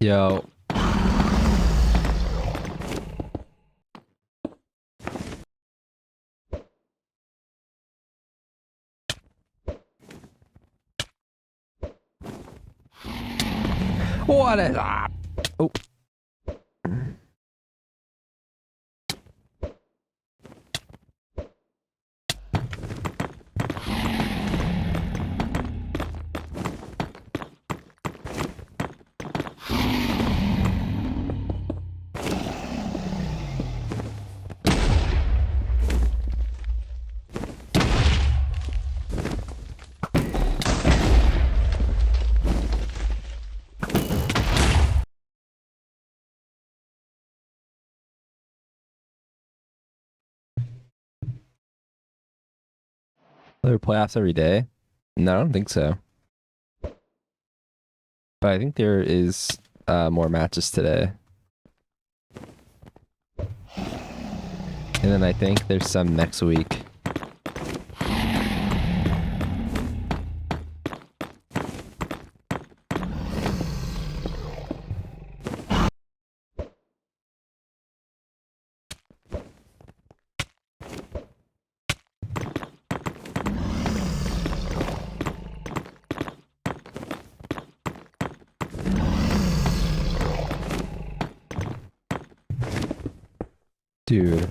Yo. What is up? Oh. There are playoffs every day? No, I don't think so. But I think there is more matches today. And then I think there's some next week. Dude.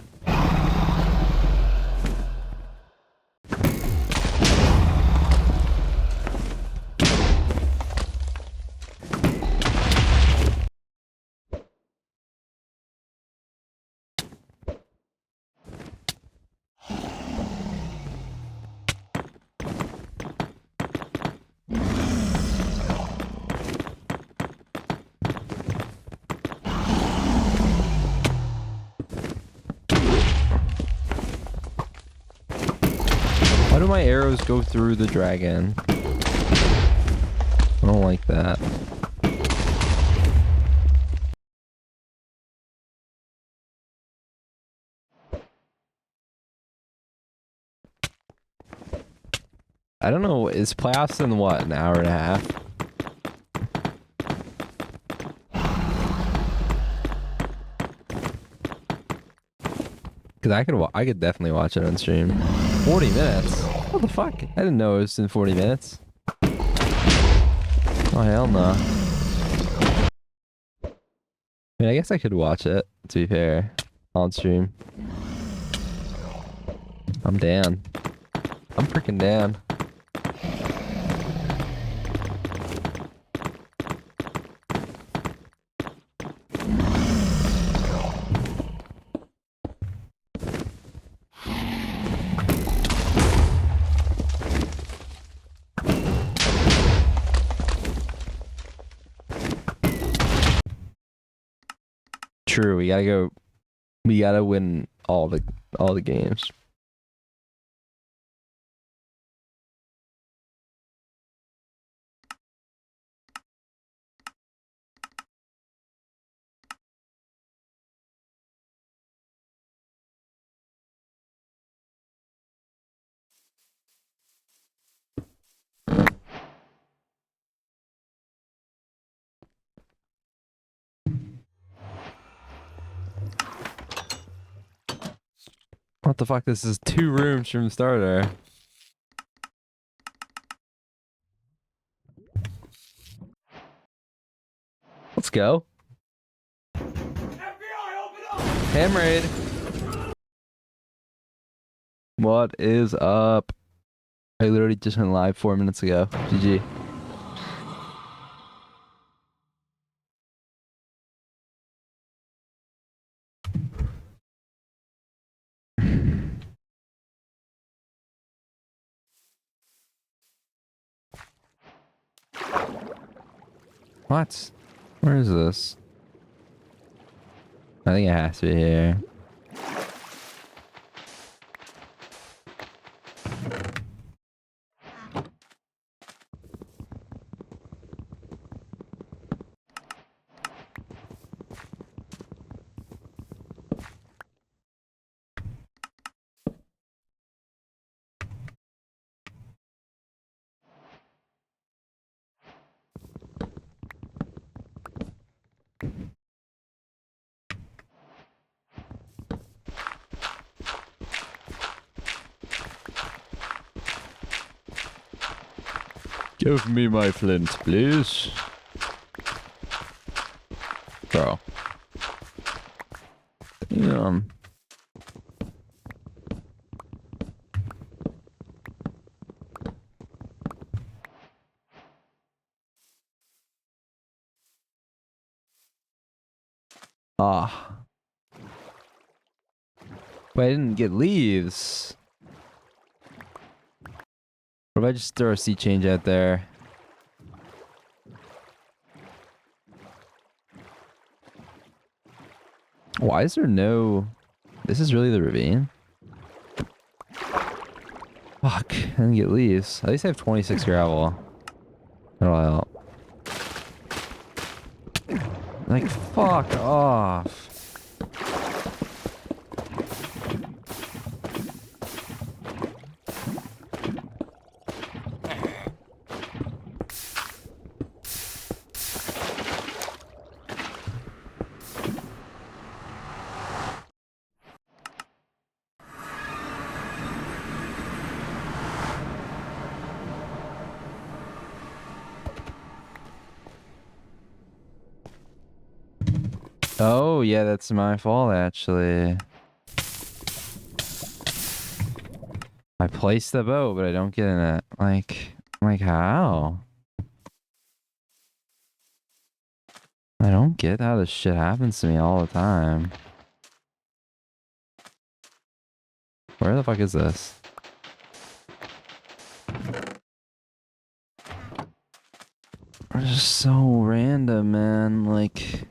Why do my arrows go through the dragon? I don't like that. I don't know. Is playoffs in what, an hour and a half? Because I could definitely watch it on stream. 40 minutes? What the fuck? I didn't know it was in 40 minutes. Oh, hell no. I mean, I guess I could watch it, to be fair, on stream. I'm down. I'm freaking down. True, we gotta go. We gotta win all the games. What the fuck? This is 2 rooms from starter. Let's go. FBI, open up! Ham raid. What is up? I literally just went live 4 minutes ago. GG. What? Where is this? I think it has to be here. Give me my flint, please. Bro. Damn. Ah. Wait, I didn't get leaves. What if I just throw a sea change out there? Why is there no... This is really the ravine? Fuck, I didn't get leaves. At least I have 26 gravel. That'll help. Like, fuck off. Oh, yeah, that's my fault, actually. I placed the boat, but I don't get in it. Like how? I don't get how this shit happens to me all the time. Where the fuck is this? It's just so random, man. Like...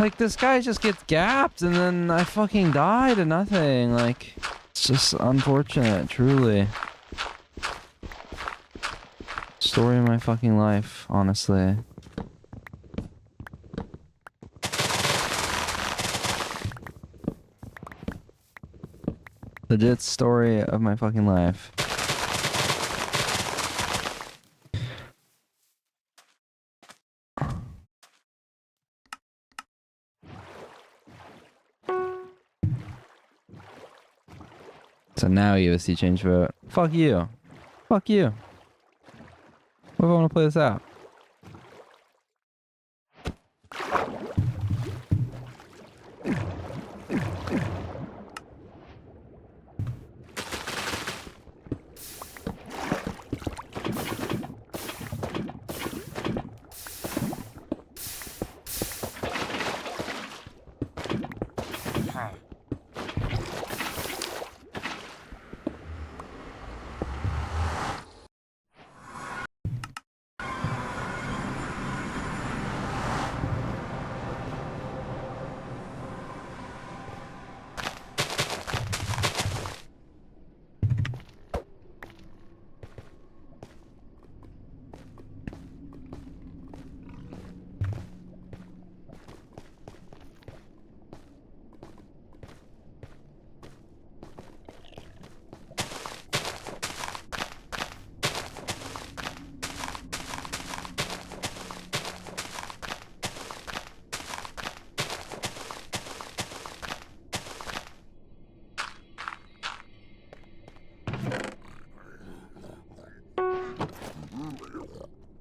Like, this guy just gets gapped and then I fucking die to nothing. Like, it's just unfortunate, truly. Story of my fucking life, honestly. Legit story of my fucking life. So now you have a sea change vote. Fuck you. Fuck you. What if I want to play this out?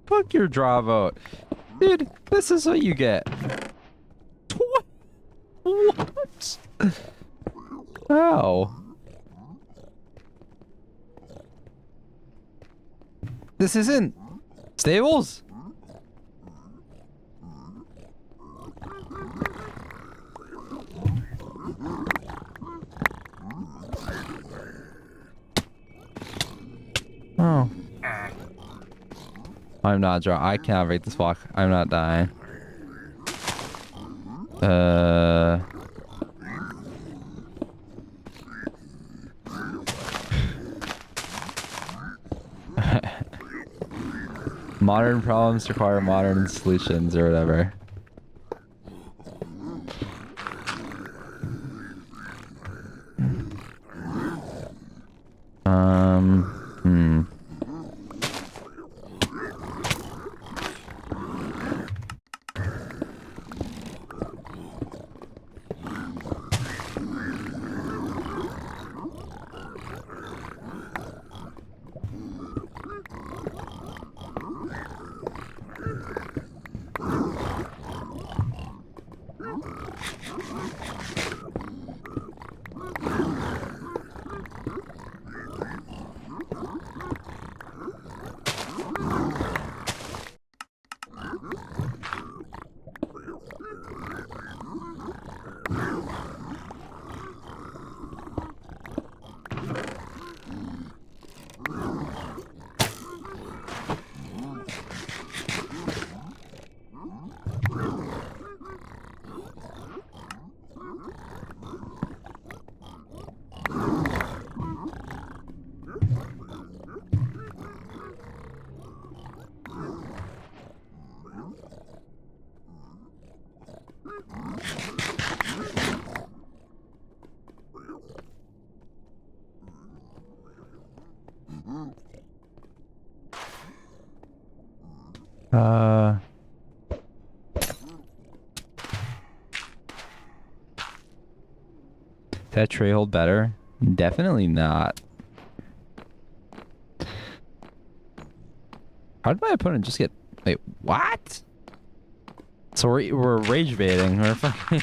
Fuck your draw vote. Dude, this is what you get. What? How? This isn't stables? Oh. I'm not draw. I cannot break this block. I'm not dying. Modern problems require modern solutions or whatever. Uh... That tray hold better? Definitely not. How did my opponent just get... Wait, what? So we're rage baiting. We're fucking...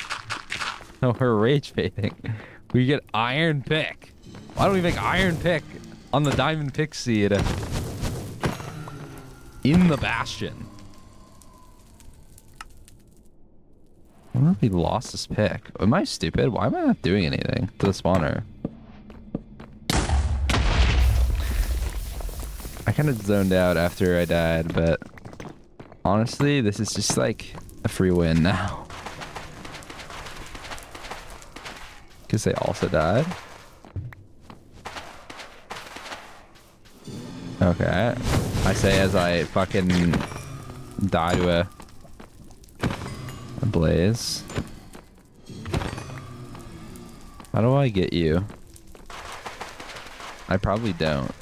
No, we're rage baiting. We get iron pick. Why don't we make iron pick on the diamond pick seed? In the bastion. I wonder if he lost his pick. Am I stupid? Why am I not doing anything to the spawner? I kind of zoned out after I died, but honestly, this is just like a free win now. Because they also died. Okay. I say as I fucking die to a blaze. How do I get you? I probably don't.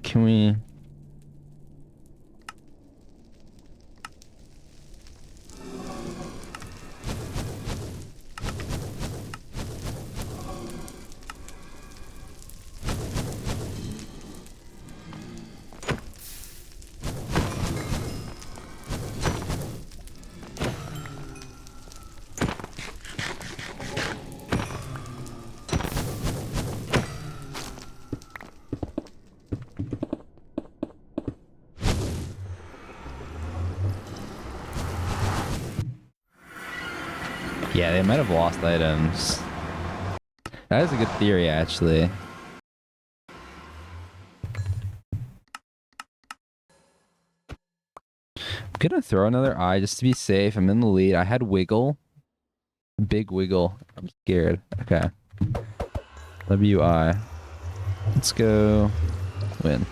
Can we... Yeah, they might have lost items. That is a good theory, actually. I'm gonna throw another eye just to be safe. I'm in the lead. I had wiggle. Big wiggle. I'm scared. Okay. WI. Let's go win.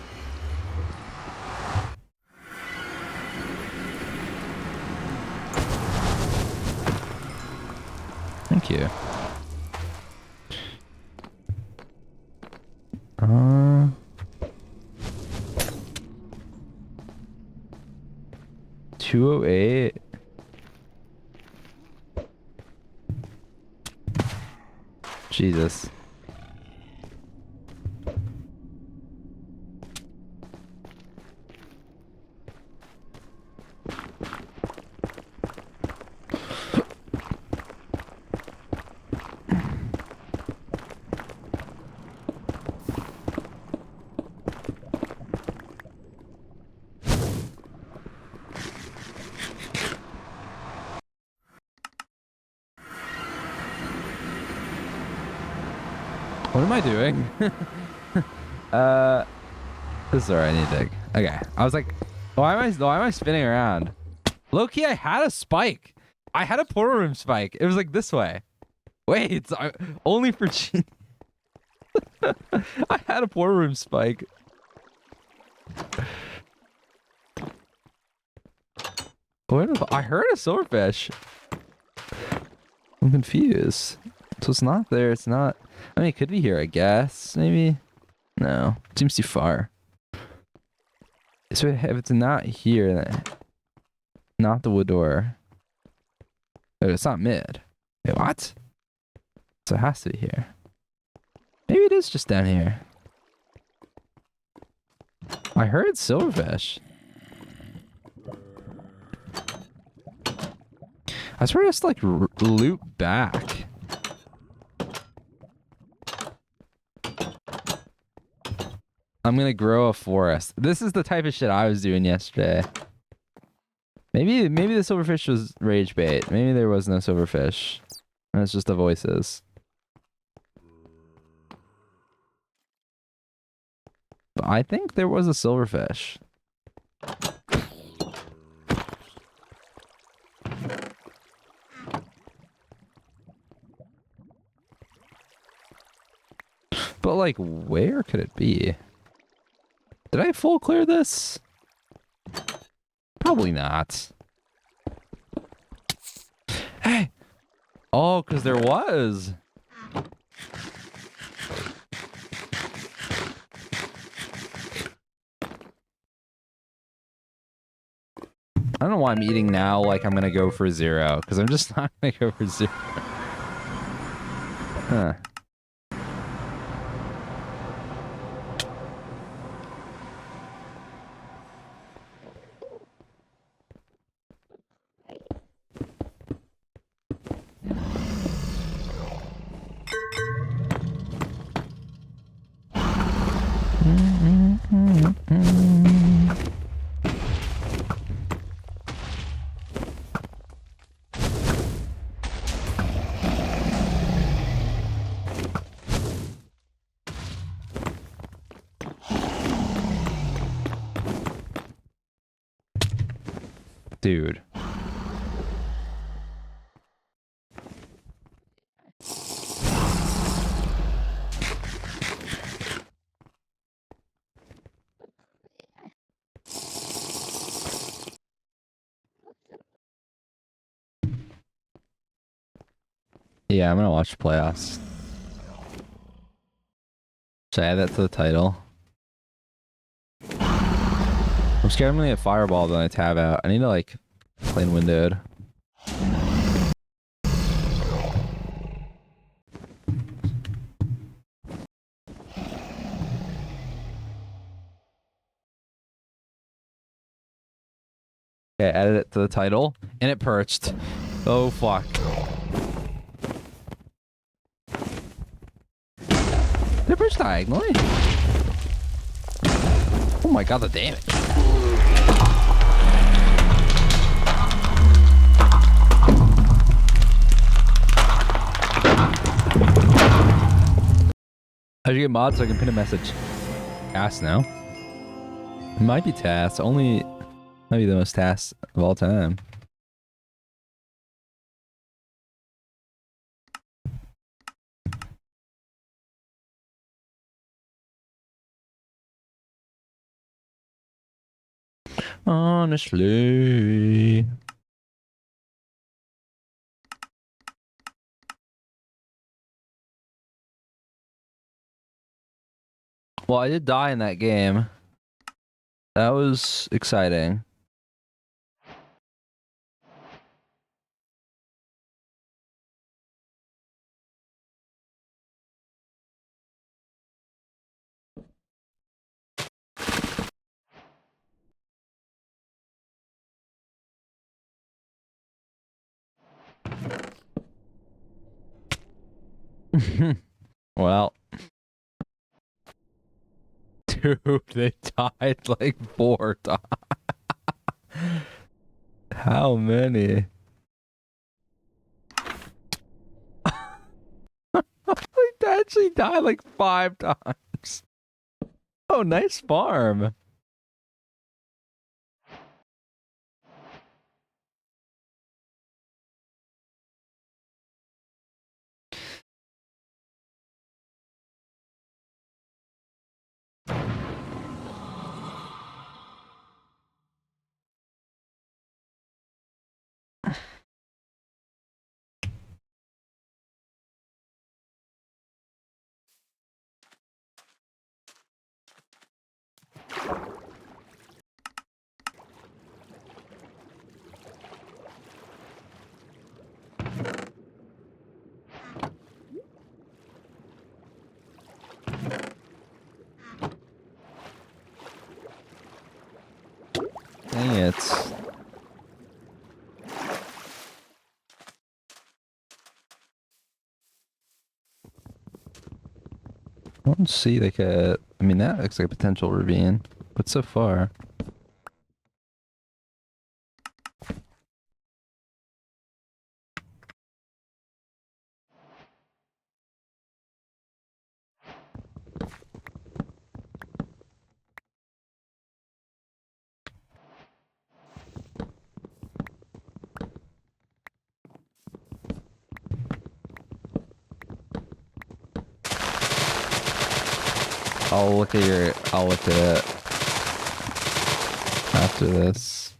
Thank you. 208. Jesus. What am I doing? This is alright, I need to dig. Okay. I was like, why am I spinning around? Low-key, I had a spike. I had a portal room spike. It was like this way. Wait, it's only for I had a portal room spike. I heard a silverfish. I'm confused. So it's not there. It's not. I mean, it could be here, I guess. Maybe. No. It seems too far. So if it's not here, then not the wood door. Oh, it's not mid. Wait, what? So it has to be here. Maybe it is just down here. I heard silverfish. I swear it's like loop back. I'm gonna grow a forest. This is the type of shit I was doing yesterday. Maybe the silverfish was rage bait. Maybe there was no silverfish. And it's just the voices. But I think there was a silverfish. But like, where could it be? Did I full clear this? Probably not. Hey! Oh, because there was. I don't know why I'm eating now like I'm gonna go for 0, because I'm just not gonna go for 0. Huh. Dude. Yeah, I'm gonna watch playoffs. Should I add that to the title? I'm scared I'm gonna get fireballed when I tab out. I need to like plane windowed. Okay, added it to the title, and it perched. Oh fuck. Did it perch diagonally? Oh my god, the damage. How'd you get mods so I can pin a message? Task now? It might be task. Might be the most tasks of all time. Honestly. Well, I did die in that game. That was exciting. Well. Dude, they died like 4 times. How many? They actually died like 5 times. Oh, nice farm. Dang it. I don't see like a... I mean, that looks like a potential ravine. But so far... I'll look at it after this.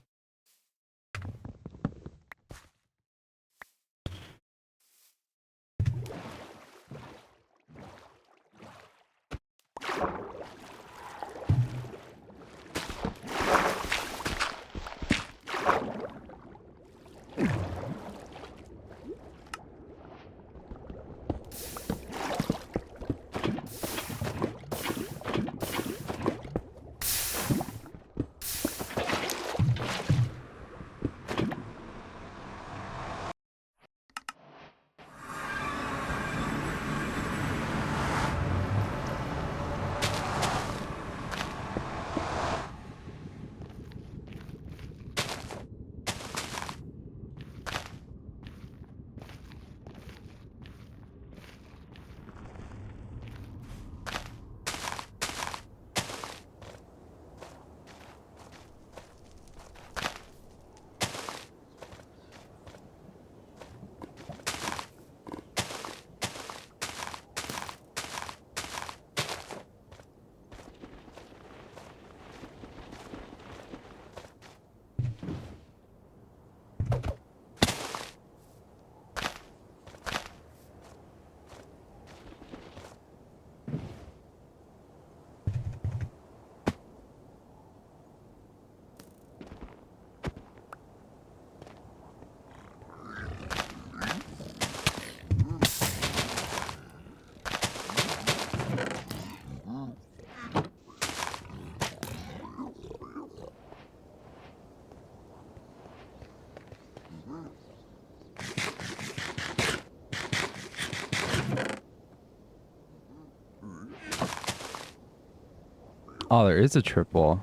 Oh, there is a triple.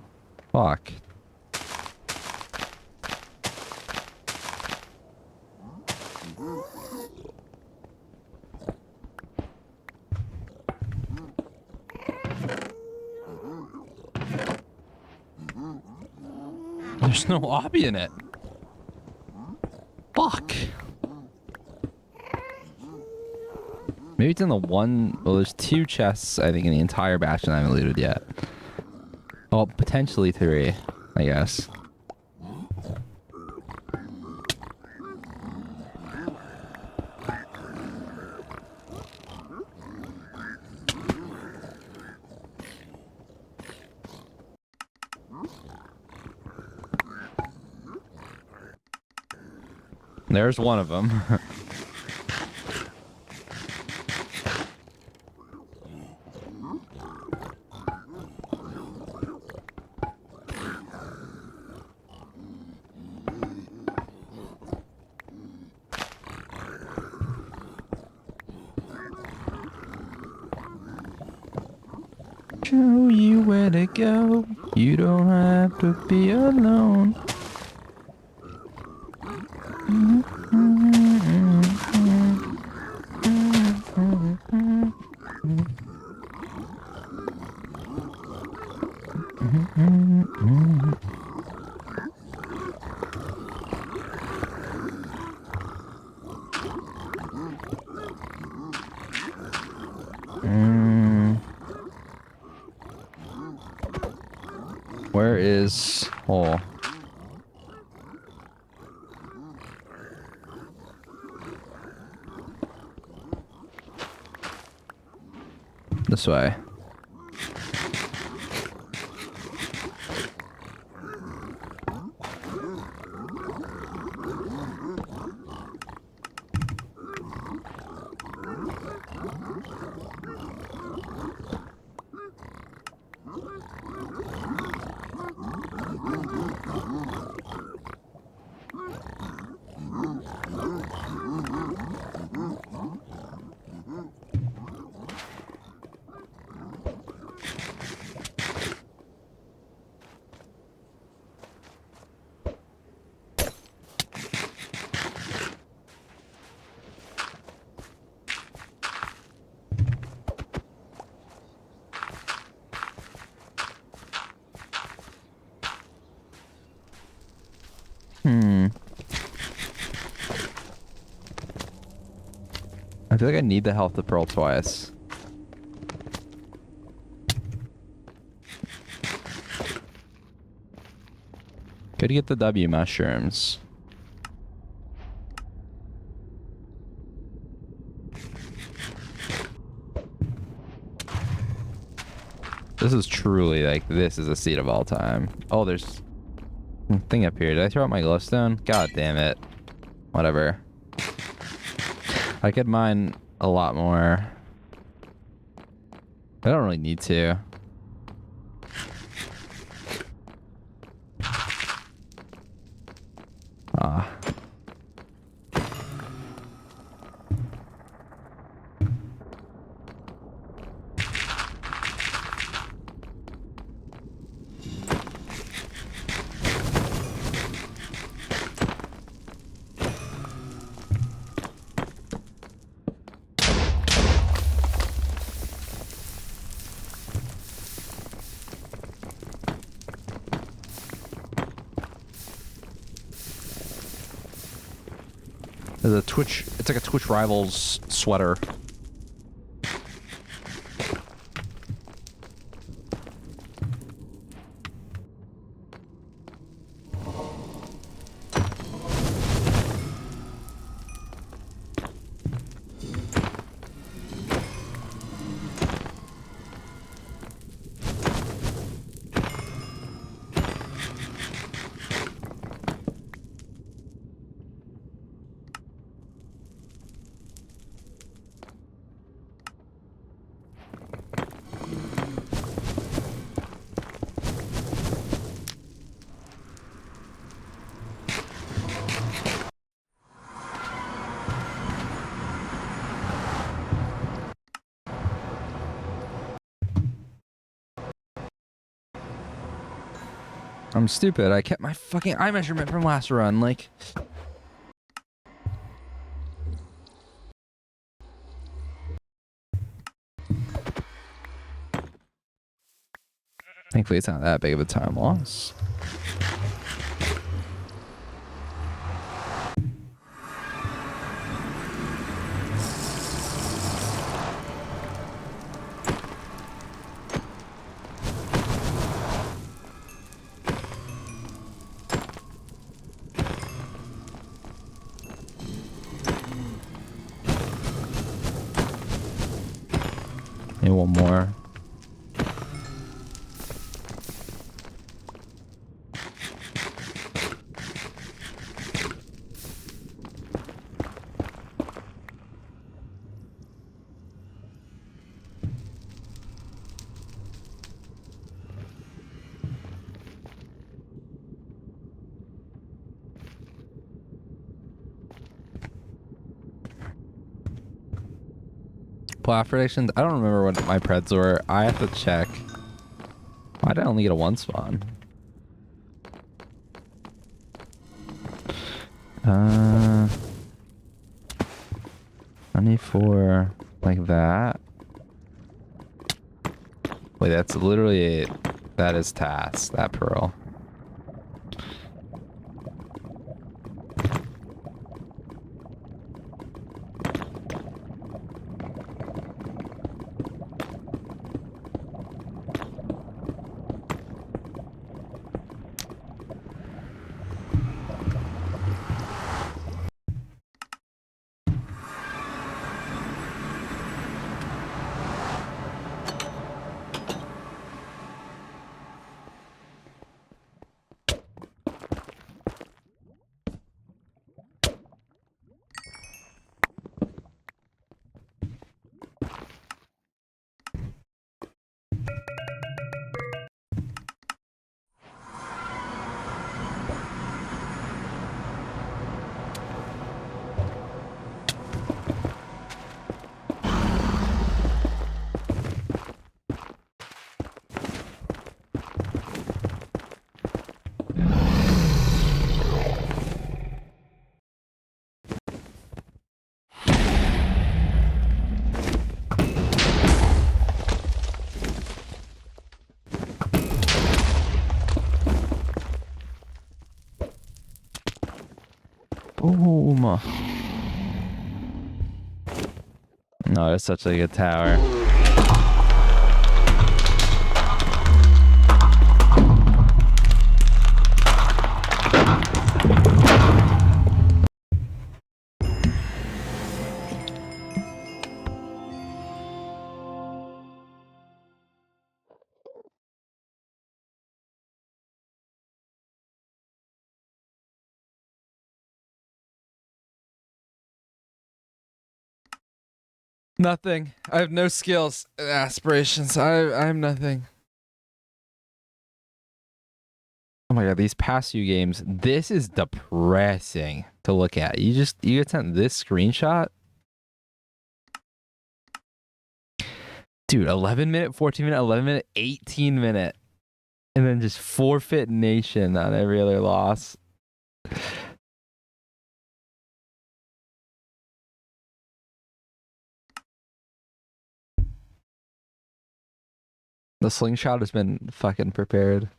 Fuck. There's no obby in it. Fuck. Maybe it's in the one. Well, there's 2 chests, I think, in the entire batch that I haven't looted yet. Well, potentially 3, I guess. There's one of them. Show you where to go. You don't have to be alone. Where is hole? This way. I feel like I need the health to pearl twice. Could get the W mushrooms. This is truly like, this is a seed of all time. Oh, there's a thing up here. Did I throw out my glowstone? God damn it. Whatever. I could mine a lot more. I don't really need to. Ah. There's a Twitch, it's like a Twitch Rivals sweater. I'm stupid. I kept my fucking eye measurement from last run. Like, thankfully it's not that big of a time loss. Maybe one more. Playoff predictions? I don't remember what my preds were. I have to check. Why did I only get a 1 spawn? 24 like that. Wait, that's literally that is task, that pearl. Boom. No, it's such a good tower. Nothing. I have no skills and aspirations. I have nothing. Oh my god, these past few games, this is depressing to look at. You get sent this screenshot. Dude, 11 minute, 14 minute, 11 minute, 18 minute. And then just forfeit nation on every other loss. The slingshot has been fucking prepared.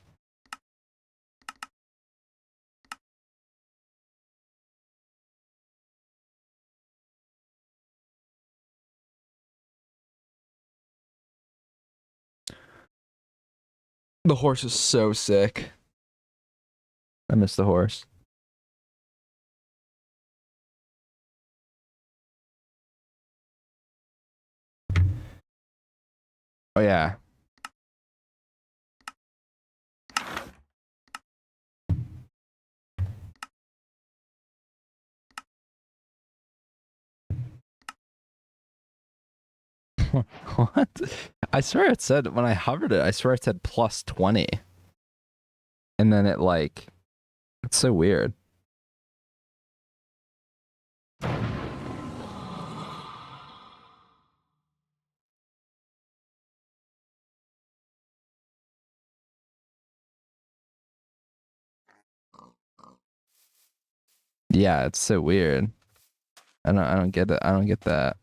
The horse is so sick. I miss the horse. Oh yeah. What? I swear it said, when I hovered it, I swear it said plus 20. And then it like, it's so weird. Yeah, it's so weird. I don't get it. I don't get that.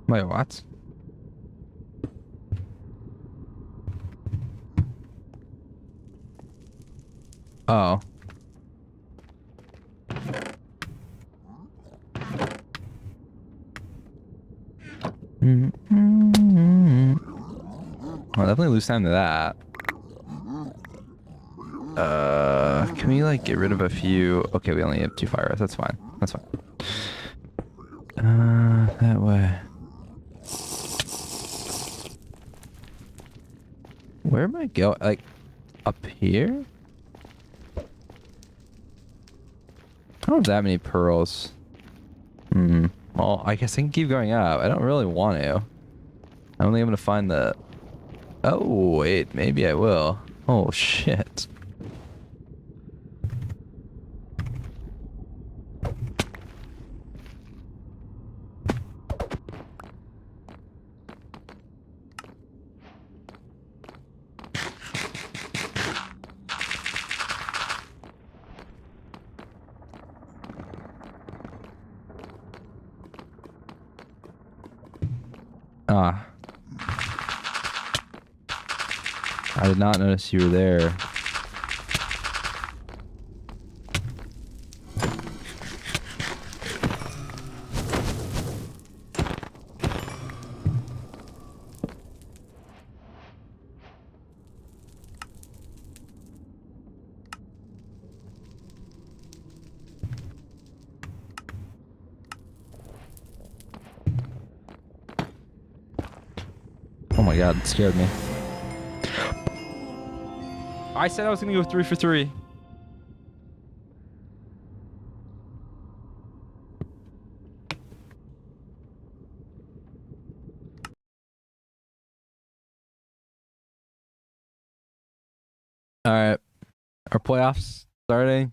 Wait, what? Oh. I'll definitely lose time to that. Can we like get rid of a few? Okay, we only have 2 fire rats. That's fine. That's fine. That way. Where am I going? Like, up here? I don't have that many pearls. Well, I guess I can keep going up. I don't really want to. I don't think I'm gonna find the... Oh, wait. Maybe I will. Oh, shit. Ah. I did not notice you were there. Oh my god, it scared me. I said I was gonna go 3 for 3. All right, our playoffs starting.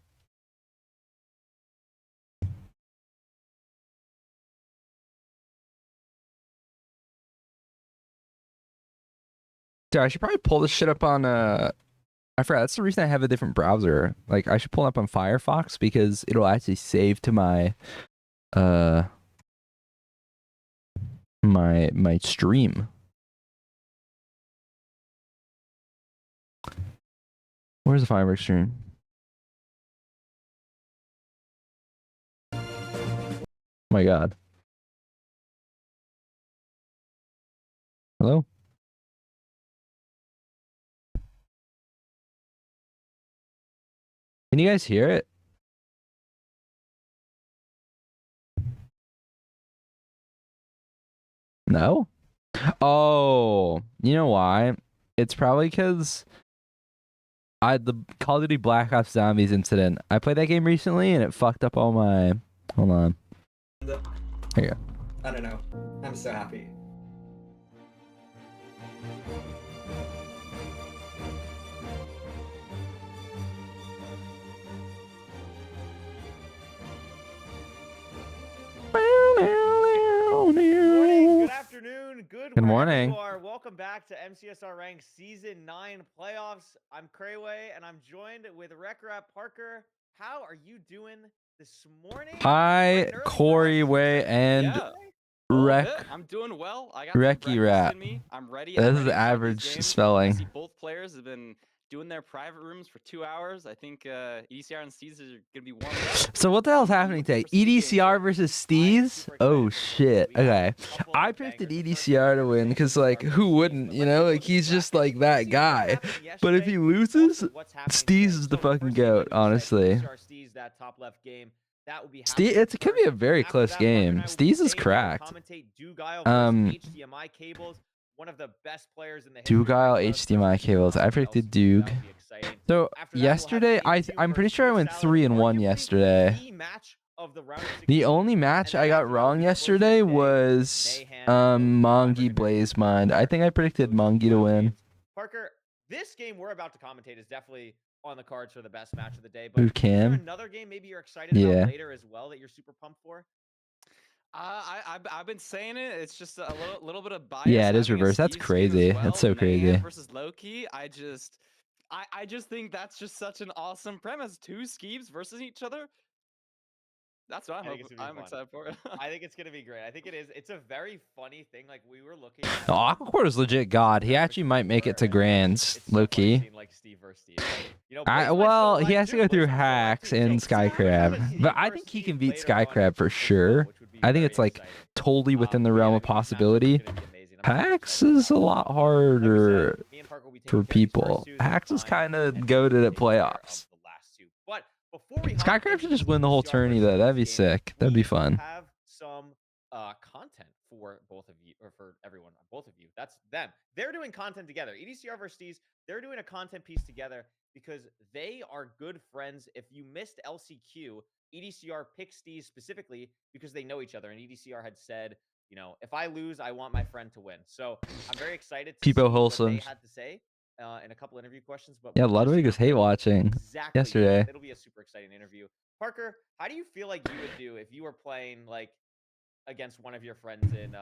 Dude, I should probably pull this shit up on I forgot. That's the reason I have a different browser. Like, I should pull it up on Firefox because it'll actually save to my my stream. Where's the Firefox stream? Oh my god. Hello? Can you guys hear it? No? Oh, you know why? It's probably because the Call of Duty Black Ops Zombies incident. I played that game recently and it fucked up all my. Hold on. Here you go. I don't know. I'm so happy. Good afternoon, Good morning. You are. Welcome back to MCSR Rank Season 9 Playoffs. I'm Krayway, and I'm joined with Rec-Rap Parker. How are you doing this morning? Hi, Corey Way and Rec. I'm doing well. I got Recky Rap. in me. I'm ready. This is average spelling. I see both players have been doing their private rooms for 2 hours. I think EDCR and Steez are gonna be warmed up. So what the hell's happening today? EDCR versus Steez? Oh shit. Okay. I predicted EDCR to win because like who wouldn't, you know? Like he's just like that guy. But if he loses, Steez is the fucking goat, honestly. Steez, it could be a very close game. Steez is cracked. One of the best players in the Dugile HDMI cables. I predicted Dug. So yesterday, I'm pretty sure I went 3-1 yesterday. The only match I got wrong yesterday was Mongi Blaze Mind. I think I predicted Mongi to win. Parker, this game we're about to commentate is definitely on the cards for the best match of the day. But Who is can? there another game maybe you're excited about later as well that you're super pumped for? I've been saying it. It's just a little bit of bias. Yeah, it is reverse. That's crazy. That's so crazy. Versus Loki. I just think that's just such an awesome premise. 2 Skeeves versus each other. That's what I'm excited for. I think it's gonna be great. I think it is. It's a very funny thing. Like we were looking. Oh, Aquacord is legit god. He actually might make it to Grands, low key. Like Steve versus Steve. You know, well, he has to go through Hacks and Skycrab, but I think he can beat Skycrab for sure. I think it's like totally within the realm of possibility. Hacks is a lot harder for people. Hacks is kind of goated at playoffs. Skycrab should just win the whole tourney though. That'd be sick. That'd be fun. Have some content for both of you, or for everyone, both of you. That's them. They're doing content together. EDCR versus Steez, they're doing a content piece together because they are good friends. If you missed LCQ, EDCR picked Steez specifically because they know each other, and EDCR had said, you know, if I lose, I want my friend to win. So I'm very excited to see what they had to say in a couple interview questions. But yeah, Ludwig was hate watching yesterday. It'll be a super exciting interview. Parker, how do you feel like you would do if you were playing like against one of your friends in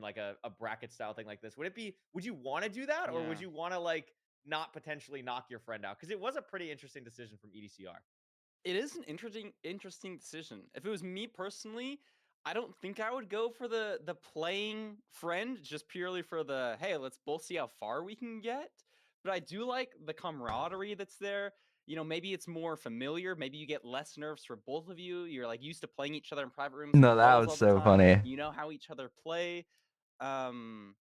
like a bracket style thing like this? Would you want to do that, or would you want to like not potentially knock your friend out? Because it was a pretty interesting decision from EDCR. It is an interesting decision. If it was me personally, I don't think I would go for the playing friend just purely for the hey, let's both see how far we can get. But I do like the camaraderie that's there. You know, maybe it's more familiar. Maybe you get less nerves for both of you. You're like used to playing each other in private rooms No, and that calls was all the so time. funny. You know how each other play. Um,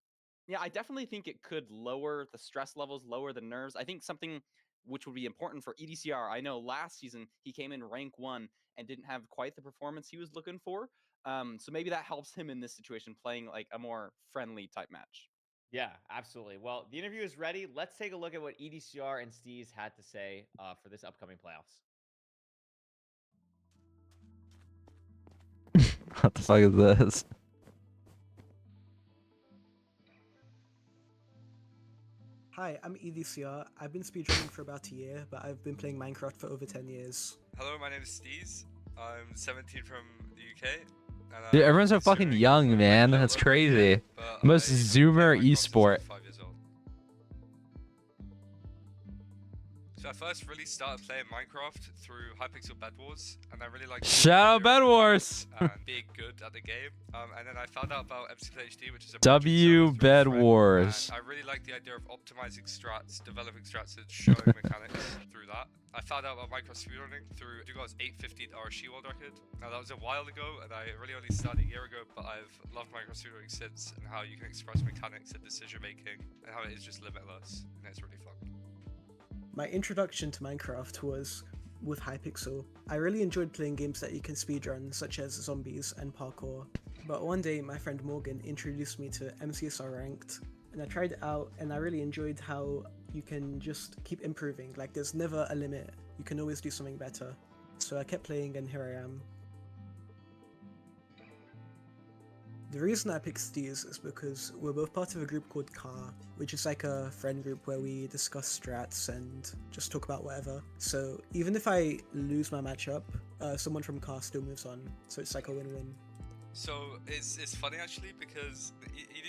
yeah, I definitely think it could lower the stress levels, lower the nerves. I think something which would be important for EDCR. I know last season he came in rank 1 and didn't have quite the performance he was looking for. So maybe that helps him in this situation, playing like a more friendly type match. Yeah, absolutely. Well, the interview is ready. Let's take a look at what EDCR and Steez had to say for this upcoming playoffs. What the fuck is this? Hi, I'm EDCR. I've been speedrunning for about a year, but I've been playing Minecraft for over 10 years. Hello, my name is Steez. I'm 17 from the UK. And Dude, I'm everyone's so fucking considering young, going man. back That's level over crazy. here, but Most I Zoomer play Minecraft since I was esport. 5 years old. So I first really started playing Minecraft through Hypixel Bed Wars, and I really liked Shout out Bed Wars. and being good at the game. And then I found out about MCSR which is a W project Bed server through a friend, Wars. and I really like the idea of optimizing strats, developing strats, and showing mechanics through that. I found out about Minecraft speedrunning through Dugar's 815 RSG world record. Now that was a while ago, and I really only started a year ago, but I've loved Minecraft speedrunning since, and how you can express mechanics and decision making, and how it is just limitless, and it's really fun. My introduction to Minecraft was with Hypixel. I really enjoyed playing games that you can speedrun, such as zombies and parkour. But one day, my friend Morgan introduced me to MCSR Ranked, and I tried it out, and I really enjoyed how you can just keep improving. Like, there's never a limit. You can always do something better. So I kept playing, and here I am. The reason I picked Steez is because we're both part of a group called Car, which is like a friend group where we discuss strats and just talk about whatever. So even if I lose my matchup, someone from Car still moves on. So it's like a win-win. So it's funny actually because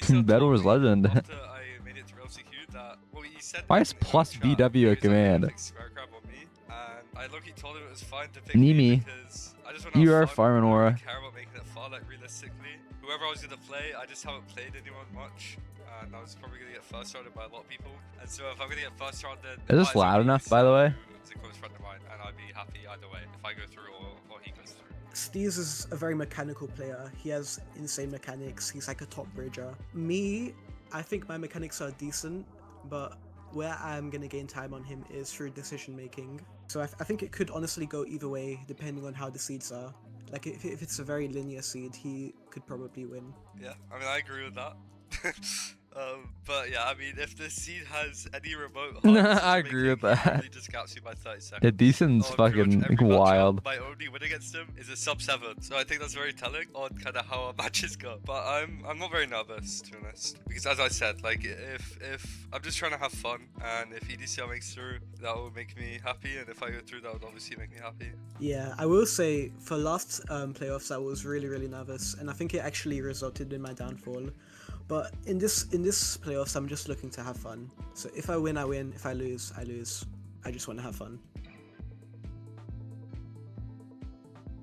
EDCR Bed told Wars me legend. after I made it through LCQ that he said Why in is the plus chat, BW a he was like, command? "Pick Square Crab on me," and I look, he told him it was fine to pick Knee me me. because I just want to You have are fun. farming I don't aura. really care about making it far. Like realistically, whoever I was gonna play, I just haven't played anyone much. And I was probably gonna get first rounded by a lot of people. And so if I'm gonna get first rounded, Is this loud enough, by the way? It's a close friend of mine, and I'd be happy either way if I go through or he goes through. Steez is a very mechanical player. He has insane mechanics. He's like a top bridger. Me, I think my mechanics are decent, but where I'm gonna gain time on him is through decision making. So I think it could honestly go either way depending on how the seeds are. Like if it's a very linear seed, he could probably win. Yeah, I mean, I agree with that. But yeah, I mean, if the seed has any remote I agree with that. He really just gaps you by 30 seconds. Yeah, Decent's Pretty much fucking every matchup, wild. My only win against him is a sub 7, so I think that's very telling on kind of how our matches go. But I'm not very nervous, to be honest, because as I said, like if I'm just trying to have fun, and if EDCR makes through, that will make me happy, and if I go through, that would obviously make me happy. Yeah, I will say for last playoffs I was really nervous, and I think it actually resulted in my downfall. But in this playoffs, I'm just looking to have fun. So if I win, I win. If I lose, I lose. I just want to have fun.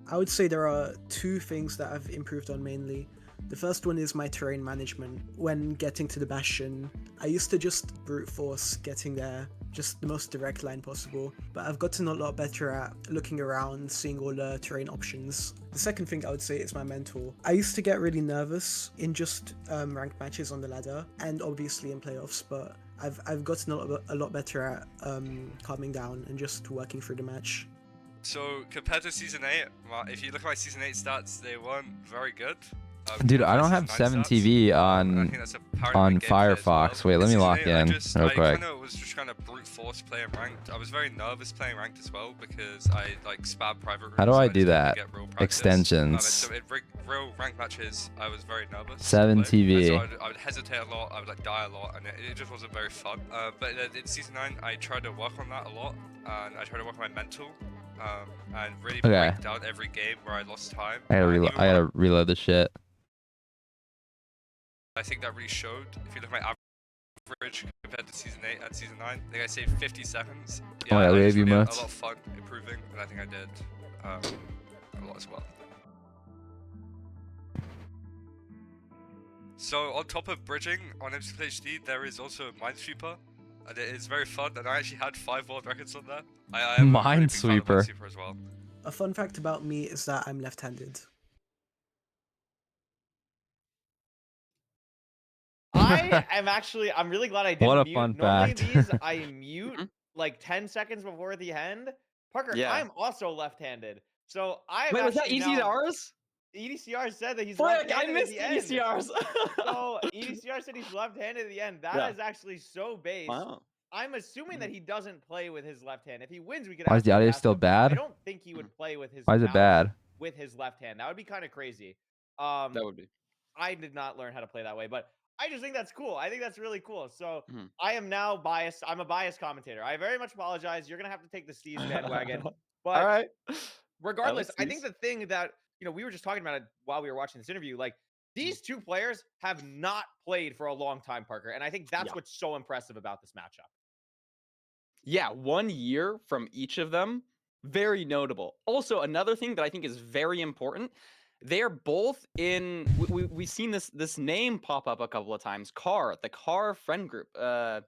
I would say there are two things that I've improved on mainly. The first one is my terrain management. When getting to the bastion, I used to just brute force getting there, just the most direct line possible, but I've gotten a lot better at looking around, seeing all the terrain options. The second thing I would say is my mental. I used to get really nervous in just ranked matches on the ladder, and obviously in playoffs, but I've gotten a lot better at calming down and just working through the match. So compared to Season 8, if you look at my Season 8 stats, they weren't very good. Dude, I don't have 7 TV on Firefox. Wait, let me lock in real quick. I kind of was just trying to brute force playing ranked. I was very nervous playing ranked as well because I like spam private rooms. How do so I just do didn't that? get real practice. Extensions. So in real ranked matches, I was very nervous. 7 to play. TV. And so I would hesitate a lot. I would like die a lot, and it just wasn't very fun. But in Season 9, I tried to work on that a lot, and I tried to work on my mental. And really break down every game where I lost time. I gotta reload the shit. I think that really showed. If you look at my average compared to Season 8 and Season 9, I think I saved 50 seconds. Yeah, I just you really had much. a lot of fun improving, and I think I did a lot as well. So on top of bridging on MCSR there is also Minesweeper, and it is very fun. And I actually had 5 world records on there. I am a really big fan of Minesweeper. Minesweeper as well. A fun fact about me is that I'm left-handed. I'm really glad I didn't What a mute. fun Normally fact. these I mute Mhm. like 10 seconds before the end. Parker, Yeah. I'm also left-handed. So I Wait, was that actually easy now EDCRs? EDCR said that he's Frick, I left-handed at missed the end. EDCRs. So EDCR said he's left-handed at the end. That is Yeah. actually so base. Wow. I'm assuming that he doesn't play with his left hand. If he wins, we could Why is the absolutely audio ask still him, but I bad? don't think he would play with his Why is it mouse bad? with his left hand. That would be kind of crazy. That would be. I did not learn how to play that way, but I just think that's cool. I think that's really cool. So Mhm. I am now biased. I'm a biased commentator. I very much apologize. You're gonna have to take the Steez bandwagon. All But right. regardless, I think Steez. the thing that we were just talking about it while we were watching this interview, like these two players have not played for a long time, Parker, and I think that's Yeah. what's so impressive about this matchup. Yeah, 1 year from each of them, very notable. Also, another thing that I think is very important, they're both in. We've seen this name pop up a couple of times. The Car friend group of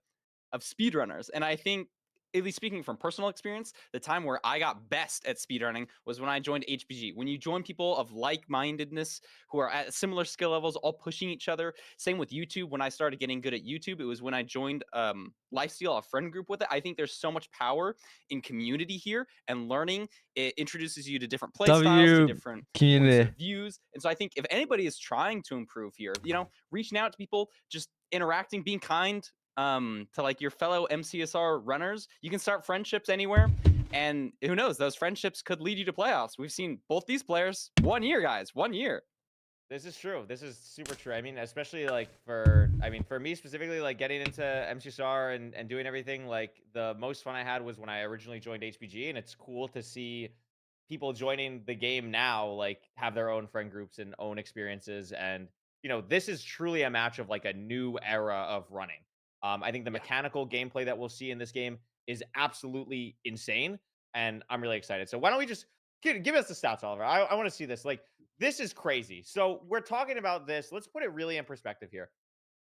speedrunners, and I think. At least speaking from personal experience, the time where I got best at speedrunning was when I joined HBG. When you join people of like-mindedness who are at similar skill levels, all pushing each other. Same with YouTube. When I started getting good at YouTube, it was when I joined Lifesteal, a friend group with it. I think there's so much power in community here, and learning it introduces you to different play styles, to different points Community. of views. And so I think if anybody is trying to improve here, reaching out to people, just interacting, being kind to like your fellow MCSR runners, you can start friendships anywhere. And who knows, those friendships could lead you to playoffs. We've seen both these players 1 year, guys, 1 year. This is true. This is super true. I mean, especially like for me specifically, like getting into MCSR and doing everything, like the most fun I had was when I originally joined HBG, and it's cool to see people joining the game now like have their own friend groups and own experiences. And this is truly a match of like a new era of running. I think the mechanical gameplay that we'll see in this game is absolutely insane, and I'm really excited. So why don't we just give us the stats, Oliver? I want to see this. Like, this is crazy. So we're talking about this. Let's put it really in perspective here.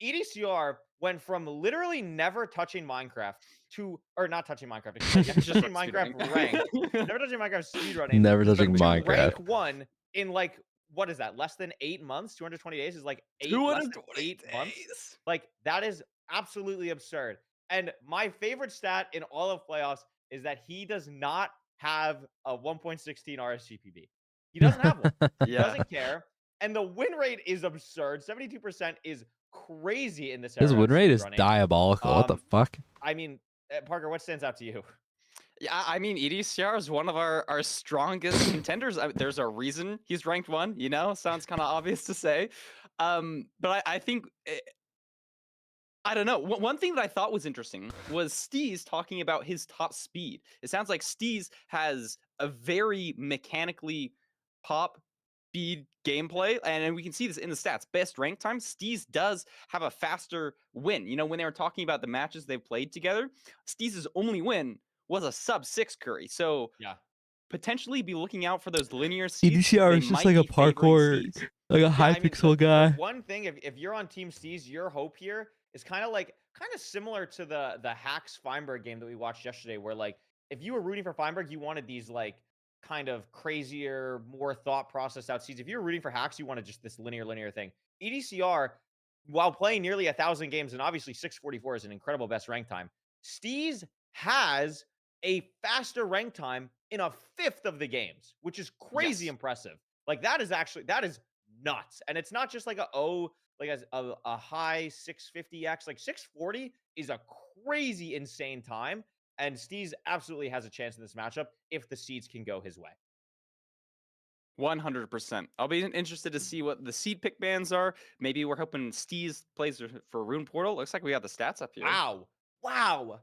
EDCR went from literally never touching Minecraft to, or not touching Minecraft, excuse me, Just touching Minecraft ranked, never touching Minecraft speedrunning, Never touching to Minecraft. rank 1 in like, what is that? Less than 8 months? 220 days is like less than 8 months. Like, that is absolutely absurd. And my favorite stat in all of playoffs is that he does not have a 1.16 RSGPB. He doesn't have one. He doesn't care. And the win rate is absurd. 72% is crazy in this era. His win rate is speedrunning. diabolical. What the fuck? I mean, Parker, what stands out to you? Yeah, I mean, EDCR is one of our strongest contenders. There's a reason he's ranked 1, sounds kind of obvious to say. But I think, I don't know. One thing that I thought was interesting was Steez talking about his top speed. It sounds like Steez has a very mechanically pop speed gameplay, and we can see this in the stats. Best rank time, Steez does have a faster win. When they were talking about the matches they've played together, Steez's only win was a sub-6 Curry. So Yeah. potentially be looking out for those linear seeds. EDCR They is just might like a be favoring parkour, Steez. like a Yeah, high I mean, pixel the guy. one thing, if you're on Team Steez, your hope here is kind of similar to the Hacks Feinberg game that we watched yesterday, where like if you were rooting for Feinberg, you wanted these like kind of crazier, more thought process out seeds. If you're rooting for Hacks, you wanted just this linear thing. EDCR, while playing nearly 1,000 games, and obviously 644 is an incredible best rank time, Steez has a faster rank time in a fifth of the games, which is crazy Yes. impressive. Like that is nuts. And it's not just like a high 650x. Like 640 is a crazy insane time. And Steez absolutely has a chance in this matchup if the seeds can go his way. 100%. I'll be interested to see what the seed pick bands are. Maybe we're hoping Steez plays for Rune Portal. Looks like we got the stats up here. Wow.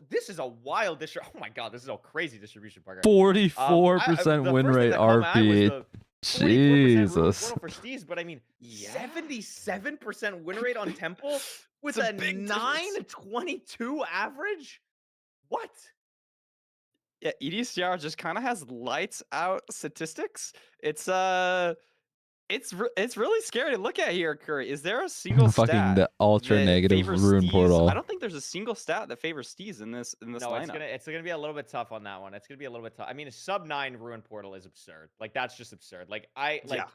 This is a wild distribution. Oh my god, this is a crazy distribution, Parker. 44% win rate RP. Jesus. For Steez, but I mean, 77% win rate on Temple with a 922 average. What? Yeah, EDCR just kind of has lights out statistics. It's It's really scary to look at here, Curry. Is there a single Fucking stat the ultra that negative favors rune Steez? portal. I don't think there's a single stat that favors Steez in this No, lineup. it's gonna be a little bit tough on that one. It's gonna be a little bit tough. I mean, a sub 9 ruin portal is absurd. Like that's just absurd. Yeah.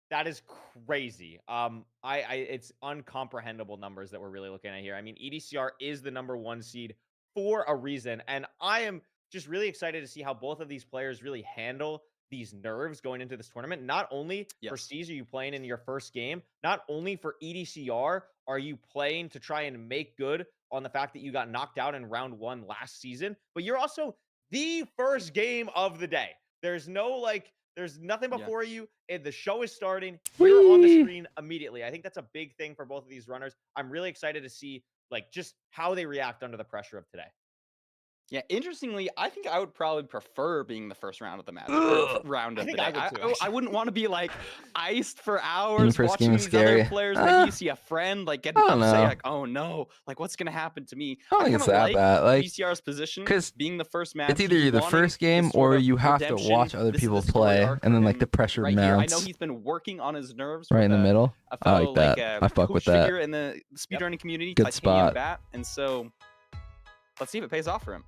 That is crazy. It's uncomprehendable numbers that we're really looking at here. I mean, EDCR is the #1 seed for a reason, and I am just really excited to see how both of these players really handle these nerves going into this tournament. Not only for Yes. Steez are you playing in your first game, not only for EDCR are you playing to try and make good on the fact that you got knocked out in round 1 last season, but you're also the first game of the day. There's nothing Yeah. before you. The show is starting. You're on the Whee! screen immediately. I think that's a big thing for both of these runners. I'm really excited to see just how they react under the pressure of today. Yeah, interestingly, I think I would probably prefer being the first round of the match, Ugh. round I of the think day. I would too, I actually. wouldn't want to be like iced for hours first watching game is these scary. other players. Maybe you see a friend like get I don't upset, know. like, oh no, like what's gonna happen to me? I don't think it's kinda that bad. Like, VCR's position, 'cause being the first match. it's either he's you're the wanting first this game sort or of you have to redemption. watch other This is people a story play, arc and for then like him the pressure right here. I know mounts. he's been working on his nerves. Right in the with middle. a I fellow like that. I fuck coach with that. figure in the speedrunning community, Good Titanium spot. Bat, and so let's see if it pays off for him.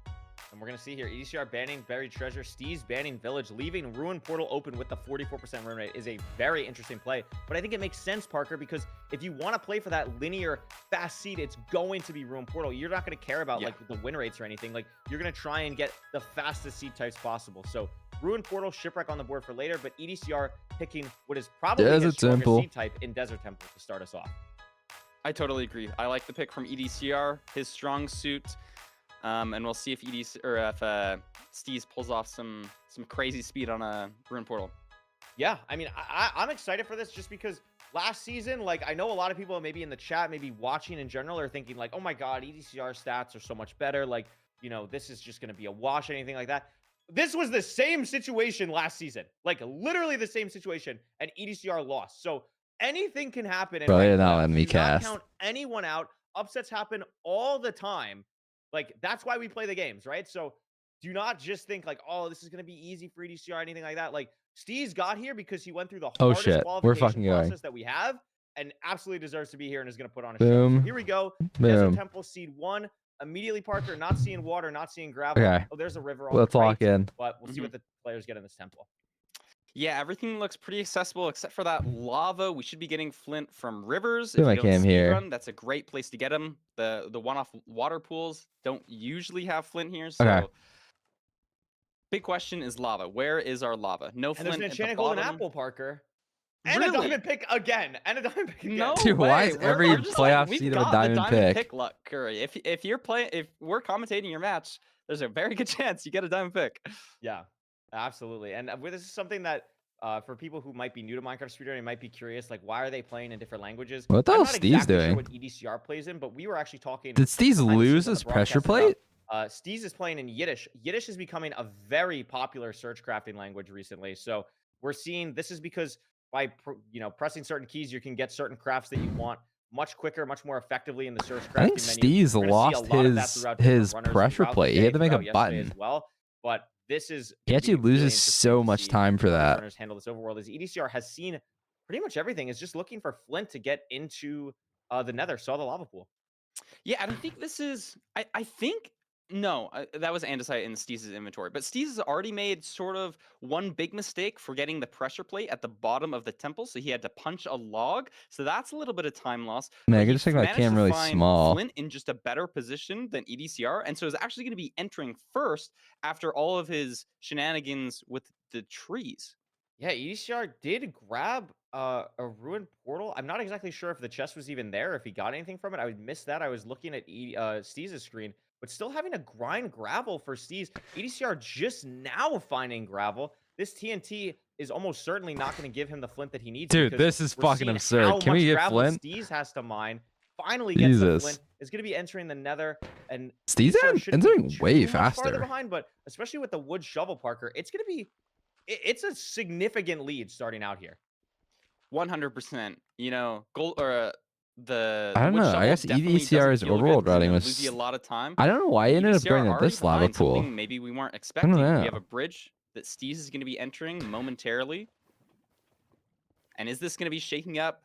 And we're going to see here, EDCR banning Buried Treasure, Steez banning Village, leaving Ruin Portal open with the 44% run rate is a very interesting play. But I think it makes sense, Parker, because if you want to play for that linear fast seed, it's going to be Ruin Portal. You're not going to care about the win rates or anything. You're going to try and get the fastest seed types possible. So Ruin Portal, Shipwreck on the board for later, but EDCR picking what is probably his Desert strongest Temple. seed type in Desert Temple to start us off. I totally agree. I like the pick from EDCR, his strong suit. And we'll see if Steez pulls off some crazy speed on a Ruin Portal. Yeah, I mean, I'm excited for this just because last season, I know a lot of people maybe in the chat, maybe watching in general, are thinking oh my God, EDCR stats are so much better. This is just going to be a wash, anything like that. This was the same situation last season, literally the same situation, and EDCR lost. So anything can happen. Bro, they're right not now. letting me Do not cast. count anyone out. Upsets happen all the time. That's why we play the games, right? So do not just think oh, this is going to be easy for EDCR or anything like that. Steez got here because he went through the hardest We're qualification fucking going. process that we have and absolutely deserves to be here and is going to put on a Boom. show. So here we go. Desert Boom. Temple seed 1. Immediately, Parker, not seeing water, not seeing gravel. Okay. Oh, there's a river on Let's the right, lock in. but we'll see what the players get in this temple. Yeah, everything looks pretty accessible except for that lava. We should be getting flint from rivers. Do If my you don't cam here. speedrun, that's a great place to get them. The one-off water pools don't usually have flint here, so Okay. big question is lava. Where is our lava? No And flint there's an at the enchanted golden bottom. apple, Parker. And Really? a diamond pick again. And a diamond pick again. No Dude, why way. is every We're just playoff we've seed of a got the diamond pick? luck, Curry. If you're playing, if we're commentating your match, there's a very good chance you get a diamond pick. Yeah, absolutely. And this is something that for people who might be new to Minecraft speedrunning, might be curious, why are they playing in different languages? What the I'm hell's not Steez exactly doing? Sure what EDCR plays in, but we were actually talking. Did Steez behind the lose scenes on his the pressure broadcast plate? about, Steez is playing in Yiddish. Yiddish is becoming a very popular search crafting language recently. So we're seeing this is because by pressing certain keys, you can get certain crafts that you want much quicker, much more effectively in the search crafting I think menu. Steez lost his pressure plate. He had to make a button. As well, but this is He actually loses so much time for that. Runners handle this overworld as EDCR has seen pretty much everything. Is just looking for Flint to get into the Nether. Saw the lava pool. Yeah, and I think this is. I think no, that was andesite in Steez's inventory. But Steez has already made sort of one big mistake forgetting the pressure plate at the bottom of the temple, so he had to punch a log. So that's a little bit of time loss. Man, I but can he just make my managed cam to really find small. Flint in just a better position than EDCR, and so is actually going to be entering first after all of his shenanigans with the trees. Yeah, EDCR did grab a ruined portal. I'm not exactly sure if the chest was even there, if he got anything from it. I would miss that. I was looking at Steez's screen, but still having to grind gravel for Steez. EDCR just now finding gravel. This TNT is almost certainly not going to give him the flint that he needs. Dude, because this is we're fucking seeing absurd. how Can we much get gravel flint? Steez has to mine. Finally gets the Jesus. flint. Is going to be entering the Nether, and Steez EDCR shouldn't be entering way too much farther faster. behind, but especially with the wood shovel, Parker, it's going to be. It's a significant lead starting out here. 100%. You know, gold or the. I don't wood know. I shovel guess definitely EDCR's doesn't feel good overworld 'cause it's routing gonna was. lose you a lot of time. I don't know why he ended up EDCR going to already this lava mined pool. something maybe we weren't expecting. know. We have a bridge that Steez is going to be entering momentarily. And is this going to be shaking up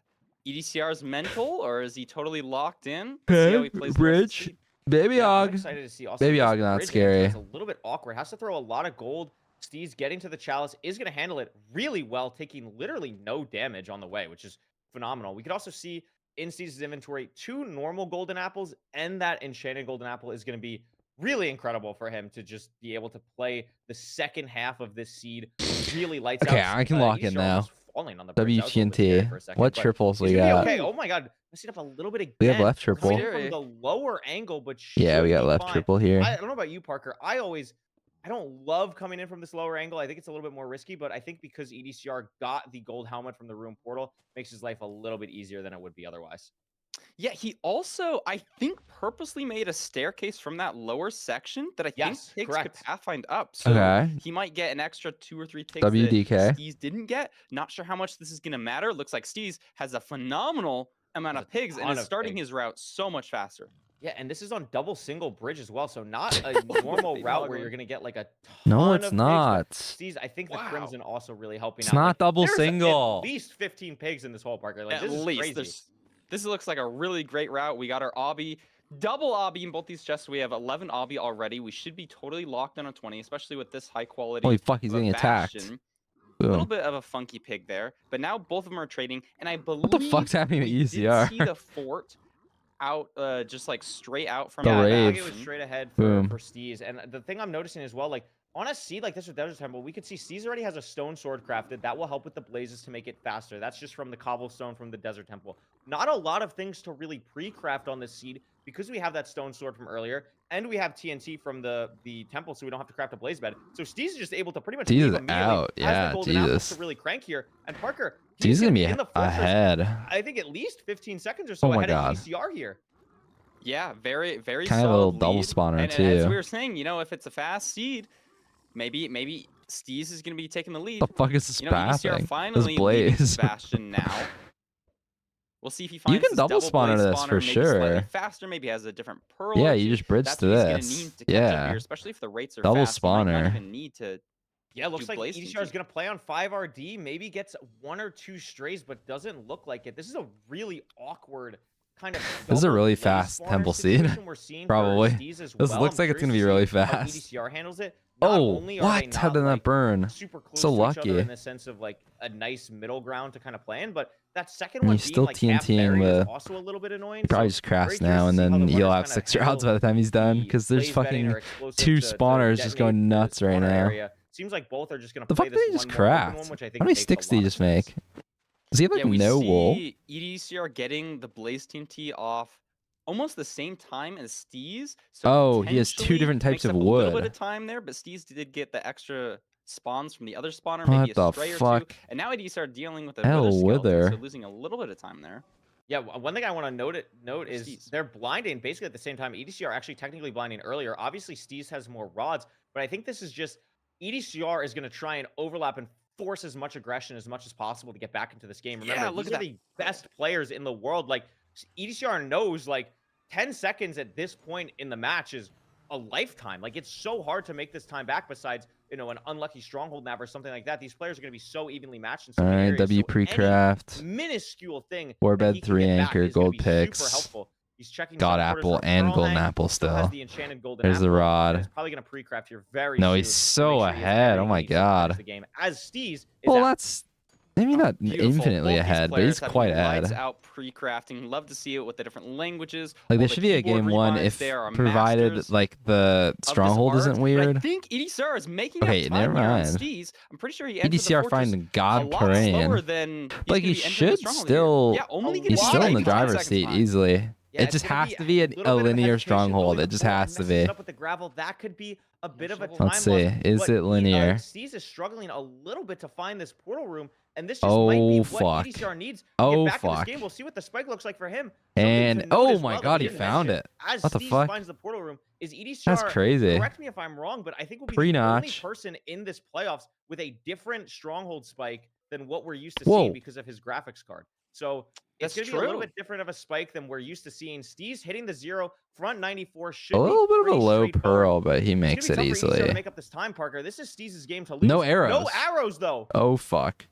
EDCR's mental, or is he totally locked in? Let's see how he plays the rest of the Bridge. seed. Baby Yeah, I'm Og. excited to see. Also, Baby this Og, not bridge scary. answer is a little bit awkward. Has to throw a lot of gold. Steez getting to the chalice is going to handle it really well, taking literally no damage on the way, which is phenomenal. We could also see in Steez's inventory 2 normal golden apples, and that enchanted golden apple is going to be really incredible for him to just be able to play the second half of this seed really lights Okay, out. I can lock in EDCR now. almost falling on the bridge. That was a little bit scary WTNT. for a second, What but triples he's we gonna be got? okay. Oh my god, messing up a little bit again. We have left Coming triple. in Scary. from the lower angle, but Yeah, we should got be left fine. triple here. I don't know about you, Parker. I don't love coming in from this lower angle. I think it's a little bit more risky, but I think because EDCR got the gold helmet from the room portal, makes his life a little bit easier than it would be otherwise. Yeah, he also, I think, purposely made a staircase from that lower section that I think Yes, pigs correct. could pathfind up. So Okay. he might get an extra 2 or 3 pigs WDK. that Steez didn't get. Not sure how much this is going to matter. Looks like Steez has a phenomenal amount Has of a pigs and ton is of starting pigs. his route so much faster. Yeah, and this is on double single bridge as well, so not a normal Big route dog where one. you're gonna get like a ton No, of it's pigs, but not. Steez, I think the Wow. Crimson also really helping It's out. not Like, double there's single. At least 15 pigs in this whole Parker. Like At this is least crazy. this looks like a really great route. We got our obby, double obby in both these chests. We have 11 obby already. We should be totally locked on a 20, especially with this high quality. Holy fuck, he's of a getting attacked. bastion. A little Boom. bit of a funky pig there, but now both of them are trading, and I believe What the fuck's happening to we did ECR? see the fort out, just like straight out from The Yeah, rave. I think it was straight ahead Boom. for Steez. And the thing I'm noticing as well, like on a seed like this with Desert Temple, we could see Steez already has a stone sword crafted. That will help with the blazes to make it faster. That's just from the cobblestone from the Desert Temple. Not a lot of things to really pre-craft on this seed because we have that stone sword from earlier, and we have TNT from the temple, so we don't have to craft a blaze bed. So Steez is just able to pretty much Steez leave is immediately. out. Has Yeah, the golden apples Jesus. to really crank here. And Parker, He's gonna be in the fortress, ahead. I think at least 15 seconds or so Oh my ahead God. of ECR here. Yeah, very, very Kind of a solid little double lead. spawner And as too. we were saying, you know, if it's a fast seed, maybe Steez is going to be taking the lead. The fuck is this You know, EDCR pathing? finally This leading blaze. Sebastian now. We'll see if he finds can his double spawn blaze into this spawner for maybe slightly sure. faster, maybe has a different pearl. Yeah, or you two. just bridge That's to what he's gonna this. need to catch up Yeah. here, especially if the rates are Double fast. He might not spawner. even need to. Yeah, looks do like Blaze EDCR is TNT. going to play on 5 RD, maybe gets 1 or 2 strays, but doesn't look like it. This is a really awkward kind of This is a double really blaze fast spawner temple seed, situation we're seeing for probably. Steez as This well. looks I'm like it's gonna curious be to really see how fast. EDCR handles it. Not Oh, only are they what? How not, did that like, burn? super close So to each other lucky. in the sense of like a nice middle ground to kind of play in, but that second And one he's being still like half TNTing buried is the- also a little bit annoying. He probably so just very crafts curious now, to and see how the then he'll runners have kinda 6 rounds handle by the time he's done. the Because there's blaze bedding or fucking explosive 2 to spawners just detonate going the nuts right spawner now. area. Seems like both are just going to The play fuck did this he just one more open craft? one, which I think How many makes a sticks did lot he of just sense. make? Does he have like Yeah, we no wool? see EDCR getting the Blaze TNT off almost the same time as Steez. So Oh, he has 2 potentially different types makes of up a little bit wood. of time there, but Steez did get the extra spawns from the other spawner, maybe What a the stray or fuck? 2. And now EDCR dealing with a Hell, wither skeleton, so wither. losing a little bit of time there. Yeah, one thing I want to note is Steez. they're blinding basically at the same time. EDCR actually technically blinding earlier. Obviously, Steez has more rods, but I think this is just EDCR is going to try and overlap and force as much aggression as much as possible to get back into this game. Remember, Yeah, look these at are the best players in the world. Like EDCR knows like 10 seconds at this point in the match is a lifetime. Like it's so hard to make this time back besides, you know, an unlucky stronghold map or something like that. These players are going to be so evenly matched in so many Alright, areas. W So any pre-craft. minuscule thing Four that bed, he can 3 get back anchor, is gonna gold be super picks. helpful. He's checking God teleporters apple for and Pearl golden Hang. apple Still has still. the enchanted golden There's the apple, and rod. He's probably going to pre-craft here very No, soon he's to so make sure he is ahead. very Oh my easy to finish God. the game. As Steez is Well, at that's maybe not Beautiful. infinitely Both these ahead, but players he's having quite lights ahead. out pre-crafting. Love to see it with the different languages. Like all this the should be a keyboard game 1 rewinds. if They are provided masters like the of this stronghold art, isn't but I weird. think EDCR is making Okay, up never time here on mind. Steez. I'm pretty sure he entered the EDCR fortress find a God lot slower Parain. than he's Like gonna he be entering the should stronghold still. here. Yeah, only He's He's getting still in the 9 driver's seconds seat behind. easily. Yeah, It it's just gonna has to be a little bit of linear hesitation, stronghold. really It just before has to messes be. up with the gravel. That could be a bit of a time Let's see. loss, Is but it linear? Steez is struggling a little bit to find this portal room, and this just might be Oh what fuck. EDCR needs to Oh get back in this fuck. game. We'll see what the spike looks like for him. And Something to note oh as my well that God, we he didn't found mention, it. As What the Steez fuck? finds the portal room, is EDCR, That's crazy. correct me if I'm wrong, but I think will be the Pre-notch. only person in this playoffs with a different stronghold spike than what we're used to Whoa. seeing because of his graphics card. So it's That's going to be a little true. bit different of a spike than we're used to seeing. Steez hitting the 0, front 94 should A little be bit of a pretty low straightforward. pearl, but he It's makes gonna it be tough for EDCR to easily. make up this time, Parker. This is Steez's game to lose. No arrows. No arrows, though. Oh fuck.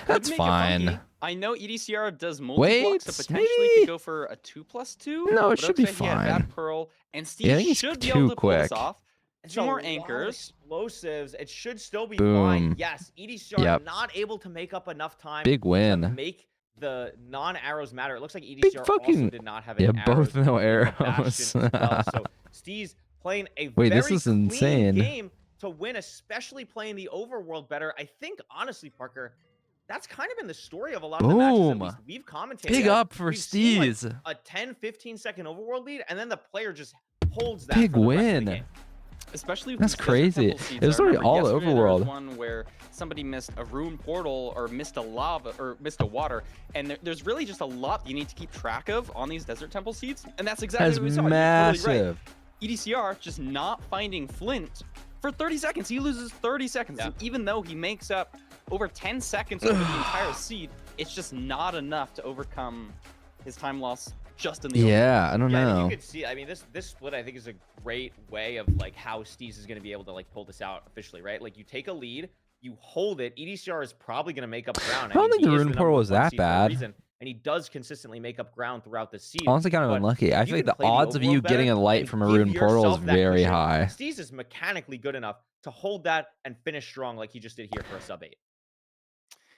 That's make it funky. fine. I know EDCR does multi-blocks, so Wait, potentially maybe? could go for a 2+2. No, it but should be looks like he had bad fine. Pearl, and Yeah, I Steve think he's should be too able to pull this quick. off. It's Two a more lot of anchors. explosives. It should still be Boom. fine. Yes, EDCR Yep. not able to make up enough time Big to win. make the non-arrows matter. It looks like Big EDCR also fucking did not have any yeah, both arrows no in the arrows. Bastion as well. So Steve's playing a Wait, very this is clean insane. game to win, especially playing the overworld better. I think honestly, Parker, that's kind of been the story of a lot of the matches Boom. at least we've commentated. Big at. up for We've seen, like, Steez. a 10-15 second overworld lead, and then the player just holds that Big for the rest of the win. game. Especially with That's these Desert crazy. Temple seeds. It was I already remember all yesterday there was overworld. one where somebody missed a rune portal or missed a lava or missed a water, and there's really just a lot you need to keep track of on these Desert Temple seeds, and that's exactly That's what we saw. massive. You're totally right. EDCR just not finding Flint for 30 seconds. He loses 30 seconds, and even though he makes up over 10 seconds over the entire seed, it's just not enough to overcome his time loss just in the Yeah, I don't Yeah, know. you could see. I mean, this split I think is a great way of like how Steez is going to be able to like pull this out officially, right? Like you take a lead, you hold it. EDCR is probably going to make up ground. I don't think he the is rune number portal was one that seed for a bad. reason, and he does consistently make up ground throughout the season. Honestly, kind of But unlucky. I if feel you like the can play the odds of you overworld getting a better light and from a give rune portal is yourself that very cushion, high. Steez is mechanically good enough to hold that and finish strong like he just did here for a sub 8.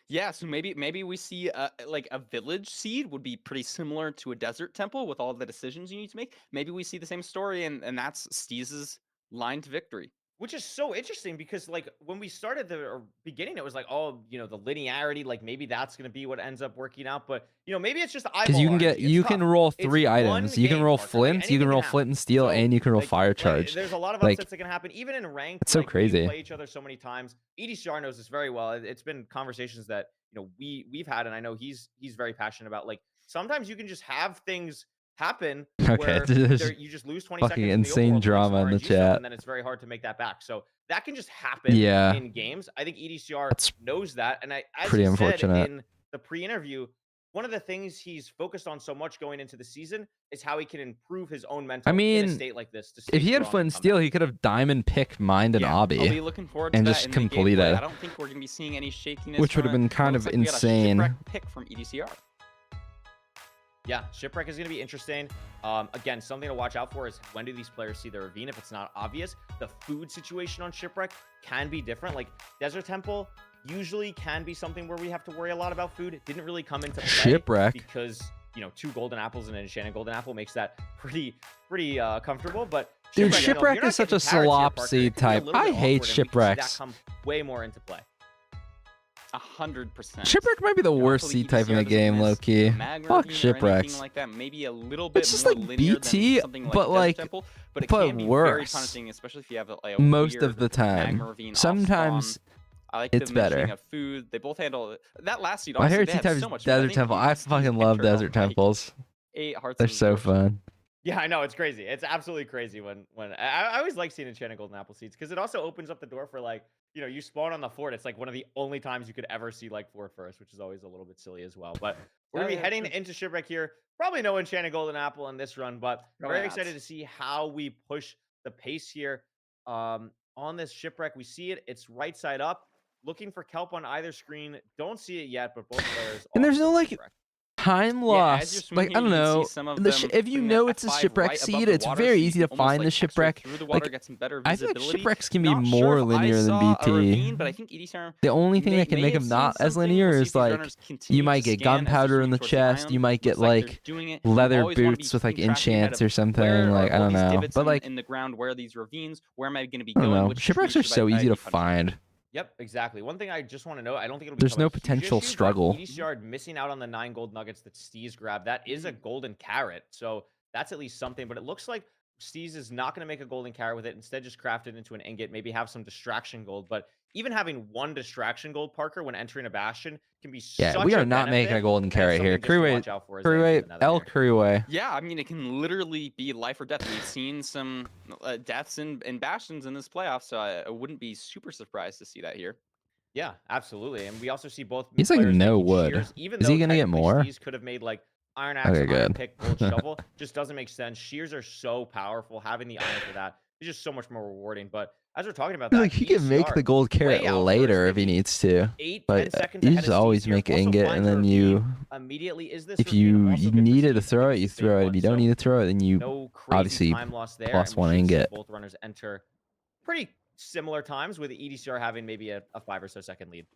Yeah, so maybe we see like a village seed would be pretty similar to a desert temple with all the decisions you need to make. Maybe we see the same story, and that's Steez's line to victory. Which is so interesting because, like, when we started the beginning, it was like, oh, you know, the linearity, like maybe that's going to be what ends up working out. But, you know, maybe it's just eyeball Because you can energy. It's you tough. can roll It's 3 one items. You can game, roll Parker. Like, flint, you anything can roll happen. flint and steel, So, and you can roll like, fire charge. there's a lot of Like, upsets that can happen, even in ranked. it's so like, we crazy. play each other so many times. EDCR knows this very well. It's been conversations that, you know, we've had, and I know he's very passionate about. Like, sometimes you can just have things happen Okay, where there's you just lose 20 fucking seconds insane in the overworld, drama in the RNG stuff, chat. and then it's very hard to make that back. So that can just happen Yeah. in games. I think EDCR That's knows that, and as pretty he unfortunate. said in the pre-interview, one of the things he's focused on so much going into the season is how he can improve his own mental in mean, a state like this. To stay If he had strong flint and and come steel, back. he could have diamond picked mined an I'll be obby, looking forward to and that just in the complete gameplay. it. I don't think we're gonna be seeing any shakiness, which would have from been it. kind Looks of like we got a insane. shipwreck pick from EDCR. Yeah, Shipwreck is going to be interesting. Again, something to watch out for is when do these players see the ravine? If it's not obvious, the food situation on Shipwreck can be different. Like Desert Temple usually can be something where we have to worry a lot about food. It didn't really come into play Shipwreck. because, you know, 2 golden apples and an enchanted golden apple makes that pretty comfortable. But Dude, you know, Shipwreck you're not is such a getting carrots here, Parker. slop It seed could be a type. little I bit hate awkward, and we can see shipwrecks. that come way more into play. 100%. Shipwreck might be the worst Hopefully seed type in the EDCR doesn't game, miss low key. mag Fuck ravine or shipwrecks. anything like that. Maybe a little bit It's just more like linear BT, than something like but Desert like- Temple, but it but can be very worse. punishing, especially if you have a Most weird of the time. magma ravine off Sometimes spawn. I like it's the mentioning better. of food. They both handle that last seed. My Honestly, favorite they seed have type is so much fun. I Desert think Temple. you I can see fucking love picture of, Desert like, Temples. 8 hearts. They're and so torches. fun. Yeah, I know, it's crazy. It's absolutely crazy when I always like seeing enchanted golden apple seeds because it also opens up the door for, like, you know, you spawn on the fort. It's like one of the only times you could ever see like fort first, which is always a little bit silly as well. But we're gonna be Yeah, heading true. into Shipwreck here. Probably no enchanted golden apple in this run, but Probably very not. excited to see how we push the pace here on this Shipwreck. We see it. It's right side up. Looking for kelp on either screen. Don't see it yet, but both players. And there's also no, like, Shipwreck. Time Yeah, as you're loss. swimming Like, here, I don't you can see know. some of The them if you putting know that it's a F5 shipwreck right above seed, the it's water, very so you easy to can almost, find the like, extra shipwreck. through the water, Like, get some better I feel like visibility. shipwrecks can be Not more sure if I linear than saw a BT. ravine, but I think EDCR The only thing may, that can may make have them seen not as something. linear We'll see is if these like runners continue you might to get scan as they're gunpowder in swimming the towards the chest. You island. might get Looks like they're like doing it. You leather always wanna be boots with like keeping track ahead enchants of or something. where Like are I all don't these know, divots but like in the ground, where are these ravines, where am I going to be I don't going? know. Which Shipwrecks tree are should so I easy to be punishing? find. Yep, exactly. One thing I just want to know, I don't think it'll There's become no a huge potential issue, but struggle. EDCR missing out on the 9 gold nuggets that Steez grabbed. That is a golden carrot, so that's at least something. But it looks like Steez is not going to make a golden carrot with it. Instead, just craft it into an ingot. Maybe have some distraction gold. But even having 1 distraction gold, Parker, when entering a bastion, can be Yeah, such we are a not making a benefit, golden and it's carrot here. something just to Curryway, watch out for as they enter Curryway, the nether El here. Curryway. Yeah, I mean, it can literally be life or death. We've seen some deaths in bastions in this playoff, so I wouldn't be super surprised to see that here. Yeah, absolutely. And we also see both He's like players no making wood. shears, even Is though he gonna get technically more? Steez could have made like iron axe, Okay, iron good. pick, gold shovel. Just doesn't make sense. Shears are so powerful. Having the iron for that is just so much more rewarding. But as we're talking about He's that, like he can make the EDCR gold carrot way out later first, if he maybe needs to. 8, But 10 seconds you ahead just of always Steez here. make Also ingot, finds and a then ravine you, immediately. Is this if ravine you also good for needed to Steez? I throw think it, it's you the same throw it. If one, you don't so need to throw it, then you no crazy obviously time loss there. plus And one we should see ingot. both runners enter pretty similar times, with EDCR having maybe a 5 or so second lead.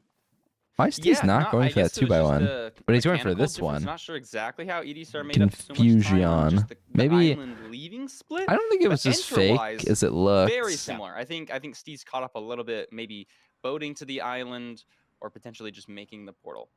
Why is Steve's not going I for that guess it was just 2x1? a But he's going for mechanical this difference. one. Not sure exactly how EDCR made up so much time on Confusion. just the Maybe island leaving split. I don't think it But was as fake enter-wise, as it looked. very similar. I think Steve's caught up a little bit, maybe boating to the island or potentially just making the portal.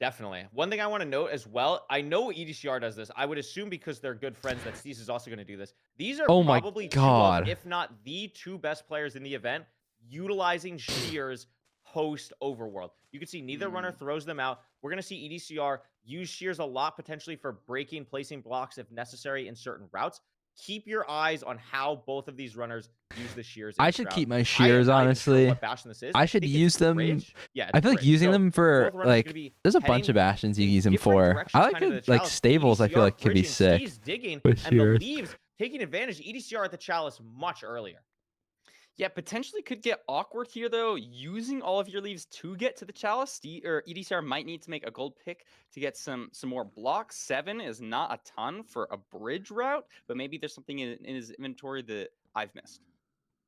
Definitely. One thing I want to note as well, I know EDCR does this. I would assume because they're good friends that Steez is also going to do this. These are Oh my probably God. 2 of, if not the 2 best players in the event, utilizing shears post overworld. You can see neither runner throws them out. We're going to see EDCR use shears a lot, potentially for breaking, placing blocks if necessary in certain routes. Keep your eyes on how both of these runners use the shears. I should keep my shears, honestly. What bastion this is. I should think it's use them. bridge. Yeah, I feel like bridge. using So them for both runners are like. gonna be There's a bunch of heading bastions you in use them different for. directions, I like kind of it, the like chalice. stables. I feel EDCR like could be bridging, sick. Steez digging, with and the shears. leaves taking advantage. EDCR at the chalice much earlier. Yeah, potentially could get awkward here though. Using all of your leaves to get to the chalice, or EDCR might need to make a gold pick to get some more blocks. 7 is not a ton for a bridge route, but maybe there's something in his inventory that I've missed.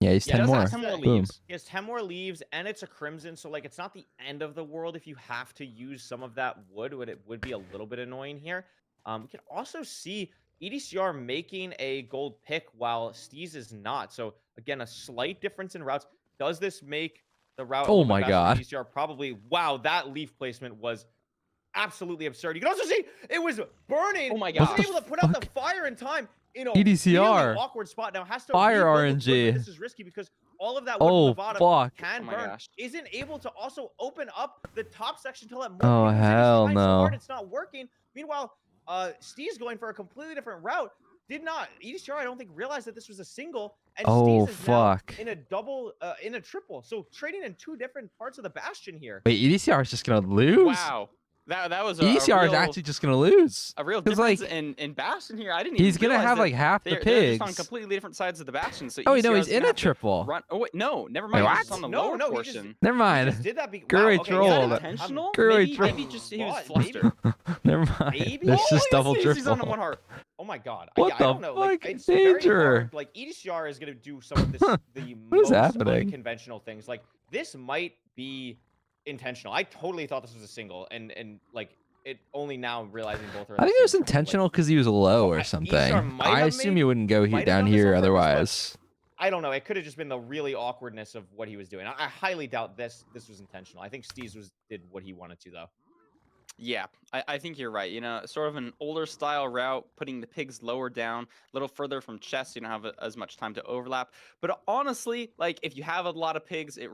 Yeah, he's Yeah, 10 that's more. the 10 more thing. Boom. leaves. He has 10 more leaves, and it's a crimson, so like it's not the end of the world if you have to use some of that wood, but it would be a little bit annoying here. We can also see EDCR making a gold pick while Steez is not. So again, a slight difference in routes. Does this make the route a Oh little bit my faster God. for EDCR? Probably. Wow, that leaf placement was absolutely absurd. You can also see it was burning. Oh my Wasn't gosh. able to put out the fire in time in a EDCR. really awkward spot. Now has to Fire rebuild the wood, RNG. but this is risky because all of that wood from Oh the bottom fuck. can Oh my burn. gosh. Isn't able to also open up the top section to let more Oh, people in. He's hell trying so no. hard, it's not working. Meanwhile, Steve's going for a completely different route. Did not EDCR, I don't think, realized that this was a single, and Oh Steez is now fuck. in a double, in a triple. So trading in 2 different parts of the bastion here. Wait, EDCR is just gonna lose. Wow. That was a EDCR is real, actually just gonna lose. a real 'Cause, difference like, in bastion here. I didn't He's even gonna realize have that like half the they're pigs. just on completely different sides of the bastion. So Oh, wait, no, EDCR he's is in gonna a have to triple. Run. Oh wait, no, never Wait, mind. what? He's just on the No, lower no, he just- portion. Never He mind. just did that Gurry wow, okay, troll. yeah, Is that Troll. intentional? Gurry Maybe, troll. maybe just he was What? flustered. Never mind. Maybe? It's Oh, just double He's on triple. one heart. Oh my god. What yeah, I the don't know. Like, fuck? it's very Danger. hard. Like EDCR is gonna do some of this the What is most happening? unconventional things. Like this might be intentional. I totally thought this was a single, and like it only now realizing both are. I think it was intentional because he was low or EDCR something. might I have assume made- you wouldn't go might here have down done this here on purpose, but- otherwise. I don't know. It could have just been the really awkwardness of what he was doing. I highly doubt this was intentional. I think Steez did what he wanted to though. Yeah, I think you're right. You know, sort of an older style route, putting the pigs lower down, a little further from chest. You don't have as much time to overlap. But honestly, like if you have a lot of pigs, it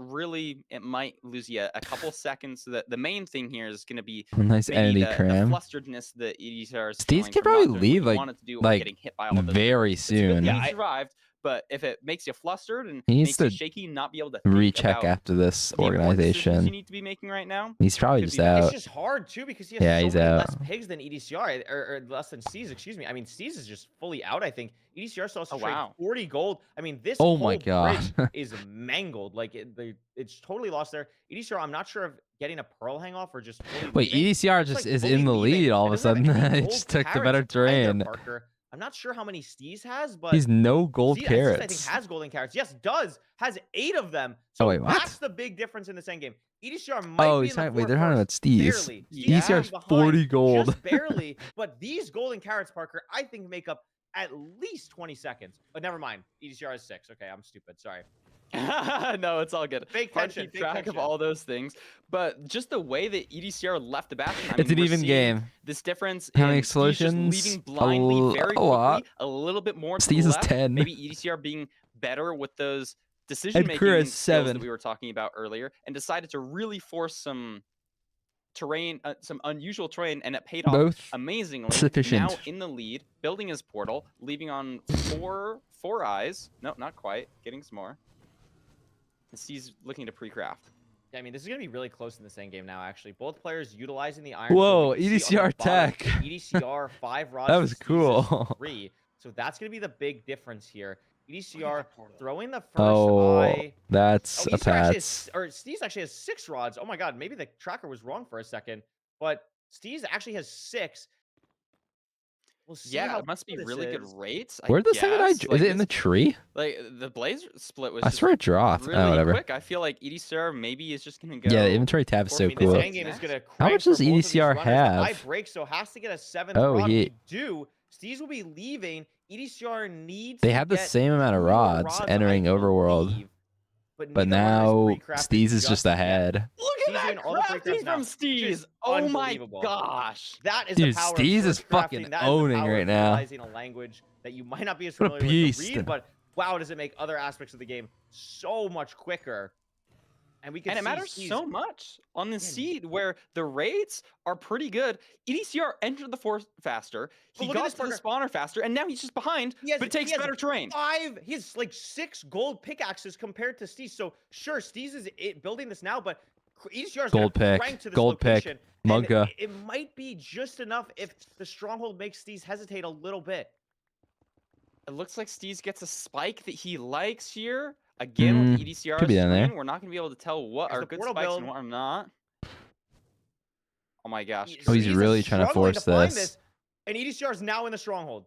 might lose you a couple seconds. So that the main thing here is going to be Nice maybe entity the cram. flusteredness that EDCR is Steez showing could from not probably doing what leave, he like- wanted to do or like, getting hit by all those. Very It's good soon. that Yeah, he I- survived, but if it makes you flustered and He needs makes you to shaky, not be able to think Recheck about after this the important decisions organization. you need to be making right now. He's probably could just be bad. It's out. just hard too because he has Yeah, so he's many out. less pigs than EDCR or less than Steez. Excuse me. I mean, Steez is just fully out. I think EDCR still has to Oh, trade wow. 40 gold. I mean, this Oh whole my God. bridge is mangled. Like it's totally lost there. EDCR, I'm not sure if getting a pearl hang off or just fully Wait, leaving. EDCR It's, just like, is fully in the leaving. lead all It of a doesn't have sudden. any He gold just took the carrots better either, terrain. Parker. I'm not sure how many Steez has, but He's no gold Steez, I carrots. think has golden carrots. Yes, does. Has 8 of them. Oh, So wait, what? that's the big difference in this end game. EDCR might Oh, be he's in the talking. Wait, they're talking about first, Steez. barely. Yeah. Steez EDCR's behind 40 gold. just barely. But these golden carrots, Parker, I think make up at least 20 seconds. But never mind. EDCR is 6. Okay, I'm stupid. Sorry. No, it's all good. Fake Hard to tension. keep Fake track tension. of all those things, but just the way that EDCR left the bastion. I It's mean, an we're even seeing game. This difference How in many Steez just explosions? leaving blindly very A lot. quickly, a little bit more to Steez the is left. 10. Maybe EDCR being better with those decision-making Kura is skills 7. that we were talking about earlier, and decided to really force some terrain, some unusual terrain, and it paid off Both amazingly. sufficient. Now in the lead, building his portal, leaving on four eyes. No, not quite. Getting some more. And Steez looking to pre-craft. Yeah, I mean, this is going to be really close in this end game now, actually. Both players utilizing the iron. Whoa, Sword. You can see on the EDCR bottom, tech. EDCR 5 rods. That to was Steez's cool. 3. So that's going to be the big difference here. EDCR throwing the first Oh, eye. that's a EDCR actually pass. or Steez actually has 6 rods. Oh my god, maybe the tracker was wrong for a second. But Steez actually has 6. We'll see Yeah, how it must be this really good is. rates. I Where'd the second eye? guess. Is it in the this- tree? Like the blaze split was I just swear it dropped. really Oh, whatever. quick. I feel like EDCR maybe is just gonna go. Yeah, the inventory tab is for so I mean, this cool. endgame is gonna How crank much for does both of these EDCR runners. The eye have? breaks, so has to get a 7th Oh, rod. he- We do. Steez will be leaving. EDCR needs. They to have the get same amount of 2 more rods entering I Overworld. believe, But neither runner now is pre-crafted Steez is just yet. ahead. Look Steez at that doing all the free crafting crafts now. from Steez. Just Oh my unbelievable. gosh. That is Dude, the power Steez of is search fucking crafting. That is the owning power right of now. utilizing a language that you might not be as What a familiar with to beast. read, but wow, does it make other aspects of the game so much quicker. And we can And it see matters Steez- so much on the Yeah. seed where the rates are pretty good. EDCR entered the force faster. He look at got this to the spawner faster, and now he's just behind, He has- but takes he has better terrain. He has like 6 gold pickaxes compared to Steez. So sure, Steez is building this now, but EDCR is Gold gonna pick, crank to this gold pick, location, and Monka. It might be just enough if the stronghold makes Steez hesitate a little bit. It looks like Steez gets a spike that he likes here. Again, with the EDCR could be down there. screen, we're not going to be able to tell what There's are the good portal spikes build. and what are not. Oh my gosh. Oh, he's Steez is really trying to struggling force find this. And EDCR is now in the stronghold.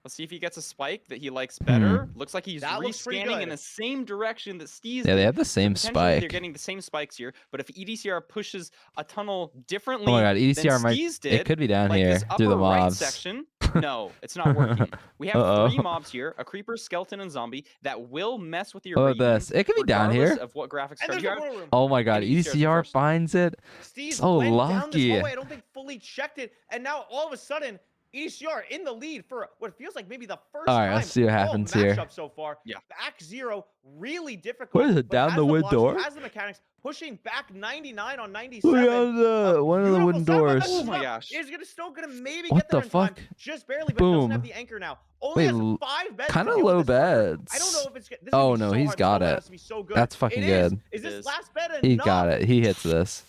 Let's see if he gets a spike that he likes Hmm. better. Looks like he's That looks pretty re-scanning in good. the same direction that Steez Yeah, they did. have the same Potentially They're spike. getting the same spikes here, but if EDCR pushes a tunnel differently Oh my god, than EDCR might. Steez did, It could be down like here this through the upper right mobs. section, no, it's not working. We have Uh-oh. 3 mobs here, a creeper, skeleton, and zombie that will mess with your Oh, readings, this. It could be down regardless here. of what graphics And card there's you the have. portal room. Oh my god, And EDCR 's the EDCR first. finds it. Steez So went down this lucky. hallway. I don't think fully checked it, and now all of a sudden, EDCR in the lead for what feels like maybe the first All right, time let's see what all happens here. matchup so far. Yeah. Back 0, really difficult. What is it, but down has the wood blocks, door? Has the mechanics pushing back 99 on 97. Look at the one of the Beautiful wooden setup, but doors. that's Oh my enough. gosh. Is still gonna maybe What get there the in time, fuck? just barely, but doesn't have Boom. the anchor now. Only Wait, has 5 beds. kind to of deal with low this runner. beds. I don't know if it's. This is Oh gonna be no, so he's hard. got This it. has to be so good. That's fucking It is. good. Is It this is. last bed enough? He got it. He hits this.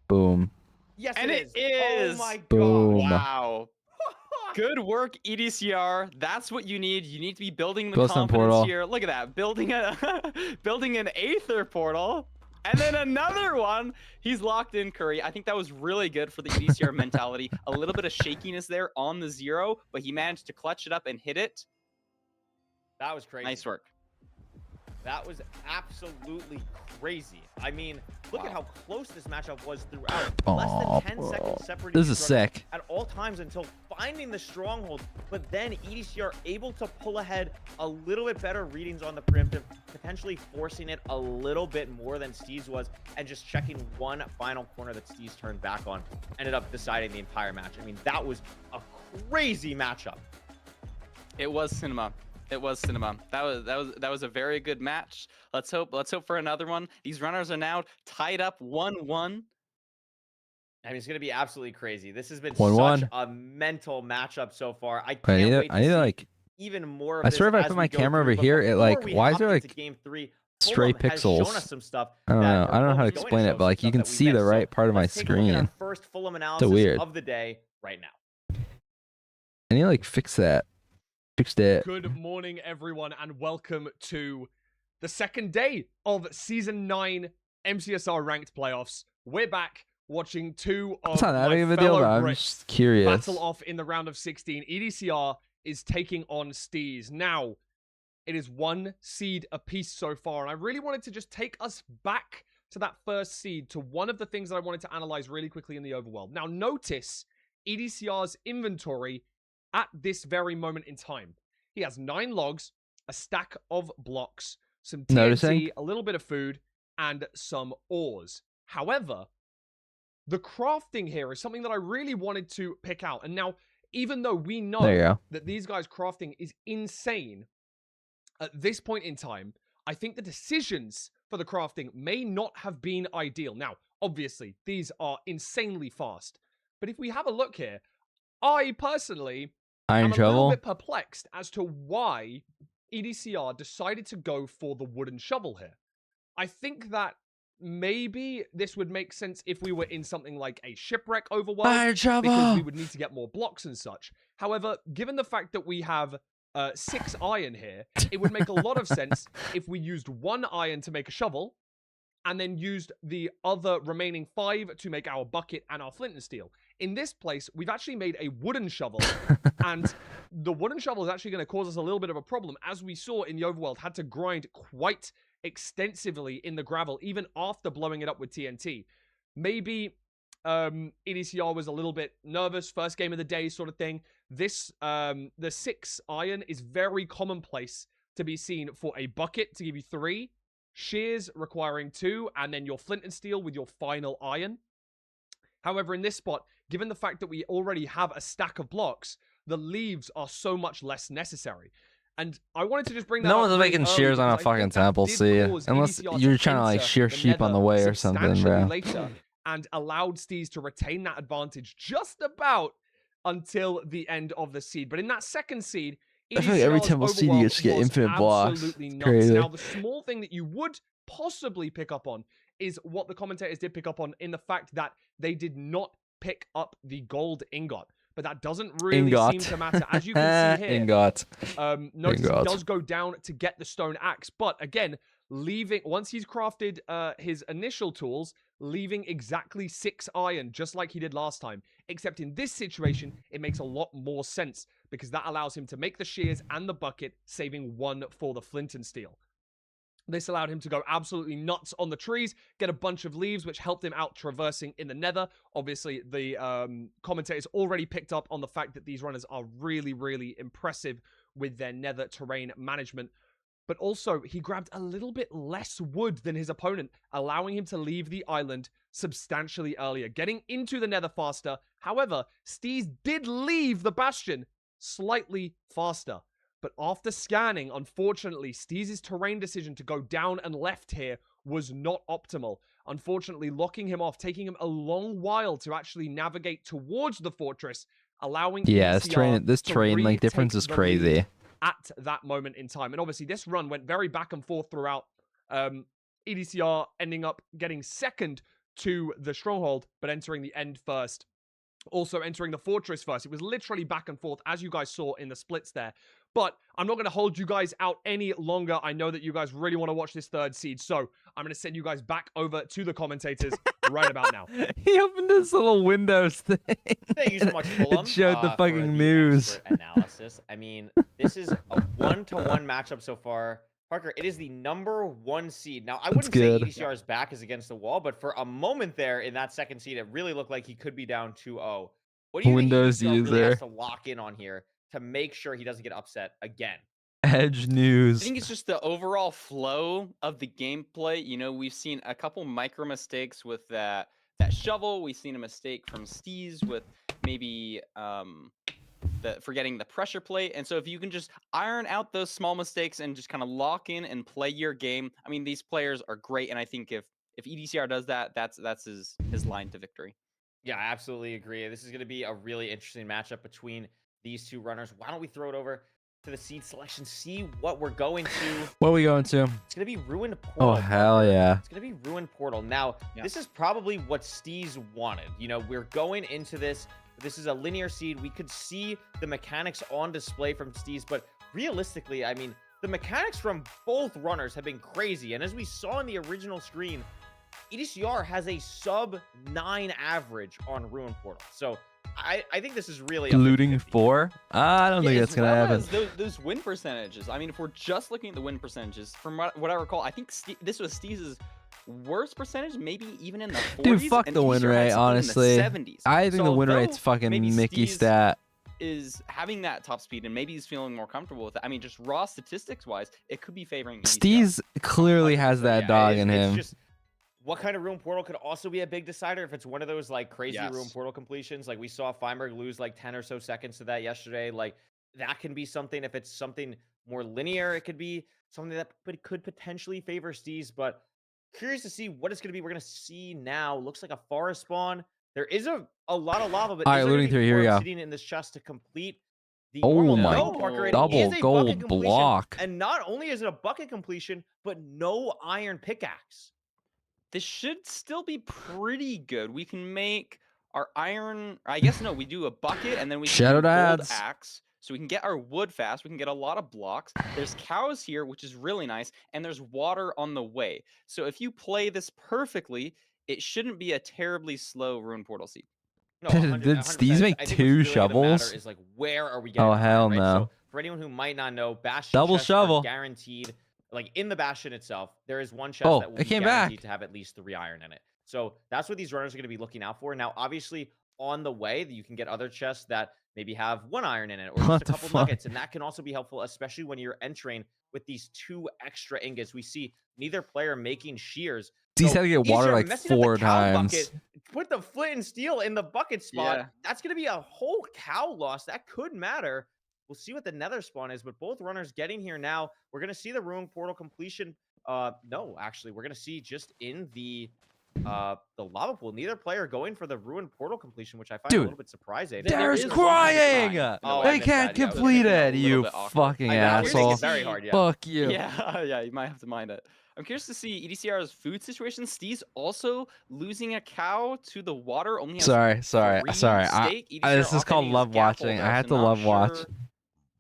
Boom. Yes, And it it is. is. Oh my god. Boom. Wow. Good work, EDCR. That's what you need. You need to be building the Ghost on confidence portal. here. Look at that. Building a building an Aether portal. And then another one. He's locked in Curry. I think that was really good for the EDCR mentality. A little bit of shakiness there on the 0, but he managed to clutch it up and hit it. That was crazy. Nice work. That was absolutely crazy. I mean, look at how close this matchup was throughout. Less Aw, than 10 bro. seconds separating This each is runner sick. at all times until finding the stronghold. But then EDCR able to pull ahead, a little bit better readings on the preemptive, potentially forcing it a little bit more than Steez was, and just checking one final corner that Steez turned back on. Ended up deciding the entire match. I mean, that was a crazy matchup. It was cinema. It was cinema. That was a very good match. Let's hope for another one. These runners are now tied up 1-1. I mean, it's going to be absolutely crazy. This has been 1-1. such a mental matchup so far. I I can't need wait to, I need to to see like even more of I this swear if I as put we my go camera through, over but here, it before like we why is hop there into like game 3, stray Fulham has shown pixels? us some stuff I don't that- know. or I don't know how to Fulham's going explain show it, us but like some you stuff can that we see the missed. right part of my Let's take a look at our screen. first Fulham analysis weird. of the day right now. I need to like fix that. Fixed it. Good morning, everyone, and welcome to the second day of Season 9 MCSR Ranked Playoffs. We're back watching 2 of It's not that my big of a deal, fellow but I'm Brits just curious. battle off in the round of 16. EDCR is taking on Steez. Now, it is 1 seed apiece so far, and I really wanted to just take us back to that first seed, to one of the things that I wanted to analyze really quickly in the overworld. Now, notice EDCR's inventory at this very moment in time. He has 9 logs, a stack of blocks, some TNT, Noticing? a little bit of food, and some ores. However, the crafting here is something that I really wanted to pick out. And now, even though we There you know go. that these guys' crafting is insane, at this point in time, I think the decisions for the crafting may not have been ideal. Now, obviously, these are insanely fast. But if we have a look here, I personally Iron I'm a little shovel. bit perplexed as to why EDCR decided to go for the wooden shovel here. I think that maybe this would make sense if we were in something like a shipwreck overworld, Iron because we shovel. would need to get more blocks and such. However, given the fact that we have 6 iron here, it would make a lot of sense if we used 1 iron to make a shovel, and then used the other remaining 5 to make our bucket and our flint and steel. In this place, we've actually made a wooden shovel, and the wooden shovel is actually going to cause us a little bit of a problem. As we saw in the overworld, had to grind quite extensively in the gravel, even after blowing it up with TNT. Maybe EDCR was a little bit nervous, first game of the day sort of thing. This, the 6 iron is very commonplace to be seen for a bucket to give you 3, shears requiring 2, and then your flint and steel with your final iron. However, in this spot, given the fact that we already have a stack of blocks, the leaves are so much less necessary. And I wanted to just bring that No up one's really making early shears on because a I fucking think that temple, did see? cause Unless EDCR you're trying to like enter shear the sheep on the Nether way or something, substantially bro. later and allowed Steez to retain that advantage just about until the end of the seed. But in that second seed, I feel like every EDCR's temple seed you overworld just get was infinite blocks. absolutely It's nuts. crazy. Now, the small thing that you would possibly pick up on is what the commentators did pick up on in the fact that they did not pick up the gold ingot. But that doesn't really seem to matter. As you can see here, Ingot. notice he Ingot. does go down to get the stone axe. But again, leaving once he's crafted his initial tools, leaving exactly 6 iron, just like he did last time. Except in this situation, it makes a lot more sense because that allows him to make the shears and the bucket, saving 1 for the flint and steel. This allowed him to go absolutely nuts on the trees, get a bunch of leaves, which helped him out traversing in the nether. Obviously, the commentators already picked up on the fact that these runners are really, really impressive with their nether terrain management. But also, he grabbed a little bit less wood than his opponent, allowing him to leave the island substantially earlier, getting into the nether faster. However, Steez did leave the bastion slightly faster. But after scanning, unfortunately, Steez's terrain decision to go down and left here was not optimal. Unfortunately, locking him off, taking him a long while to actually navigate towards the fortress, allowing Yeah, EDCR this to terrain like difference retake is the crazy. lead at that moment in time. And obviously, this run went very back and forth throughout. EDCR ending up getting second to the stronghold, but entering the end first. Also entering the fortress first. It was literally back and forth, as you guys saw in the splits there. But I'm not going to hold you guys out any longer. I know that you guys really want to watch this third seed, so I'm going to send you guys back over to the commentators right about now. He opened this little Windows thing. Thank you so much, Fulham. It showed the for fucking news. expert analysis. I mean, this is a 1-to-1 matchup so far. Parker, it is the #1 seed. Now, I wouldn't good. say EDCR's back is against the wall, but for a moment there in that second seed, it really looked like he could be down 2-0. What do you Windows think EDCR really user. has to lock in on here to make sure he doesn't get upset again? Edge I news. think it's just the overall flow of the gameplay. You know, we've seen a couple micro mistakes with that shovel. We've seen a mistake from Steez with maybe forgetting the pressure plate. And so if you can just iron out those small mistakes and just kind of lock in and play your game, I mean, these players are great. And I think if EDCR does that, that's his line to victory. Yeah, I absolutely agree. This is going to be a really interesting matchup between these two runners. Why don't we throw it over to the seed selection, see what we're going to. What are we going to? It's going to be Ruined Portal. Oh, hell Parker. yeah. It's going to be Ruined Portal. Now, this is probably what Steez wanted. You know, we're going into this. This is a linear seed. We could see the mechanics on display from Steez, but realistically, I mean, the mechanics from both runners have been crazy. And as we saw in the original screen, EDCR has a sub-9 average on Ruined Portal. So I think this is really a Looting 50-50. 4? I don't think as that's going to well happen. as those win percentages. I mean, if we're just looking at the win percentages, from what I recall, I think this was Steez's worst percentage, maybe even in the 40s. Dude, fuck and the win EDCR had rate, something honestly. in the 70s. I think So the win although rate's fucking maybe Mickey Steez stat. is having that top speed, and maybe he's feeling more comfortable with it. I mean, just raw statistics-wise, it could be favoring EDCR. Steez clearly has that Yeah, dog in it's him. just what kind of Ruined Portal could also be a big decider if it's one of those like crazy Ruined Portal completions. Like we saw Feinberg lose like 10 or so seconds to that yesterday. Like that can be something. If it's something more linear, it could be something that could potentially favor Steez. But curious to see what it's going to be. We're going to see now. Looks like a forest spawn. There is a lot of lava, but All is right, there looting gonna be through, here we more go. obsidian in this chest to complete the Oh normal? my No, Parker, it double is a gold bucket completion, block. and not only is it a bucket completion, but no iron pickaxe. This should still be pretty good. We can make our iron. I guess no, we do a bucket and then we Shadow can do gold Dads. axe. So we can get our wood fast. We can get a lot of blocks. There's cows here, which is really nice. And there's water on the way. So if you play this perfectly, it shouldn't be a terribly slow Ruin Portal seed. No, Did 100%. Steez make I think what's 2 really gonna matter shovels? is like where are we getting Oh, the hell iron, right? no. So for anyone who might not know, Bastion Double chests shovel. are guaranteed. Like in the Bastion itself, there is one chest Oh, that will it be came guaranteed back. to have at least 3 iron in it. So that's what these runners are going to be looking out for. Now, obviously, on the way, you can get other chests that maybe have 1 iron in it or What just a the couple fuck? nuggets, and that can also be helpful, especially when you're entering with these 2 extra ingots. We see neither player making shears. Steez So had to get ECR water like messing up the 4 cow times. bucket, put the flint and steel in the bucket spot. Yeah. That's going to be a whole cow loss. That could matter. We'll see what the nether spawn is, but both runners getting here now. We're going to see the ruin portal completion. No, actually, we're going to see just in the lava pool. Neither player going for the ruin portal completion, which I find a Dude, little bit surprising. There There's is crying! Oh, I They missed can't that. Yeah, complete making it a it, little you bit awkward. fucking I know, you're making asshole. it very hard, yeah. Fuck you. Yeah, you might have to mind it. I'm curious to see EDCR's food situation. Steez also losing a cow to the water. Only has Sorry. 3 steak. EDCR This is called offending his love watching. gaffle, I though, have so to not love watch. sure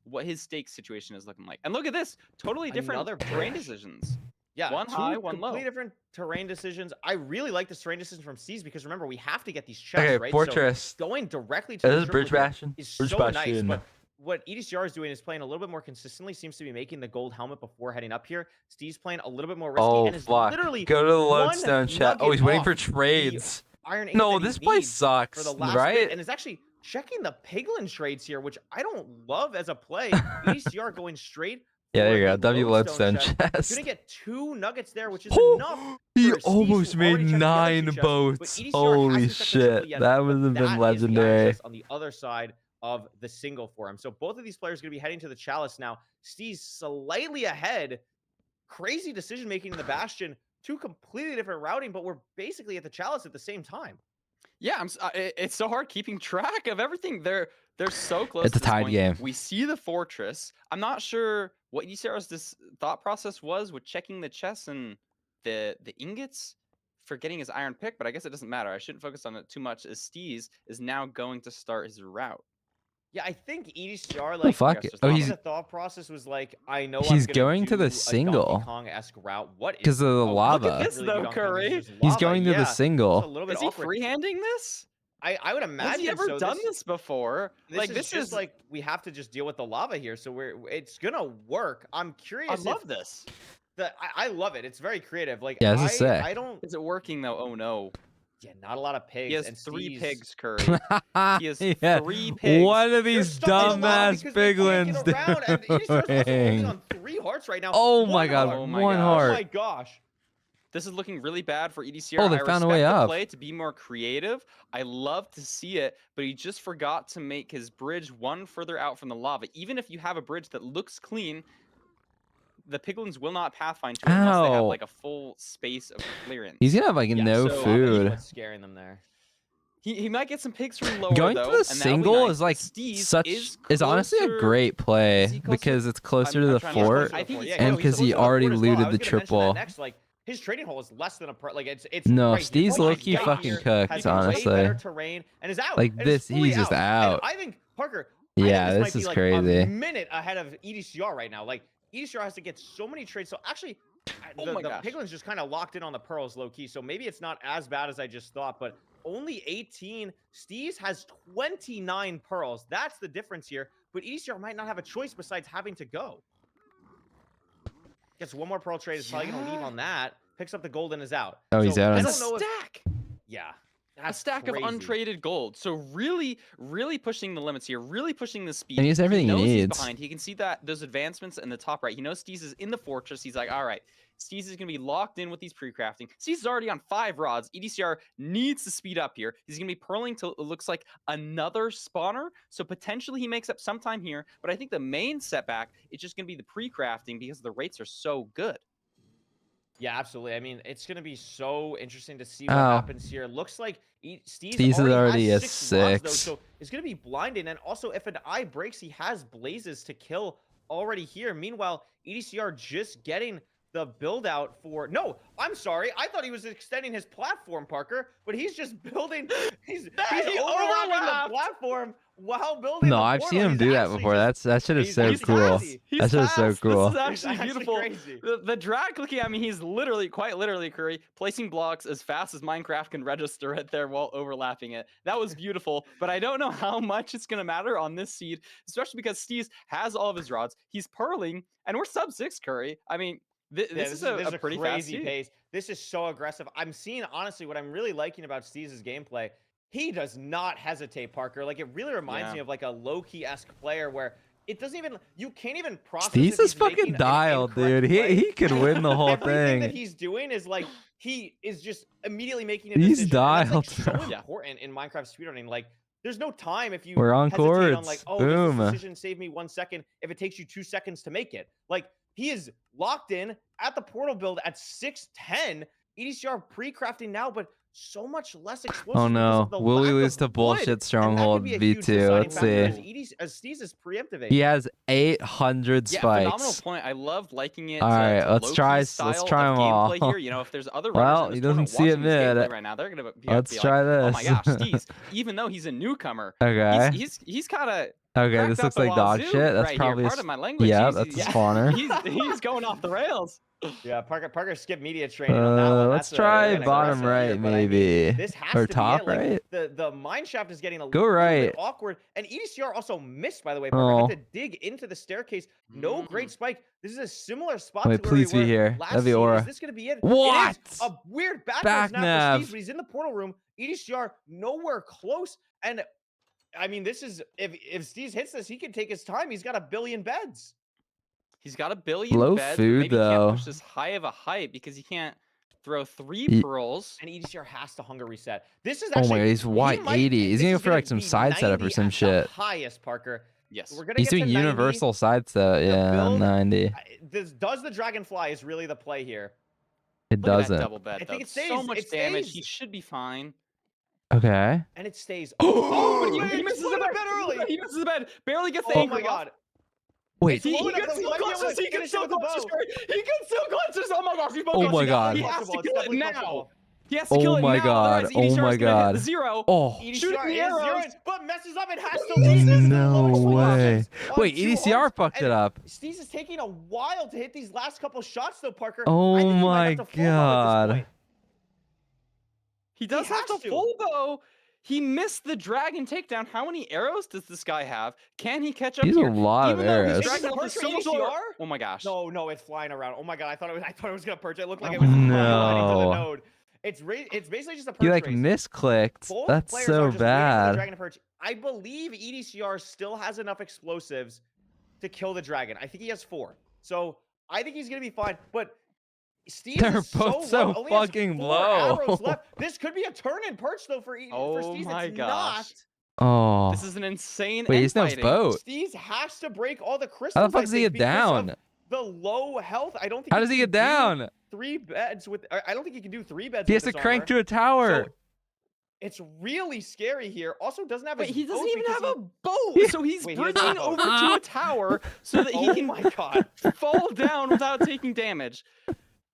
what his steak situation is looking like. And look at this. Totally different Another terrain bush. decisions. Yeah, One 2 high, one low. completely different terrain decisions. I really like this terrain decision from Steez because remember, we have to get these chests, Okay, right? Fortress. So going directly to This the is Bridge triple here Bastion. is Bridge so nice. Bastion. But what EDCR is doing is playing a little bit more consistently, seems to be making the gold helmet before heading up here. Steez playing a little bit more risky Oh, and is fuck. literally Go to the one lodestone chat. Oh, he's nugget waiting for off trades. iron ingot No, that he this place needs sucks, for the last right? bit, and is actually checking the piglin trades here, which I don't love as a play. EDCR going straight. Yeah, there you for go. the W lodestone lodestone chest. chest. Gonna get 2 nuggets there, which is Oh, enough. he for Steez, almost who made already checked the other 9 2 chests, but boats. EDCR Holy hasn't checked the triple shit. yet, That but would have that been is the iron legendary. chest on the other side of the single for him. So both of these players are going to be heading to the chalice now. Steez slightly ahead. Crazy decision making in the Bastion. 2 completely different routing, but we're basically at the chalice at the same time. Yeah, it's so hard keeping track of everything. They're so close. It's a to this tied point. game. We see the fortress. I'm not sure what EDCR's thought process was with checking the chests and the ingots for getting his iron pick, but I guess it doesn't matter. I shouldn't focus on it too much, as Steez is now going to start his route. Yeah, I think EDCR, like, fuck it. Oh, I he's think the thought process was like, I know He's I'm gonna going to do the a single. Donkey Kong-esque route. What is 'Cause of the oh, look lava. at This, really though, good Donkey Kong. Curry. There's He's lava, going to yeah. the It's a single. little bit Is he awkward. freehanding this? I would imagine Has he ever so. done this before? This is just like we have to just deal with the lava here, so it's gonna work. I'm curious. I love this. I love it. It's very creative. Like Yeah, this is sick. I don't. Is it working though? Oh no. Yeah, not a lot of pigs. He has and 3 Steez- pigs, Curry. He has Yeah. 3 pigs. What are They're these stuck in the lava dumbass because they can't piglins get around, and EDCR's also holding doing? on 3 hearts right now. Oh my 1 god, heart. Oh my 1 gosh. heart. Oh my gosh. This is looking really bad for EDCR. Oh, they I found a respect way the up. play to be more creative. I love to see it, but he just forgot to make his bridge 1 further out from the lava. Even if you have a bridge that looks clean, the piglins will not pathfind to it unless they have Ow. like a full space of clearance. He's gonna have like Yeah, no so lava is food. what's scaring them there. He might get some pigs from lower Going though, to the and that'll be single nice, is but like Steez is honestly a closer- great is play he closer? because it's closer to I'm the trying to look fort. closer. I think he's and no, because closer he to the already fort as well. looted I the was gonna mention that triple. next, like his trading hole is less than a like it's No, right here. Steez Like, low-key right fucking here, cooked, has way honestly. better terrain and is out. Like and is this, fully he's just And out. I think Parker. Yeah, I think this might be is like crazy. A minute ahead of EDCR right now. Like EDCR has to get so many trades. So actually, Oh the my gosh. piglins just kind of locked in on the pearls low key. So maybe it's not as bad as I just thought, but only 18. Steez has 29 pearls. That's the difference here. But EDCR might not have a choice besides having to go. Gets 1 more pearl trade. Is probably going to leave on that. Picks up the gold and is out. Oh, he's out. I And a don't know if, stack. yeah. A That's stack crazy. of untraded gold. So really pushing the limits here, really pushing the speed. And he has everything he knows he's needs. behind. He can see that those advancements in the top right. He knows Steez is in the fortress. He's like, all right, Steez is going to be locked in with these pre-crafting. Steez is already on 5 rods. EDCR needs to speed up here. He's going to be purling till it looks like another spawner. So potentially he makes up some time here. But I think the main setback is just going to be the pre-crafting because the rates are so good. Yeah, absolutely. I mean, it's going to be so interesting to see what Oh. happens here. Looks like Steez is already has a 6 rods, though, 6. so it's going to be blinding. And also, if an eye breaks, he has blazes to kill already here. Meanwhile, EDCR just getting the build out for no, I'm sorry. I thought he was extending his platform, Parker, but he's just building he's overlapping the platform while building No, the I've portal. seen him He's do that actually before. just- That shit is he's- so he's cool. crazy. That shit is so cool. This is He's actually actually beautiful. crazy. The drag looking at me, he's literally, quite literally, Curry, placing blocks as fast as Minecraft can register it there while overlapping it. That was beautiful, but I don't know how much it's going to matter on this seed, especially because Steez has all of his rods. He's purling, and we're sub 6, Curry. I mean, this is a pretty fast crazy seed. pace. This is so aggressive. I'm seeing, honestly, what I'm really liking about Steez's gameplay. He does not hesitate, Parker. Like, it really reminds me of like a low-key-esque player where it doesn't even, you can't even process. Steez is fucking dialed, dude. He could win the whole Everything that thing. he's doing is like, he is just immediately making a He's decision. And dialed, that's like so bro. important in Minecraft speedrunning. Like, there's no time if you We're on hesitate on courts. like, oh, does Boom. this decision save me 1 second if it takes you 2 seconds to make it? Like, he is locked in at the portal build at 610. EDCR pre-crafting now, but so much less explosive. Oh because no. of the Will we lack lose of to wood. bullshit And that stronghold could be a huge V2? deciding Let's factor see. as Steez is preemptive. He has 800 Yeah, phenomenal spikes. point. I love liking it. All right, let's try let's them style of all. gameplay here. You know, if there's other Well, runners in this he doesn't tournament see it watching this gameplay mid. right now, they're gonna be, Let's be try like, this. oh my gosh, Steez, even though he's a newcomer, Okay. he's kind of Okay, this looks like dog shit. That's right probably here. a Pardon my language. yeah, He's- that's a yeah. spawner. He's going off the rails. Yeah, Parker skipped media training on that one. Let's That's try an bottom aggressive right, here, but I mean, maybe. this has Or to top be it. Like, right? the mine shaft is getting a Go little right. bit awkward, and EDCR also missed. By the way, Parker Oh. had to dig into the staircase. No great spike. This is a similar spot. Wait, to where we please be were here. last That'd be season. aura. Is this going to be it? What? It is a weird backwards Back nav nav. for Steez, but he's in the portal room. EDCR nowhere close, and I mean, this is if Steez hits this, he can take his time. He's got 1 billion beds. He's got 1 billion Low beds, food, but maybe he though. can't push this high of a height because he can't throw 3 Ye- pearls. And EDCR has to hunger reset. This is Oh actually, my god, he's he white might- 80. He's this gonna is go for like some be side setup or 90 some at the shit. highest, Parker. Yes. We're gonna He's get to doing 90. universal side set. The Yeah, build- 90. Does the dragonfly is really the play here? It Look at that doesn't. double bed, I think though. it stays, So much it damage. stays. He should be fine. Okay. And it stays. Oh, but wait, he misses the exploded bed early. He misses the bed. Barely gets the Oh anchor my off. god. Wait. He He Blowing up, gets though, he so might be able to clutches. He finish gets it so with the bow. clutches. He gets so clutches. Oh my gosh, he's both Oh my clutching. god. He has to Possible, it's kill it definitely now. possible. He has to kill Oh it my now. god. Otherwise, Oh EDCR my is gonna hit god. 0. Oh. EDCR Shooting is arrows. zeroing, but messes up and has to leave. This is the No lowest way. options on Wait, 2 EDCR arms, fucked it and up. Steez is taking a while to hit these last couple shots, though, Parker. Oh I think he might my have to full bow at this god. point. He does have has to to. full bow. He missed the dragon takedown. How many arrows does this guy have? Can he catch up He's here? a lot of Even though his arrows. dragon Is health the is perch so for much lower. EDCR? Oh my gosh. No, it's flying around. Oh my god, I thought it was gonna perch. It looked like Oh it was my running to the No. node. It's basically just a perch He like race. misclicked. Both That's players so are just waiting for the bad. dragon to perch. I believe EDCR still has enough explosives to kill the dragon. I think he has 4. So I think he's gonna be fine. But Steez They're is both so, so low, only has fucking 4 low. arrows left. This could be a turn and perch though for Oh Steez. my It's gosh. Oh. This is an insane Wait, he's no infighting. boat. Steez has to break all the crystals. How the fuck I does he think, get because of down? The low health. I don't think. How does he can get do down? 3 beds with. I don't think he can do 3 beds. He with has to this crank armor. to a tower. So, it's really scary here. Also, doesn't have. Wait, his he doesn't boat even because have he- a boat, so he's Wait, he doesn't bridging have a over boat. to a tower so that he Oh can my god. fall down without taking damage.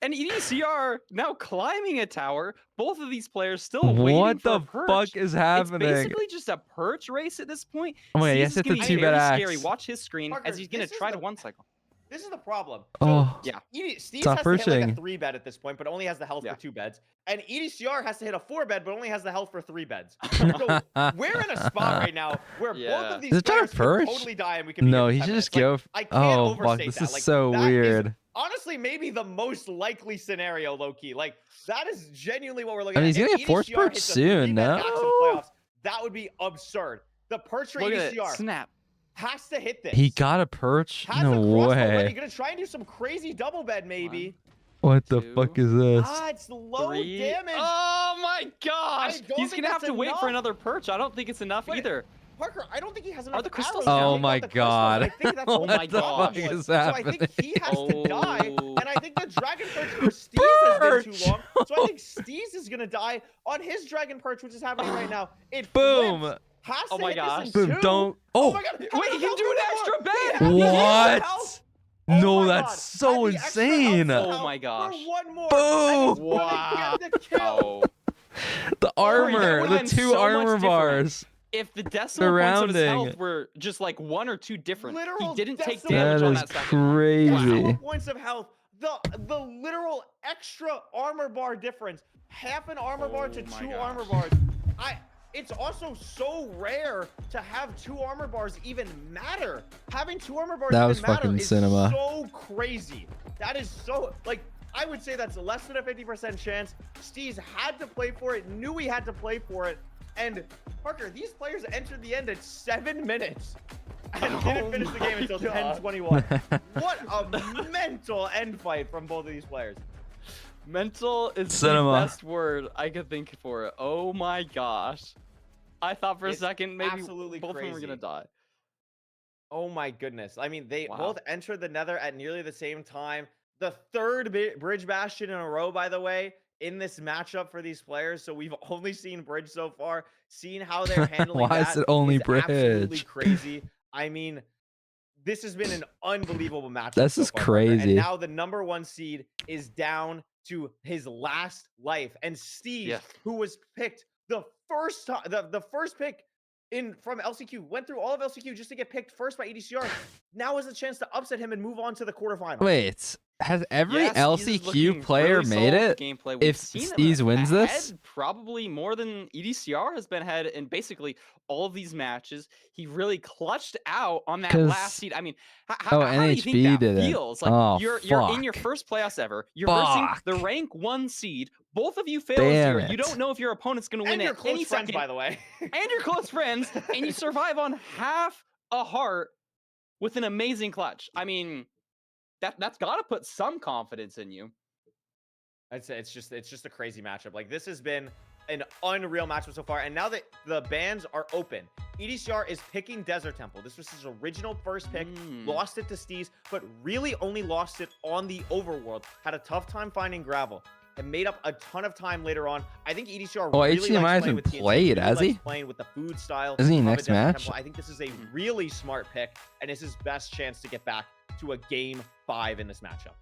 And EDCR now climbing a tower. Both of these players still waiting What for the a perch. fuck is happening? It's basically just a perch race at this point. Oh my god, Steez yes, is hit the gonna be 2 very bed scary. axe. Watch his screen Parker, as he's gonna this is try the- to one cycle. This is the problem. Oh. Yeah. Steez not has to hit like perching. a 3 bed at this point, but only has the health Yeah. for 2 beds. And EDCR has to hit a 4 bed, but only has the health for 3 beds. So we're in a spot right now where both Yeah. of these Is it trying players to can perch? totally die, and we can. Be No, here for he 10 should minutes. just Like, go. I can't Oh fuck, overstate this that. is Like, so that is weird. honestly maybe the most likely scenario, low key. Like that is genuinely what we're looking I mean, at. he's gonna If get forced EDCR perch hits a soon, 3-bet max in no? playoffs, that would be absurd. The perch for Look at it. EDCR Snap. has to hit this. He got a perch? Has No a crossbow ready. way. Gonna try and do some crazy double bed maybe. What the 2, fuck is this? It's low 3. damage. Oh my gosh! don't He's think gonna have that's to wait for enough. another perch. I don't think it's enough Wait, either. Parker, I don't think he has enough the crystals arrows to Oh take my out the crystals, god. and I think that's Oh what my the problem gosh. was. is happening? So I think he has to die, Oh. and I think the dragon perch for Steez has been Perch! too long. So I think Steez is gonna die on his dragon perch, which is happening right now. It Boom. flips. Has Oh to my hit gosh. this in Boom, 2. don't. Oh Oh, my god! Wait, he can do an extra bed. How What? health? Oh No, my that's God. so Had the extra insane. upset Oh out my gosh. For one more. Boom. And he's gonna get the kill. The Corey, that armor, would've the been 2 so much armor different. bars. If the decimal points of his Surrounding. health were just like 1 or 2 different, Literal he didn't take decimal damage That on is that second one. crazy. Decimal points of health. The literal extra armor bar difference. Half an armor bar to Oh my 2 gosh. armor bars. It's also so rare to have 2 armor bars even matter. Having 2 armor bars That even was matter fucking is cinema. so crazy. That is so, like, I would say that's less than a 50% chance. Steez had to play for it, knew he had to play for it. And Parker, these players entered the end at 7 minutes and didn't finish the game until 10:21. What a mental end fight from both of these players. Mental is Cinema. the best word I could think for it. Oh my gosh. I thought for a It's second maybe absolutely both of them were gonna crazy. die. Oh my goodness. I mean, they Wow. both entered the Nether at nearly the same time. The third Bridge Bastion in a row, by the way, in this matchup for these players. So we've only seen Bridge so far. Seeing how they're handling Why that is it only absolutely Bridge? crazy. I mean, this has been an unbelievable matchup. This so is far, Parker. crazy. And now the #1 seed is down to his last life. And Steve, Yeah. who was picked the first time, the first pick from LCQ, went through all of LCQ just to get picked first by EDCR. Now has a chance to upset him and move on to the quarterfinals. Wait, has every Yeah, Steez is LCQ looking player really made solid with it? the gameplay. We've If seen him Steez wins this? ahead probably more than EDCR has been ahead in basically all of these matches. He really clutched out on that 'Cause- last seed. I mean, Oh, how do you think NHB that did it. feels? Like Oh, you're in your fuck. first playoffs ever. You're versing the Fuck. rank 1 seed. Both of you fail Damn a 0. You it. don't know if your opponent's going to win And your at any close friends, second. by the way. And your close friends, and you survive on half a heart with an amazing clutch. I mean, that's got to put some confidence in you. I'd say it's just a crazy matchup. Like, this has been an unreal matchup so far. And now that the bans are open, EDCR is picking Desert Temple. This was his original first pick. Lost it to Steez, but really only lost it on the overworld. Had a tough time finding gravel. And made up a ton of time later on. I think EDCR Oh, really HDMI likes hasn't playing with TNT, played, really has he? likes playing with the food style. Isn't he of a next Desert match? Temple. I think this is a really smart pick, and it's his best chance to get back to a game 5 in this matchup.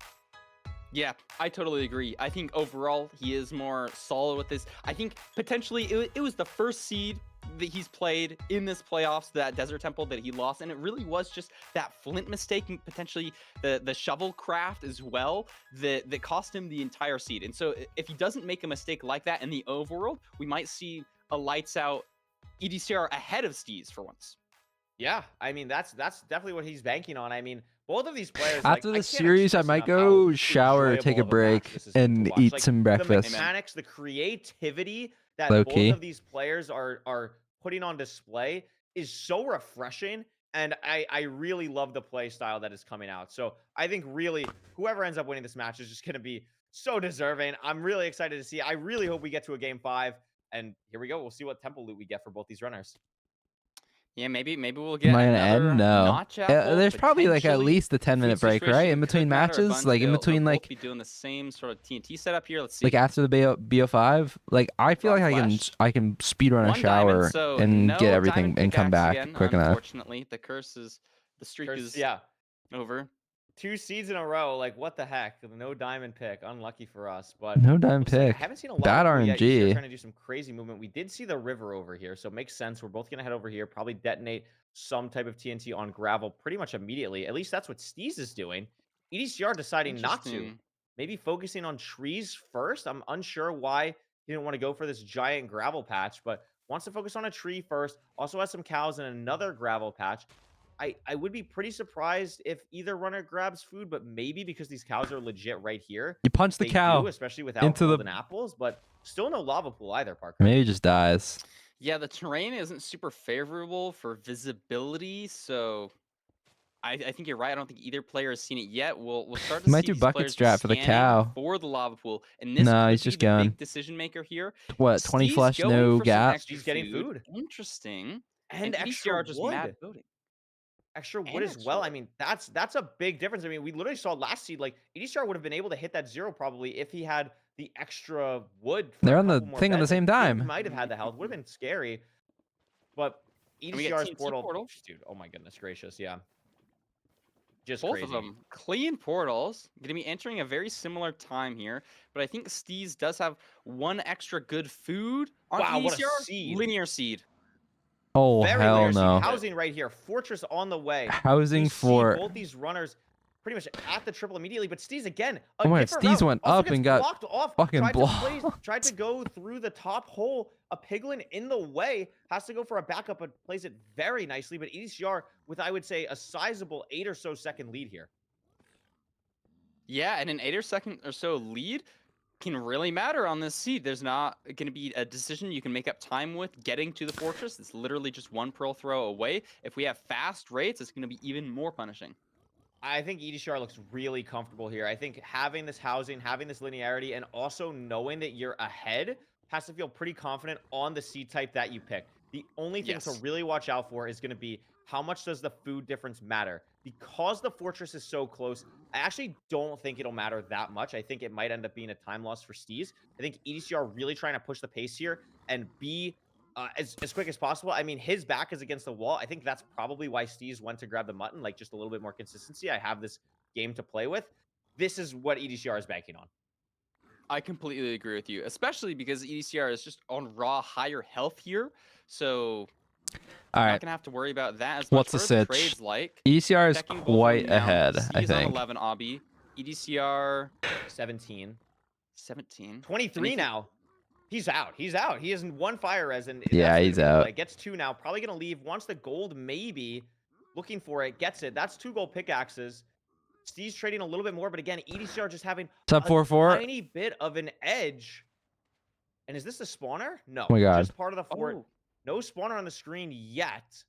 Yeah, I totally agree. I think overall he is more solid with this. I think potentially it was the first seed that he's played in this playoffs, that Desert Temple that he lost, and it really was just that Flint mistake and potentially the shovel craft as well that cost him the entire seed. And so if he doesn't make a mistake like that in the overworld, we might see a lights out EDCR ahead of Steez for once. Yeah, I mean, that's definitely what he's banking on. I mean, both of these players. After like, the I can't series, I express might enough go how shower, take a enjoyable of match break, this has been to and watch. eat Like, some the breakfast. mechanics, the creativity that Low both key. of these players are putting on display is so refreshing, and I really love the play style that is coming out. So I think really whoever ends up winning this match is just going to be so deserving. I'm really excited to see. I really hope we get to a game 5, and here we go. We'll see what temple loot we get for both these runners. Yeah, maybe we'll get Am I gonna another end? No. notch apple, There's probably like at potentially. least a 10-minute break, right? In between matches, like in between they'll like both be doing the same sort of TNT setup here. Let's see. like after the BO5. Like I feel like Flash. I can speed run a One shower diamond, so and no get everything diamond and come pickaxe back again, quick enough. Unfortunately, the streak Curse- is yeah. over. 2 seeds in a row. Like, what the heck? No diamond pick. Unlucky for us. But No diamond looks like pick. I haven't seen a lot Bad of people yet. RNG. They're trying to do some crazy movement. We did see the river over here, so it makes sense. We're both going to head over here, probably detonate some type of TNT on gravel pretty much immediately. At least that's what Steez is doing. EDCR deciding not to. Interesting. Maybe focusing on trees first. I'm unsure why he didn't want to go for this giant gravel patch, but wants to focus on a tree first. Also has some cows and another gravel patch. I would be pretty surprised if either runner grabs food, but maybe because these cows are legit right here. You punch the They cow do, especially without into the- golden apples, but still no lava pool either, Parker. Maybe he just dies. Yeah, the terrain isn't super favorable for visibility, so I think you're right. I don't think either player has seen it yet. We'll start to He might see do these bucket players strap for the scanning cow. for the lava pool, and this No, could he's be just the going. big decision maker here. What, 20 Steez flush, going no for some gap? extra He's getting food. Interesting. And EDCR extra just wood. mad voting. Extra wood And as well. I extra mean, that's a big difference. I mean, we literally saw last seed, like, EDCR would have been able to hit that 0 probably if he had the extra wood. For They're a on the couple more thing at the beds. same He time. might have had the health. Would have been scary. But we get EDCR's TNT portal, portal. dude, oh my goodness gracious, yeah. Just Both crazy. of them clean portals. Going to be entering a very similar time here, but I think Steez does have one extra good food on Wow, what a EDCR. seed. Linear seed. Oh, Very hell linear seed. no. Housing right here. Fortress on the way. Housing We see for... both these runners pretty much at the triple immediately, but Steez again. Oh my God, different Steez route. went Also up gets and got blocked off. fucking Tried to go through the top hole. A piglin in the way. Has to go for a backup, but plays it very nicely. But EDCR with, I would say, a sizable 8 or so second lead here. Yeah, and an 8 or second or so lead can really matter on this seed. There's not going to be a decision you can make up time with getting to the fortress. It's literally just one pearl throw away. If we have fast rates, it's going to be even more punishing. I think EDCR looks really comfortable here. I think having this housing, having this linearity, and also knowing that you're ahead has to feel pretty confident on the seed type that you pick. The only thing to Yes. really watch out for is going to be how much does the food difference matter? Because the fortress is so close, I actually don't think it'll matter that much. I think it might end up being a time loss for Steez. I think EDCR really trying to push the pace here and be as quick as possible. I mean, his back is against the wall. I think that's probably why Steez went to grab the mutton, like just a little bit more consistency. I have this game to play with. This is what EDCR is banking on. I completely agree with you, especially because EDCR is just on raw higher health here. So All not right. going to have to worry about that as much. What's the What are sitch? trades like? ECR is Checking both of them quite now. ahead, I Steez on think. 11, Obby. EDCR 17. 17. 23 Anything- now. He's out. He's out. He has one fire res, and Yeah, that's the he's big out. play. Gets 2 now. Probably gonna leave. Wants the gold, maybe. Looking for it. Gets it. That's 2 gold pickaxes. Steez trading a little bit more, but again, EDCR just having Sub a 4-4. tiny bit of an edge. And is this the spawner? No. Oh my God. Just part of the fort. Oh. No spawner on the screen yet.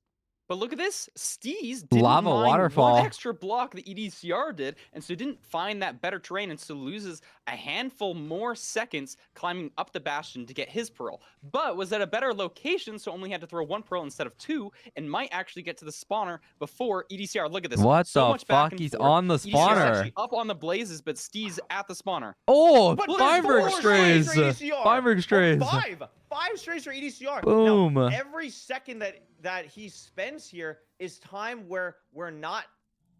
But look at this. Steez didn't Lava mind waterfall. one extra block the EDCR did, and so didn't find that better terrain, and so loses a handful more seconds climbing up the bastion to get his pearl. But was at a better location, so only had to throw 1 pearl instead of 2, and might actually get to the spawner before EDCR. Look at this. What so the much back fuck? and He's forth. on the EDCR 's spawner. actually up on the blazes, but Steez at the spawner. Oh, But there's Feinberg 4 strays strays. for EDCR. Feinberg strays. Oh, 5 strays for EDCR. Boom. Now, every second that he spends here is time where we're not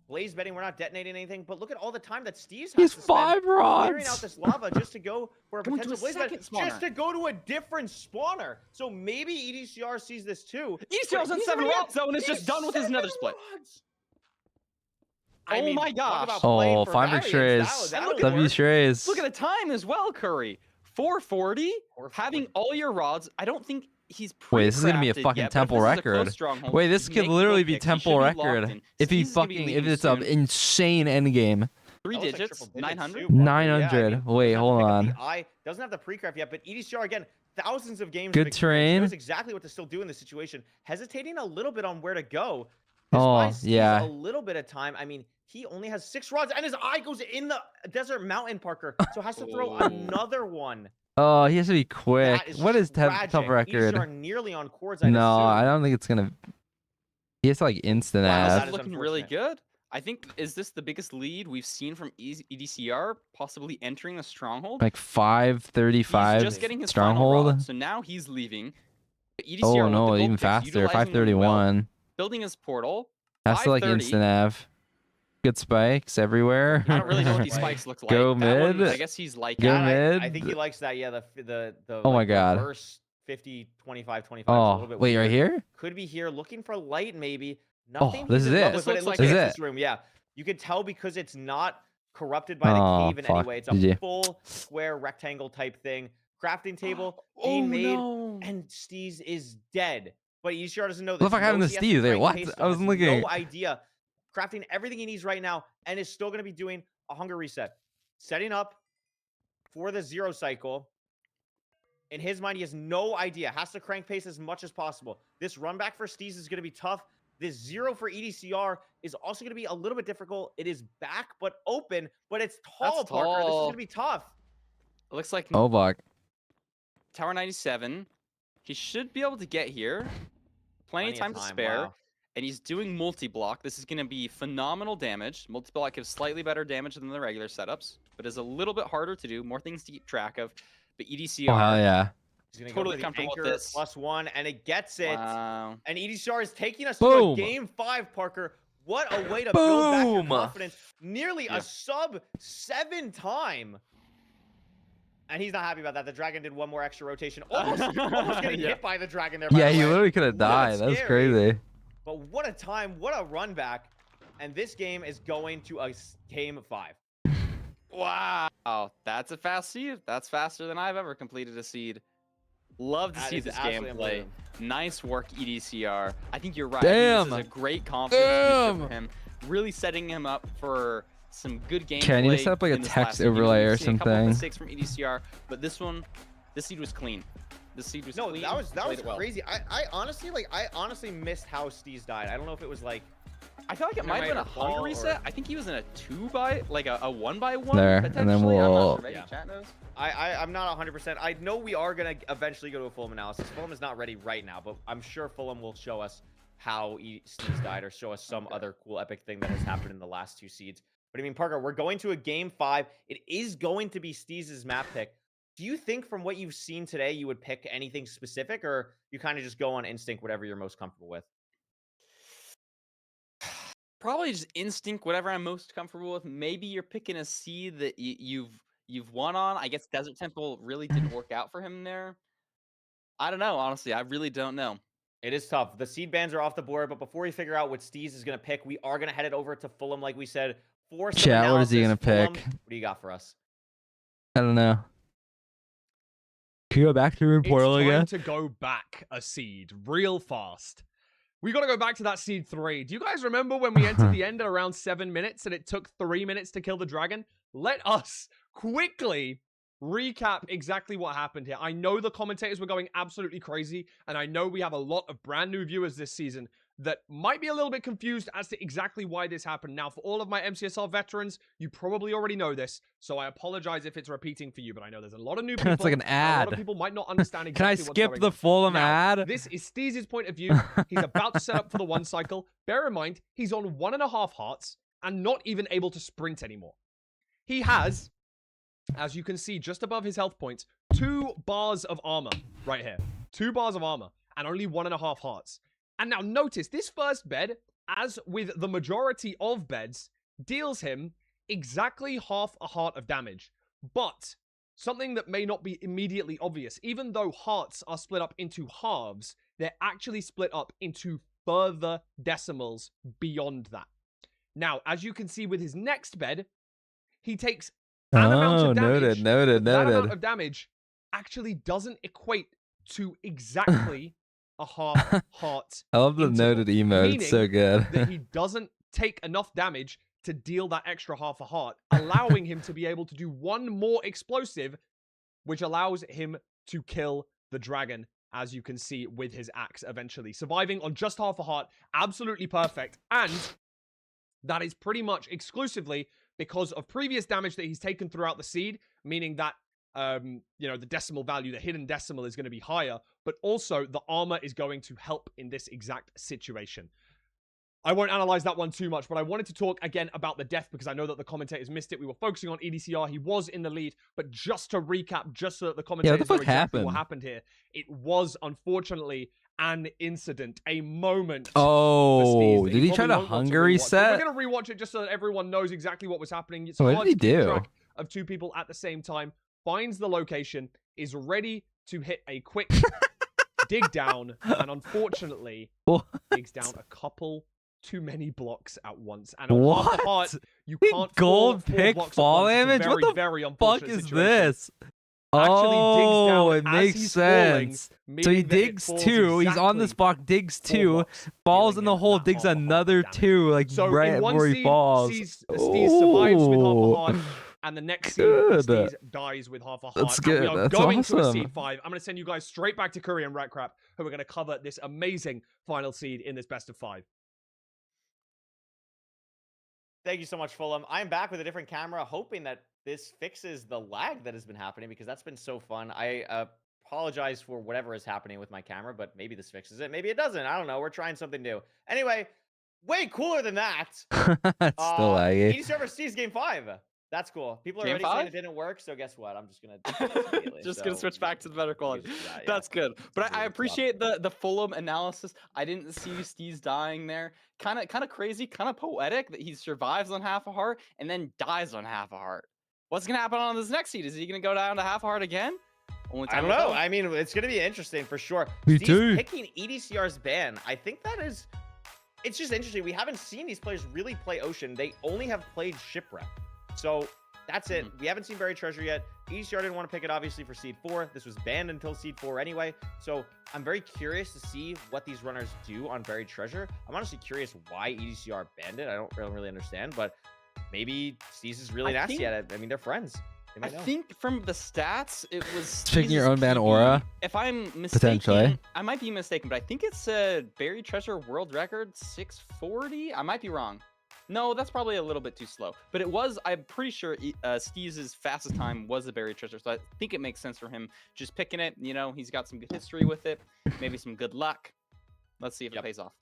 blaze betting, we're not detonating anything. But look at all the time that Steez has He's to spend 5 clearing out rods. this lava just to go for a Going to potential a blaze bet, second spawner. just to go to a different spawner. So maybe EDCR sees this too. EDCR's but on he's 7 already rods though, and is he's just done with his 7 nether split. rods. Oh my talk gosh. about playing Oh, for Feinberg Valiance. strays. That'll W work. strays. Look at the time as well, Curry. 440. 440. Having all your rods. I don't think he's Wait, this is gonna be a pre-crafted fucking yet, but if temple this is a record. close stronghold, Wait, you this can could make literally gold be picks. He temple should be locked record in. if he Steez is gonna be fucking if leaving it's an soon. insane endgame. 3 That looks like digits, triple digits 900. too, Parker. 900. doesn't Wait, have to hold pick up on. the eye, doesn't have the pre-craft yet, but EDCR again, thousands of games. Good of experience, terrain. knows exactly what to still do in this situation. Hesitating a little bit on where to go. Oh, buys Steez yeah. a little bit of time. I mean, he only has 6 rods, and his eye goes in the desert mountain, Parker. So has to throw Oh. another one. Oh, he has to be quick. That is What is tragic. temple record? EDCR nearly on cords. I'd No, I assume. don't think it's gonna. He has to like instant Wow, This that add. is is looking really unfortunate. good. I think, is this the biggest lead we've seen from EDCR, possibly entering the stronghold? Like 535 He's just getting his final stronghold. rod, so now he's leaving. But EDCR Oh with the no, gold even picks, faster. utilizing them well, 531. building his portal. Has to like 530. instant av. Good spikes everywhere. I don't really know what these Right. spikes look like. Go That one, mid. I guess he's like Go it. mid. I think he likes that. Yeah, the Oh my like, God. reverse 50, 25, 25. is a little Oh, bit wait, right weird. here? Could be here looking for light, maybe. Oh, Nothing. this he's is in love it. with, but This it looks looks like like it. it's this room. Yeah, you could tell because it's not corrupted by Oh, the cave in any fuck. way. It's a GG. full square rectangle type thing. Crafting table Oh being made, no. and Steez is dead. But EDCR doesn't know What this. the fuck He happened knows to he has Steez? Wait, crank what? pace I still, wasn't has looking. No idea. Crafting everything he needs right now, and is still going to be doing a hunger reset, setting up for the 0 cycle. In his mind, he has no idea. Has to crank pace as much as possible. This run back for Steez is going to be tough. This 0 for EDCR is also going to be a little bit difficult. It is back, but open, but it's tall, That's Parker. This is tall. going to be tough. It looks like Oh fuck. Tower 97. He should be able to get here. Plenty of Plenty time of to time, spare. wow. And he's doing multi-block. This is going to be phenomenal damage. Multi-block gives slightly better damage than the regular setups, but is a little bit harder to do. More things to keep track of. But EDCR, Oh hell yeah. He's going to Totally go for the comfortable with anchor this. +1, and it gets it. wow. And EDCR is taking us Boom. to a game 5, Parker. What a way to build back your Boom! confidence. Nearly Yeah. a sub-7 time. And he's not happy about that. The dragon did one more extra rotation. Almost getting Yeah. hit by the dragon there, by Yeah, the he way. literally could have Ooh, that's died. That was scary. crazy. But what a time. What a run back. And this game is going to a game 5. Wow, that's a fast seed. That's faster than I've ever completed a seed. Love to That see is this absolutely gameplay. unbelievable. Nice work, EDCR. I think you're right. Damn. I think this is a great confidence booster Damn. for him. Really setting him up for some good gameplay. Okay, I need to set up like a in this text last seed. You know, overlay or we've seen a couple of something. mistakes from EDCR, but this seed was clean. This seed was No, clean. that was He played it well. crazy. I honestly missed how Steez died. I don't know if it was like I feel like it might have been a fall hunger or- reset. I think he was in a 2x, like a 1x1 There, and then potentially. I'm not we'll- sure. Maybe Yeah. chat knows. I'm not 100%. I know we are going to eventually go to a Fulham analysis. Fulham is not ready right now, but I'm sure Fulham will show us how Steez died or show us some other cool epic thing that has happened in the last 2 seeds. But I mean, Parker, we're going to a game 5. It is going to be Steez's map pick. Do you think from what you've seen today, you would pick anything specific, or you kind of just go on instinct, whatever you're most comfortable with? Probably just instinct, whatever I'm most comfortable with. Maybe you're picking a seed that you've won on. I guess Desert Temple really didn't work out for him there. I don't know, honestly. I really don't know. It is tough. The seed bans are off the board, but before we figure out what Steez is going to pick, we are going to head it over to Fulham, like we said, for some Chat, what is he analysis. gonna Fulham, pick? what do you got for us? I don't know. Can you go back to the portal It's time again? to go back a seed real fast. We got to go back to that seed 3. Do you guys remember when we entered the end at around 7 minutes and it took 3 minutes to kill the dragon? Let us quickly recap exactly what happened here. I know the commentators were going absolutely crazy, and I know we have a lot of brand new viewers this season that might be a little bit confused as to exactly why this happened. Now, for all of my MCSR veterans, you probably already know this, so I apologize if it's repeating for you, but I know there's a lot of new people. It's like an and A lot ad. of people might not understand Can I exactly what's skip going the on. Fulham Now, ad? This is Steez's point of view. He's about to set up for the 1 cycle. Bear in mind, he's on 1.5 hearts and not even able to sprint anymore. He has, as you can see just above his health points, 2 bars of armor right here. 2 bars of armor and only 1.5 hearts. And now notice, this first bed, as with the majority of beds, deals him exactly half a heart of damage. But something that may not be immediately obvious, even though hearts are split up into halves, they're actually split up into further decimals beyond that. Now, as you can see with his next bed, he takes an amount Oh, of damage. noted. That amount of damage actually doesn't equate to exactly a half heart. I love the interval, noted emote. It's so good. that he doesn't take enough damage to deal that extra half a heart, allowing him to be able to do 1 more explosive, which allows him to kill the dragon, as you can see with his axe eventually. Surviving on just half a heart, absolutely perfect. And that is pretty much exclusively because of previous damage that he's taken throughout the seed, meaning that the decimal value, the hidden decimal is going to be higher, but also the armor is going to help in this exact situation. I won't analyze that one too much, but I wanted to talk again about the death because I know that the commentators missed it. We were focusing on EDCR. He was in the lead, but just to recap, just so that the commentators know fuck exactly what happened? happened here, it was unfortunately an incident, a moment. Oh, that did he try probably to won't want hunger rewatch. But reset? we're going to rewatch it just so that everyone knows exactly what was happening. It's What hard did he to keep do? track of 2 people at the same time. Finds the location, is ready to hit a quick dig down, and unfortunately What? digs down a couple too many blocks at once. And on half What? a heart, you He can't gold fall 4 pick blocks at fall once. It's a damage? What very, the very fuck unfortunate is situation. this? Actually digs down Oh, it as makes he's falling, sense. So he meaning that it digs falls 2. He's on this exactly block, digs 4 2, blocks, falls dealing in the him hole, that digs half a heart of another damage. 2, like So right in one before he seed, falls. Steez survives with half a heart, Ooh. and the next Good. seed, Steez dies with half a heart. That's And we good. are That's going to a awesome. seed 5. I'm going to send you guys straight back to Curry and Rat Crap, who are going to cover this amazing final seed in this best of 5. Thank you so much, Fulham. I'm back with a different camera, hoping that this fixes the lag that has been happening because that's been so fun. I apologize for whatever is happening with my camera, but maybe this fixes it. Maybe it doesn't. I don't know. We're trying something new. Anyway, way cooler than that. It's still laggy. EDCR vs. Steez game 5. That's cool. People are Game already saying 5? it didn't work, so guess what? I'm just gonna do this immediately, Just gonna so switch back to the better we can quality. just do that, yeah. That's good. But It's I really appreciate the Fulham analysis. I didn't see Steez dying there. Kind of crazy, kind of poetic that he survives on half a heart and then dies on half a heart. What's gonna happen on this next seed? Is he gonna go down to half a heart again? Only I time don't will know. tell. I mean, it's gonna be interesting for sure. Me Steve's too. picking EDCR's ban. I think that is. It's just interesting. We haven't seen these players really play Ocean. They only have played Shipwreck. So that's it. We haven't seen Buried Treasure yet. EDCR didn't want to pick it, obviously, for Seed 4. This was banned until Seed 4 anyway. So I'm very curious to see what these runners do on Buried Treasure. I'm honestly curious why EDCR banned it. I don't really understand, but maybe Steez is really nasty at it. I mean, they're friends. They I might know. think from the stats, it was Picking your Steez's own ban PB. aura? If I'm mistaken, Potentially. I might be mistaken, but I think it's a Buried Treasure world record 640. I might be wrong. No, that's probably a little bit too slow. But it was, I'm pretty sure Steez's fastest time was the Buried Treasure. So I think it makes sense for him just picking it. You know, he's got some good history with it, maybe some good luck. Let's see if it pays off.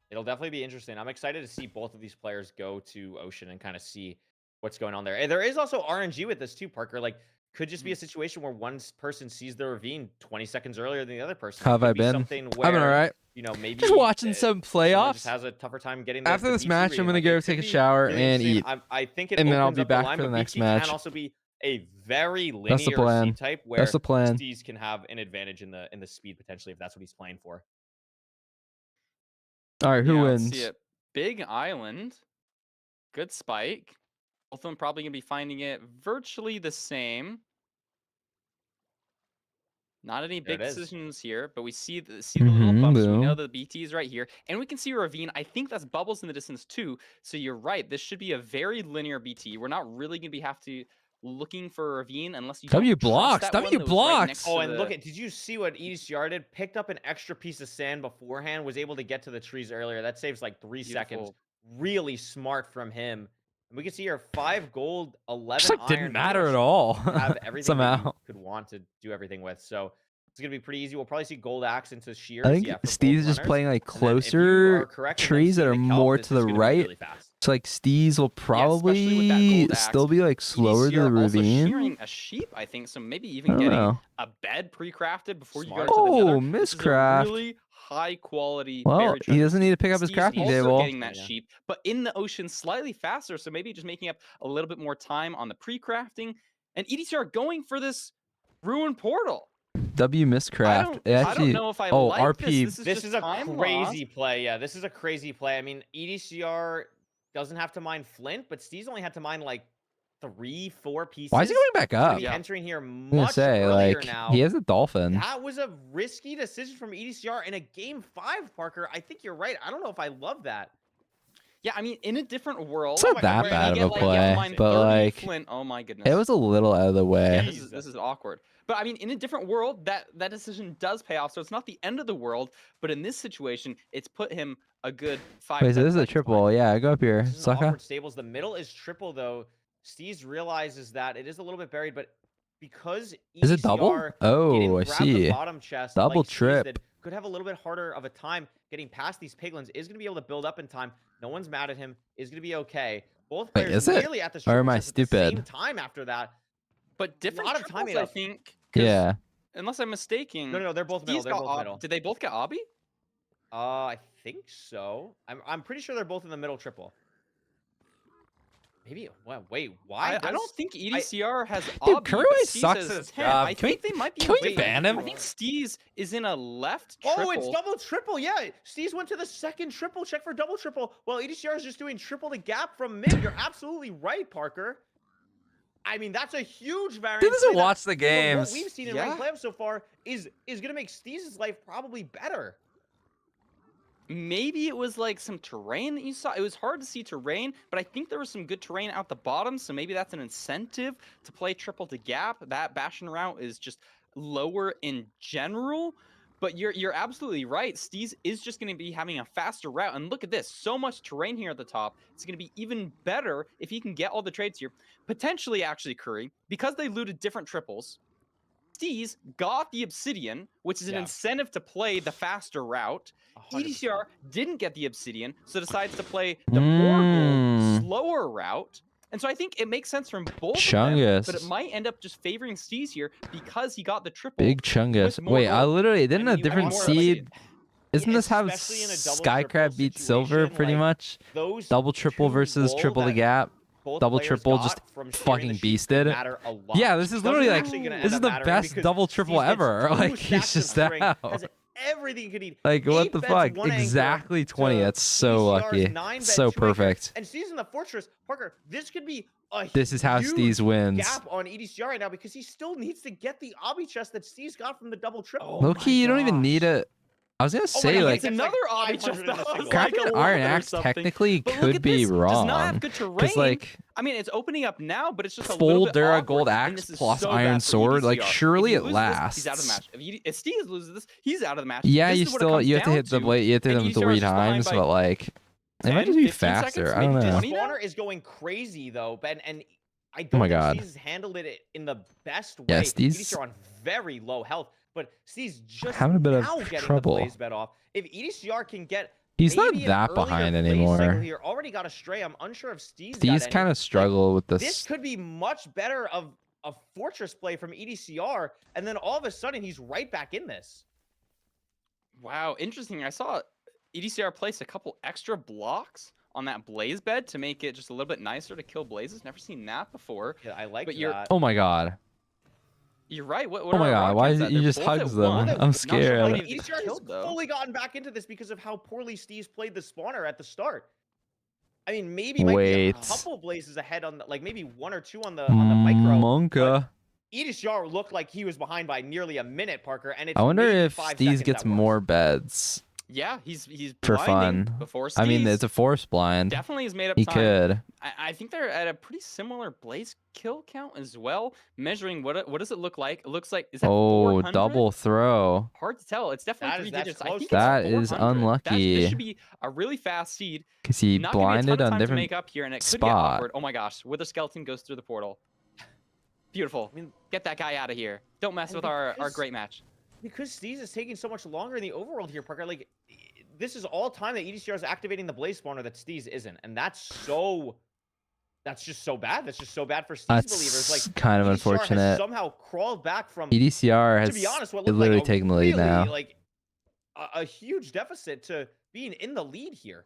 It'll definitely be interesting. I'm excited to see both of these players go to Ocean and kind of see what's going on there. And there is also RNG with this too, Parker. Like, could just be a situation where one person sees the ravine 20 seconds earlier than the other person. How have Could I be been? something I've where, been alright. you know, maybe Just watching some someone playoffs. just has a tougher time getting the, After the this BT match, read. I'm gonna Like, go it take could a be shower really and interesting. eat. I think it And then I'll opens be up the back line, for the but next BT match. can also be a very linear That's the plan. seed type where That's the plan. Steez can have an advantage in the speed potentially if that's what he's playing for. All right, who Yeah, wins? let's see it. Big Island. Good spike. Both of them probably going to be finding it virtually the same. Not any There big it is. decisions here, but we see the little bumps. We know boom. the BT is right here. And we can see Ravine. I think that's bubbles in the distance too. So you're right. This should be a very linear BT. We're not really going to be looking for a Ravine unless you W don't trust blocks, that W one that was right next blocks. Oh, to and the- look at, did you see what EDCR did? Picked up an extra piece of sand beforehand, was able to get to the trees earlier. That saves like 3 seconds. Beautiful. Really smart from him. And we can see here 5 gold, 11 Just like iron. didn't pretty matter much at all. have everything that Somehow. you could want to do everything with. So it's going to be pretty easy. We'll probably see gold axe into shears. I think yeah, for both Steez is just runners. playing like And then if you closer are correct in them trees that seeing are the kelp, more this to is the gonna be right. really fast. So like Steez will especially with that probably gold still axe. be like slower than the EDCR also ravine. shearing a sheep, I think. So maybe I even don't getting know. a bed pre-crafted before Smart. you go to the nether. Oh, This is a miscraft. really high quality. Well, buried he treasure doesn't seed. need to pick up his Steez crafting also table. getting that Yeah. sheep, but in the ocean slightly faster. So maybe just making up a little bit more time on the pre-crafting. And EDCR going for this ruin portal. W miscraft. It I actually, don't know if I oh, like RP. this. This This just is a time crazy lost. play. Yeah, this is a crazy play. I mean, EDCR doesn't have to mine flint, but Steez only had to mine like 3-4 pieces. Why is he going back He's gonna up? be Yeah. entering here I'm gonna much say earlier like now. he has a dolphin. That was a risky decision from EDCR in a game 5, Parker. I think you're right. I don't know if I love that. Yeah, I mean, in a different world, It's not my that God, bad you of a get, like, play, mine but 30 like flint. Oh my goodness. it was a little out of the Yeah, way. this is awkward. But I mean, in a different world, that decision does pay off. So it's not the end of the world, but in this situation, it's put him a good 5. Wait, so 10 this is a seconds triple. behind. Yeah, go up here, This is an sucker. awkward stables. The middle is triple though. Steez realizes that it is a little bit buried, but because Is it double? EDCR Oh, didn't I grab see. the bottom chest, Double like Steez trip. did, could have a little bit harder of a time getting past these piglins. Is going to be able to build up in time. No one's mad at him. Is going to be okay. Both Wait, players is it? nearly at the Or am triple I chest at the same stupid? time after that. But different lot of time triples, made I up. think. 'Cause Yeah. Unless I'm mistaken. No, they're both middle. Steez They're got both Ob- middle. Did they both get Obby? I think so. I'm pretty sure they're both in the middle triple. Maybe. Well, wait. Why? I don't does- think EDCR has Dude, Obby. Curry but Waste Steez sucks has at his 10. job. I Can we- think they might be. can we wait, ban him? I think Steez is in a left triple. Oh, it's double triple. Yeah, Steez went to the second triple. Check for double triple. Well, EDCR is just doing triple the gap from mid. You're absolutely right, Parker. I mean, that's a huge variance. Dude doesn't play that, watch the from games. What we've seen in Yeah. ranked playoffs so far is gonna make Steez's life probably better. Maybe it was like some terrain that you saw. It was hard to see terrain, but I think there was some good terrain out the bottom. So maybe that's an incentive to play triple to gap. That Bastion route is just lower in general. But you're absolutely right. Steez is just going to be having a faster route. And look at this. So much terrain here at the top. It's going to be even better if he can get all the trades here. Potentially, actually, Curry, because they looted different triples, Steez got the Obsidian, which is an Yeah. incentive to play the faster route. 100%. EDCR didn't get the Obsidian, so decides to play the more gold, Mm. slower route. And so I think it makes sense from both of them, but it Chungus. might end up just favoring Steez here because he got the triple. Big Chungus. with more Wait, I gold. literally didn't I a mean, different more of, like, seed. Isn't this how especially in a double Skycrab triple beats Silver situation, pretty like, much? those Double triple two versus gold triple the that gap. both double players triple got just from sharing the fucking sheet beasted. could matter a lot. Yeah, this is Doesn't literally like actually gonna end this is up the mattering best because double triple Steez gets ever. 2 Like stacks he's of just string, out. has everything you could need. Like what 8 the beds, fuck? 1 anchor Exactly 20. to That's so ECR's lucky. 9 beds, So 2 anchor. perfect. And Steez in the Fortress, Parker, this could be a This is how huge Steez wins. gap on EDCR right now because he still needs to get the obby chest that Steez got from the double triple. Oh Low my key, you don't even gosh. need a. I was gonna Oh my say God, like it's like another obby 500 chest in that a was single. like cracking an 11 Iron or Axe something. technically But look could at be this. wrong. Does not have good terrain. like I mean, it's opening up now, but it's just a full little bit Dura awkward, gold and axe this is plus so Iron bad for Sword, like EDCR. surely If it he loses this, he's out of the lasts. match. If Steez loses this, he's out of the match. Yeah, This you is what it still comes you have to down hit the blade. You have to hit and them EDCR is 3 just behind times, by but like it might 10, just be 15 faster. seconds, I don't maybe know. 20 now? Spawner is going crazy though, Ben, and I Oh don't my think God. Steez has handled it in the best way. Yeah, Steez- EDCR on very low health, but Steez just Having a bit of now getting trouble. the blaze bed off. If EDCR can get He's not maybe an that earlier behind blaze anymore. cycle here, already got a stray. I'm unsure if Steez got These any. kind of struggle with This this. could be much better of a fortress play from EDCR, and then all of a sudden he's right back in this. Wow, interesting. I saw EDCR place a couple extra blocks on that blaze bed to make it just a little bit nicer to kill blazes. Never seen that before. Yeah, I like But you're- that. Oh my God. You're right. What Oh my are our God, why rockets is at? it you They're just both hugs at them? one. I'm Not sure how scared. many Like, of these EDCR has killed, though. fully gotten back into this because of how poorly Steez played the spawner at the start. I mean, maybe might be a Wait. couple blazes ahead on the, like maybe 1 or 2 on the micro. Monka. EDCR looked like he was behind by nearly a minute, Parker, and it's I wonder maybe if 5 Steez seconds gets at worst. more beds Yeah, he's for blinding fun. before Steez. I mean, it's a force blind. definitely has made up He time. could. I think they're at a pretty similar blaze kill count as well. Measuring what does it look like? It looks like is that Oh, 400? double throw. Hard to tell. It's definitely That's 3 digits. I close think to it's That is 400. unlucky. This should be a really fast seed. Because he Not gonna be a ton blinded of on time to different. make up here, and it could get spot. awkward. Oh my gosh, Wither Skeleton goes through the portal. Beautiful. I mean, Get that guy out of here. Don't mess And with our because- great match. because Steez is taking so much longer in the overworld here, Parker. Like, this is all time that EDCR is activating the blaze spawner that Steez isn't, and that's just so bad. That's just so bad for Steez believers. That's Like, kind of EDCR unfortunate. has somehow crawled back from, EDCR to has be honest, what is looked literally like a taking the lead really, now. like a huge deficit to being in the lead here.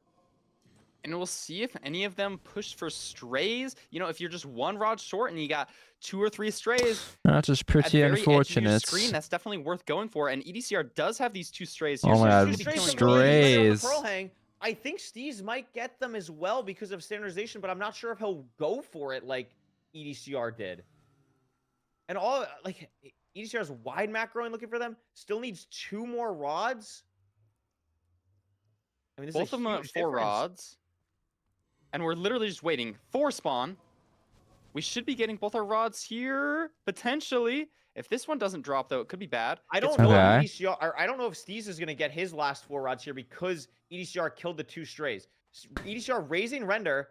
And we'll see if any of them push for strays. You know, if you're just 1 rod short and you got 2 or 3 strays That's just at the pretty very edge of your unfortunate. screen, that's definitely worth going for. And EDCR does have these 2 strays here. Oh so my he's God, gonna be Strays killing from Williams right on the strays. Pearl hang. I think Steez might get them as well because of standardization, but I'm not sure if he'll go for it like EDCR did. And all like EDCR's wide macroing looking for them still needs 2 more rods. I mean, this Both is of a them at huge 4 difference. rods. And we're literally just waiting for spawn. We should be getting both our rods here, potentially. If this one doesn't drop, though, it could be bad. I It's don't know Okay. if EDCR, or I don't know if Steez is going to get his last 4 rods here because EDCR killed the 2 strays. EDCR raising render.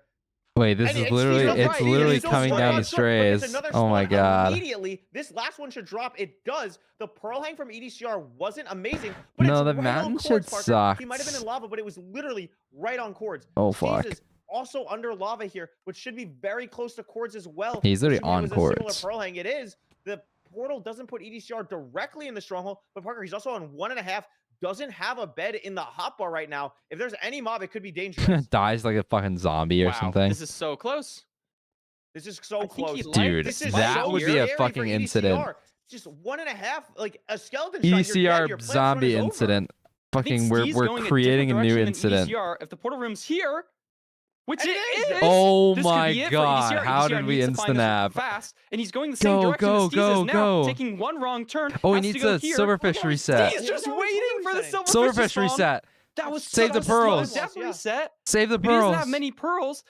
Wait, this and is Steez literally up it's right. literally Still coming one down rod the short, but it's strays. another Oh my spawn God. Immediately, this last one should drop. It does. The Pearl Hang from EDCR wasn't amazing, but No, it's the right mountain on should chords, Parker. suck. He might have been in lava, but it was literally right on chords. Oh Steez fuck. is also under lava here, which should be very close to chords as well. He's literally assuming on it was a similar chords. Pearl Hang. It is. The portal doesn't put EDCR directly in the stronghold, but Parker, he's also on 1.5. Doesn't have a bed in the hotbar right now. If there's any mob, it could be dangerous. Dies like a fucking zombie or Wow, something. this is so close. This is so I think he close. liked Dude, This is that so would be a scary for fucking incident. EDCR. Just 1.5, like a skeleton shot. You're dead, your EDCR plant run zombie is over. incident. I think Fucking, Steez we're going creating a different new direction than incident. EDCR. If the portal room's here, which And it it is. is. Oh this could my be it for God, EDCR. how EDCR did we needs to find instant this ab? fast, and he's going the same Go, direction go, as Steez go, is now, go. taking 1 wrong turn. Oh, he has to needs go a here. silverfish reset. Steez just Yeah, waiting for the silverfish silverfish to Silverfish spawn. reset. That was Save such the a slow pearls. death Yeah. reset. Save the But he doesn't pearls. have many pearls.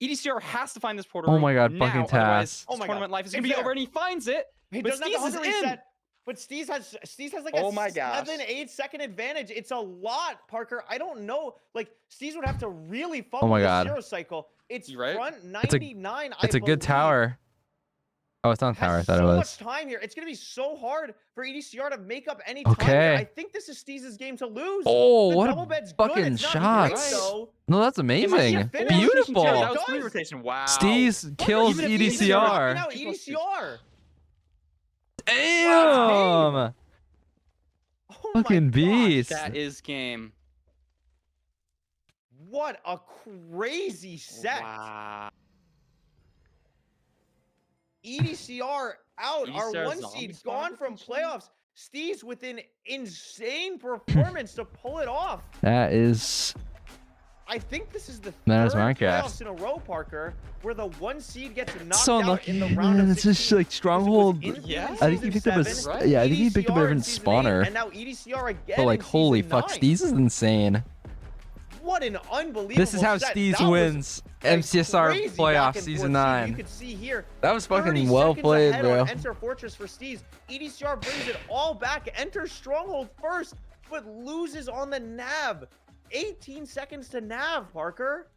EDCR has to find this portal Oh room my God, now, fucking otherwise Tass. Oh my his tournament God. life is going to It's be over, there. and he finds it. He But doesn't have Steez the is 100 in. reset. But Steez has like Oh a my gosh. 7-8 second advantage. It's a lot, Parker. I don't know. Like Steez would have to really Oh fumble my the God. 0 cycle. It's You right? front It's a- 99. It's a good tower. Oh, it's on tower. I has thought it so was. much time here. It's going to be so hard for EDCR to make up any time here. Okay. I think this is Steez's game to lose. Oh, The what double a bed's fucking good. It's not shots. great, though. No, that's It might be amazing. a finish. Beautiful. Yeah, It that was 3 does. rotation. Wow. Steez kills Even if Steez is knocking EDCR. out 2+2. EDCR. Damn. Oh Fucking my gosh. beast. That is game. What a crazy set. Wow. EDCR out. Our EDCR 1 zombie seed spawner gone from potentially? playoffs. Steez with an insane performance to pull it off. That is. I think this is the That is third Minecraft. playoffs in a row, Parker, where the 1 seed gets knocked So out unlucky, in the round man. of It's just 16. like Stronghold. Yeah. I think he picked up a. Right? Yeah, I think he picked up a EDCR different in season 8, spawner. and now EDCR again. But like, in holy season fuck, 9. Steez is insane. What an unbelievable This is how set. Steez That was wins a MCSR crazy Playoffs back and Season forth scene. 9. You could see here. That was 30 fucking well seconds played, ahead bro. on Enter Fortress for Steez. EDCR brings it all back. Enters Stronghold first, but loses on the nav. 18 seconds to nav, Parker.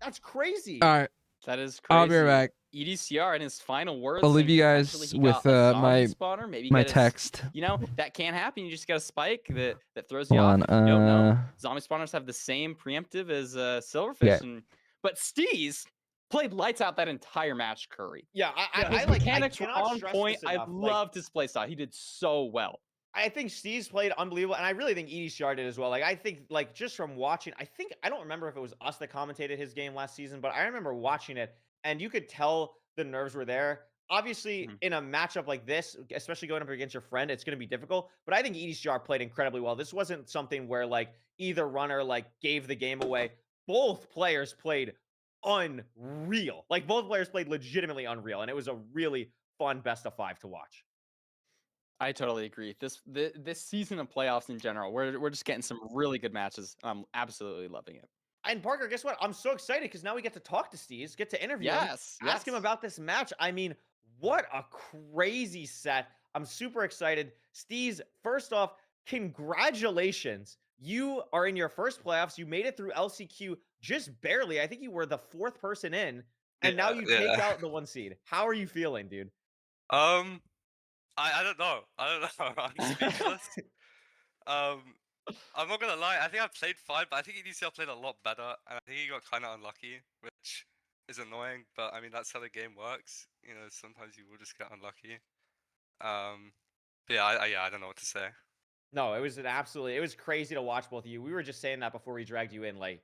That's crazy. All right, That is crazy. I'll be right back. EDCR in his final words. I'll leave saying you potentially guys he with got a zombie my spawner, maybe my get his- text. You know, that can't happen. You just got a spike that throws you Hold off. on. If you don't know, zombie spawners have the same preemptive as Silverfish. Yeah. But Steez played lights out that entire match, Curry. Yeah, His I mechanics were cannot on stress point. this I enough. Like, loved his playstyle. He did so well. I think Steez played unbelievable, and I really think EDCR did as well. Like, I think, like, just from watching, I don't remember if it was us that commentated his game last season, but I remember watching it, and you could tell the nerves were there. Obviously, in a matchup like this, especially going up against your friend, it's going to be difficult. But I think EDCR played incredibly well. This wasn't something where, like, either runner, like, gave the game away. Both players played unreal. Like, both players played legitimately unreal, and it was a really fun best of 5 to watch. I totally agree. This season of playoffs in general, we're just getting some really good matches. I'm absolutely loving it. And Parker, guess what? I'm so excited because now we get to talk to Steez, get to interview him, Yes. ask him about this match. I mean, what a crazy set. I'm super excited. Steez, first off, congratulations. You are in your first playoffs. You made it through LCQ just barely. I think you were the 4th person in, and now you take out the 1 seed. How are you feeling, dude? I don't know. I'm speechless. I'm not gonna lie. I think I played fine, but I think EDCL played a lot better, and I think he got kind of unlucky, which is annoying. But I mean, that's how the game works. You know, sometimes you will just get unlucky. But yeah, I don't know what to say. No, it was crazy to watch both of you. We were just saying that before we dragged you in. Like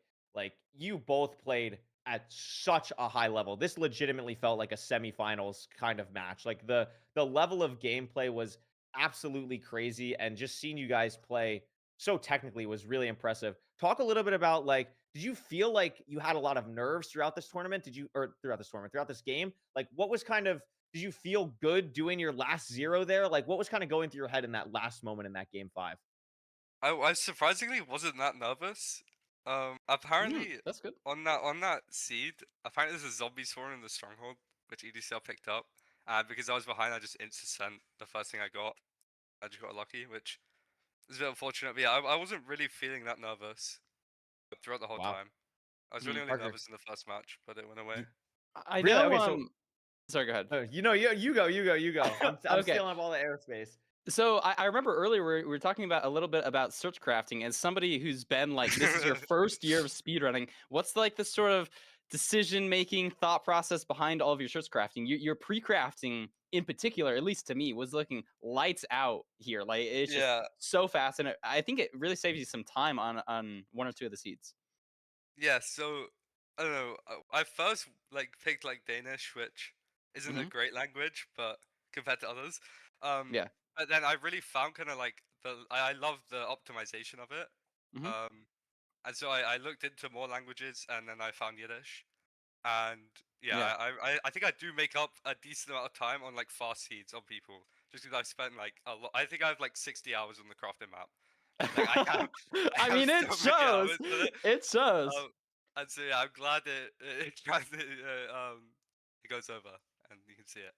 you both played at such a high level. This legitimately felt like a semifinals kind of match. Like the level of gameplay was absolutely crazy, and just seeing you guys play so technically was really impressive. Talk a little bit about, like, did you feel like you had a lot of nerves throughout this tournament? Throughout this game? Like, what was kind of, did you feel good doing your last 0 there? Like, what was kind of going through your head in that last moment in that game 5? I surprisingly wasn't that nervous. Apparently That's good. on that seed, apparently there's a zombie swarm in the stronghold, which EDCL picked up. And because I was behind, I just instant sent the first thing I got. I just got lucky, which is a bit unfortunate. But yeah, I wasn't really feeling that nervous throughout the whole Wow. time. I was really only Parker. nervous in the first match, but it went away. I Really? know. Okay, so- Sorry, go ahead. You go. I'm Okay. stealing up all the airspace. So I remember earlier we were talking about a little bit about search crafting. As somebody who's been like, this is your first year of speedrunning, what's like the sort of decision-making thought process behind all of your search crafting? Your pre-crafting in particular, at least to me, was looking lights out here. Like, it's just so fast, and I think it really saves you some time on 1 or 2 of the seeds. Yeah, so I don't know. I first picked Danish, which isn't a great language, but compared to others, Yeah. But then I really found kind of like I love the optimization of it, and so I looked into more languages, and then I found Yiddish, and Yeah. I think I do make up a decent amount of time on like fast seeds on people, just because I've spent like a lot. I think I have like 60 hours on the crafting map. Like, I mean, it so many shows. hours with it. It shows. And so yeah, I'm glad it goes over and you can see it.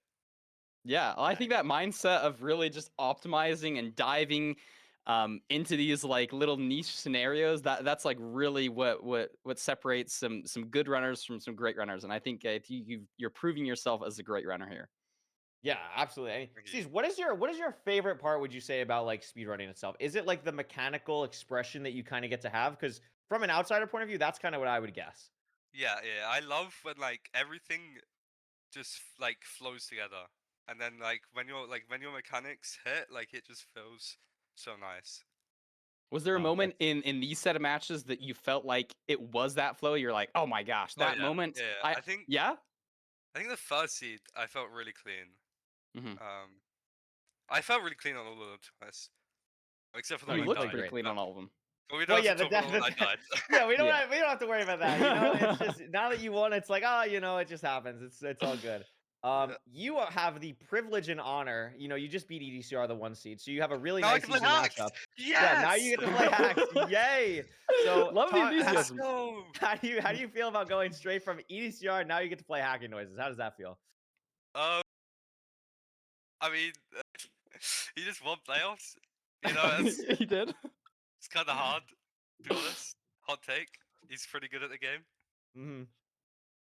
Yeah, well, I think that mindset of really just optimizing and diving into these like little niche scenarios, that's like really what separates some good runners from some great runners. And I think you're proving yourself as a great runner here. Yeah, absolutely. I mean, Thank you. Steve, what is your favorite part? Would you say about like speedrunning itself? Is it like the mechanical expression that you kind of get to have? Because from an outsider point of view, that's kind of what I would guess. Yeah, yeah. I love when like everything just like flows together, and then like when your mechanics hit, like it just feels so nice. Was there a Oh, moment in these set of matches that you felt like it was that flow? You're like, oh my gosh, Oh that yeah, moment. yeah. I yeah. I think the first seed I felt really clean. Mhm. I felt really clean on all of them, to be honest, except for the No, You one you I looked played died. pretty great. clean But, on all of them. but we don't Well, have yeah, to talk about when I died. yeah, we don't Yeah. we don't have to worry about that. You know, it's just now that you won, it's like, oh, you know, it just happens. It's all good. Yeah. You have the privilege and honor. You know, you just beat EDCR the 1 seed, so you have a really Now I nice can play easy hacks. matchup. Yeah, now Yes. you get to play hacks. Yay! So, Love the talk, Let's enthusiasm. go. how do you feel about going straight from EDCR? Now you get to play hacking noises. How does that feel? Um, I mean, he just won playoffs. You know, He did. it's kind of hard, to be honest. Hot take. He's pretty good at the game. Hmm.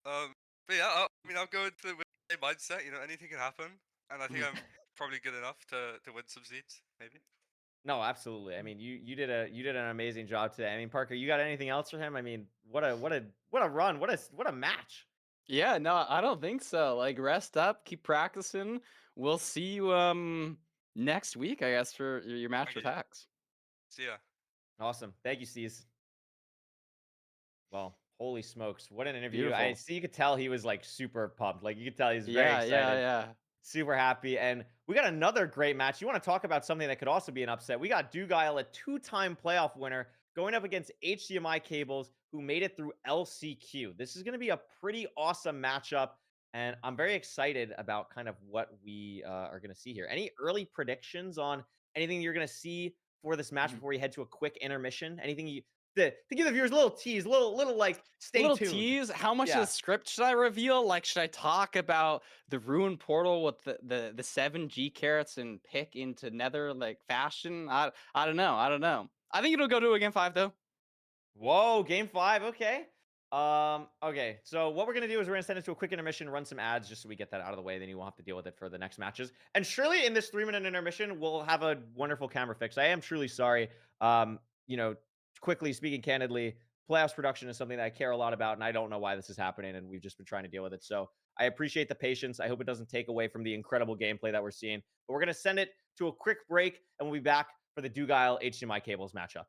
But yeah, I mean, I'll go into it with the same mindset. You know, anything can happen, and I think I'm probably good enough to win some seats, maybe. No, absolutely. I mean, you did an amazing job today. I mean, Parker, you got anything else for him? I mean, what a run. What a match. Yeah, no, I don't think so. Like, rest up, keep practicing. We'll see you next week, I guess, for your match with Okay. Hacks. See ya. Awesome. Thank you, Steez. Well, holy smokes. What an interview. I Beautiful. see you could tell he was like super pumped. Like you could tell he's very Yeah, yeah, excited. yeah. Super happy. And we got another great match. You want to talk about something that could also be an upset? We got Dugile, a 2-time playoff winner, going up against HDMI Cables, who made it through LCQ. This is going to be a pretty awesome matchup. And I'm very excited about kind of what we are going to see here. Any early predictions on anything you're going to see for this match before we head to a quick intermission? Anything you to give the viewers a little tease, little like stay Little tuned. tease. How much Yeah. of the script should I reveal? Like, should I talk about the Ruin Portal with the 7 G carrots and pick into Nether like fashion? I don't know. I don't know. I think it'll go to a game 5 though. Whoa, game 5. Okay. Okay. So what we're gonna do is we're gonna send it to a quick intermission, run some ads just so we get that out of the way. Then you won't have to deal with it for the next matches. And surely in this 3-minute intermission, we'll have a wonderful camera fix. I am truly sorry. You know, quickly speaking candidly, playoffs production is something that I care a lot about, and I don't know why this is happening, and we've just been trying to deal with it. So I appreciate the patience. I hope it doesn't take away from the incredible gameplay that we're seeing. But we're gonna send it to a quick break, and we'll be back for the Dugile HDMI Cables matchup.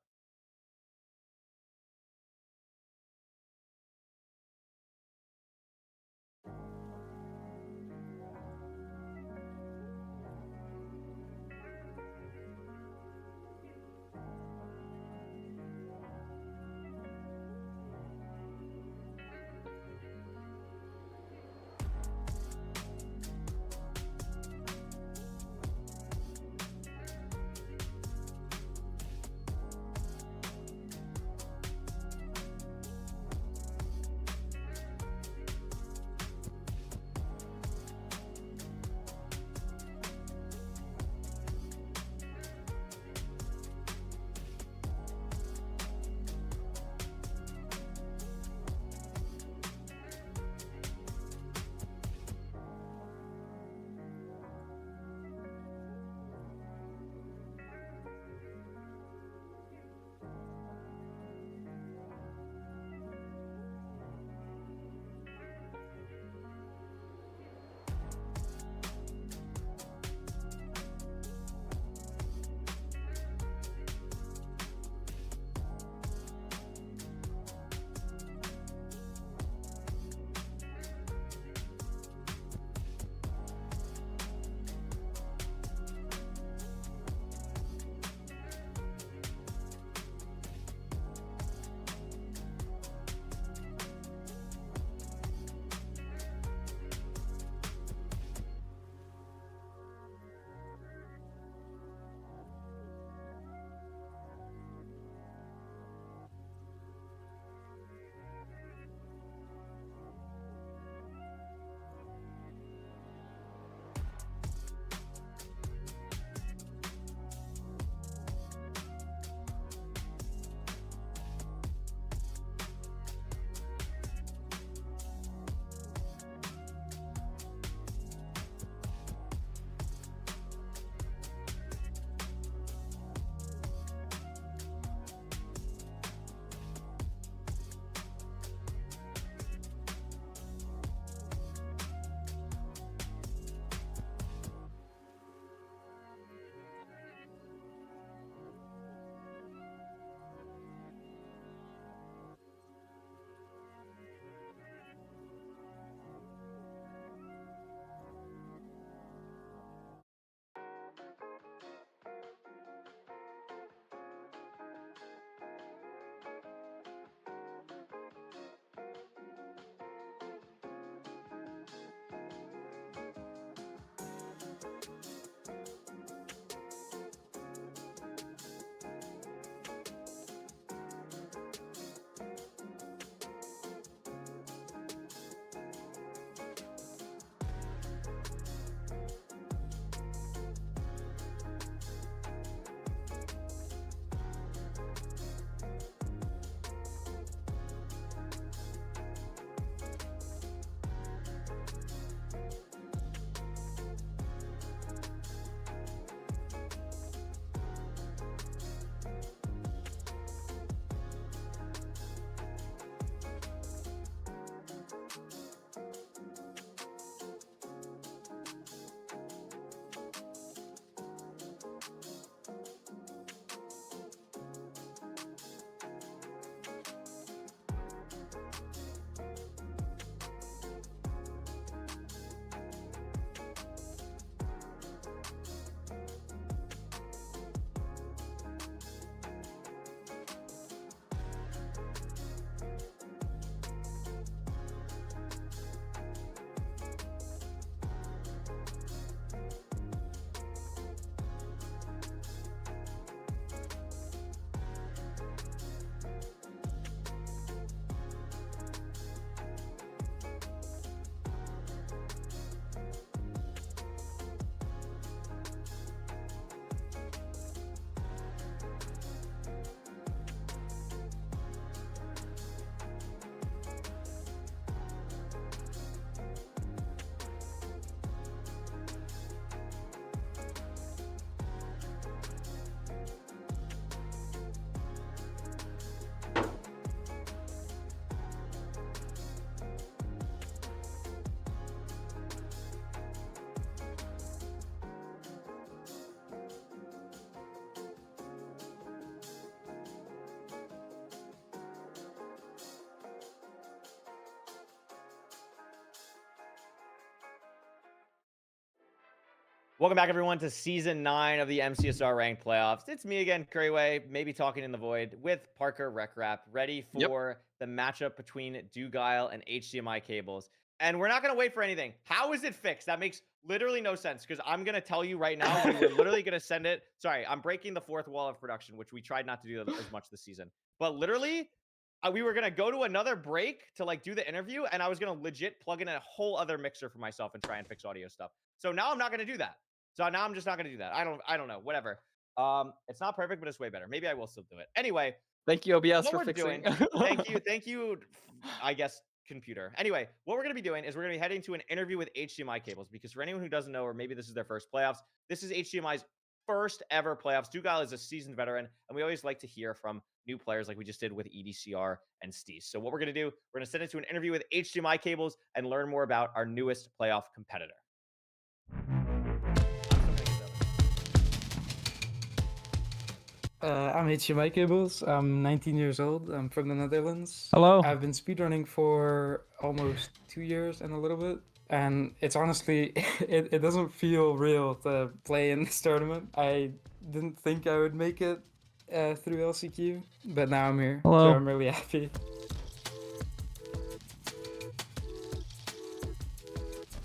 Welcome back, everyone, to Season 9 of the MCSR Ranked Playoffs. It's me again, Curryway, maybe talking in the void, with Parker Recrap, ready for the matchup between Dugile and HDMI cables. And we're not going to wait for anything. How is it fixed? That makes literally no sense, because I'm going to tell you right now, we were literally going to send it. Sorry, I'm breaking the fourth wall of production, which we tried not to do as much this season. But literally, we were going to go to another break to like do the interview, and I was going to legit plug in a whole other mixer for myself and try and fix audio stuff. So now I'm not going to do that. So now I'm just not going to do that. I don't know. Whatever. It's not perfect, but it's way better. Maybe I will still do it. Anyway. Thank you, OBS, what for we're fixing. Doing, thank you, I guess, computer. Anyway, what we're going to be doing is we're going to be heading to an interview with HDMI cables, because for anyone who doesn't know, or maybe this is their first playoffs, this is HDMI's first ever playoffs. Dugile is a seasoned veteran, and we always like to hear from new players like we just did with EDCR and Steez. So what we're going to do, we're going to send it to an interview with HDMI cables and learn more about our newest playoff competitor. I'm HDMI Cables. I'm 19 years old. I'm from the Netherlands. Hello. I've been speedrunning for almost 2 years and a little bit. And it's honestly, it doesn't feel real to play in this tournament. I didn't think I would make it through LCQ, but now I'm here. Hello. So I'm really happy.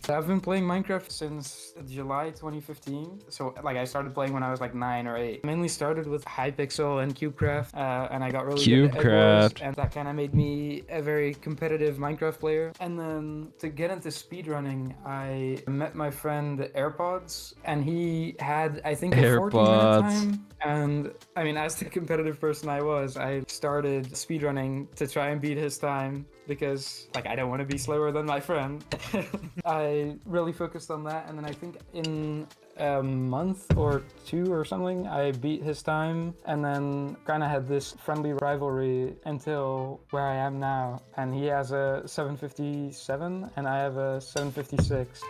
I've been playing Minecraft since July 2015. So like I started playing when I was like 9 or 8. Mainly started with Hypixel and CubeCraft, and I got really good at Egg Wars, and that kind of made me a very competitive Minecraft player. And then to get into speedrunning, I met my friend AirPods, and he had, I think, a 14-minute time. And I mean, as the competitive person I was, I started speedrunning to try and beat his time, because like I don't want to be slower than my friend. I really focused on that, and then I think in a month or 2 or something, I beat his time, and then kind of had this friendly rivalry until where I am now. And he has a 757 and I have a 756.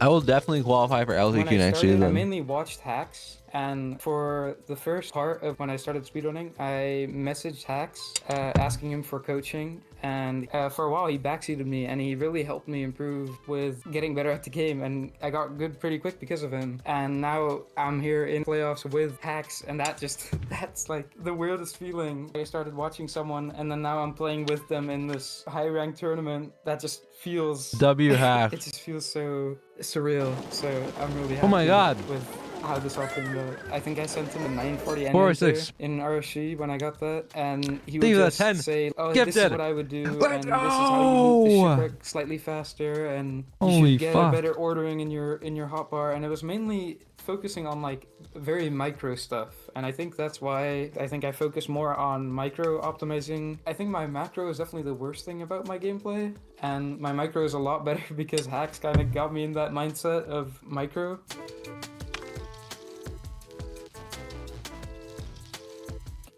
I will definitely qualify for LCQ next year. I mainly watched hacks, And for the first part of when I started speedrunning, I messaged Hacks asking him for coaching. And for a while, he backseated me, and he really helped me improve with getting better at the game. And I got good pretty quick because of him. And now I'm here in playoffs with Hacks, and that's like the weirdest feeling. I started watching someone, and then now I'm playing with them in this high-ranked tournament. That just feels hack. It just feels so surreal. So I'm really happy Oh my God. with how this all came out. I think I sent him a 940 4 or N six. in RSG when I got that, and he would Think of that just 10. say, "Oh, Gifted. this is what I would do, Let's and this is how you move the go. shipwreck slightly faster, and you Holy should get fuck. a better ordering in your hotbar." And it was mainly focusing on like very micro stuff, and I think that's why I focus more on micro optimizing. I think my macro is definitely the worst thing about my gameplay, and my micro is a lot better because Hacks kind of got me in that mindset of micro.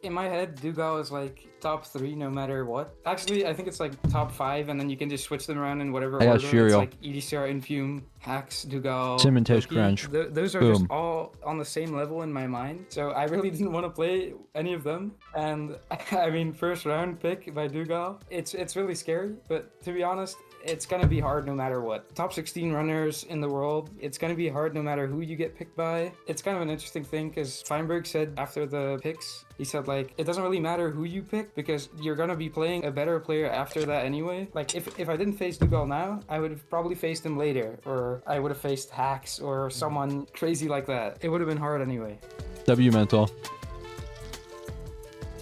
In my head, Dougal is like top 3 no matter what. Actually, I think it's like top 5, and then you can just switch them around in whatever I got order. cereal. It's like EDCR, Infume, Hacks, Dougal, Cinnamon Toast Loki. Crunch. Those are Boom. just all on the same level in my mind. So I really didn't want to play any of them. And I mean, first round pick by Dougal. It's really scary, but to be honest, it's going to be hard no matter what. Top 16 runners in the world, it's going to be hard no matter who you get picked by. It's kind of an interesting thing because Feinberg said after the picks, he said like, it doesn't really matter who you pick because you're going to be playing a better player after that anyway. Like if I didn't face Dougal now, I would have probably faced him later, or I would have faced Hacks or someone crazy like that. It would have been hard anyway. W mental.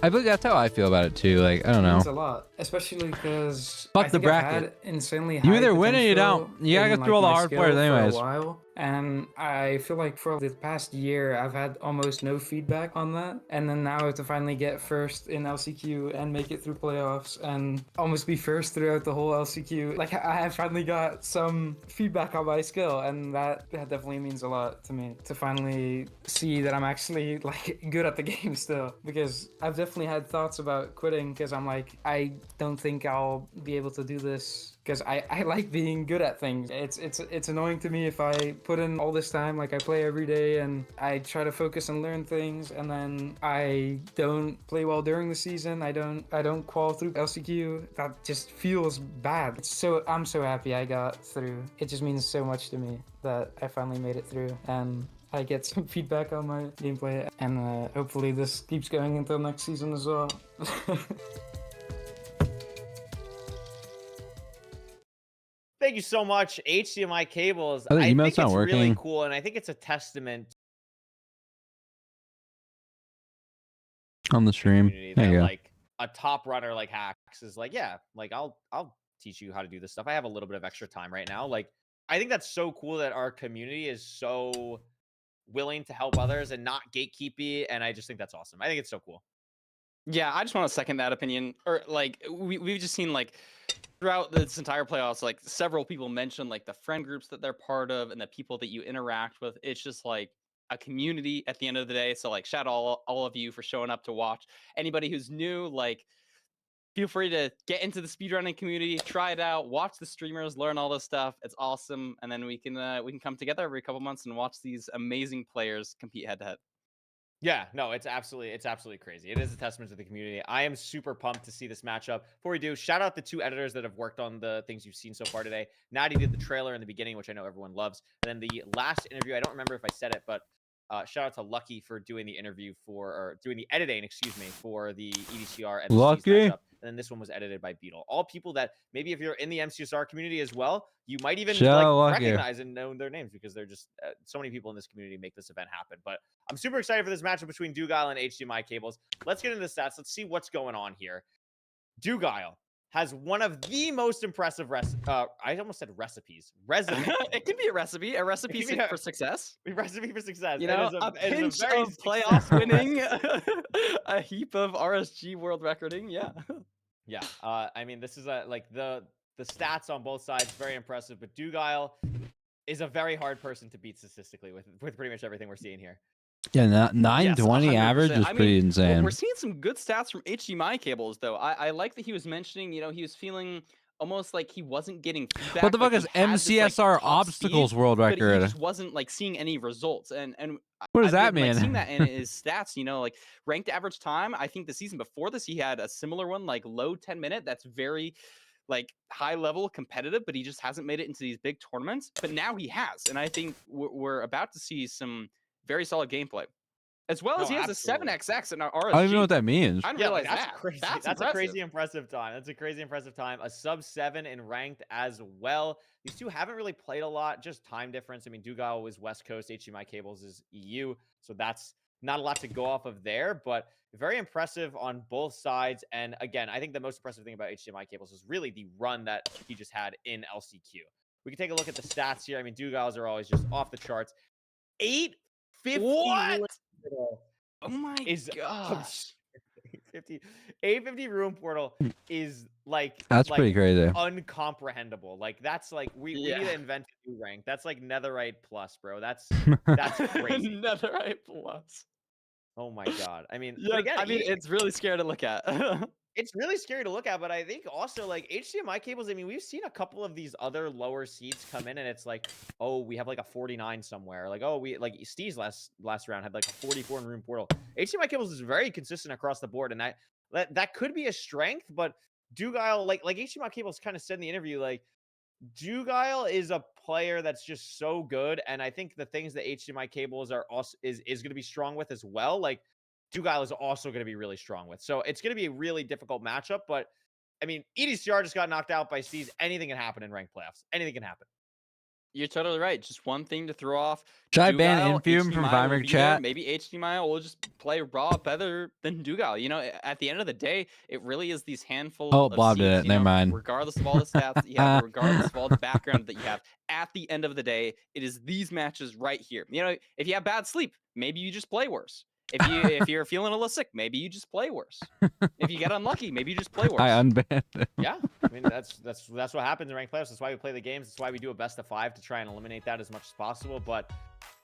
I feel like that's how I feel about it too. Like, I don't know. It's a lot, especially because Fuck the bracket. Insanely You high either win or you potential don't. You gotta in, go through all the my hard skill players for a anyways. while. And I feel like for the past year, I've had almost no feedback on that. And then now to finally get first in LCQ and make it through playoffs and almost be first throughout the whole LCQ, like I have finally got some feedback on my skill, and that definitely means a lot to me to finally see that I'm actually like good at the game still. Because I've definitely had thoughts about quitting because I'm like, I don't think I'll be able to do this. Because I like being good at things. It's annoying to me if I put in all this time, like I play every day and I try to focus and learn things, and then I don't play well during the season. I don't qual through LCQ. That just feels bad. So I'm so happy I got through. It just means so much to me that I finally made it through, and I get some feedback on my gameplay, and hopefully this keeps going until next season as well. Thank you so much, HDMI cables. Oh, the I email's think not it's really working. cool, and I think it's a testament On the to the stream. community There that you go. like a top runner like Hacks is like, yeah, like I'll teach you how to do this stuff. I have a little bit of extra time right now. Like, I think that's so cool that our community is so willing to help others and not gatekeepy, and I just think that's awesome. I think it's so cool. Yeah, I just want to second that opinion. Or like we've just seen like throughout this entire playoffs, like several people mention like the friend groups that they're part of and the people that you interact with. It's just like a community at the end of the day. So like shout out all of you for showing up to watch. Anybody who's new, like feel free to get into the speedrunning community, try it out, watch the streamers, learn all this stuff. It's awesome. And then we can come together every couple months and watch these amazing players compete head to head. Yeah, no, it's absolutely crazy. It is a testament to the community. I am super pumped to see this matchup. Before we do, shout out the 2 editors that have worked on the things you've seen so far today. Natty did the trailer in the beginning, which I know everyone loves. And then the last interview, I don't remember if I said it, but shout out to Lucky for doing the interview or doing the editing, excuse me, for the EDCR and Lucky. matchup. And then this one was edited by Beetle. All people that maybe if you're in the MCSR community as well, you might even recognize and know their names because they're just so many people in this community make this event happen. But I'm super excited for this matchup between Dougal and HDMI cables. Let's get into the stats. Let's see what's going on here. Dougal has one of the most impressive I almost said recipes. It can be a recipe for success. A recipe for success. You know, a pinch of playoffs winning, a heap of RSG world recording. Yeah. Yeah. I mean, this is like the stats on both sides, very impressive. But Dougal is a very hard person to beat statistically with pretty much everything we're seeing here. Yeah, 920 Yes, average is pretty insane. We're seeing some good stats from HDMI cables, though. I like that he was mentioning, you know, he was feeling almost like he wasn't getting feedback. What the fuck like, is he had this, like, MCSR top obstacles speed, world but record? he just wasn't like seeing any results. And What does that I've been, like, seeing mean? that in his stats. You know, like ranked average time. I think the season before this, he had a similar one, like low 10-minute. That's very like high level competitive, but he just hasn't made it into these big tournaments. But now he has, and I think we're about to see some very solid gameplay. As well as he has absolutely. a 7XX in our I don't even know what RSG. that means. I didn't Yeah, realize like, that's that. crazy. That's That's a impressive. crazy impressive time. That's a crazy impressive time. A sub-7 in ranked as well. These two haven't really played a lot, just time difference. I mean, Dougal was West Coast, HDMI Cables is EU, so that's not a lot to go off of there, but very impressive on both sides. And again, I think the most impressive thing about HDMI Cables is really the run that he just had in LCQ. We can take a look at the stats here. I mean, Dougals are always just off the charts. 850 What? Portal Oh my is gosh. 850 Ruin Portal is like That's pretty crazy. uncomprehendable. Like that's like we need Yeah. to invent a new rank. That's like Netherite plus, bro. That's crazy. Netherite plus. Oh my god. I mean, Yeah, but again, I mean, it's really scary to look at. it's really scary to look at, but I think also like HDMI cables, I mean, we've seen a couple of these other lower seeds come in and it's like, oh, we have like a 49 somewhere. Like, oh, we like Steve's last round had like a 44 in Room Portal. HDMI cables is very consistent across the board, and that could be a strength, but Dougal, like HDMI cables kind of said in the interview, like Dougal is a player that's just so good, and I think the things that HDMI cables are also is going to be strong with as well. Like Dougal is also going to be really strong with. So it's going to be a really difficult matchup. But I mean, EDCR just got knocked out by Steez. Anything can happen in ranked playoffs. Anything can happen. You're totally right. Just one thing to throw off. Should I ban Dougal, Infume from HDMI will Vimer be there. chat? Maybe HDMI will just play raw better than Dougal. You know, at the end of the day, it really is these handful Oh, of Bob did seeds, it. Never mind. regardless of all the stats that you have, regardless of all the background that you have. At the end of the day, it is these matches right here. You know, if you have bad sleep, maybe you just play worse. If you're feeling a little sick, maybe you just play worse. If you get unlucky, maybe you just play worse. I unbanned him. Yeah, I mean that's what happens in ranked playoffs. That's why we play the games. That's why we do a best of 5 to try and eliminate that as much as possible. But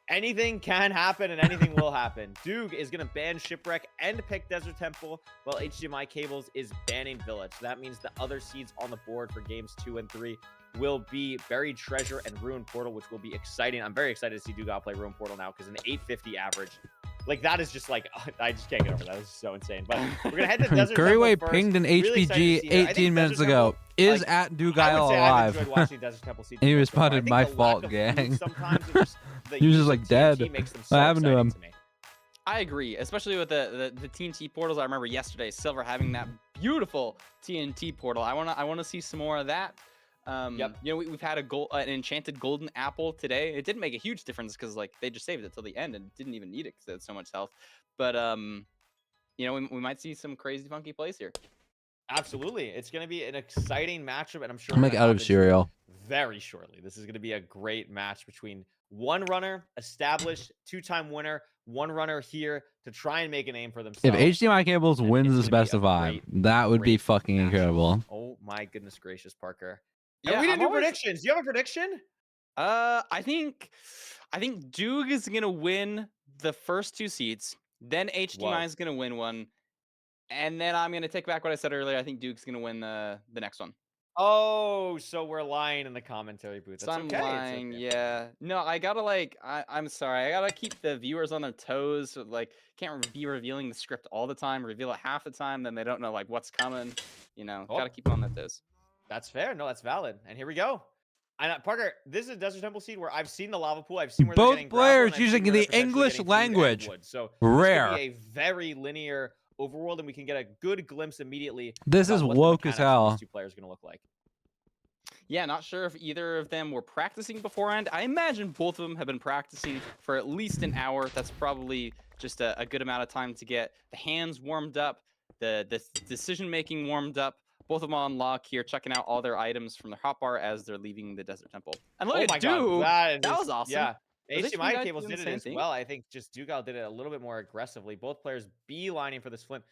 anything can happen and anything will happen. Doog is going to ban Shipwreck and pick Desert Temple, while HDMI Cables is banning Village. So that means the other seeds on the board for games 2 and 3 will be Buried Treasure and Ruin Portal, which will be exciting. I'm very excited to see Dougal play Ruin Portal now because an 850 average, like that is just like, I just can't get over that. This is so insane. But we're going to head to Desert Curryway Temple first. pinged an Really excited to HBG see it. I think 18 minutes Desert ago. Temple, Is like, at I Dougal would say I've alive? enjoyed watching Desert Temple season. And he so far. I responded, think "My the lack fault, of gang." fluke sometimes is just the He was use just of like dead. TNT makes them What so happened to exciting him? me. I agree, especially with the TNT portals. I remember yesterday, Silver having that beautiful TNT portal. I wanna see some more of that. Yep. You know, we've had an enchanted golden apple today. It didn't make a huge difference because like they just saved it till the end and didn't even need it because it had so much health. But you know, we might see some crazy funky plays here. Absolutely. It's going to be an exciting matchup, and I'm sure I'm we're like gonna out hop of into it cereal. very shortly. This is going to be a great match between one runner, established, 2-time winner, one runner here to try and make a name for If themselves. HDMI Cables and wins it's this gonna be best a of 5, great, that would be great fucking matchup. incredible. Oh my goodness gracious, Parker. And Yeah, we didn't I'm do always- predictions. Do you have a prediction? I think Doog is gonna win the first 2 seats. Then HDMI Whoa. is gonna win one, and then I'm gonna take back what I said earlier. I think Duke's gonna win the next one. Oh, so we're lying in the commentary booth. So That's I'm okay. lying, It's okay. yeah. No, I gotta like, I'm sorry. I gotta keep the viewers on their toes. So, like, can't be revealing the script all the time. Reveal it half the time, then they don't know like what's coming. You know, Oh. gotta keep them on their toes. That's fair. No, that's valid. And here we go. And Parker, this is a Desert Temple seed where I've seen the lava pool. I've seen where they're Both getting gravel, players and I've seen using where the they're potentially English getting food and language. wood. So Rare. this could be a very linear overworld, and we can get a good glimpse immediately. This about is what the woke as mechanics of hell. These two players are going to look like. Yeah, not sure if either of them were practicing beforehand. I imagine both of them have been practicing for at least an hour. That's probably just a good amount of time to get the hands warmed up, the decision-making warmed up. Both of them on lock here, checking out all their items from their hotbar as they're leaving the Desert Temple. And look Oh at my god, Duke. that That was awesome. Yeah. Was HDMI HDMI cables doing did the it same as thing? well. I think just Dougal did it a little bit more aggressively. Both players beelining for this flint.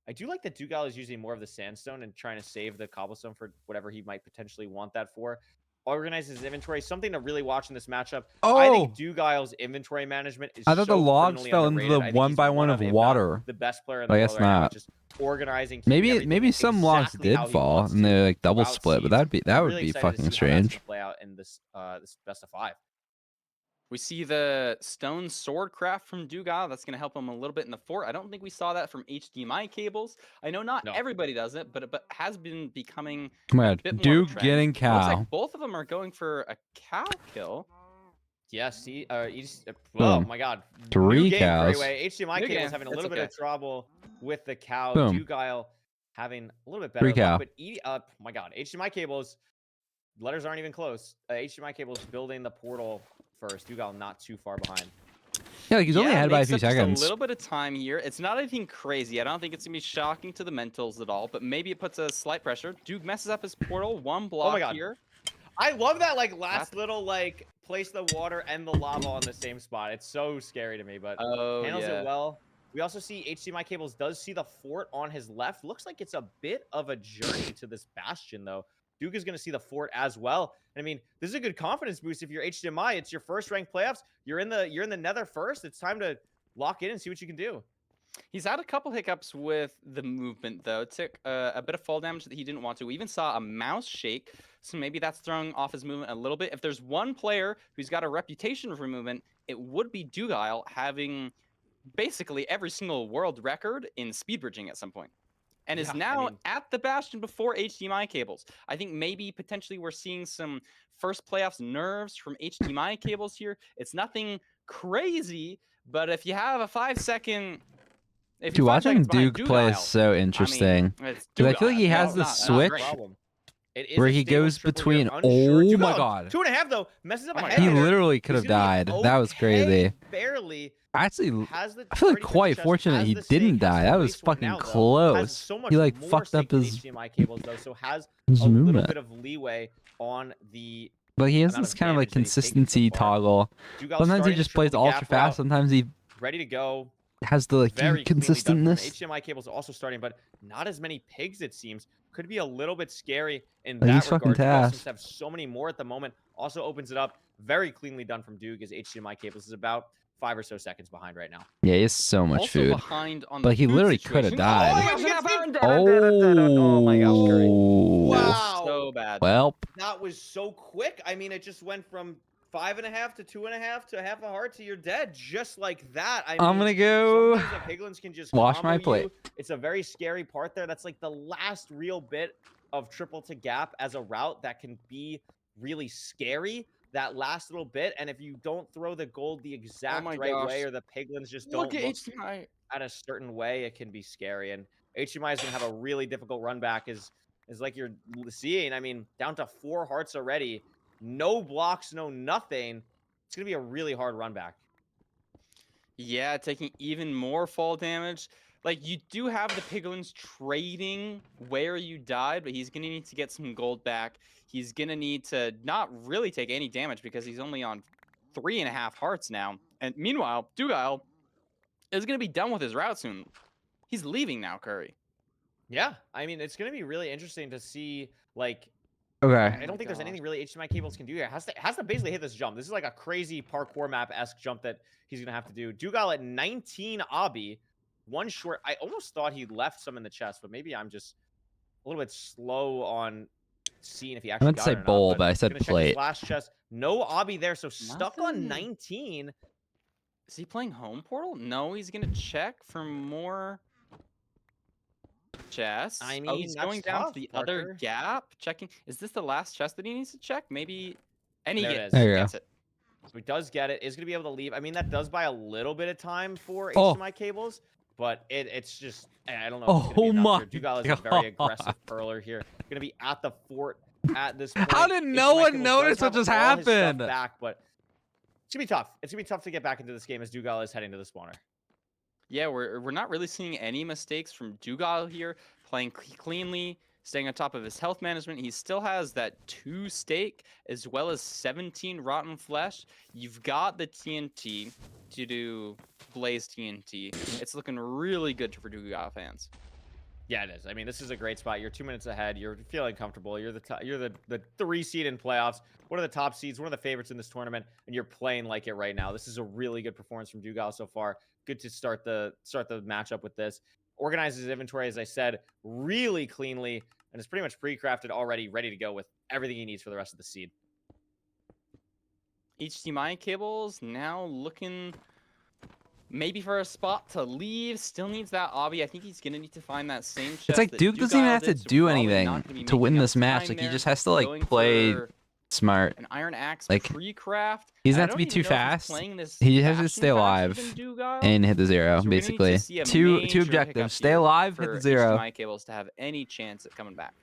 I do like that Dougal is using more of the sandstone and trying to save the cobblestone for whatever he might potentially want that for. Organizes his inventory. Something to really watch in this matchup. I think Oh, Dougal's inventory management is I thought the so logs criminally fell into underrated. the I think one he's by one of if not water. the best player in I the guess world right now. not. Just organizing. keeping Maybe everything some logs exactly did how he fall wants and to they like double throughout split, but seeds. that I'm would really be excited to fucking see how that's strange. gonna play out in this this best of 5. We see the stone sword craft from Dugal. That's going to help him a little bit in the fort. I don't think we saw that from HDMI cables. I know not No. everybody does it, but has been becoming Come a on, bit more of a Duke trend. getting It looks cow. like both of them are going for a cow kill. Yeah, see, oh Boom. my God, 3 new game cows. Greyway. HDMI New cables game, having a it's little bit okay. of trouble with the cow. Boom. Dugal having a little bit 3 better cow. luck, but my God, HDMI cables. Letters aren't even close. HDMI cables building the portal first. Dugal not too far behind. Yeah, like he's only ahead by a makes few up just seconds. a little bit of time here. It's not anything crazy. I don't think it's gonna be shocking to the mentals at all, but maybe it puts a slight pressure. Duke messes up his portal. One block Oh my God. here. I love that last little place the water and the lava on the same spot. It's so scary to me, but handles it well. We also see HDMI cables does see the fort on his left. Looks like it's a bit of a journey to this bastion though. Duke is going to see the fort as well. And I mean, this is a good confidence boost if you're HDMI. It's your first ranked playoffs. You're in the nether first. It's time to lock in and see what you can do. He's had a couple hiccups with the movement, though. It took a bit of fall damage that he didn't want to. We even saw a mouse shake, so maybe that's throwing off his movement a little bit. If there's one player who's got a reputation for movement, it would be Dugal, having basically every single world record in speed bridging at some point. And is now at the bastion before HDMI cables. I think maybe potentially we're seeing some first playoffs nerves from HDMI cables here. It's nothing crazy, but if you have a 5-second... Dude, watching Duke play is so interesting. Because I feel like he has the switch where he goes between. Oh my God. 2.5 though messes up. He literally could have died. That was crazy. Barely. Actually, I feel like quite fortunate he didn't die. That was fucking close. He like fucked up his HDMI cables though, so has his a little movement. bit of leeway on the. But he has this kind of like consistency toggle. Sometimes he just plays ultra fast. Sometimes he ready to go. Has the like consistentness. HDMI cables are also starting, but not as many pigs it seems. Could be a little bit scary in Like, that regard. Duke seems to have so many more at the moment. Also opens it up. Very cleanly done from Duke as HDMI cables is about 5 or so seconds behind right now. Yeah, he has so much also food. Behind on but he literally could have died. Oh my gosh, Curry. Wow. So bad. Well, that was so quick. I mean, it just went from 5.5 to 2.5 to half a heart to you're dead, just like that. I'm gonna go sometimes the piglins can just wash my plate. You. It's a very scary part there. That's like the last real bit of triple to gap as a route that can be really scary. That last little bit, and if you don't throw the gold the exact right way, or the piglins just don't look at a certain way, it can be scary. And HDMI is gonna have a really difficult run back. Is like you're seeing. I mean, down to 4 hearts already. No blocks, no nothing. It's going to be a really hard run back. Yeah, taking even more fall damage. Like, you do have the piglins trading where you died, but he's going to need to get some gold back. He's going to need to not really take any damage because he's only on 3.5 hearts now. And meanwhile, Dugal is going to be done with his route soon. He's leaving now, Curry. Yeah, I mean, it's going to be really interesting to see, like... Okay. I don't think there's anything really HDMI cables can do here. Has to basically hit this jump. This is like a crazy parkour map-esque jump that he's going to have to do. Dugal at 19 obby. One short. I almost thought he left some in the chest, but maybe I'm just a little bit slow on seeing if he actually I meant to say bowl, but I said plate. Last chest. No obby there, so stuck on 19. Is he playing home portal? No, he's going to check for more... chest. I mean, he's going down to the other gap, checking. Is this the last chest that he needs to check? Maybe. And he gets it. So he does get it. Is going to be able to leave. I mean, that does buy a little bit of time for HDMI cables, but it's just, I don't know. Oh my God. Dugal is a very aggressive perler here. Going to be at the fort at this point. How did no one notice what just happened? Back, but it's going to be tough. It's going to be tough to get back into this game as Dugal is heading to the spawner. Yeah, we're not really seeing any mistakes from Dugal here, playing cleanly, staying on top of his health management. He still has that 2 stake as well as 17 rotten flesh. You've got the TNT to do Blaze TNT. It's looking really good for Dugal fans. Yeah, it is. I mean, this is a great spot. You're 2 minutes ahead. You're feeling comfortable. You're the 3 seed in playoffs. One of the top seeds, one of the favorites in this tournament, and you're playing like it right now. This is a really good performance from Dugal so far. Good to start the matchup with this. organizes his inventory, as I said, really cleanly, and is pretty much pre-crafted already, ready to go with everything he needs for the rest of the seed. HDMI cables now looking maybe for a spot to leave. Still needs that obby. I think he's gonna need to find that same chest. It's like that Duke doesn't even have to did, so do probably anything not gonna be to win making up this match. time Like he there. just has to like Going play for smart. an iron axe Like, pre-craft. He doesn't I have to don't be even too know if he's fast. playing this He has to Bastion stay faster alive than Dugile. and hit the zero, So we're gonna need to basically. see a Two major hiccup objectives: stay here alive, hit for the zero. HDMI cables to have any chance at coming back.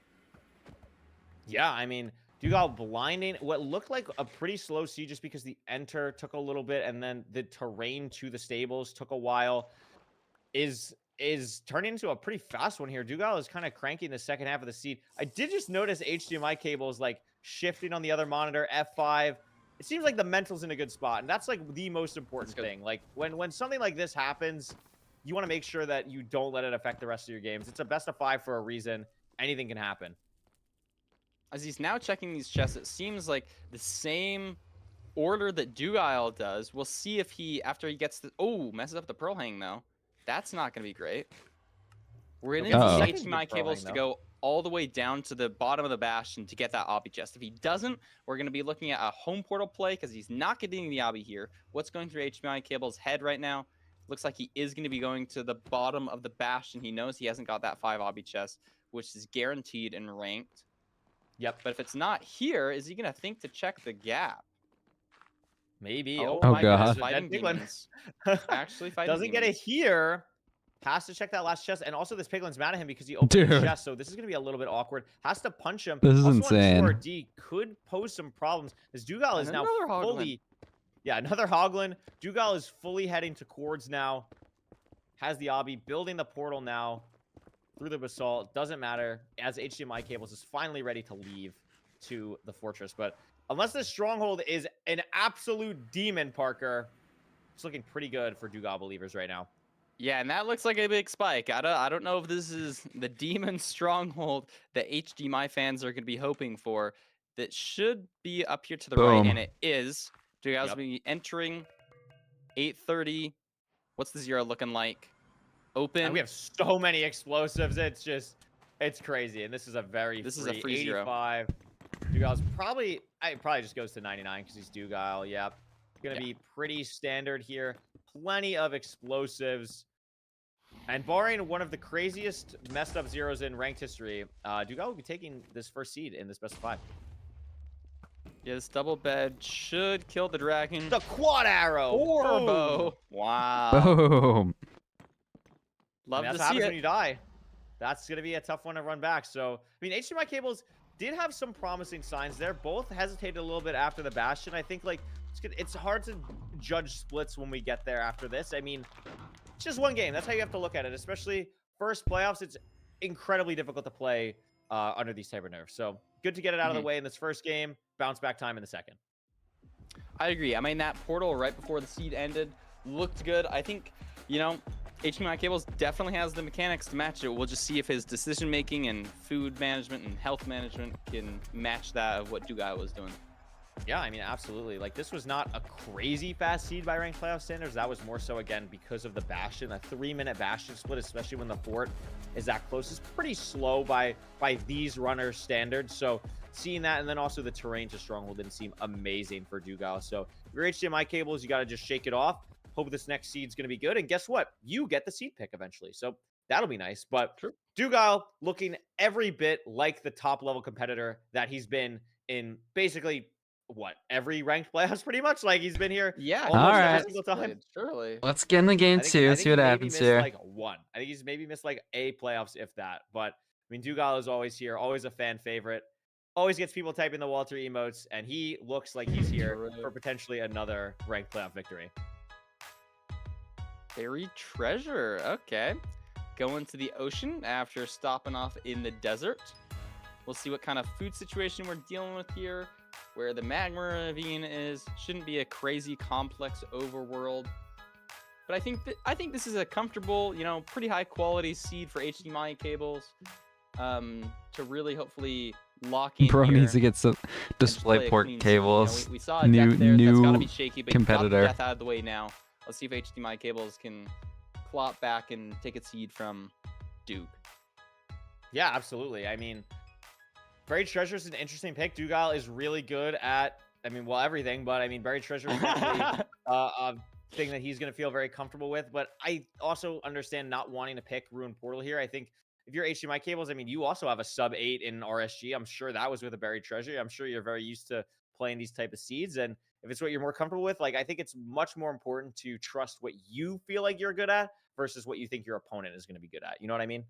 Yeah, I mean, Dugile blinding what looked like a pretty slow siege just because the enter took a little bit, and then the terrain to the stables took a while. Is turning into a pretty fast one here. Dugile is kind of cranking the second half of the seed. I did just notice HDMI cables like shifting on the other monitor, F5. It seems like the mental's in a good spot, and that's like the most important thing. Like when something like this happens, you want to make sure that you don't let it affect the rest of your games. It's a best of 5 for a reason. Anything can happen. As he's now checking these chests, it seems like the same order that Dugile does. We'll see if he, after he gets the... Oh, messes up the Pearl Hang, though. That's not going to be great. We're going to need the HDMI cables to go all the way down to the bottom of the Bastion to get that obby chest. If he doesn't, we're going to be looking at a home portal play because he's not getting the obby here. What's going through HDMI cable's head right now? Looks like he is going to be going to the bottom of the Bastion. He knows he hasn't got that 5 obby chest, which is guaranteed and ranked. Yep. But if it's not here, is he going to think to check the gap? Maybe. Oh, Oh, my God. goodness, fighting demons. Actually fighting Doesn't demons. get it here. Has to check that last chest. And also this Piglin's mad at him because he opened the chest. So this is going to be a little bit awkward. Has to punch him. This is also insane. On D could pose some problems. This Dugile is now fully... Yeah, another Hoglin. Dugile is fully heading to Cords now. Has the obby. Building the portal now. Through the basalt. Doesn't matter. As HDMI cables is finally ready to leave to the fortress. But unless this stronghold is an absolute demon, Parker, it's looking pretty good for Dugile believers right now. Yeah, and that looks like a big spike. I don't know if this is the demon stronghold that HDMI fans are going to be hoping for. That should be up here to the right, and it is. Dugile's going to be entering 8:30. What's the 0 looking like? Open. And we have so many explosives. It's just, it's crazy. And this is a very This is a free 85. Dugile's probably, it probably just goes to 99 because he's Dugile. Yep. Going to be pretty standard here. Plenty of explosives. And barring one of the craziest messed up zeros in ranked history, Dugile will be taking this first seed in this best of 5. Yeah, this double bed should kill the dragon. The quad arrow. Orbo. Wow. Boom. Love that's to what see happens it. when you die. That's going to be a tough one to run back. So, I mean, HDMI cables did have some promising signs there. Both hesitated a little bit after the Bastion. I think, like, it's hard to judge splits when we get there after this. I mean, it's just one game. That's how you have to look at it. Especially first playoffs, it's incredibly difficult to play under these type of nerfs. So, good to get it out of the way in this first game. Bounce back time in the second. I agree. I mean, that portal right before the seed ended looked good. I think, you know, HDMI cables definitely has the mechanics to match it. We'll just see if his decision making and food management and health management can match that of what Dugile was doing. Yeah, I mean, absolutely. Like, this was not a crazy fast seed by ranked playoff standards. That was more so, again, because of the Bastion. A 3-minute Bastion split, especially when the fort is that close, is pretty slow by these runners' standards. So, seeing that, and then also the terrain to Stronghold didn't seem amazing for Dugile. So, if your HDMI cables, you got to just shake it off. Hope this next seed's going to be good. And guess what? You get the seed pick eventually. So, that'll be nice. But Dugile looking every bit like the top-level competitor that he's been in basically... what, every ranked playoffs pretty much? Like, he's been here almost every single time. Surely. Let's get in the game two, see what happens here. Like one. I think he's maybe missed like a playoffs, if that. But I mean, Dugile is always here, always a fan favorite, always gets people typing the Walter emotes, and he looks like he's here for potentially another ranked playoff victory. Buried treasure. Okay. Going to the ocean after stopping off in the desert. We'll see what kind of food situation we're dealing with here. Where the magma ravine is. Shouldn't be a crazy complex overworld. But I think this is a comfortable, you know, pretty high quality seed for HDMI cables. To really hopefully lock in. Bro here needs to get some display port cables. You know, we saw a death there. That's gotta be shaky, but competitor. you got the death out of the way now. Let's see if HDMI cables can plot back and take a seed from Duke. Yeah, absolutely. I mean, Buried Treasure is an interesting pick. Dugile is really good at, I mean, well, everything, but I mean, Buried Treasure is definitely a thing that he's going to feel very comfortable with. But I also understand not wanting to pick Ruined Portal here. I think if you're HDMI cables, I mean, you also have a sub 8 in RSG. I'm sure that was with a Buried Treasure. I'm sure you're very used to playing these type of seeds. And if it's what you're more comfortable with, like, I think it's much more important to trust what you feel like you're good at versus what you think your opponent is going to be good at. You know what I mean?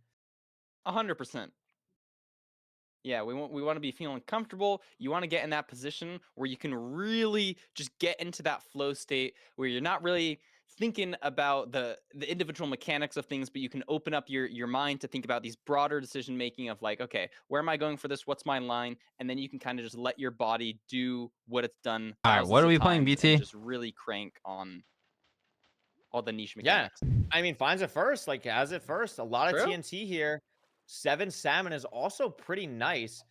100%. Yeah, we want to be feeling comfortable. You want to get in that position where you can really just get into that flow state where you're not really thinking about the individual mechanics of things, but you can open up your mind to think about these broader decision making of like, okay, where am I going for this? What's my line? And then you can kind of just let your body do what it's done. All right, what are we playing, BT? Just really crank on all the niche mechanics. Yeah, I mean, finds it first, like has it first. A lot of True. TNT here. 7 salmon is also pretty nice.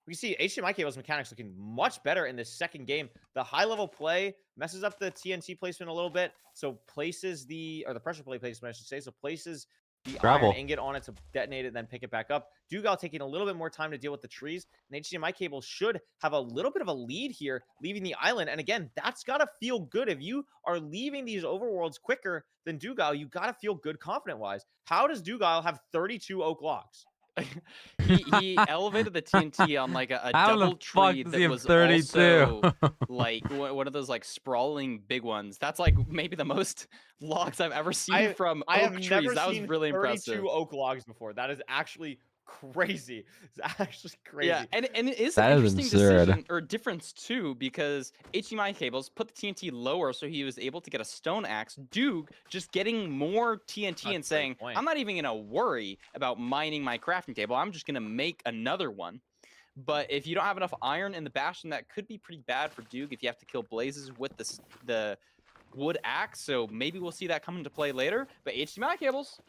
We see HDMI cables mechanics looking much better in this second game. The high level play messes up the TNT placement a little bit, so places the pressure play placement, I should say, so places the Gravel. iron ingot on it to detonate it, then pick it back up. Dugile taking a little bit more time to deal with the trees, and HDMI cable should have a little bit of a lead here, leaving the island. And again, that's got to feel good. If you are leaving these overworlds quicker than Dugile, you got to feel good confident-wise. How does Dugile have 32 oak logs? he elevated the TNT on like a double tree that was 32? also like one of those like sprawling big ones. That's like maybe the most logs I've ever seen from I oak have trees. never That was seen really 32 impressive. oak logs before. That is actually crazy. It's actually crazy. Yeah, and it is That an is interesting absurd. decision or difference too, because HDMI cables put the TNT lower so he was able to get a stone axe. Duke just getting more TNT That's and a saying, great point. I'm not even gonna worry about mining my crafting table. I'm just gonna make another one. But if you don't have enough iron in the bastion, that could be pretty bad for Duke if you have to kill blazes with the wood axe. So maybe we'll see that come into play later. But HDMI cables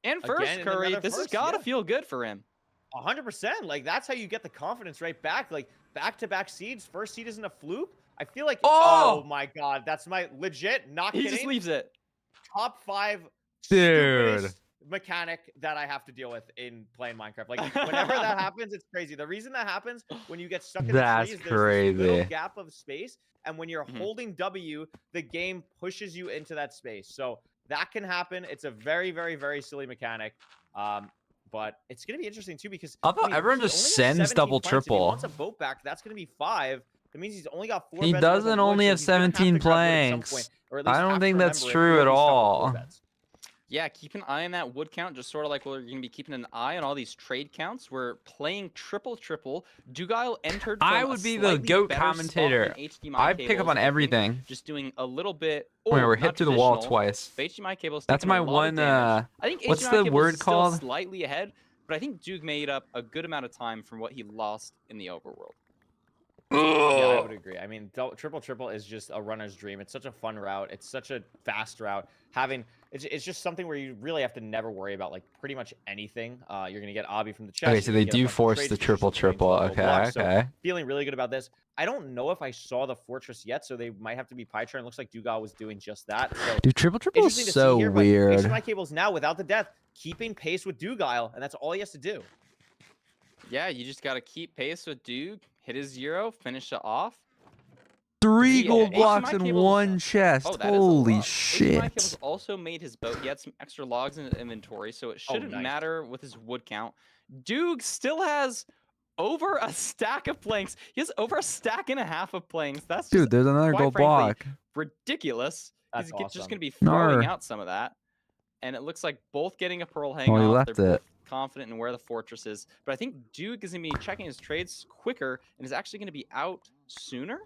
and first Again, in Curry, another this has first, got to yeah. feel good for him. 100%. Like, that's how you get the confidence right back. Like, back-to-back seeds. First seed isn't a fluke. I feel like, oh my God, that's my legit, not He kidding, just leaves it. top 5 Dude. stupidest mechanic that I have to deal with in playing Minecraft. Like, whenever that happens, it's crazy. The reason that happens when you get stuck in the That's trees, there's this little crazy. gap of space, and when you're holding W, the game pushes you into that space. So that can happen. It's a very, very, very silly mechanic. But it's going to be interesting too, because I thought everyone he just only has sends 17 double planks. If he triple. wants a boat back, that's going to be 5. That means he's only got 4 He beds worth of doesn't wood, only so have he's gonna 17 to grab wood at some planks. point, or at least I don't have think to that's remember it true if at he's stuck with 4 all. beds. Yeah, keep an eye on that wood count, just sort of like we're going to be keeping an eye on all these trade counts. We're playing triple. Dugile entered from I a would be the slightly GOAT better spot commentator. than HDMI I pick up cables, on I think, everything. just doing a little bit. Wait, we're not hit through the wall traditional, twice. but HDMI cables. That's taking a my lot of one, damage. I think what's HDMI the cables word is still called? slightly ahead, but I think Duke made up a good amount of time from what he lost in the overworld. Yeah, I would agree. I mean, triple is just a runner's dream. It's such a fun route. It's such a fast route. It's just something where you really have to never worry about like pretty much anything. You're gonna get Obby from the chest. Okay, so they do force the triple. Okay, okay. Feeling really good about this. I don't know if I saw the fortress yet, so they might have to be Pytra. And looks like Dugile was doing just that. So Dude, triple is interesting to so see here, weird. But HDMI cables now without the death, keeping pace with Dugile, and that's all he has to do. Yeah, you just got to keep pace with Duke, hit his 0, finish it off. 3 Yeah, gold blocks HDMI in cables- one chest. Oh, that is a Holy lot. HDMI cables shit. also made his boat. He had some extra logs in his inventory, so it shouldn't nice. matter with his wood count. Duke still has over a stack of planks. He has over a stack and a half of planks. That's just Dude, there's another quite gold frankly, block. ridiculous. That's He's just awesome. going to be throwing Nar. out some of that. And it looks like both getting a pearl hang Oh, he off. left They're it. both confident in where the fortress is. But I think Duke is going to be checking his trades quicker and is actually going to be out sooner.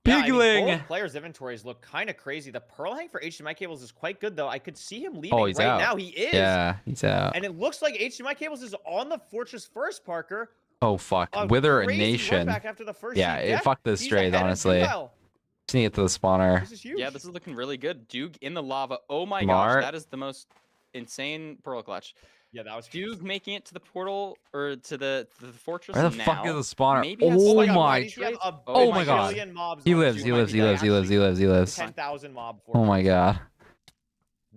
Yeah, I mean, Pigling. both players' inventories look kind of crazy. The pearl hang for HDMI cables is quite good, though. I could see him leaving Oh, he's right out. now. He is. Yeah, he's out. And it looks like HDMI cables is on the fortress first, Parker. Oh, fuck. A Wither and crazy run Nation. back after the first Yeah, seed. fuck this He's trade, ahead of honestly. Dugile. Just need to get to the spawner. This is huge. Yeah, this is looking really good. Duke in the lava. Oh my Smart. gosh, that is the most insane pearl clutch. Yeah, that was Duke making it to the portal or to the fortress Where the now. fuck is the spawner? Maybe has Oh some God, my- why does he have a Oh my God. bajillion mobs He on lives, Duke? he lives, he Like, lives, he lives, he lives, he lives. 10,000 mob Oh my god.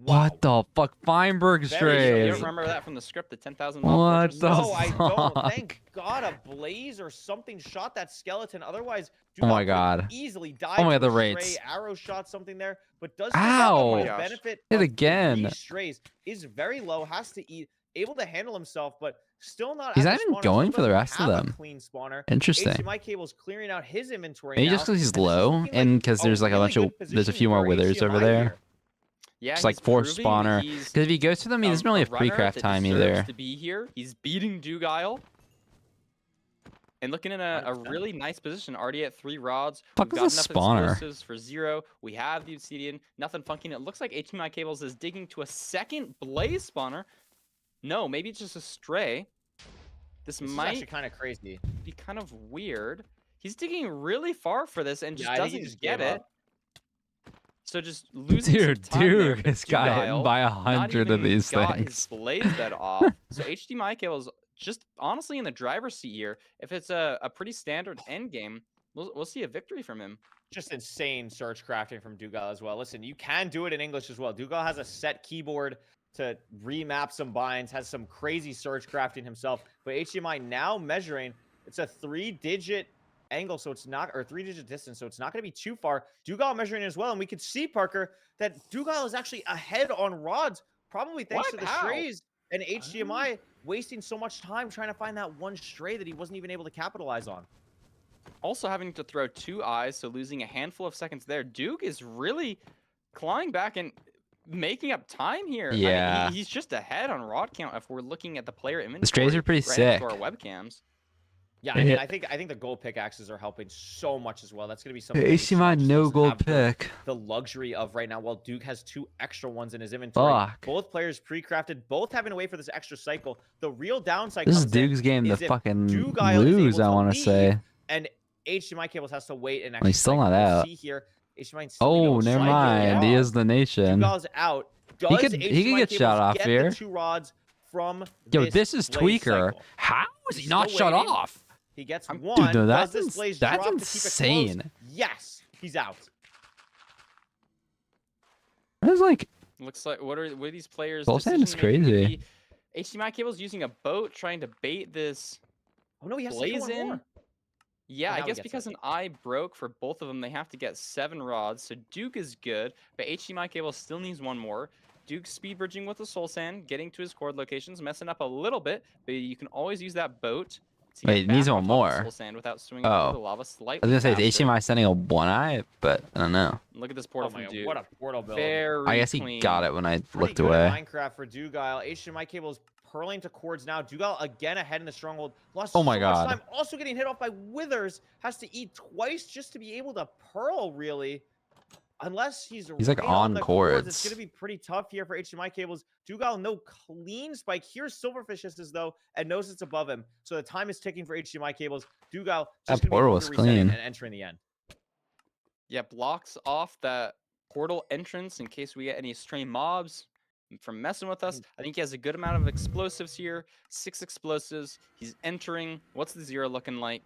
What the fuck? Feinberg You strays. don't remember that from the script, the 10,000 What the No, I don't. fuck? Thank God a blaze or something shot that skeleton. Otherwise, Oh my Dugal could God. easily die. Oh my to God, the a stray, rates. arrow shot something there, but does Ow. the Gosh. benefit Hit of again. 3 strays is very low. Has to eat, able to handle himself, but still not. He's at not the even spawner, going still for the doesn't rest of have a them. clean spawner. Interesting. HDMI Cable's clearing out his inventory Maybe now, just because he's and this is low looking like and because a there's like a really bunch of good there's a position few more for withers over HDMI there. here. Yeah, Just like he's forced proving spawner. he's Because if he goes to them, he doesn't really have a runner pre-craft that time deserves either. to be here. He's beating Dugal. And looking in a 100%. really nice position, already at 3 rods. Fuck We've is got a enough spawner? explosives for 0. We have the obsidian, nothing funky. It looks like HDMI Cables is digging to a second blaze spawner. No, maybe it's just a stray. This This is might actually kind of crazy. be kind of weird. He's digging really far for this and just Yeah, I think he doesn't just get gave it. up. So just losing some time there, Dude, but this got hit Dugal by not 100 of even these got his things. blaze bed off. So HDMI Cables just honestly in the driver's seat here. If it's a pretty standard end game, we'll see a victory from him. Just insane search crafting from Dugal as well. Listen, you can do it in English as well. Dugal has a set keyboard to remap some binds, has some crazy search crafting himself. But HDMI now measuring, it's a 3-digit angle, so it's not, or 3-digit distance, so it's not going to be too far. Dugal measuring as well, and we could see, Parker, that Dugal is actually ahead on rods, probably thanks to the How? strays, and HDMI wasting so much time trying to find that one stray that he wasn't even able to capitalize on. Also having to throw 2 eyes, so losing a handful of seconds there. Duke is really clawing back and making up time here. Yeah. I mean, he's just ahead on rod count if we're looking at the player inventory. The strays are pretty right sick. next to our webcams. Yeah, I mean, I think the gold pickaxes are helping so much as well. That's going to be something that HDMI just no doesn't gold have pick. the luxury of right now. While Duke has 2 extra ones in his inventory. Fuck. Both players pre-crafted, both having to wait for this extra cycle. The real downside This is comes in Duke's game to is if fucking Dugal is lose, able I to want to leave, say. and HDMI Cables has to wait an Well, extra he's still cycle. not We'll out. see here. HDMI still being Oh, able to never slide their mind. He rod. is the nation. Dugal's out. Does He could HDMI get shot Cables off get here. The 2 rods from Yo, this is blaze Tweaker. cycle? How is he He's not still shut waiting. off? He gets Dude, one. no, Does that's this blaze that's drop to keep it insane. close? Yes, he's out. That's like Looks like what are these players? Both ends decision-making to crazy. be? HDMI Cables using a boat trying to bait this Oh no, he has to blaze kill one in. more. Yeah, Oh, I now he guess gets because it. an eye broke for both of them, they have to get 7 rods. So Duke is good, but HDMI Cable still needs 1 more. Duke's speed bridging with the soul sand, getting to his cord locations, messing up a little bit, but you can always use that boat to Wait, get needs back one on top of more. the soul sand without swinging Oh. through the lava I slightly. was gonna say, is faster. HDMI sending a 1 eye? But I don't know. Look at this Oh portal my from god, Duke. what a portal build. Very I guess he clean. got it when I Pretty looked good away. at Minecraft for Dugal. HDMI Cables purling to cords now. Dugal again ahead in the stronghold. Lost Oh my so God. much time. Also getting hit off by withers. Has to eat twice just to be able to pearl, really. Unless he's like right on the cords. It's going to be pretty tough here for HDMI Cables. Dugal, no clean spike. Here's Silverfish as though and knows it's above him. So the time is ticking for HDMI Cables. Dugal just That portal was clean. and entering the end. Yeah, blocks off that portal entrance in case we get any stray mobs from messing with us. I think he has a good amount of explosives here. 6 explosives. He's entering. What's the 0 looking like?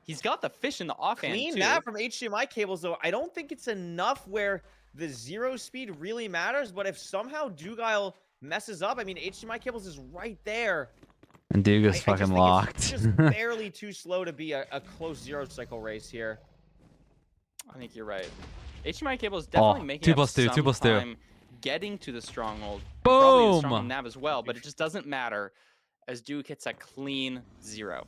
He's got the fish in the offhand Clean too. that from HDMI Cables, though. I don't think it's enough where the 0 speed really matters, but if somehow Dugal messes up, I mean, HDMI Cables is right there. And Duke is I just fucking think locked. It's just barely too slow to be a close 0 cycle race here. I think you're right. HDMI Cable is definitely making 2 up plus 2, some 2 plus 2. time getting to the stronghold. Probably the Boom! stronghold nav as well, but it just doesn't matter as Duke hits a clean 0.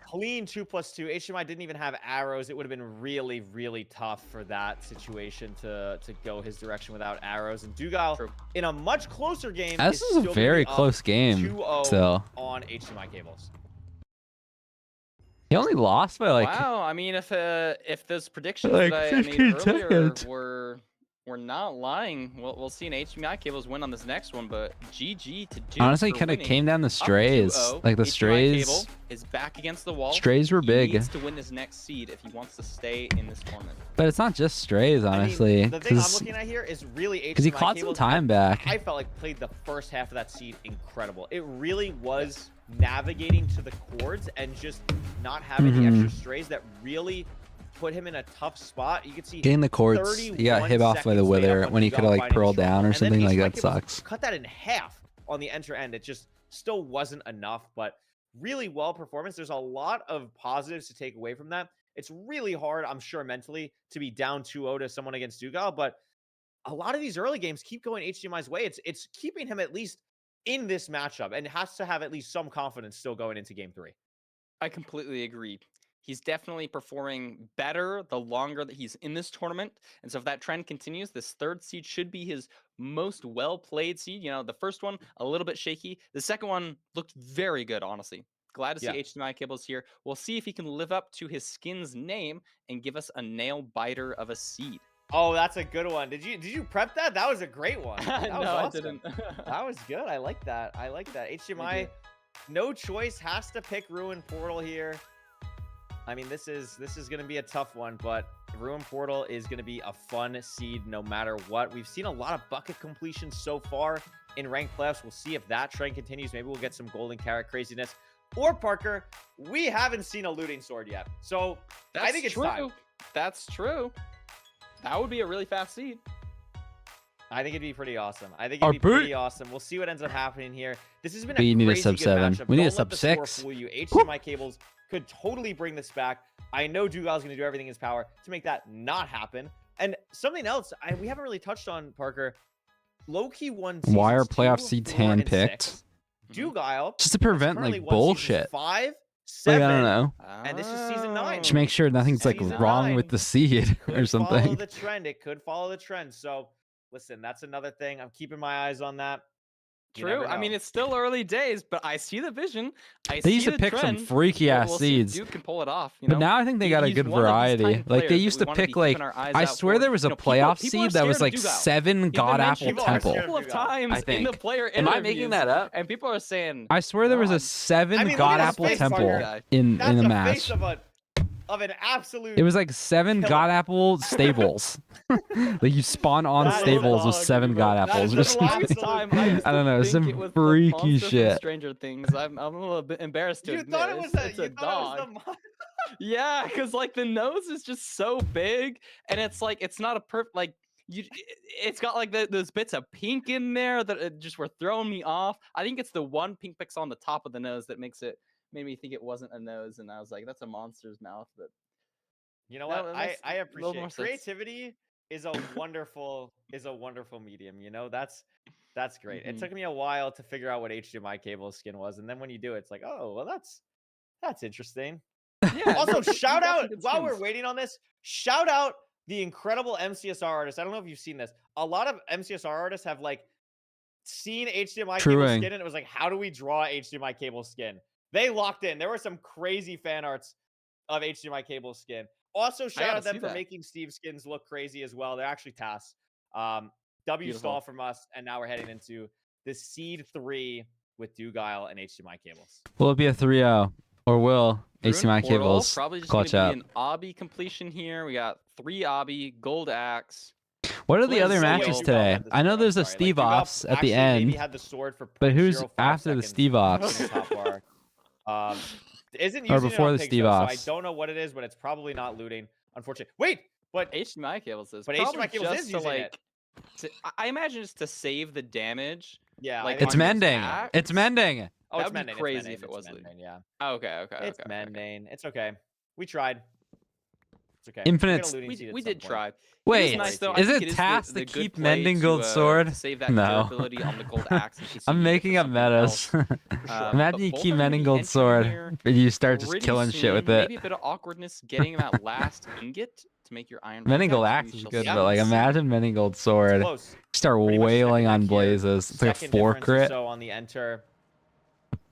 Clean 2 plus 2. HDMI didn't even have arrows. It would have been really, really tough for that situation to go his direction without arrows. And Dugal, True. in a much closer game, This is a still very gonna be up close game. 2-0 So on HDMI Cables. he only lost by like Wow, I mean, if those predictions like that I made 15 earlier seconds. were not lying, we'll see an HDMI Cables win on this next one. But GG to Duke. honestly for kind of winning. came down the Up strays. 2-0. Like the HDMI strays. Cable is back against the wall. Strays were He big. needs to win this next seed if he wants to stay in this tournament. But it's not just strays, I mean, honestly. the thing I'm Because looking at here is really HDMI he clawed some Cables. time back. I felt like played the first half of that seed incredible. It really was navigating to the cords and just not having the extra strays that really put him in a tough spot. You can see Getting the cords, you got hit off by the wither when you could have like pearled down or something. Like that sucks. Cut that in half on the enter end. It just still wasn't enough, but really well performance. There's a lot of positives to take away from that. It's really hard, I'm sure, mentally to be down 2-0 to someone against Dugal, but a lot of these early games keep going HDMI's way. It's keeping him at least in this matchup and has to have at least some confidence still going into game 3. I completely agree. He's definitely performing better the longer that he's in this tournament. And so if that trend continues, this third seed should be his most well-played seed. You know, the first one, a little bit shaky. The second one looked very good, honestly. Glad to see HDMI Cables here. We'll see if he can live up to his skin's name and give us a nail biter of a seed. Oh, that's a good one. Did you prep that? That was a great one. That was No, awesome. I didn't. That was good. I like that. I like that. HDMI, no choice, has to pick Ruin Portal here. I mean, this is going to be a tough one, but Ruin Portal is going to be a fun seed no matter what. We've seen a lot of bucket completions so far in ranked playoffs. We'll see if that trend continues. Maybe we'll get some golden carrot craziness. Or, Parker, we haven't seen a looting sword yet. So I think it's time. That's true. That would be a really fast seed. I think it'd be pretty awesome. We'll see what ends up happening here. This has been a crazy good matchup. We need a Don't let sub the score 6. fool you. HDMI Cables could totally bring this back. I know Dugal's going to do everything in his power to make that not happen. And something else we haven't really touched on, Parker. Low-key won seasons Why are playoff 2, seeds 4, and handpicked? 6. Dugal Just to prevent currently like won bullshit. seasons 5, Like, 7, I don't know. and this is season 9. Just make sure nothing's like Season wrong 9 with the seed or Follow something. the trend. It could follow the trend. So listen, that's another thing. I'm keeping my eyes on that. You True. never I mean, know. it's still early days, but I see the vision. They used to pick some freaky ass seeds. Duke can pull it off. You But know? now I think they got a good variety. Like they used to pick like I swear there was a playoff seed that was like 7 God Apple Temple. A couple of times in the player Am I making that up? And people are saying, I swear there was a 7 God Apple Temple in That's the a match. face of an absolute. It was like 7 God Apple stables. Like you spawn on That is stables with dog, 7 God That apples is or the something. last time I don't know, some freaky shit. Stranger Things. I'm a little bit embarrassed to You admit thought it was it's a dog. Yeah, because like the nose is just so big, and it's like it's not a perfect like. It's got like those bits of pink in there that just were throwing me off. I think it's the one pink pixel on the top of the nose that made me think it wasn't a nose, and I was like, that's a monster's mouth. But you know what? I appreciate creativity is a wonderful medium. You know, that's great. It took me a while to figure out what HDMI cable skin was, and then when you do it, it's like, oh well, that's interesting. Yeah. Also, shout out while we're waiting on this. Shout out the incredible MCSR artists. I don't know if you've seen this. A lot of MCSR artists have like seen HDMI cable skin, and it was like, how do we draw HDMI cable skin? They locked in. There were some crazy fan arts of HDMI cable skin. Also, shout out them for making Steve skins look crazy as well. They're actually tasks. W stall from us, and now we're heading into the seed 3 with Dugal and HDMI cables. Will it be a 3-0 or will HDMI cables probably just clutch gonna up? be an obby completion here. We got 3 obby, gold axe. What are the other matches today? I know there's a Steve Ops at the end, but who's after the Steve Ops? Isn't or using before it on the Pigs, Steve though, Ops? so I don't know what it is, but it's probably not looting. Unfortunately, wait, but HDMI cables is. But probably HDMI cables just is to, using like, I imagine it's to save the damage. Yeah, like It's on your mending. axe. It's mending. Oh, That it's would be mending. crazy if it was mending. Yeah. Oh, okay. It's mending. It's okay. We tried. It's okay. Infinite. We did try. Wait, nice, though. I is think it is task the to good keep play mending to, gold sword? to save that No. durability on the gold axe. in case you I'm use it making for up something metas. else. Imagine you both keep are gonna mending be gold entering sword, here and you start just pretty killing shit with soon. it. Maybe a bit of awkwardness getting that last ingot to make your iron. Mending gold pickaxe. axe We is shall good, see. but like imagine mending gold sword. Close. Start Pretty much wailing second on pick here. blazes. It's like a Second 4 difference or crit. So on the enter.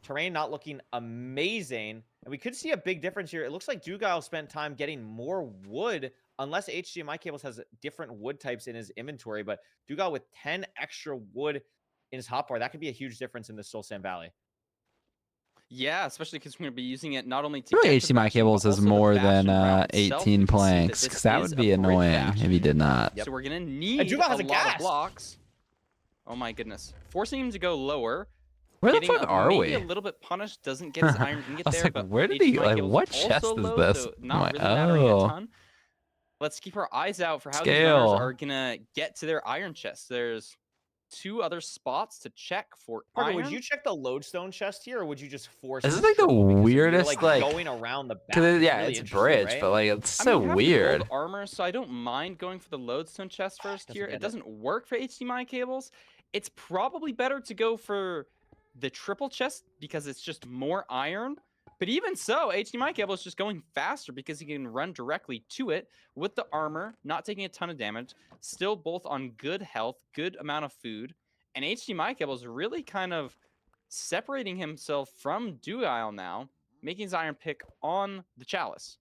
Terrain not looking amazing. And we could see a big difference here. It looks like Dugal spent time getting more wood, unless HDMI cables has different wood types in his inventory. But Dugal with 10 extra wood in his hotbar, that could be a huge difference in the Soul Sand Valley. Yeah, especially because we're going to be using it not only to Really, get to the HDMI bastion, cables but is also the more than bastion route itself. 18 You can see that planks, this because that is would a be bridge annoying bastion. if he did not. So we're going to need Dugal has a a lot gas. of blocks. Oh my goodness. Forcing him to go lower. Where the Getting fuck are maybe we? a little bit punished, doesn't get his iron ingot I was there, like, but where did he- HDMI like, cables what also chest is low, this? so I'm not like, really mattering oh. a ton. Let's keep our eyes out for how these Scale. runners are gonna get to their iron chest. There's 2 other spots to check for Parker, iron. would you check the lodestone chest here, or would you just force This his is like the triple? Because if you're, weirdest, like, going around the back. 'cause yeah, really it's a interesting, bridge, right? but like it's I so mean, you have the weird. gold armor, so I don't mind going for the lodestone chest first Doesn't here. get It it. doesn't work for HDMI cables. It's probably better to go for the triple chest because it's just more iron. But even so, HDMI cable is just going faster because he can run directly to it with the armor, not taking a ton of damage, still both on good health, good amount of food. And HDMI cable is really kind of separating himself from Dugile now, making his iron pick on the chalice.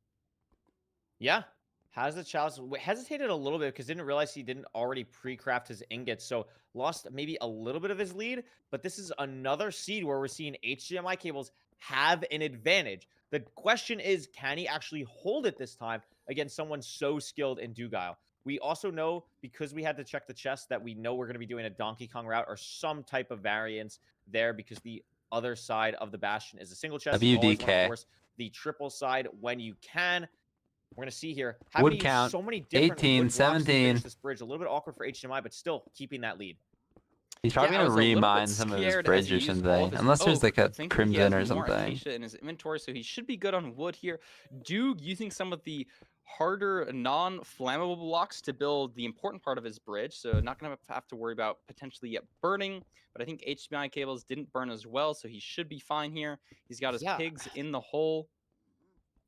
Yeah. Has the chalice hesitated a little bit because didn't realize he didn't already pre-craft his ingots, so lost maybe a little bit of his lead. But this is another seed where we're seeing HDMI cables have an advantage. The question is, can he actually hold it this time against someone so skilled in Dugile? We also know, because we had to check the chest, that we know we're going to be doing a Donkey Kong route or some type of variance there because the other side of the Bastion is a single chest. You always want to WDK. force the triple side when you can. We're going to see here. Wood Having to use count, so many different 18, wood blocks to 17. finish this bridge. A little bit awkward for HDMI, but still keeping that lead. He's probably I gonna was a little bit remine some of his scared as bridge he or used all something, of his unless there's oak, like a but thankfully he crimson has or more something. acacia in his inventory, so he should be good on wood here. Duke using some of the harder non-flammable blocks to build the important part of his bridge, so not gonna have to worry about potentially it burning. But I think HDMI cables didn't burn as well, so he should be fine here. He's got his pigs in the hole.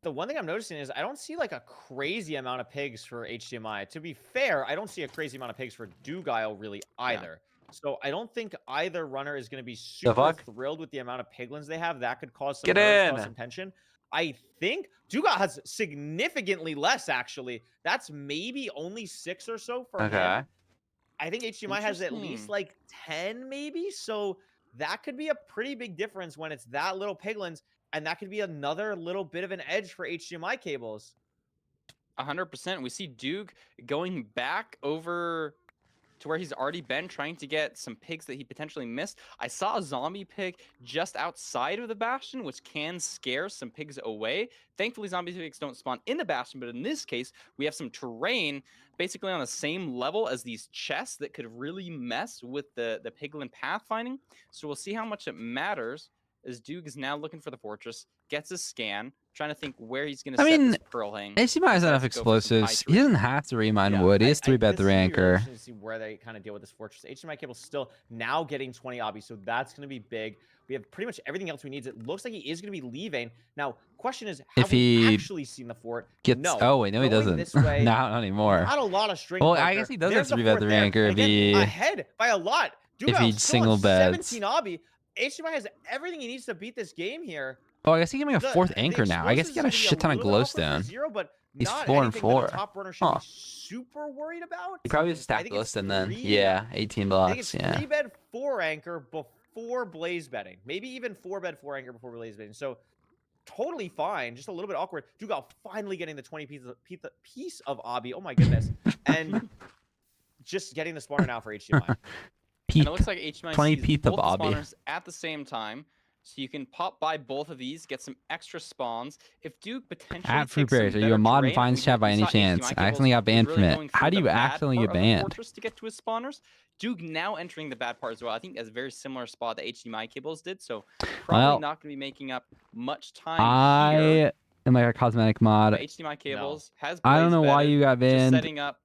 The one thing I'm noticing is I don't see like a crazy amount of pigs for HDMI. To be fair, I don't see a crazy amount of pigs for Dugile really either. So I don't think either runner is going to be super fuck? thrilled with the amount of piglins they have. That could cause some Get nerves, in! cause some tension. I think Dugile has significantly less, actually. That's maybe only 6 or so for Okay. him. I think HDMI has at least Interesting. like 10 maybe. So that could be a pretty big difference when it's that little piglins. And that could be another little bit of an edge for HDMI cables. 100%. We see Duke going back over to where he's already been, trying to get some pigs that he potentially missed. I saw a zombie pig just outside of the Bastion, which can scare some pigs away. Thankfully, zombie pigs don't spawn in the Bastion, but in this case, we have some terrain basically on the same level as these chests that could really mess with the piglin pathfinding. So we'll see how much it matters as Duke is now looking for the fortress, gets a scan, trying to think where he's going to set this pearl hang. HDMI has enough explosives. He doesn't have to remine wood. He has 3-bet the ranker. To see where they kind of deal with this fortress. HDMI cable still now getting 20 obbies, so that's going to be big. We have pretty much everything else we need. It looks like he is going to be leaving. Now, question is, have we actually seen the fort? No. Oh, wait, no, he doesn't. This way, not anymore. Not a lot of strength. Well, I guess he does have 3-bet the ranker if he ahead by a lot. If he single beds. 17 obby. HDMI has everything he needs to beat this game here. Oh, I guess he can make a 4th anchor now. I guess he got a shit ton of glowstone. He's 4 and 4. Top runner should be super worried about. He probably just stacked glowstone then. Yeah, 18 blocks. I think it's 3-bed 4 anchor before blaze bedding. Maybe even 4-bed 4 anchor before blaze bedding. So totally fine. Just a little bit awkward. Dugile finally getting the 20 piece of obby. Oh my goodness. And just getting the spawner now for HDMI. And it looks like HDMI 20 sees peep of both obby spawners at the same time. So you can pop by both of these, get some extra spawns. If Duke potentially At takes Fruit Berries, are you a mod and finds chat by any chance? I accidentally got banned from it. How do you accidentally get banned? To get to his spawners. Duke now entering the bad part as well. I think that's a very similar spot that HDMI cables did. So probably not going to be making up much time here. Am like a cosmetic mod. HDMI cables has. I don't know why you got banned. Just setting up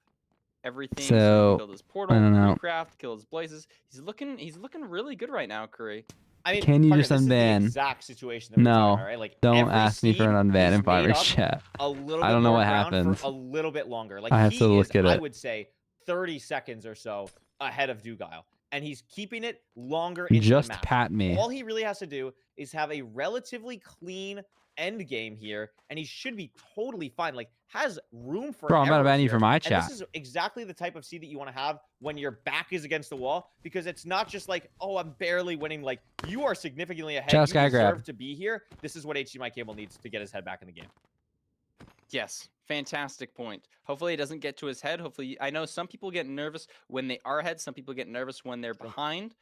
everything. So build his portal, I don't know. Craft, kill his blazes. He's looking really good right now, Curry. I mean, can you Parker, just this is the unban? exact situation that we're No, talking, right? Like, don't ask me for an unban in Fiverr chat. A little I bit don't know more what ground happened. For a little bit longer. Like, I have he to look at I it. would say 30 seconds or so ahead of Dugile, and he's keeping it longer into Just the match. pat me. All he really has to do is have a relatively clean end game here, and he should be totally fine. Like, has room for Bro, I'm about to error ban you here. for my And chat. this is exactly the type of seed that you want to have when your back is against the wall, because it's not just like, oh, I'm barely winning. Like, you are significantly ahead. Chat You sky deserve grab. to be here. This is what HDMI cable needs to get his head back in the game. Yes, fantastic point. Hopefully it doesn't get to his head. Hopefully, I know some people get nervous when they are ahead. Some people get nervous when they're behind.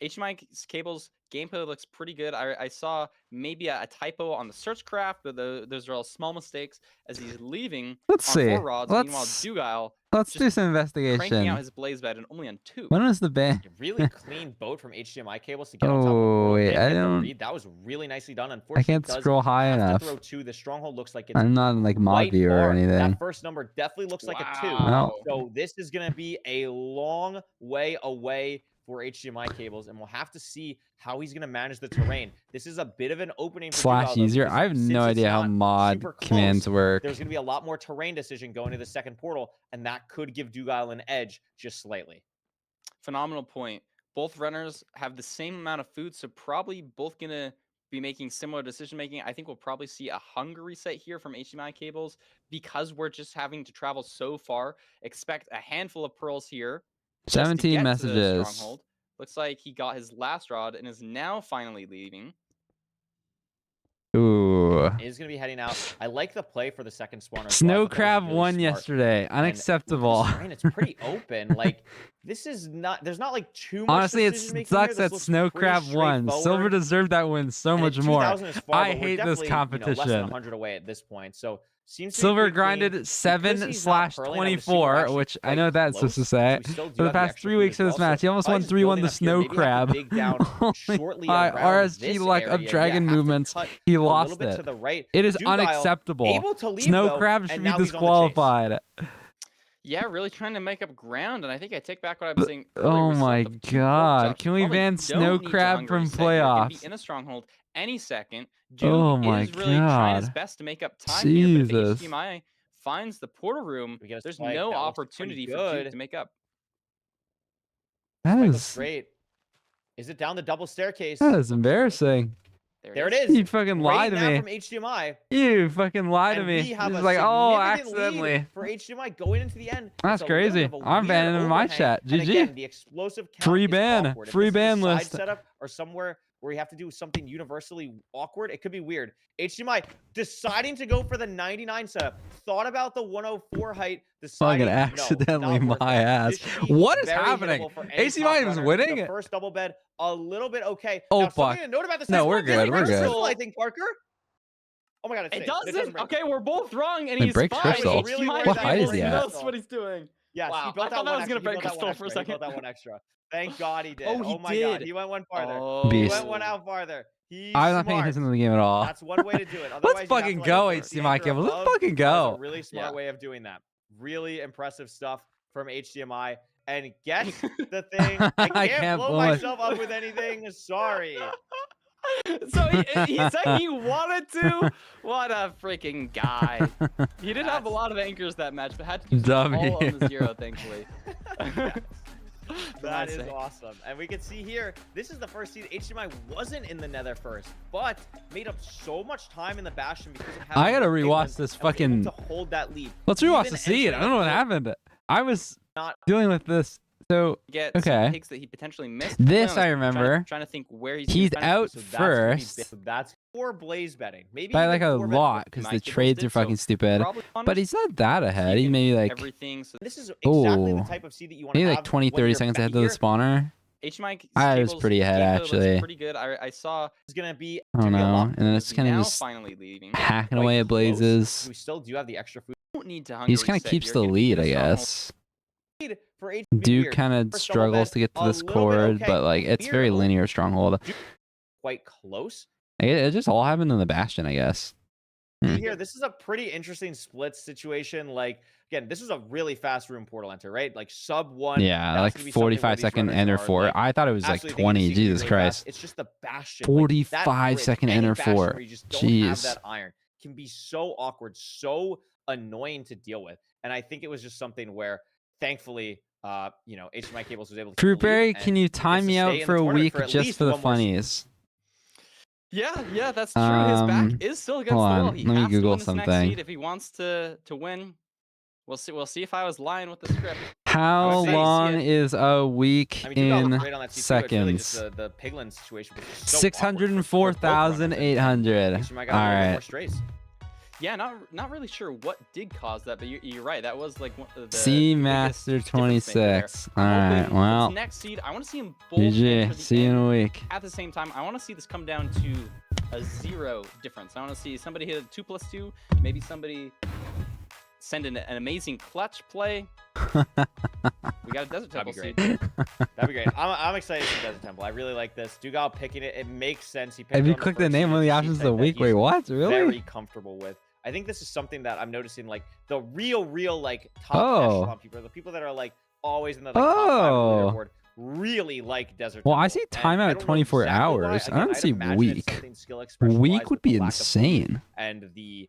HDMI cables gameplay looks pretty good. I saw maybe a typo on the search craft, but those are all small mistakes as he's leaving Let's on see. 4 rods. Meanwhile, Dugile Let's do just some cranking out investigation. his blaze bed and only on 2. When was the ban? A really clean boat from HDMI cables to get on top of the Oh portal. wait, Didn't I get the don't. read. That was really nicely done. I Unfortunately, can't does scroll high have enough. to throw 2. The stronghold looks like it's I'm not in like mod quite view or far. anything. That first number definitely looks like a 2. Wow. So this is going to be a long way away for HDMI cables, and we'll have to see how he's going to manage the terrain. This is a bit of an opening for Slash Dugile, though, user. because I have since no it's idea how not mod super close, commands work. there's going to be a lot more terrain decision going to the second portal, and that could give Dugile an edge just slightly. Phenomenal point. Both runners have the same amount of food, so probably both going to be making similar decision making. I think we'll probably see a hunger reset here from HDMI cables because we're just having to travel so far. Expect a handful of pearls here. 17 messages. Stronghold. Looks like he got his last rod and is now finally leaving. Ooh. Is going to be heading out. I like the play for the second spawner. Snow crab won yesterday. Unacceptable. It's pretty open. Like this is not. There's not like too much. Honestly, it sucks that Snow crab won. Silver deserved that win so much more. I hate this competition. Less than 100 away at this point. So seems Silver grinded 7/24, which I know what that's supposed to say. For the past 3 weeks of this match, he almost won 3-1 the Snow Crab. Only by RSG luck of Dragon movements, he lost it. It is unacceptable. Snow Crab should be disqualified. Yeah, really trying to make up ground, and I think I take back what I was saying earlier. Oh my god. Can we ban Snow Crab from playoffs? Be in a stronghold any second. Oh my is really trying his god. best to make up time here, but Jesus. if HDMI finds the portal room, there's no opportunity for Duke to make up. That is is great. Is it down the double staircase? That is embarrassing. There it is. You fucking lied to me. From HDMI. You fucking lied to me. We have like, oh, accidentally. Lead for HDMI going into the end. That's crazy. I'm banning him in my chat. GG. Again, the explosive count free is ban. awkward. Free if ban side list. Setup or somewhere where you have to do something universally awkward, it could be weird. HDMI deciding to go for the 99 setup. Thought about the 104 height. Fucking accidentally my ass. What is happening? HDMI is winning. The first double bed, a little bit okay. Oh, now, fuck. Note about this. No, we're good. We're good. I think Parker. Oh my god, it doesn't. Okay, we're both wrong, and he's break fine. crystal. What height is he at? Knows what he's doing. Yeah, wow. he built I thought that was gonna break crystal for a second. He built that one extra. Thank God he did. Oh, my god, he went one farther. Oh. He went one out farther. I'm not paying attention to the game at all. That's one way to do it. Let's fucking go, HDMI cable. Let's fucking go. A really smart way of doing that. Really impressive stuff from HDMI. And guess the thing, I can't blow myself up with anything. Sorry. So he said he wanted to. What a freaking guy. He did have a lot of anchors that match, but had to use all on the 0, thankfully. That is awesome. And we can see here, this is the first seed. HDMI wasn't in the nether first, but made up so much time in the bastion because of I gotta rewatch this fucking. To hold that lead. Let's rewatch the seed. I don't know what happened. I was not dealing with this. So okay, picks that he potentially missed. This I remember. Trying to think where he's out first. So that's for blaze betting. Maybe by like a lot because the trades are fucking stupid. But he's not that ahead. He maybe like everything. So this is exactly the type of seed that you want to have. Maybe like 20-30 seconds ahead of the spawner. HDMI I was pretty ahead actually. Pretty good. I saw it's gonna be. I don't know, and then it's kind of just finally leaving. hacking away at blazes. We still do have the extra food. Don't need to. He kind of keeps the lead, I guess. Duke kind of struggles to get to this cord, but like it's very linear stronghold. Quite close. It just all happened in the bastion, I guess. Here, this is a pretty interesting split situation. Like again, this is a really fast room portal enter, right? Like sub 1. Yeah, like 45-second enter 4. Like, I thought it was like 20. Jesus Christ. It's just the bastion. 45-second enter 4. Jeez. That iron can be so awkward, so annoying to deal with, and I think it was just something where, thankfully, you know, HDMI cables was able to. Fruitberry, can you time me out for a week just for the funnies? Yeah, that's true. His back is still against the wall. He let me has Google to win this next something. seed if he wants to win. We'll see if I was lying with the script. How long is a week in seconds? Really the Piglin situation. 604,800. All right. Yeah, not really sure what did cause that, but you're right. That was like the C biggest Master difference maker there. 26. I'm All right, hoping well, this next seed, I want to see them both enter GG. the See you in end a week. at the same time. I want to see this come down to a 0 difference. I want to see somebody hit a 2+2, maybe somebody send an amazing clutch play. We got a Desert Temple That'd seed. be great. That'd be great. I'm excited for Desert Temple. I really like this. Dugal picking it. It makes sense. He picked If it you on click the the first name seed. of the It's a options of seed the type that week, wait, he's what? Really? Very comfortable with. I think this is something that I'm noticing, like the real like top echelon people, the people that are like always in the like, top 5 of the leaderboard, really like Desert Well, Temple. I see And timeout I at don't know 24 exactly why. hours. Again, I don't I'd see imagine it's week. something skill expression Week wise would with the be lack of food insane. and the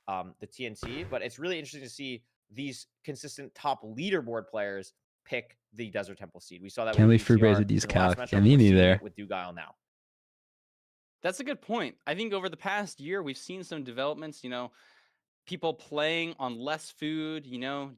TNT, but it's really interesting to see these consistent top leaderboard players pick the Desert Temple seed. We saw that Can't with believe free ECR with these in the last calc. matchup. Yeah, me We're seeing neither. it with Dugal now. That's a good point. I think over the past year, we've seen some developments, people playing on less food,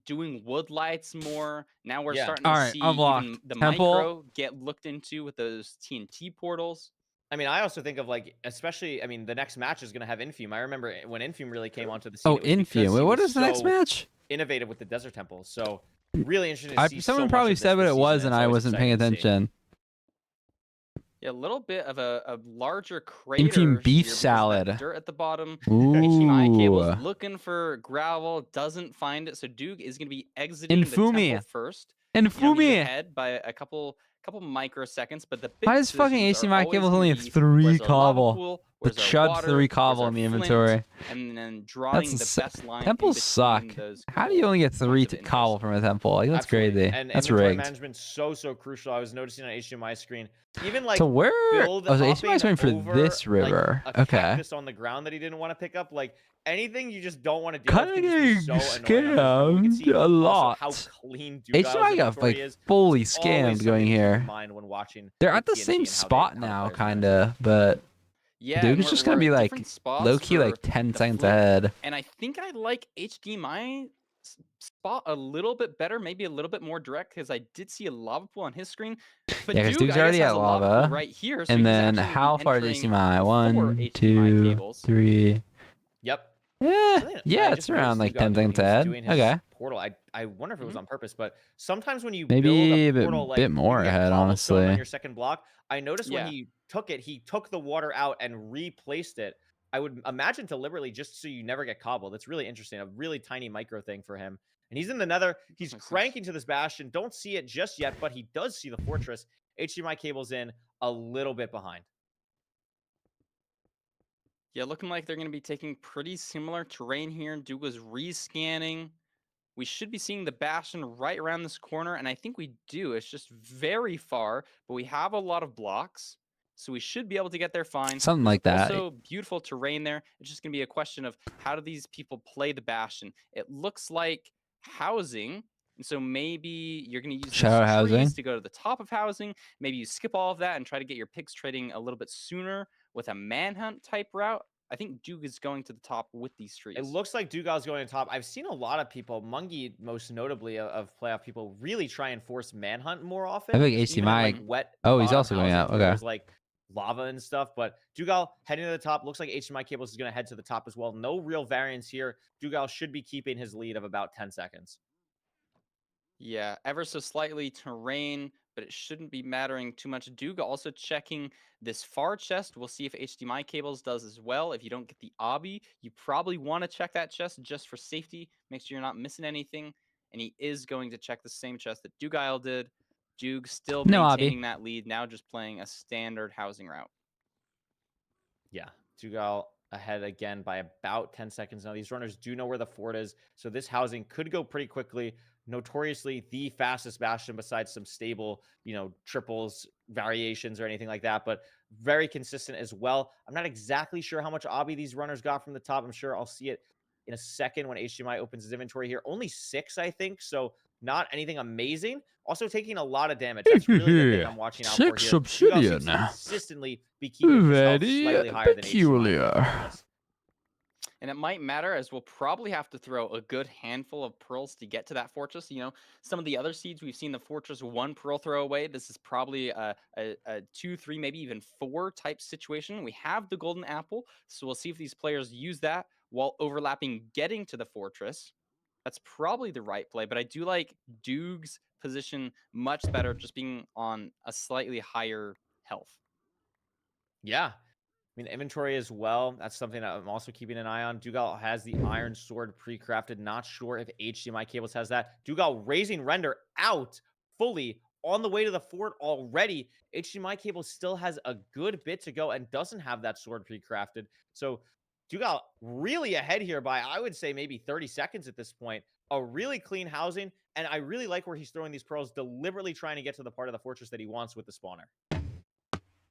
doing wood lights more. Now we're starting to All right, see unlocked. even the Temple. micro get looked into with those TNT portals. I mean, I also think of like, especially, I mean, the next match is going to have Infume. I remember when Infume really came onto the scene. Oh, it was because Infume. Wait, he what was is the next so match? innovative with the Desert Temple. So really interesting to see. Someone so probably much of said this what this it was, season, and it's I always wasn't paying exciting to see. attention. Yeah, a little bit of a larger crater. Infume beef here because of salad. that dirt at the bottom. HDMI cable's Ooh. looking for gravel, doesn't find it. So Duke is going to be exiting the Infume. temple first. Infume. He's ahead by a couple microseconds, but the big Why does fucking decisions are HDMI always cable gonna only have be, 3 where's our lava cobble? pool, The where's our chud water, 3 where's cobble our in the flint, inventory. and then drawing the That's best line. temples in suck. between those How do you only get 3 points of cobble interest. from a temple? Like, that's Absolutely. crazy. And That's inventory rigged. management so crucial. I was noticing on HDMI screen, even like So where? build Oh, so hopping HDMI's going for over, this river. like, a Okay. cactus on the ground that he didn't want to pick up. Like anything you just don't want to deal Kind with of can just be so getting annoying on this temple. We can see scammed a lot. also how clean Dugal's HDMI got inventory like is. fully It's always scammed something going to keep in here. mind when watching They're with at the TNT same and how spot how the now, players are kind doing. of, but Yeah, Duke and is just we're gonna be at like different spots low key, like for 10 the seconds flip. ahead. And I think I like HDMI spot a little bit better, maybe a little bit more direct, because I did see a lava pool on his screen. But Yeah, because Duke, Duke's I guess, already has at a lava pool lava. right here. So And he's then actually how far is entering HDMI? 4 1, HDMI 2, cables. 3. Yep. Yeah, Something yeah, I it's just around noticed like Dugal 10 doing when seconds he was ahead. doing his Okay. portal. I wonder if it was Mhm. on purpose, but sometimes when you Maybe build a a portal, like bit more you get ahead, cobblestone on honestly. your second block. I noticed when Yeah. he took the water out and replaced it. I would imagine deliberately just so you never get cobbled. That's really interesting. A really tiny micro thing for him. And he's in the nether. He's Makes sense. cranking to this bastion. Don't see it just yet, but he does see the fortress. HDMI cable's in a little bit behind. Yeah, looking like they're going to be taking pretty similar terrain here. Duke was rescanning. We should be seeing the bastion right around this corner, and I think we do. It's just very far, but we have a lot of blocks, so we should be able to get there fine. Something like that. Also, beautiful terrain there. It's just going to be a question of how do these people play the bastion. It looks like housing, and so maybe you're going to use Shadow those housing. trees to go to the top of housing. Maybe you skip all of that and try to get your picks trading a little bit sooner with a manhunt type route. I think Duke is going to the top with these trees. It looks like Dugal's going to top. I've seen a lot of people, Mungie most notably of playoff people, really try and force manhunt more often. I think even in, HDMI. like wet. Oh, he's bottom also going housings out. where Okay. There's like lava and stuff, but Dugal heading to the top. Looks like HDMI cables is going to head to the top as well. No real variance here. Dugal should be keeping his lead of about 10 seconds. Yeah, ever so slightly terrain, but it shouldn't be mattering too much. Duga also checking this far chest. We'll see if HDMI cables does as well. If you don't get the obby, you probably want to check that chest just for safety. Make sure you're not missing anything. And he is going to check the same chest that Dugal did. Duke still No maintaining obby. that lead, now just playing a standard housing route. Yeah, Dugal ahead again by about 10 seconds. Now, these runners do know where the fort is, so this housing could go pretty quickly. Notoriously the fastest bastion besides some stable, triples, variations, or anything like that, but very consistent as well. I'm not exactly sure how much obby these runners got from the top. I'm sure I'll see it in a second when HDMI opens his inventory here. Only 6, I think, so not anything amazing. Also taking a lot of damage. That's really the thing I'm watching out for here. 6 Dugal seems to obsidian. consistently be keeping his health Very slightly higher than peculiar. HDMI. And it might matter, as we'll probably have to throw a good handful of pearls to get to that fortress. Some of the other seeds, we've seen the fortress 1 pearl throw away. This is probably a 2, 3, maybe even 4 type situation. We have the golden apple, so we'll see if these players use that. while overlapping getting to the fortress. That's probably the right play, but I do like Doog's position much better, just being on a slightly higher health. Yeah. I mean, inventory as well. That's something that I'm also keeping an eye on. Dougal has the iron sword pre-crafted. Not sure if HDMI cables has that. Dougal raising render out fully on the way to the fort already. HDMI cable still has a good bit to go and doesn't have that sword pre-crafted. So Dougal really ahead here by, I would say, maybe 30 seconds at this point. A really clean housing, and I really like where he's throwing these pearls, deliberately trying to get to the part of the fortress that he wants with the spawner.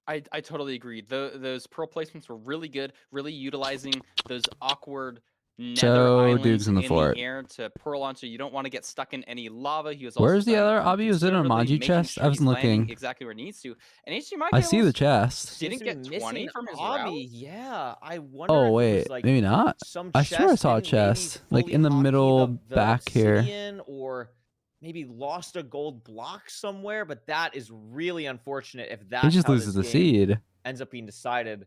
I totally agree. Those pearl placements were really good, really utilizing those awkward nether So, islands Duke's in the fort. air to pearl onto. You don't want to get stuck in any lava. He was Where's also the playing other Obby? Was it an conservatively, Emoji making chest? sure I was he's landing looking. exactly where it needs to. And HDMI I see the cables chest. didn't Seems to get be 20 missing from his Obby. route. Yeah, I wonder Oh if it wait, was like maybe not. some I swear I saw a chest didn't maybe chest, like fully in the hotkey middle the back here. obsidian, or maybe lost a gold block somewhere. But that is really unfortunate if He that's just how loses this the game seed. ends up being decided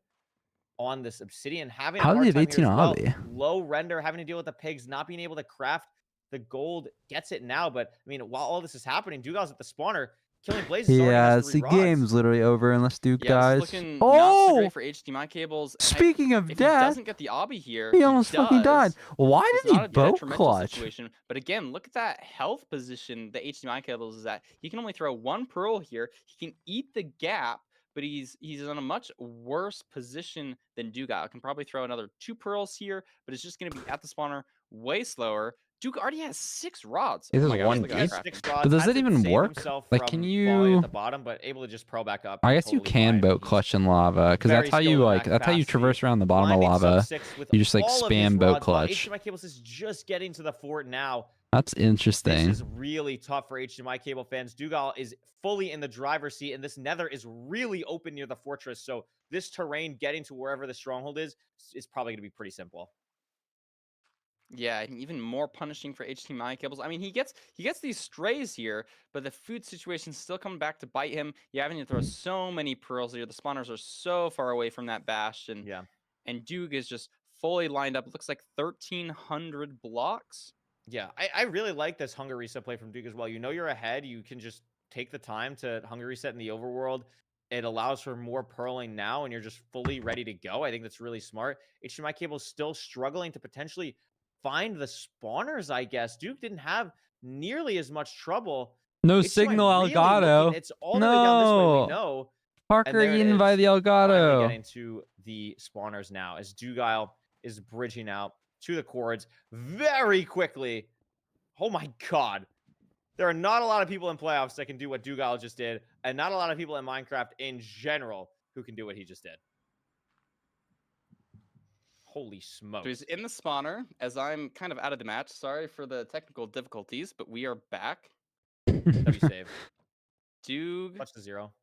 on this obsidian. Having How a did hard he have time here 18 as well. Obby? Low render, having to deal with the pigs, not being able to craft the gold. Gets it now, but I mean, while all this is happening, Dougal's at the spawner. Killing Blazes already Yeah, has 3 the rods. game's literally over unless Duke Yeah, this is dies. looking not so Oh! great for HDMI cables. Speaking of If he death, doesn't get the obby here, he almost fucking died. does. Why It's did he not a boat detrimental clutch? situation. But again, look at that health position that HDMI cables is at. He can only throw 1 pearl here. He can eat the gap, but he's in a much worse position than Dougal. Can probably throw another 2 pearls here, but it's just going to be at the spawner way slower. Duke already has 6 rods. This Oh is my gosh, one look at He has that 6 crafting. rods. But does had it to even save work? himself Like, from can falling you? at the bottom, but able to just pro back up. I guess you Totally can fine. boat He's clutch in lava because very that's how skilled you in like. that That's how you capacity. traverse around the bottom of Climbing sub lava. 6 with You just like all of his spam boat rods, while clutch. HDMI Cables is just getting to the fort now. That's This interesting. is really tough for HDMI cable fans. Dougal is fully in the driver's seat, and this nether is really open near the fortress. So this terrain getting to wherever the stronghold is probably going to be pretty simple. Yeah, and even more punishing for HDMI cables. I mean, he gets these strays here, but the food situation's still coming back to bite him. You having to throw so many pearls here. The spawners are so far away from that bastion. Yeah. And Duke is just fully lined up. It looks like 1,300 blocks. Yeah, I really like this hunger reset play from Duke as well. You know you're ahead. You can just take the time to hunger reset in the overworld. It allows for more pearling now, and you're just fully ready to go. I think that's really smart. HDMI Cable's still struggling to potentially find the spawners, I guess. Duke didn't have nearly as much trouble. No HDMI signal, really Elgato. looking, it's all the way down this way, we No. know. Parker there it eaten by is. the Finally Elgato. getting to the spawners now as Dougal is bridging out to the cords very quickly. Oh my God. There are not a lot of people in playoffs that can do what Dougal just did, and not a lot of people in Minecraft in general who can do what he just did. Holy smokes. So he's in the spawner as I'm kind of out of the match. Sorry for the technical difficulties, but we are back. W save. Duke, Touch to 0.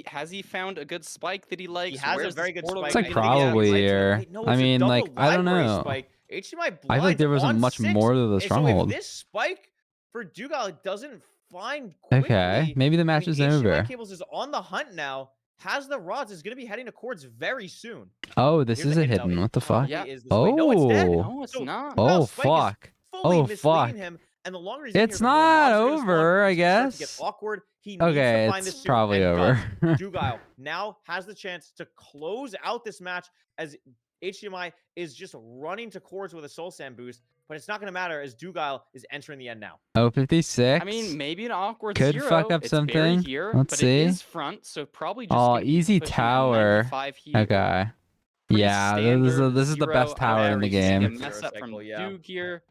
has he found a good spike that he likes? He has Where's a very this good portal spike. It's gonna like be? I think he's probably right to the- here. wait, no, I it's a mean, double like, I don't library know. Spike. HDMI I feel like blinds there wasn't on much 6. more to the And so if stronghold. this spike for Dougal doesn't find quickly, Okay, maybe the match is HDMI over. Cables is on the hunt now. Has the rods, is going to be heading to cords very soon. Oh, this Here's is the a hidden, though. hidden. It What the fuck? probably is this way. No, it's dead. Oh. No, it's So not. Oh, Dougal's spike is fuck. fully Oh, misleading fuck. him, and the longer he's in It's here, the more not mobs are gonna spawn. over, I It's gonna start to guess. get awkward. He needs Okay, to find this it's soon, probably and over. does. Dougal now has the chance to close out this match as HDMI is just running to cords with a soul sand boost, but it's not going to matter as Dougal is entering the end now. Oh, 56. I mean, maybe an awkward Could 0. fuck up It's something. buried here, Let's but see. it is front, so probably just Oh, gonna be easy pushing tower. 95 here. Okay. Pretty Yeah, standard this is the 0 best out of tower in the every single game. mess up from Cycle, yeah. Duke here.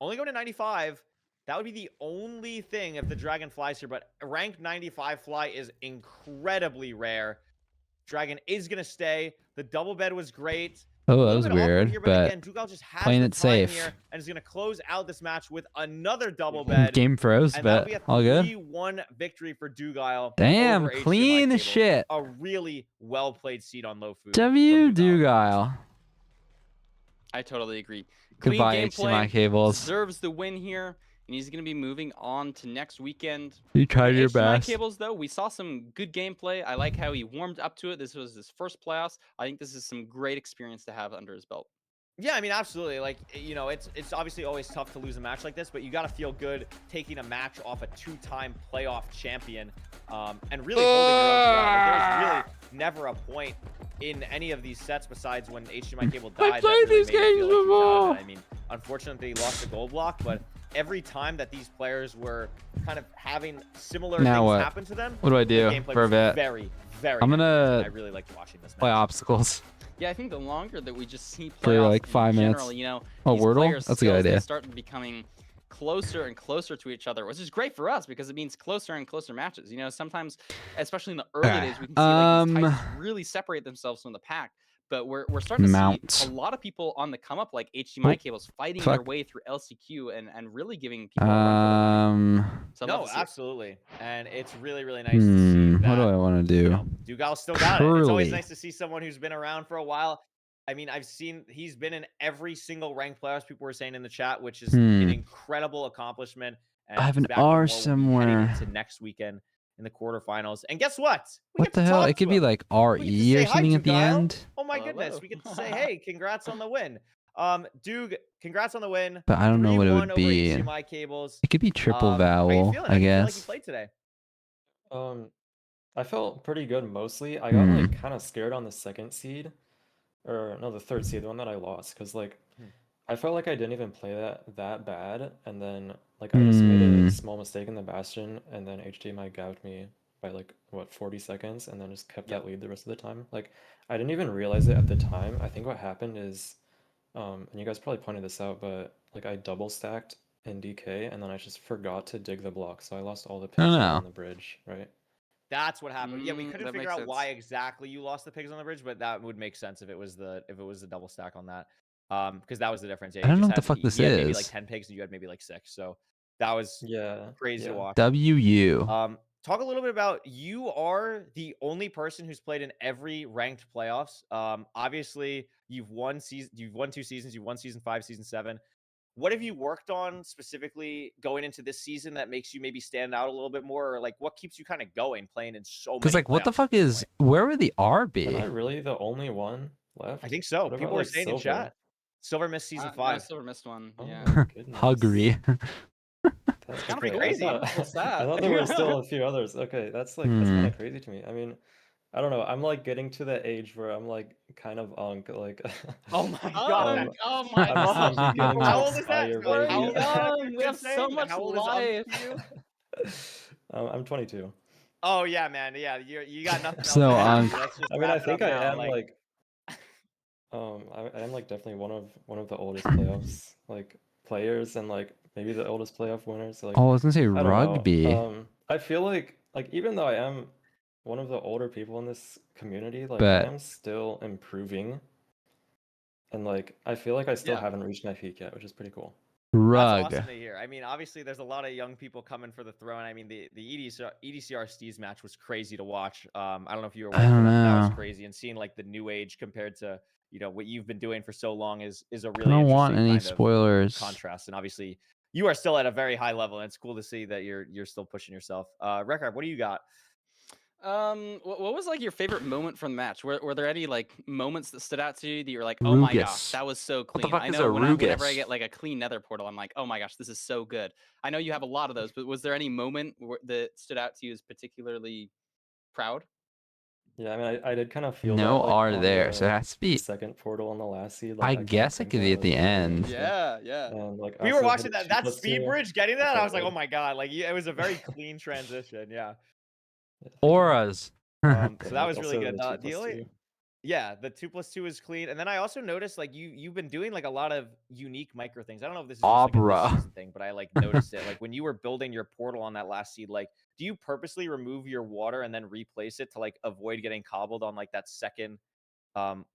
Only going to 95. That would be the only thing if the dragon flies here, but rank 95 fly is incredibly rare. Dragon is going to stay. The double bed was great. Oh, A that little was bit awkward weird, here, but again, Dougal just has playing the it time safe. here and is going to close out this match with another double bed. Game froze, And that'll but be a all good. 3-1 victory for Dougal. Damn, over HDMI clean Cable. shit. A really well-played seed on low food. W from Dougal. Dougal. I totally agree. Clean Goodbye, gameplay, HDMI cables. deserves the win here, and he's going to be moving on to next weekend. You tried your HDMI best. cables, though, we saw some good gameplay. I like how he warmed up to it. This was his first playoffs. I think this is some great experience to have under his belt. Yeah, I mean, absolutely. Like, you know, it's obviously always tough to lose a match like this, but you got to feel good taking a match off a 2-time playoff champion, and really holding your own throughout. Like, there was really never a point in any of these sets besides when HDMI cable died that really these made it feel games like he was out of before. it. I mean, unfortunately, they lost the gold block, but every time that these players were kind of having similar Now things what? happen to them, What do I their do gameplay for a was bit? very, very I'm entertaining. gonna I really liked watching this play match. obstacles Yeah, I think the longer that we just see for playoffs like 5 in minutes. general, you know, Oh, these Wordle? players' That's a good skills, they idea. start becoming closer and closer to each other, which is great for us because it means closer and closer matches. You know, sometimes, especially in the early days, we can see like these Titans really separate themselves from the pack. But we're starting to Mount. see a lot of people on the come up, like HDMI cables, fighting their fuck. way through LCQ and really giving people a run for their money. So I'd love No, to see it. absolutely. And it's really, really nice to see that. What do I want to do? You know, Dugal still got it. It's always Curly. nice to see someone who's been around for a while. I mean, he's been in every single ranked playoffs, people were saying in the chat, which is an incredible accomplishment. And I have he's an back for R more. We'll be somewhere. heading into next weekend in the quarterfinals. And guess what? We What get the to hell? talk It could to be him. like We get to RE say or hi, something at the Dugal. end. Oh my Hello. goodness. We get to say, hey, congrats on the win. Dug, congrats on the win. But I don't know what it 3-1 would over be. HDMI cables. It could be triple How you vowel, feeling? I How do you feel like you guess. played today? I felt pretty good mostly. I got like kind of scared on the second seed, or no, the third seed, the one that I lost, because like I felt like I didn't even play that bad, and then like I just made a small mistake in the bastion, and then HDMI gapped me by like what 40 seconds, and then just kept that lead the rest of the time. Like I didn't even realize it at the time. I think what happened is, and you guys probably pointed this out, but like I double stacked in DK, and then I just forgot to dig the block, so I lost all the pigs on the bridge, right? That's what happened. Yeah, we couldn't That figure makes out why sense. exactly you lost the pigs on the bridge, but that would make sense if it was the double stack on that. Because that was the difference. Yeah, I don't know just what the fuck this he had maybe like is. 10 pigs and you had maybe like 6. So that was crazy to watch. WU. Talk a little bit about, you are the only person who's played in every ranked playoffs. Obviously you've won 2 seasons, you've won season 5, season 7. What have you worked on specifically going into this season that makes you maybe stand out a little bit more? Or like what keeps you kind of going playing in so many Because like, what the playoffs fuck at this is? point? Where would the R be? Am I really the only one left? I think so. What about People were like saying in Silver? chat. Silver missed season No, 5. Silver missed one. Oh Yeah. my goodness. Hungry. That's Kind of pretty okay. crazy. I That's sad. thought there were still a few others. Okay, that's like that's kind of crazy to me. I mean, I don't know. I'm like getting to the age where I'm like kind of like. Oh my god. Oh my I'm gosh. starting to get How on old is that? fire, We're How old is that? young. Good We have so saying? much How old is life. to you? I'm 22. Oh yeah, man. Yeah, you got nothing else. So, to add. Let's just I mean, I wrap it think up I now, am like, I am like definitely one of the oldest playoffs like players, and like maybe the oldest playoff winners. Like, Oh, I was gonna say I don't know. rugby. I feel like even though I am one of the older people in this community, like I Bet. am still improving, and like I feel like I still Yeah. haven't reached my peak yet, which is pretty cool. Rug. That's awesome to hear. I mean, obviously, there's a lot of young people coming for the throne. I mean, the EDCR Steez match was crazy to watch. I don't know if you were aware I of don't that. That was know. crazy, and seeing like the new age compared to what you've been doing for so long is a I really don't want interesting any kind of spoilers. contrast. And obviously, you are still at a very high level, and it's cool to see that you're still pushing yourself. Rekard, what do you got? What was like your favorite moment from the match? Were there any like moments that stood out to you that you were like, oh my gosh, Rugus. that was so What clean? the fuck I is know a whenever I Rugus? get like a clean nether portal, I'm like, oh my gosh, this is so good. I know you have a lot of those, but was there any moment that stood out to you as particularly proud? Yeah, I mean, I did kind of feel No that like R on there, so it has to be. second portal on the last seed. I Like, I guess it couldn't could think be that at the was really end. interesting. Yeah. And like I We were also watching hit that 2+2. speed bridge, getting that. That I felt was like, good. oh my god, like it was a very clean transition. Yeah. Yeah, thank you. Auras. So Yeah, that like was really also good. the The only 2+2. Yeah, the 2+2 is clean. And then I also noticed like you've been doing like a lot of unique micro things. I don't know if this is just like a Abra. this season thing, but I like noticed it. Like when you were building your portal on that last seed, like do you purposely remove your water and then replace it to like avoid getting cobbled on like that second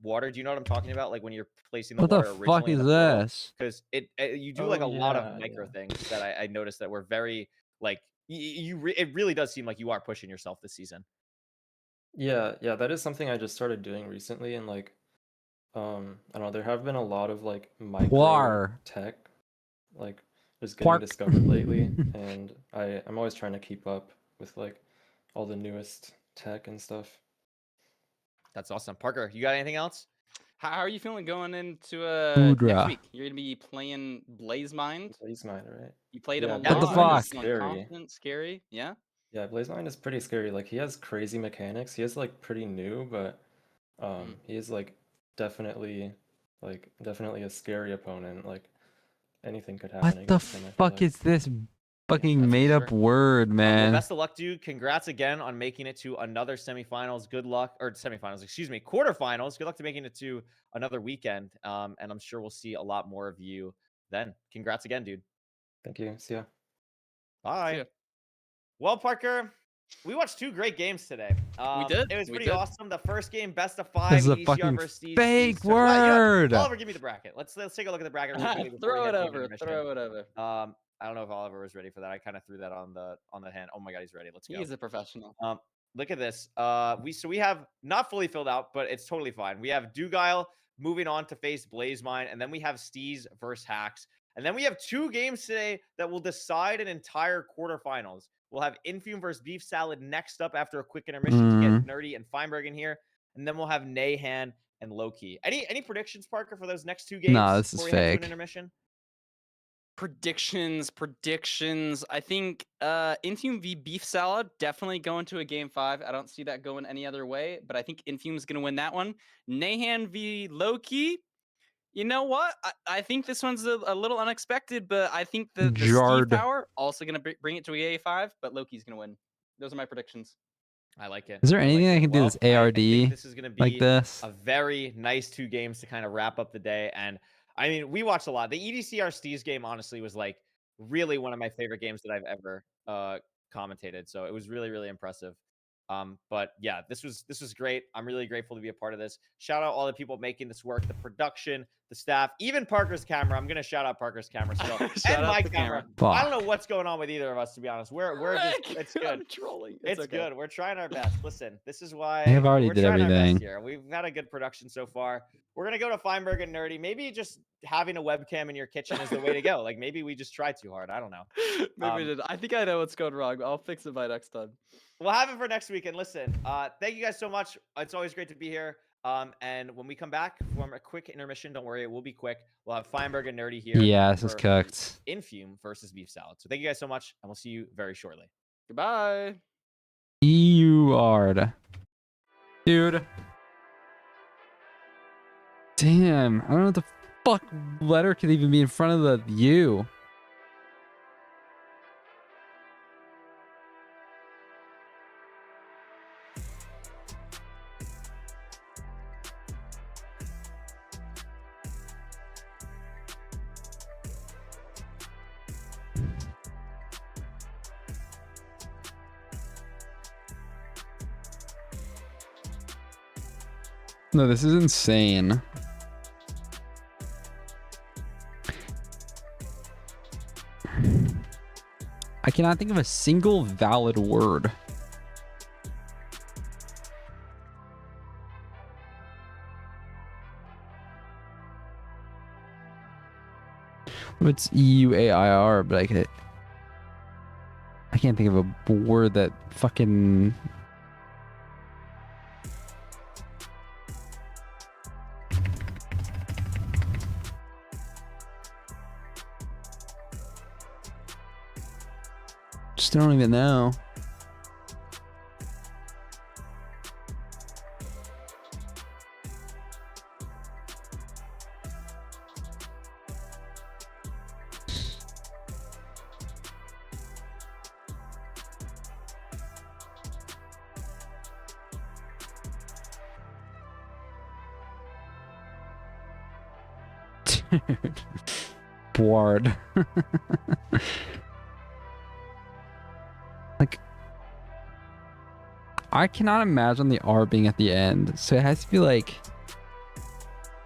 water? Do you know what I'm talking about? Like when you're placing the What the water fuck originally in is the portal? this? Because you do Oh like a lot of yeah, micro yeah. things that I noticed that were very like it really does seem like you are pushing yourself this season. Yeah, that is something I just started doing recently, and like I don't know, there have been a lot of like micro Quar. tech like just getting Quark. discovered lately, and I'm always trying to keep up with like all the newest tech and stuff. That's awesome. Parker, you got anything else? How are you feeling going into Udra. next week? You're gonna be playing Blaze Mind. Blaze Mind, right? You played him Yeah, a What lot. the Blaze Mind fuck? is Feeling scary. confident, scary. Yeah. Yeah, Blaze Mind is pretty scary. Like he has crazy mechanics. He is like pretty new, but he is like definitely a scary opponent. Like anything could happen What the against him, I feel fuck like. is this fucking That's for made up sure. word, Well, man? best of luck, dude. Congrats again on making it to another semifinals. Good luck, or semifinals, excuse me, quarterfinals. Good luck to making it to another weekend. And I'm sure we'll see a lot more of you then. Congrats again, dude. Thank you. See ya. Bye. ya. Well, Parker, we watched 2 great games today. did, It was we pretty did. awesome. The first game, best of 5. This is a EDCR fucking versus Steez. fake Steez took- Well, you know what? word. Oliver, give me the bracket. Let's take a look at the bracket really quickly before we Throw head it to an over. intermission. Throw it over. I don't know if Oliver was ready for that. I kind of threw that on the hand. Oh my god, he's ready. Let's go. He's a professional. Look at this. We have not fully filled out, but it's totally fine. We have Dugile moving on to face Blaze Mine, and then we have Steez versus Hacks. And then we have 2 games today that will decide an entire quarterfinals. We'll have Infume versus Beef Salad next up after a quick intermission to get Nerdy and Feinberg in here. And then we'll have Nahan and Loki. Any predictions, Parker, for those next 2 games? Nah, this is before we head to fake. an intermission? Predictions. I think Infume v Beef Salad definitely going to a game 5. I don't see that going any other way, but I think Infume's gonna win that one. Nahan v Loki. You know what? I think this one's a little unexpected, but I think the Steve Jarred. Power also gonna bring it to a 5, but Loki's gonna win. Those are my predictions. I like it. Is there I like anything I it. can do Well, this I ARD think this is going to be like this? a very nice 2 games to kind of wrap up the day. And I mean, we watched a lot. The EDCR Steez game, honestly, was like really one of my favorite games that I've ever commentated. So it was really, really impressive. But yeah, this was great. I'm really grateful to be a part of this. Shout out all the people making this work, the production, the staff, even Parker's camera. I'm gonna shout out Parker's camera still. Shout and out my the camera. camera. I don't know what's going on with either of us, to be honest. We're just it's good. I'm trolling. It's okay. good. We're trying our best. Listen, this is why I have already we're did trying our everything. best here. We've had a good production so far. We're gonna go to Feinberg and Nerdy. Maybe just having a webcam in your kitchen is the way to go. Like maybe we just try too hard. I don't know. Maybe we did. I think I know what's going wrong. I'll fix it by next time. We'll have it for next week. And listen, thank you guys so much. It's always great to be here. And when we come back from a quick intermission, don't worry, it will be quick. We'll have Feinberg and Nerdy here. Yeah, this is for cooked. Infume versus Beef Salad. So thank you guys so much, and we'll see you very shortly. Goodbye. EUR'd. Dude. Damn, I don't know what the fuck letter could even be in front of the U. No, this is insane. I cannot think of a single valid word. What's EUAIR? But I can't think of a word that fucking. Just don't even know. Dude. Bored. Like, I cannot imagine the R being at the end, so it has to be like,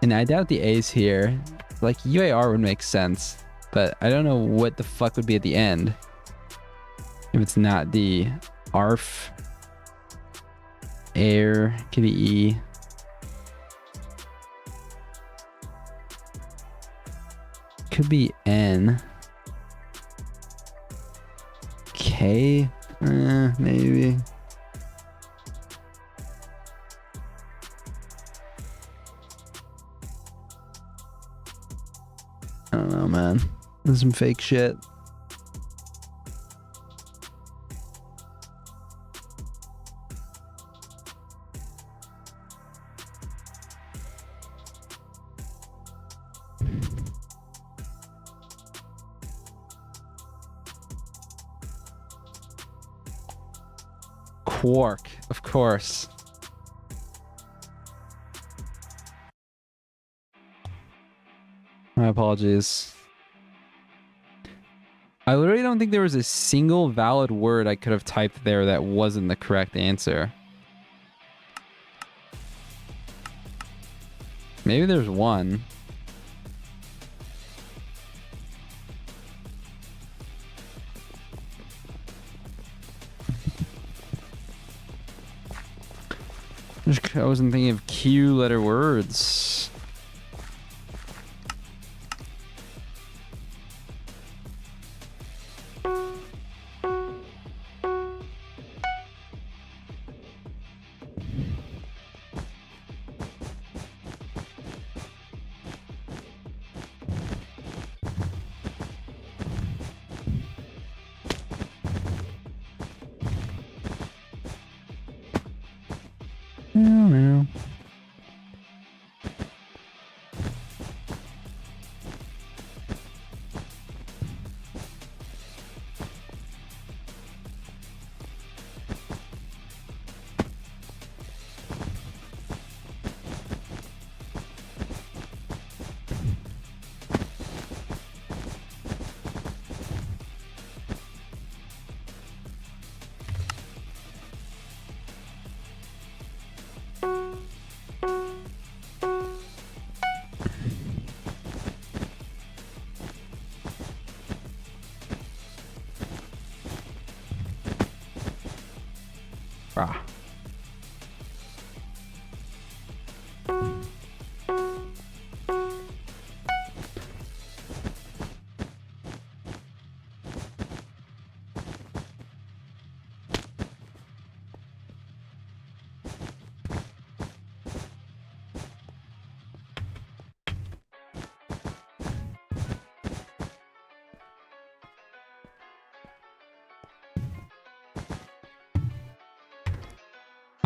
and I doubt the A's here. Like UAR would make sense, but I don't know what the fuck would be at the end if it's not the ARF. Air could be E. Could be N. K. Maybe. I don't know, man. This is some fake shit. Quark, of course. My apologies. I literally don't think there was a single valid word I could have typed there that wasn't the correct answer. Maybe there's one. I wasn't thinking of Q letter words. No. Ah.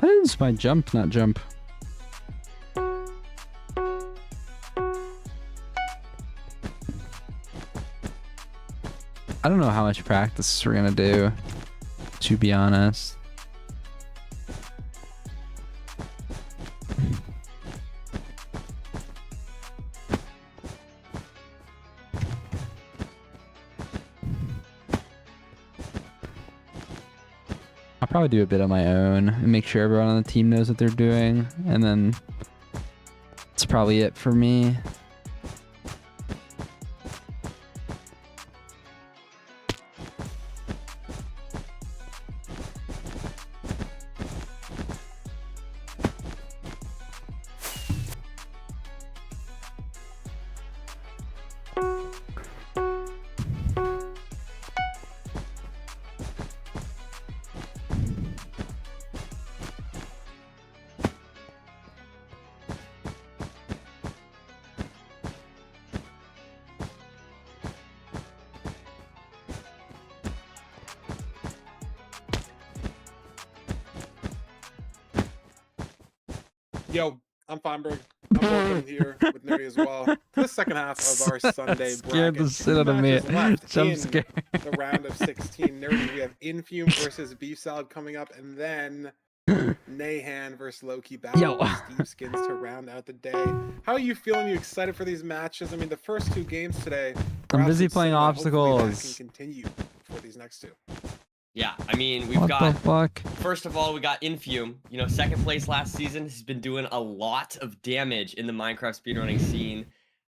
Why is my jump not jump? I don't know how much practice we're gonna do, to be honest. I'll probably do a bit on my own and make sure everyone on the team knows what they're doing, and then that's probably it for me. Yo, I'm Feinberg. I'm welcome here with Nerdy as well to the second half of our Sunday Scared bracket. the shit out of me. Jump In scare. the round of 16. Nerdy, we have Infume versus Beef Salad coming up, and then Nahan versus Loki battle with Steve Skins to round out the day. How are you feeling? You excited for these matches? I mean, the first two games today. I'm busy playing hopefully that obstacles. can continue for these next two. Yeah, I mean, we've What got, the fuck? first of all, we got Infume. You know, second place last season. Has been doing a lot of damage in the Minecraft speedrunning scene.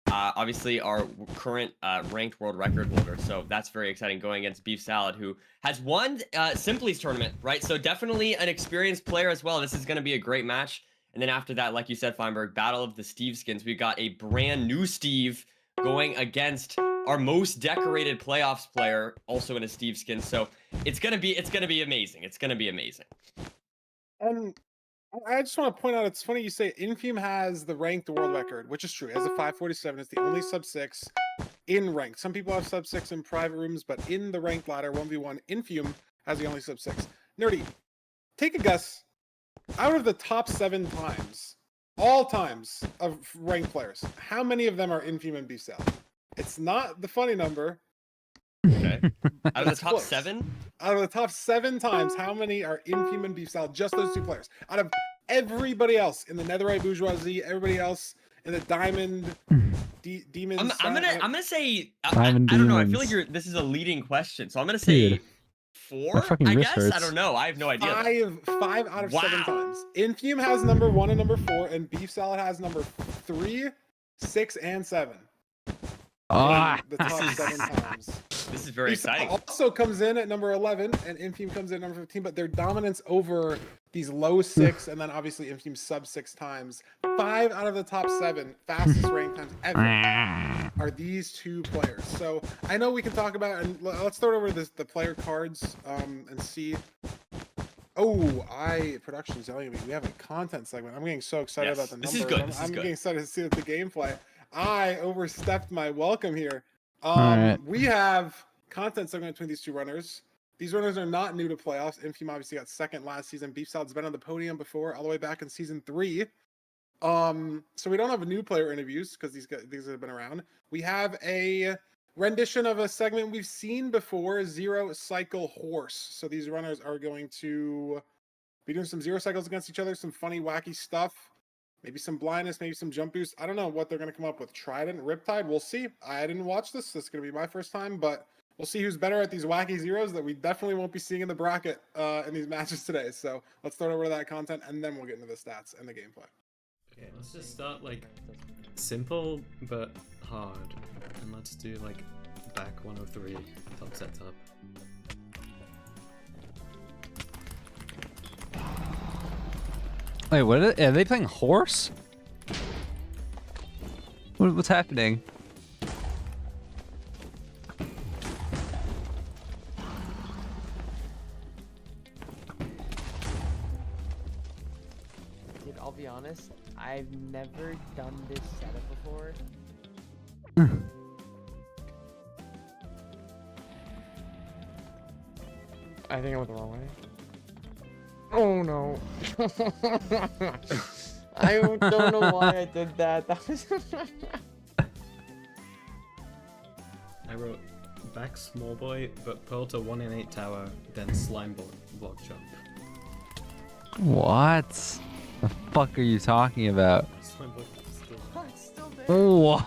Obviously, our current ranked world record holder. So that's very exciting going against Beef Salad, who has won Simply's tournament, right? So definitely an experienced player as well. This is going to be a great match. And then after that, like you said, Feinberg, Battle of the Steve Skins. We've got a brand new Steve going against our most decorated playoffs player, also in a Steve skin. So it's gonna be amazing. It's gonna be amazing. And I just want to point out, it's funny you say Infume has the ranked world record, which is true. It has a 547. It's the only sub 6 in ranked. Some people have sub 6 in private rooms, but in the ranked ladder 1v1, Infume has the only sub 6. Nerdy, take a guess. Out of the top 7 times, all times of ranked players, how many of them are Infume and Beefsal? It's not the funny number. Okay. Out of the It's top close. 7? Out of the top 7 times, how many are Infume and Beefsal? Just those 2 players. Out of everybody else in the Netherite Bourgeoisie, everybody else in the Diamond, Demons. I'm gonna say I Diamond don't know. I feel like Demons. this is a leading question, so I'm gonna say Dude, 4. fucking I wrist guess I hurts. don't know. I have no idea. 5 out of 7 Wow. times. Infume has number 1 and number 4, and Beef Salad has number 3, 6, and 7. Ah, The top This is- 7 times. This is very Beef Salad exciting. also comes in at number 11, and Infume comes in at number 15, but their dominance over these low 6, and then obviously Infume sub 6 times. 5 out of the top 7 fastest rank times ever are these 2 players. So I know we can talk about, and let's throw it over to the player cards and see. Oh, production's yelling at me. We have a content segment. I'm getting so excited Yes, about the numbers. this is good. This is I'm good. getting excited to see the gameplay. I overstepped my welcome here. Alright. We have content segment between these 2 runners. These runners are not new to playoffs. Infume obviously got second last season. Beef Salad's been on the podium before, all the way back in season 3. So we don't have new player interviews because these have been around. We have a rendition of a segment we've seen before, Zero Cycle Horse. So these runners are going to be doing some 0 cycles against each other, some funny, wacky stuff. Maybe some blindness, maybe some jump boost. I don't know what they're going to come up with. Trident, Riptide, we'll see. I didn't watch this. This is going to be my first time, but we'll see who's better at these wacky zeros that we definitely won't be seeing in the bracket in these matches today. So let's throw it over to that content, and then we'll get into the stats and the gameplay. Okay, let's just start like simple but hard. And let's do like back 103 top setup. Wait, what are they playing horse? What's happening? Dude, I'll be honest, I've never done this setup before. I think I went the wrong way. Oh no. I don't know why I did that. That was I wrote back small boy, but pearl to 1 in 8 tower, then slime block jump. What the fuck are you talking about? Slime block is still Oh, it's still there. What?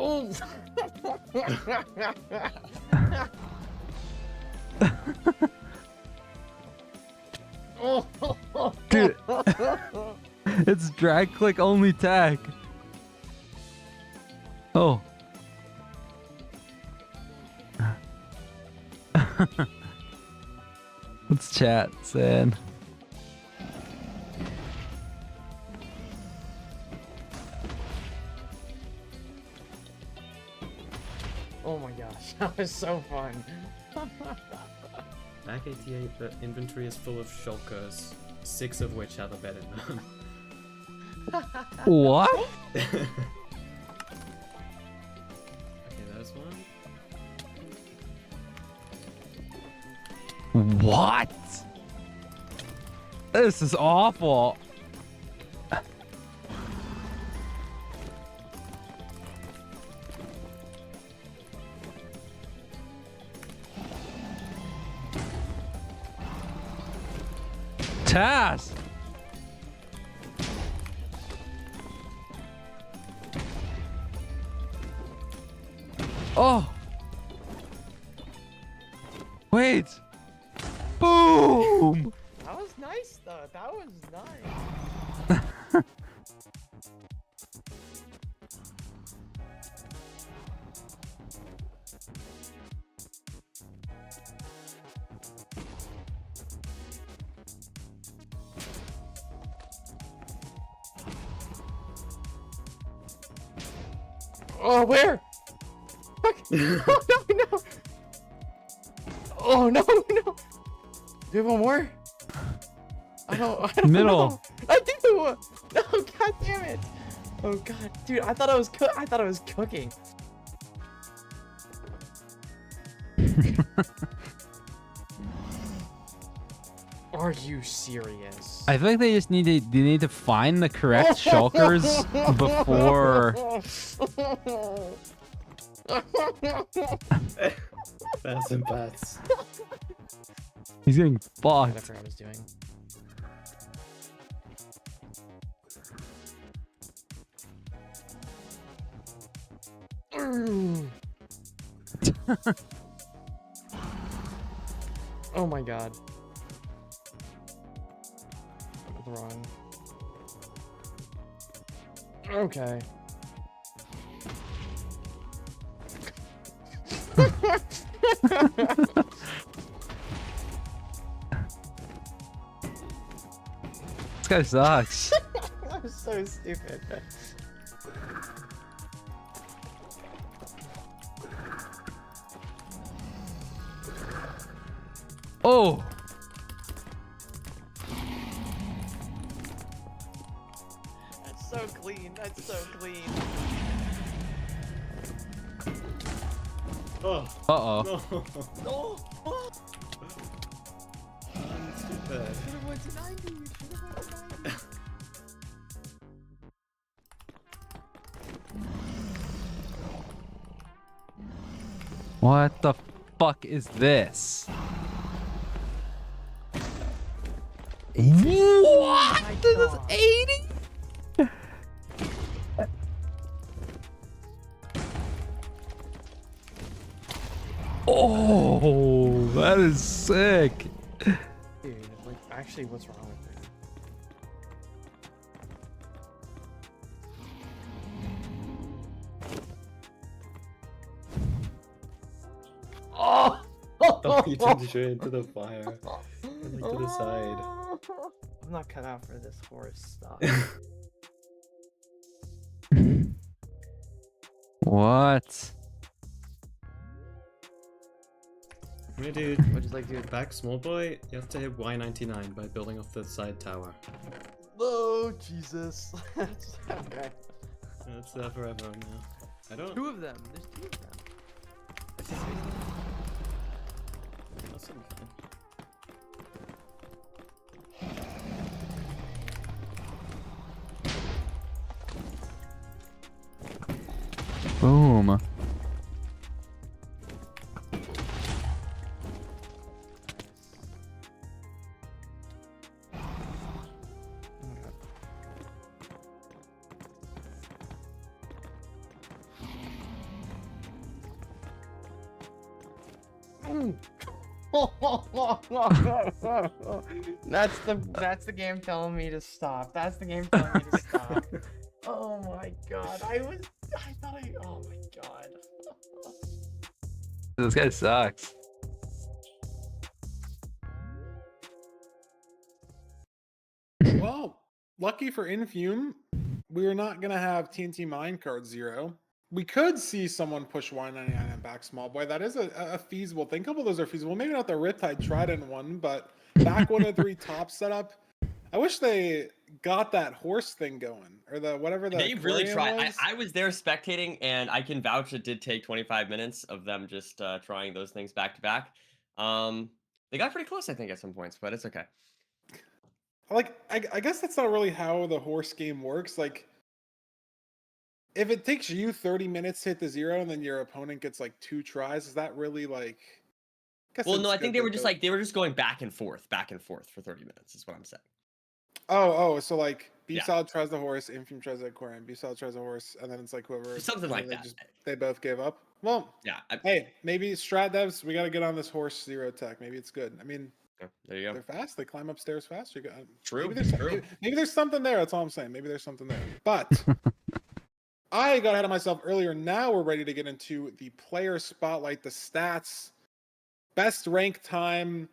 Oh. Dude, it's drag click only tag. Oh. What's chat saying? Oh my gosh, that was so fun. back 88, the inventory is full of shulkers, 6 of which have a bed in them. What? Okay, there's one. What? This is awful. Task. Oh. Wait. Boom. That was nice though. That was nice. Oh, where? Fuck. Oh, no. Oh, no. Do you have one more? I don't Middle. know. I do. No, god damn it. Oh god, dude, I thought I was cooking. Are you serious? I feel like they just need to find the correct shulkers before. Bats and bats. He's getting I fucked. forgot what I was doing. Oh my god. That was wrong. Okay. This guy sucks. I'm so stupid. Oh. That's so clean. That's so clean. Oh. Uh-oh. No. No. It's too bad. Should've went to 90. Should've went to 90. What the fuck is this? What? This is 80? Oh, that is sick. Dude, like, actually, what's wrong with me? Oh, you turned straight into the fire. And, like, to the side. I'm not cut out for this horse stuff. What? Hey, dude. What'd you like, dude? Back small boy, you have to hit Y99 by building off the side tower. Oh, Jesus. Okay. That's there forever now. I don't. Two of them. There's two of them. It's just That's something. Boom. That's the game telling me to stop. That's the game telling me to stop. Oh my god. Oh my god. This guy sucks. Well, lucky for Infume, we're not gonna have TNT Minecart 0. We could see someone push Y99 and back small boy. That is a feasible thing. A couple of those are feasible. Maybe not the Riptide Trident one, but back 103 top setup. I wish they got that horse thing going, or the whatever the. They really aquarium tried. was. I was there spectating, and I can vouch it did take 25 minutes of them just trying those things back to back. They got pretty close, I think, at some points, but it's okay. Like, I guess that's not really how the horse game works. Like, if it takes you 30 minutes to hit the 0 and then your opponent gets like 2 tries, is that really like? Well, no, I think they were just going back and forth for 30 minutes. Is what I'm saying. Oh, so like B Yeah. Solid tries the horse, Infume tries the aquarium, B Solid tries the horse, and then it's like whoever. Something like that. They both gave up. Well, Yeah. hey, maybe strat devs, we got to get on this horse 0 tech. Maybe it's good. I mean, there you go. they're fast. They climb upstairs fast. True. Maybe there's something there. That's all I'm saying. Maybe there's something there. But I got ahead of myself earlier. Now we're ready to get into the player spotlight, the stats, best rank time,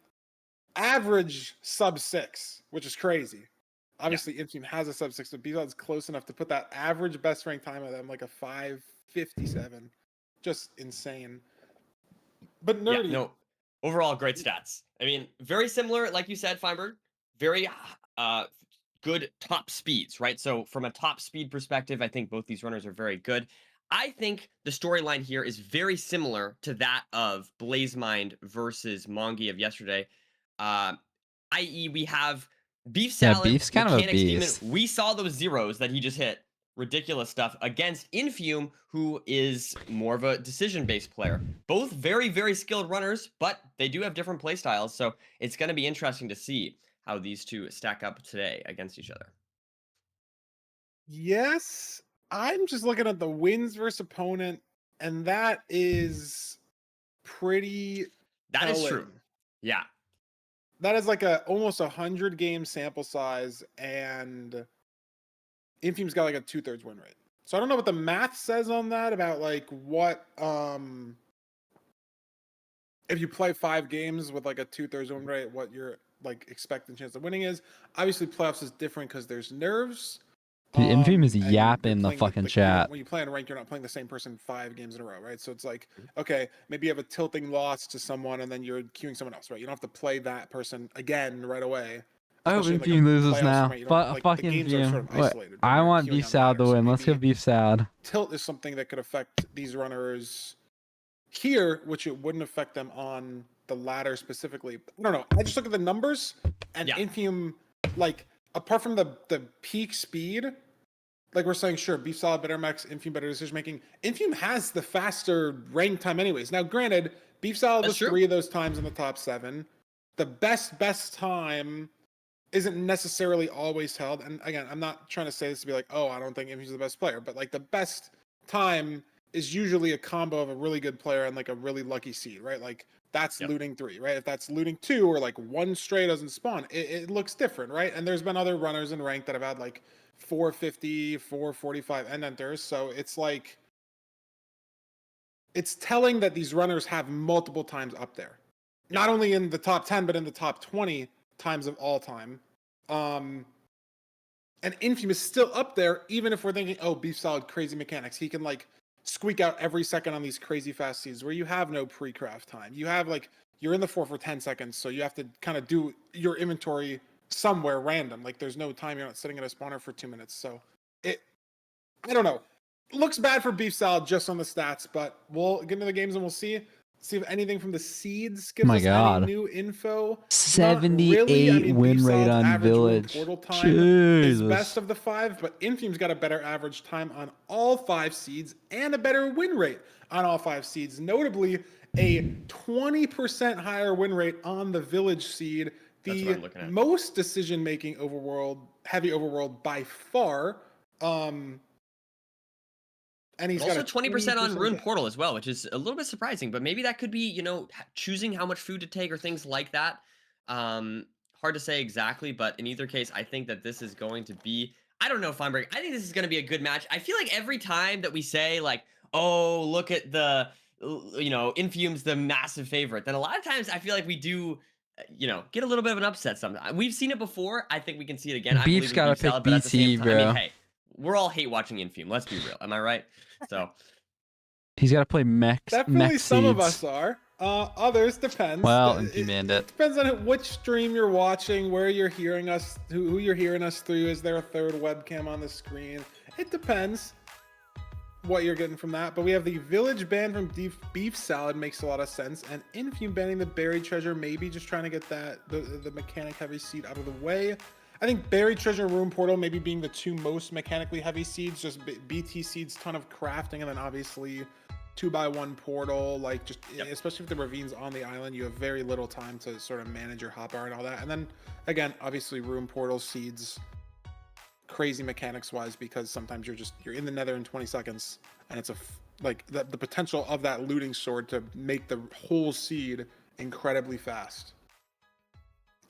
average sub 6, which is crazy. Obviously, Infume has a sub 6, but B-Solid's close enough to put that average best rank time at them like a 5 57. Just insane. But nerdy. Yeah, no. Overall, great stats. I mean, very similar, like you said, Feinberg. Very good top speeds, right? So from a top speed perspective, I think both these runners are very good. I think the storyline here is very similar to that of Blazemind versus Mongi of yesterday. I.e., we have Beef Salad, Beef's kind of a Mechanics Demon. beast. We saw those zeros that he just hit. Ridiculous stuff against Infume, who is more of a decision-based player. Both very, very skilled runners, but they do have different play styles, so it's going to be interesting to see how these two stack up today against each other. Yes, I'm just looking at the wins versus opponent, and that is pretty. That is telling. true. Yeah. That is like a almost 100 game sample size, and Infume's got like a 2/3 win rate. So I don't know what the math says on that about like what if you play 5 games with like a 2/3 win rate, what your like expected chance of winning is. Obviously, playoffs is different because there's nerves. Dude, Infume is and yapping you're the playing fucking like, chat. when you play in rank, you're not playing the same person 5 games in a row, right? So it's like, okay, maybe you have a tilting loss to someone and then you're queuing someone else, right? You don't have to play that person again right away. I hope Especially in, like, Infume a loses playoff now. format, you don't- like, the Fucking games are sort Infume. of isolated when I you're want queuing Beef on Salad to ladder, so win. Let's go maybe Beef Salad. Tilt is something that could affect these runners here, which it wouldn't affect them on the ladder specifically. I don't know. I just look at the numbers, and Infume, like, apart from the peak speed, like we're saying, sure, Beef Salad better max, Infume better decision making. Infume has the faster rank time anyways. Now, granted, Beef Salad was 3 of those times in the top 7. The best time isn't necessarily always held. And again, I'm not trying to say this to be like, oh, I don't think Infume's the best player, but like the best time is usually a combo of a really good player and like a really lucky seed, right? Like that's looting 3, right? If that's looting 2 or like 1 stray doesn't spawn, it looks different, right? And there's been other runners in rank that have had like 450, 445 end enters. So it's like, it's telling that these runners have multiple times up there. Not only in the top 10, but in the top 20 times of all time. And Infume is still up there, even if we're thinking, oh, Beef Salad, crazy mechanics. He can like squeak out every second on these crazy fast seeds where you have no pre-craft time. You have like, you're in the 4 for 10 seconds, so you have to kind of do your inventory somewhere random. Like there's no time, you're not sitting at a spawner for 2 minutes. So I don't know. Looks bad for Beef Salad just on the stats, but we'll get into the games and we'll see if anything from the seeds gives us any new info. 78 really. I mean, win Beef rate Salad's on average room Village. portal time is Jesus. best of the 5, but Infume's got a better average time on all 5 seeds and a better win rate on all 5 seeds. Notably, a 20% higher win rate on the Village seed, the most decision-making heavy overworld by far. And he's also got a 20% on Rune gap. Portal as well, which is a little bit surprising, but maybe that could be, you know, choosing how much food to take or things like that. Hard to say exactly, but in either case, I think that this is going to be, I don't know, Feinberg, I think this is going to be a good match. I feel like every time that we say like, oh, look at the, you know, Infume's the massive favorite, then a lot of times I feel like we do, you know, get a little bit of an upset sometimes. We've seen it before. I think we can see it again. Beef's gotta pick Salad, but at the same BT, time, I bro. mean, hey, we're all hate watching Infume. Let's be real. Am I right? So He's got to play mech Definitely some of seeds. us are. Others depends. Well, Infume and it. Depends on which stream you're watching, where you're hearing us, who you're hearing us through. Is there a third webcam on the screen? It depends what you're getting from that. But we have the Village ban from Beef Salad, makes a lot of sense. And Infume banning the Buried Treasure, maybe just trying to get that the mechanic heavy seed out of the way. I think Buried Treasure and Rune Portal maybe being the 2 most mechanically heavy seeds, just BT seeds, ton of crafting, and then obviously 2x1 portal, like just especially if the ravine's on the island, you have very little time to sort of manage your hotbar and all that. And then again, obviously Rune Portal seeds, crazy mechanics wise, because sometimes you're in the nether in 20 seconds, and it's the potential of that looting sword to make the whole seed incredibly fast.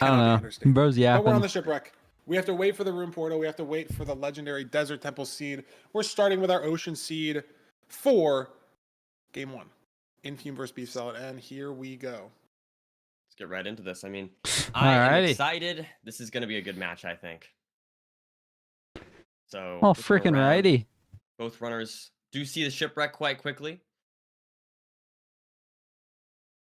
I don't know. Bro's yapping. But we're on the shipwreck. We have to wait for the Rune Portal. We have to wait for the legendary Desert Temple seed. We're starting with our Ocean seed for game 1. Infume versus Beef Salad. And here we go. Let's get right into this. I mean, I am excited. This is going to be a good match, I think. So, oh, freaking righty. Both runners do see the shipwreck quite quickly.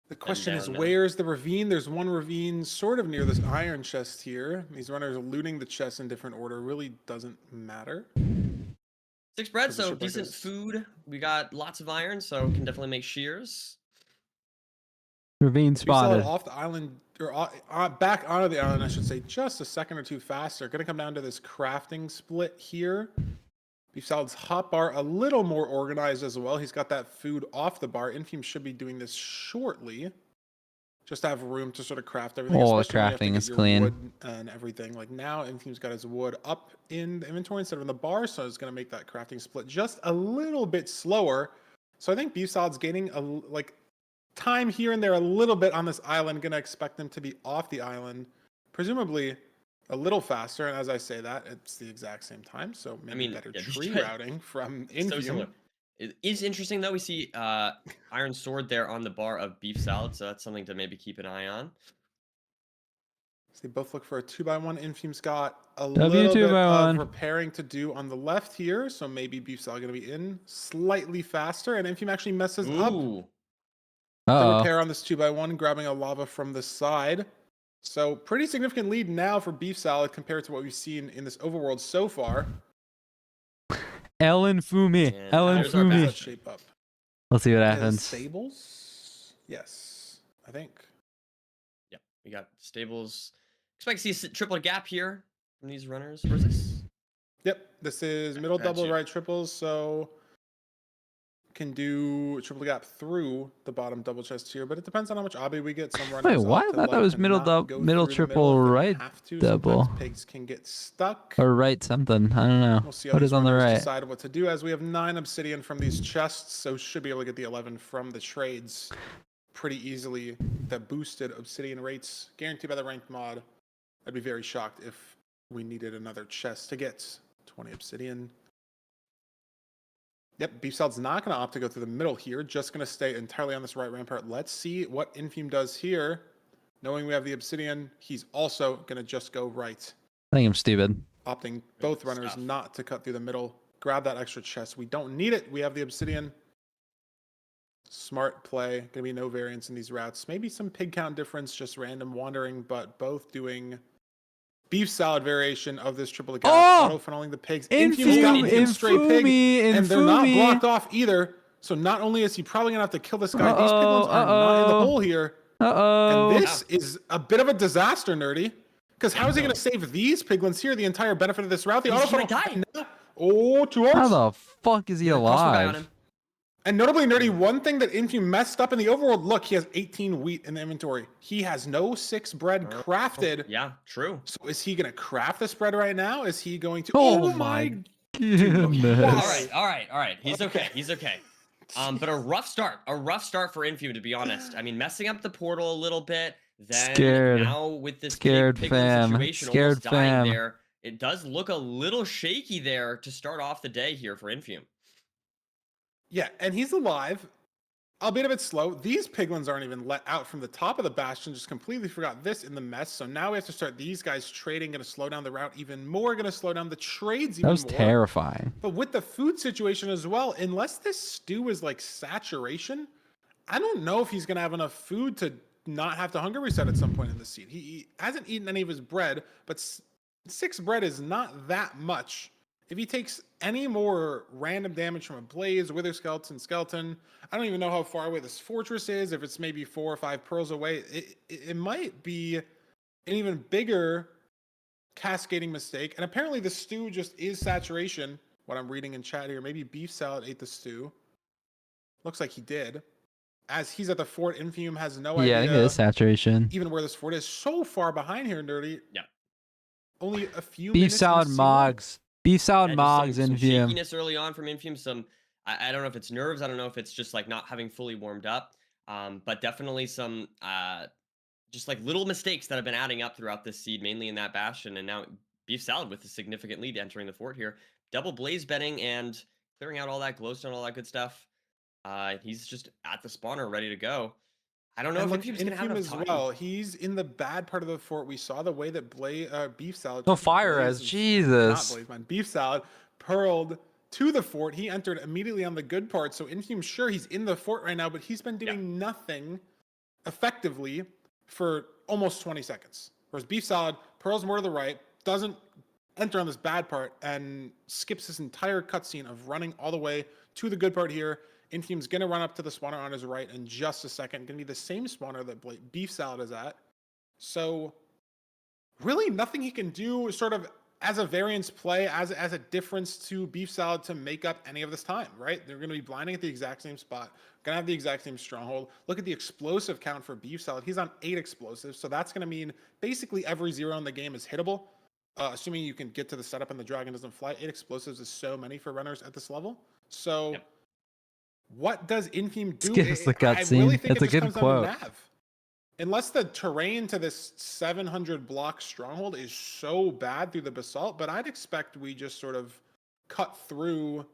The question is, down now. where's the ravine? There's one ravine sort of near this iron chest here. These runners are looting the chests in different order. Really doesn't matter. 6 bread, Because the so shipwreck decent is- food. We got lots of iron, so can definitely make shears. Ravine We saw it spotted. off the island, or back onto the island, I should say, just a second or two faster. Going to come down to this crafting split here. Beef Salad's hot bar a little more organized as well. He's got that food off the bar. Infume should be doing this shortly. Just to have room to sort of craft everything. Oh, the especially when you have to crafting get is your clean. wood and everything. Like now, Infume's got his wood up in the inventory instead of in the bar, so it's going to make that crafting split just a little bit slower. So I think Beef Salad's gaining time here and there a little bit on this island. Going to expect them to be off the island, presumably a little faster. And as I say that, it's the exact same time. So maybe better yeah, tree routing from so Infume. similar. It is interesting though. We see Iron Sword there on the bar of Beef Salad, so that's something to maybe keep an eye on. So they both look for a 2x1. Infume's got a W little bit 2x1. of repairing to do on the left here. So maybe Beef Salad going to be in slightly faster. And Infume actually messes up the repair on this 2x1, grabbing a lava from the side. So pretty significant lead now for Beef Salad compared to what we've seen in this overworld so far. Ellen Fumi. And Ellen there's our How does Fumi. that shape up? Let's see what Is happens. Stables? Yes, I think. Yep, we got stables. Expect to see a triple gap here from these runners. Where's this? Yep, this is middle double, Gotcha. right triples, so can do triple gap through the bottom double chest here, but it depends on how much obby we get. Some runners Wait, what? I opt to thought that let was them middle not go middle through the triple middle if they right have to. double. Sometimes pigs can get stuck. Or right something. I don't know. We'll see how What these is on the runners right? decide what to do, as we have 9 obsidian from these chests, so should be able to get the 11 from the trades pretty easily. The boosted obsidian rates guaranteed by the ranked mod. I'd be very shocked if we needed another chest to get 20 obsidian. Yep, Beef Salad's not going to opt to go through the middle here, just going to stay entirely on this right rampart. Let's see what Infume does here. Knowing we have the obsidian, he's also going to just go right. I think I'm stupid. Opting both runners stuff. not to cut through the middle. Grab that extra chest. We don't need it. We have the obsidian. Smart play. Going to be no variance in these routes. Maybe some pig count difference, just random wandering, but both doing Beef Salad variation of this triple gap. Auto funneling the pigs. Infume's got him straight pig, and they're not blocked off either. So not only is he probably going to have to kill this guy, these piglins are not in the hole here. And this is a bit of a disaster, Nerdy. Because how is he going to save these piglins here? The entire benefit of this route. The auto funnel. Oh, 2 How hearts. the fuck is he alive? And notably, Nerdy, one thing that Infume messed up in the overworld, look, he has 18 wheat in the inventory. He has no 6 bread crafted. Yeah, true. So is he going to craft this bread right now? Is he going to... Oh my goodness. All right. He's okay. He's okay. But a rough start for Infume, to be honest. I mean, messing up the portal a little bit. Then Scared. now with this Scared piglin fam. situation, Scared almost dying fam. there, it does look a little shaky there to start off the day here for Infume. Yeah, and he's alive, albeit a bit slow. These piglins aren't even let out from the top of the bastion. Just completely forgot this in the mess. So now we have to start these guys trading. Going to slow down the route even more. Going to slow down the trades even more. That was terrifying. But with the food situation as well, unless this stew is like saturation, I don't know if he's going to have enough food to not have to hunger reset at some point in the seed. He hasn't eaten any of his bread, but 6 bread is not that much. If he takes any more random damage from a blaze, wither skeleton, I don't even know how far away this fortress is. If it's maybe 4 or 5 pearls away, it might be an even bigger cascading mistake. And apparently the stew just is saturation. What I'm reading in chat here, maybe Beef Salad ate the stew. Looks like he did. As he's at the fort, Infume has no idea. Yeah, I think it is saturation. Even where this fort is, so far behind here, Nerdy. Yeah. Only a few Beef minutes Salad into Mogs. Beef Salad Yeah, just Mogs some Infume. shakiness early on from Infume. I don't know if it's nerves. I don't know if it's just like not having fully warmed up. But definitely some just like little mistakes that have been adding up throughout this seed, mainly in that bastion. And now Beef Salad with a significant lead entering the fort here. Double blaze betting and clearing out all that glowstone, all that good stuff. He's just at the spawner ready to go. I don't know if Infume's going to have enough as time. well. He's in the bad part of the fort. We saw the way that Beef Salad. No fire as Jesus. Not Blaze, man. Beef Salad pearled to the fort. He entered immediately on the good part. So Infume, sure, he's in the fort right now, but he's been doing nothing effectively for almost 20 seconds. Whereas Beef Salad pearls more to the right, doesn't enter on this bad part, and skips this entire cutscene of running all the way to the good part here. Infume's going to run up to the spawner on his right in just a second. Going to be the same spawner that Beef Salad is at. So really nothing he can do sort of as a variance play, as a difference to Beef Salad to make up any of this time, right? They're going to be blinding at the exact same spot, going to have the exact same stronghold. Look at the explosive count for Beef Salad. He's on 8 explosives, so that's going to mean basically every 0 in the game is hittable, assuming you can get to the setup and the dragon doesn't fly. 8 explosives is so many for runners at this level. So what does Infume do? Skips the cutscene. I really think It's a it just good comes quote. down to Nav. Unless the terrain to this 700 block stronghold is so bad through the basalt, but I'd expect we just sort of cut through,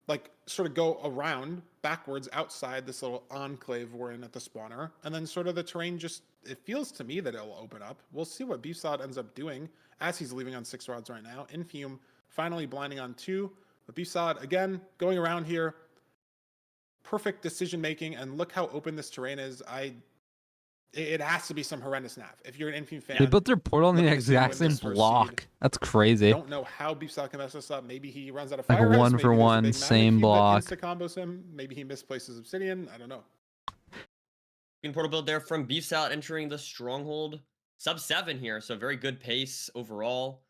like sort of go around backwards outside this little enclave we're in at the spawner, and then sort of the terrain just, it feels to me that it'll open up. We'll see what Beef Salad ends up doing as he's leaving on 6 rods right now. Infume finally blinding on 2, but Beef Salad again going around here. Perfect decision making, and look how open this terrain is. It has to be some horrendous nav. If you're an Infume fan, They built their portal on the exact same block. That's crazy. I don't know how Beef Salad can mess this up. Maybe he runs out of Like fire. 1 for 1, same block. Combos him. Maybe he misplaces Obsidian. I don't know. Green portal build there from Beef Salad entering the stronghold. Sub 7 here, so very good pace overall.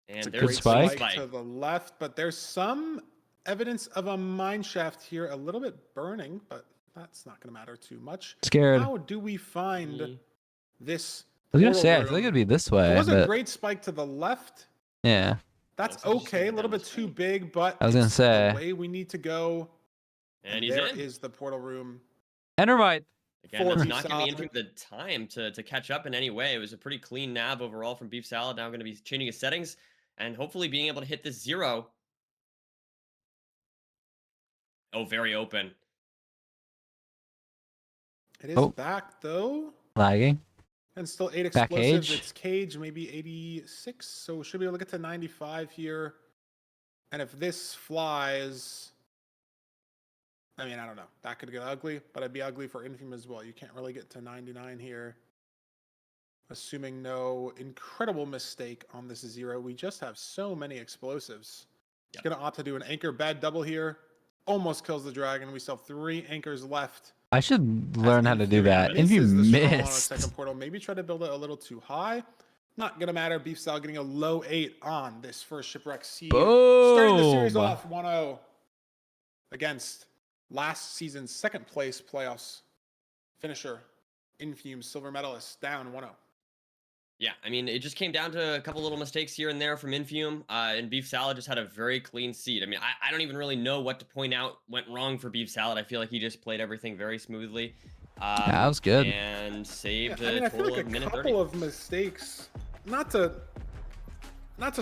And It's a there's great spike to the left, but there's some evidence of a mine shaft here, a little bit burning, but that's not going to matter too much. Scared. How do we find this? I was gonna say, I portal feel like room? it'd be this way. It was a but great spike to the left. yeah. That's okay, a little bit too big, but I was gonna it's say. the way we need to go. And he's there in. is the portal room. Endermite. Again, for that's Beef not giving Salad. Infume the time to catch up in any way. It was a pretty clean nav overall from Beef Salad. Now going to be changing his settings and hopefully being able to hit this 0. Oh, very open. It is Oh. back though, Lagging. and still 8 Back explosives. age. It's cage, maybe 86, so we should be able to get to 95 here. And if this flies, I mean, I don't know. That could get ugly, but it'd be ugly for Infume as well. You can't really get to 99 here. Assuming no incredible mistake on this 0. We just have so many explosives. He's going to opt to do an anchor bad double here. Almost kills the dragon. We still have 3 anchors left. I should learn how to do that. Misses Infume the strong on a missed. second portal. Maybe try to build it a little too high. Not going to matter. Beef Salad getting a low 8 on this first Shipwreck seed. Starting the series Boom. off 1-0 against last season's second place playoffs finisher, Infume, silver medalist, down 1-0. Yeah, I mean, it just came down to a couple little mistakes here and there from Infume, and Beef Salad just had a very clean seed. I mean, I don't even really know what to point out went wrong for Beef Salad. I feel like he just played everything very smoothly. Yeah, that was good. And saved I mean, a I feel total like of a minute 30. couple of mistakes, not to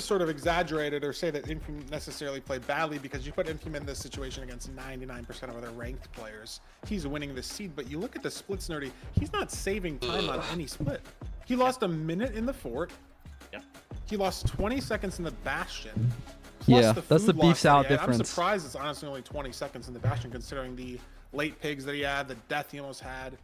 sort of exaggerate it or say that Infume necessarily played badly, because you put Infume in this situation against 99% of other ranked players. He's winning the seed, but you look at the splits, Nerdy, he's not saving time on any split. He lost a minute in the fort. Yep. He lost 20 seconds in the bastion. Plus Yeah, that's the food Beef loss that Salad he had. I'm difference. surprised it's honestly only 20 seconds in the bastion, considering the late pigs that he had, the death he almost had.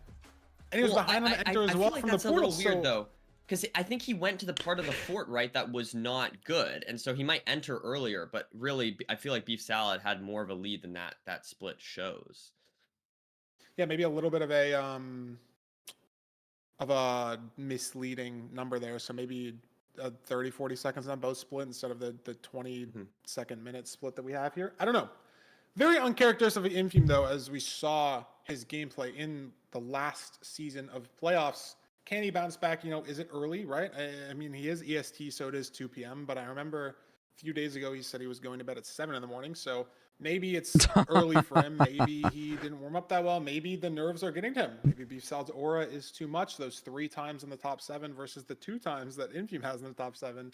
And he was Well, behind on the enter as I well feel like from that's the portal. a little weird, so though, because I think he went to the part of the fort, right, that was not good, and so he might enter earlier, but really, I feel like Beef Salad had more of a lead than that split shows. yeah, maybe a little bit of a misleading number there. So maybe 30-40 seconds on both split instead of the 20-second minute split that we have here. I don't know. Very uncharacteristic of Infume, though, as we saw his gameplay in the last season of playoffs. Can he bounce back? You know, is it early, right? I mean, he is EST, so it is 2 p.m. But I remember a few days ago he said he was going to bed at 7 in the morning. So maybe it's early for him. Maybe he didn't warm up that well. Maybe the nerves are getting to him. Maybe Beef Salad's aura is too much. Those 3 times in the top 7 versus the 2 times that Infume has in the top 7.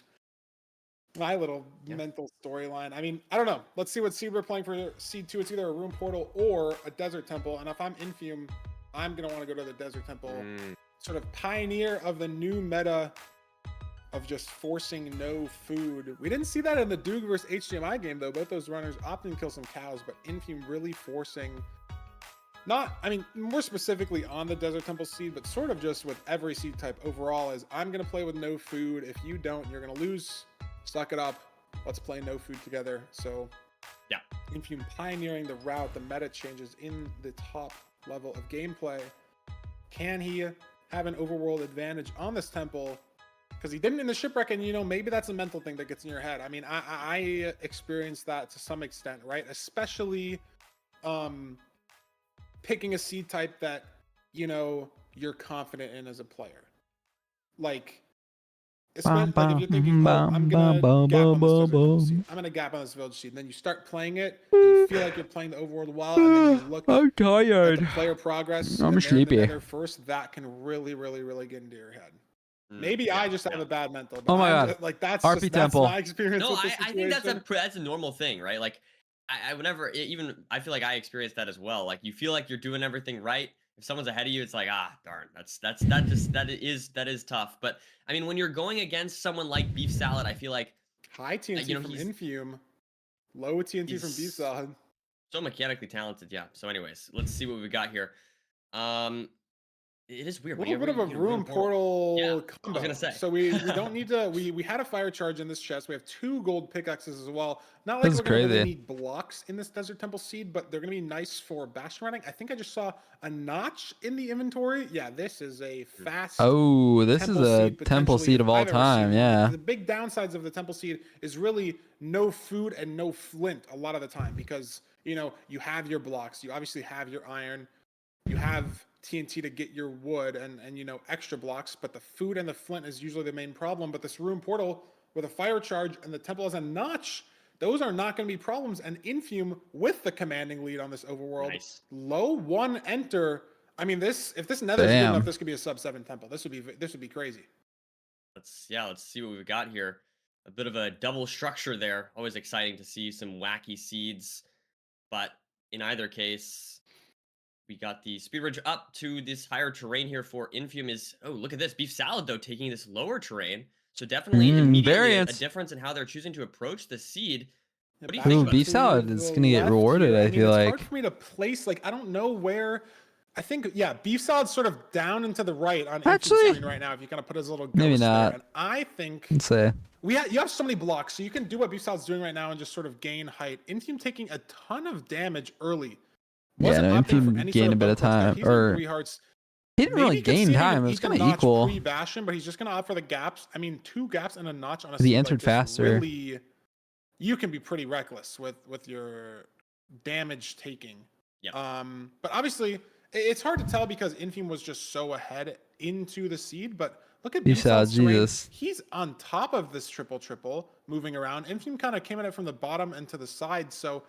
My little mental storyline. I mean, I don't know. Let's see what seed we're playing for seed 2. It's either a room portal or a desert temple. And if I'm Infume, I'm going to want to go to the desert temple. Sort of pioneer of the new meta of just forcing no food. We didn't see that in the Doog versus HDMI game, though. Both those runners opting to kill some cows, but Infume really forcing, not, I mean, more specifically on the Desert Temple seed, but sort of just with every seed type overall, is I'm going to play with no food. If you don't, you're going to lose. Suck it up. Let's play no food together. So, yeah, Infume pioneering the route, the meta changes in the top level of gameplay. Can he have an overworld advantage on this temple? Because he didn't in the shipwreck, and you know, maybe that's a mental thing that gets in your head. I mean, I experienced that to some extent, right? Especially picking a seed type that, you know, you're confident in as a player. Like, especially like if you're thinking, oh, I'm gonna gap on this Desert Temple seed. I'm gonna gap on this village seed. And then you start playing it, and you feel like you're playing the overworld well, and then you look I'm tired. at the player progress. I'm and sleepy. they're first, that can really, really, really get into your head. Maybe I just have a bad mental. But Oh my I'm god! Like that's RP just, Temple. That's my experience. No, with the I think situation. that's a normal thing, right? Like, I whenever even I feel like I experienced that as well. Like, you feel like you're doing everything right. If someone's ahead of you, it's like, ah, darn, that is tough. But I mean, when you're going against someone like Beef Salad, I feel like high TNT you know, from he's- Infume, low TNT from Beef he's Salad. so mechanically talented, yeah. So, anyways, let's see what we got here. It is weird. A little bit of a room portal combo. I was gonna say. So we don't need to. We had a fire charge in this chest. We have 2 gold pickaxes as well. Not like This is we're gonna really crazy. need blocks in this Desert Temple seed, but they're gonna be nice for bastion running. I think I just saw a notch in the inventory. Yeah, this is a fast. Oh, this is temple a seed, temple potentially, seed of if all I've ever seen time. one. Yeah. The big downsides of the temple seed is really no food and no flint a lot of the time, because you know you have your blocks, you obviously have your iron, you have TNT to get your wood and you know, extra blocks, but the food and the flint is usually the main problem. But this room portal with a fire charge and the temple has a notch, those are not going to be problems. And Infume with the commanding lead on this overworld, low 1 enter. I mean, this, if this nether is good enough, this could be a sub 7 temple. This would be crazy. Let's see what we've got here. A bit of a double structure there. Always exciting to see some wacky seeds, but in either case, we got the speed bridge up to this higher terrain here for Infume. Is, oh, look at this. Beef Salad, though, taking this lower terrain. So definitely immediately a difference in how they're choosing to approach the seed. What do you think about Beef this? Salad is going to get rewarded, I feel it's like. hard for me to place, like, I don't know where. I think, yeah, Beef Salad's sort of down and to the right on Infume's screen right now if you kind of put his little ghost Maybe there. not. And I think Let's say. you have so many blocks, so you can do what Beef Salad's doing right now and just sort of gain height. Infume taking a ton of damage early. Yeah, no, Infume gained a bit of time. Or he didn't really gain time. It was kind of equal. Pre-Bastion, but he's just going to opt for the gaps. I mean, 2 gaps and a notch on a He entered faster. Really, you can be pretty reckless with your damage taking. Yeah. But obviously, it's hard to tell because Infume was just so ahead into the seed. But look at Beef Salad's terrain. Jesus. He's on top of this triple moving around. Infume kind of came at it from the bottom and to the side. So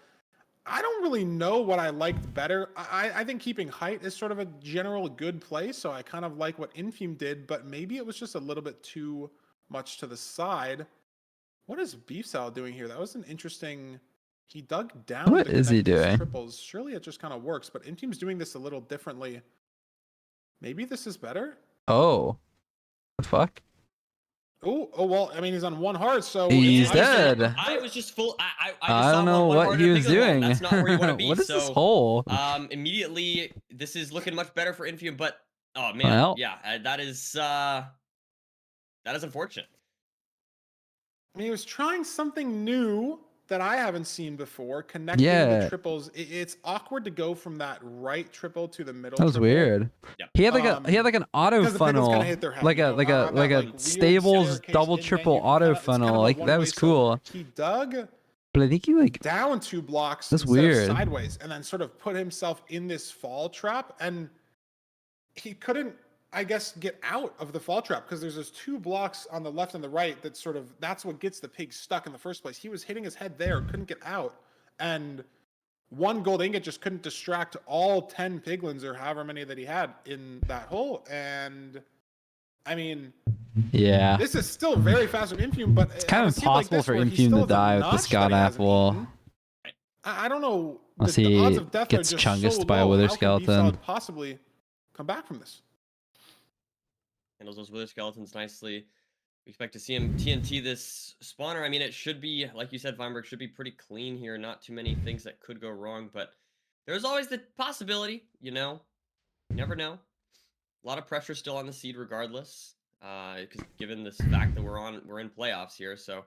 I don't really know what I liked better. I think keeping height is sort of a general good play. So I kind of like what Infume did, but maybe it was just a little bit too much to the side. What is Beef Salad doing here? That was an interesting. He dug down. What is he doing? Triples. Surely it just kind of works, but Infume's doing this a little differently. Maybe this is better. Oh, the fuck. Oh well. I mean, he's on 1 heart, so he's dead. I was just full. I don't know what he was doing. That's not where you want to be. What is this hole? Immediately, this is looking much better for Infume, but oh man, Well. yeah, that is unfortunate. I mean, he was trying something new that I haven't seen before, connecting the triples. It's awkward to go from that right triple to the middle. That was weird. Yeah. He had like an auto funnel, like a stables double triple auto funnel. Like that was cool. He dug, but I think he like down 2 blocks. That's instead weird. of sideways, and then sort of put himself in this fall trap, and he couldn't, I guess, get out of the fall trap because there's those 2 blocks on the left and the right that sort of, that's what gets the pig stuck in the first place. He was hitting his head there, couldn't get out, and 1 gold ingot just couldn't distract all 10 piglins or however many that he had in that hole. And I mean, yeah, this is still very fast with Infume, but it's kind of impossible for Infume to die with the Scott Apple. I don't know. Unless the he odds of death gets are just chungus so by a low. wither How can Beef Salad skeleton. possibly come back from this? Handles those wither skeletons nicely. We expect to see him TNT this spawner. I mean, it should be, like you said, Weinberg, should be pretty clean here. Not too many things that could go wrong, but there's always the possibility, you know. You never know. A lot of pressure still on the seed regardless, because given this fact that we're in playoffs here. So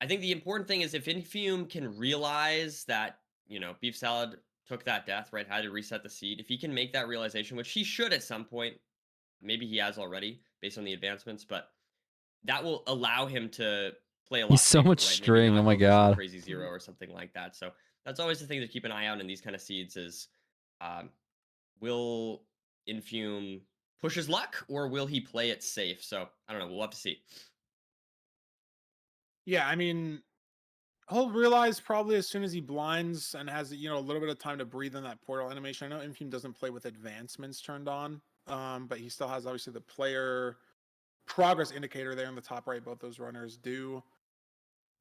I think the important thing is if Infume can realize that, you know, Beef Salad took that death, right, had to reset the seed. If he can make that realization, which he should at some point, maybe he has already based on the advancements, but that will allow him to play a lot. He's so safer, much right? Maybe string. not Oh my go for some god. crazy zero or something like that. So that's always the thing to keep an eye out in these kind of seeds is, will Infume push his luck or will he play it safe? So I don't know. We'll have to see. Yeah, I mean, he'll realize probably as soon as he blinds and has, you know, a little bit of time to breathe in that portal animation. I know Infume doesn't play with advancements turned on, but he still has obviously the player progress indicator there in the top right. Both those runners do.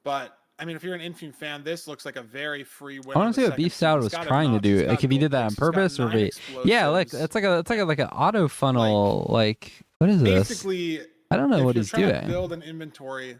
But I mean, if you're an Infume fan, this looks like a very free win. I want to see what Beef Salad was trying to do. Like if he did that on purpose or if he, yeah, like it's like an auto funnel. Like what is this? Basically, I don't know what he's trying doing. to build an inventory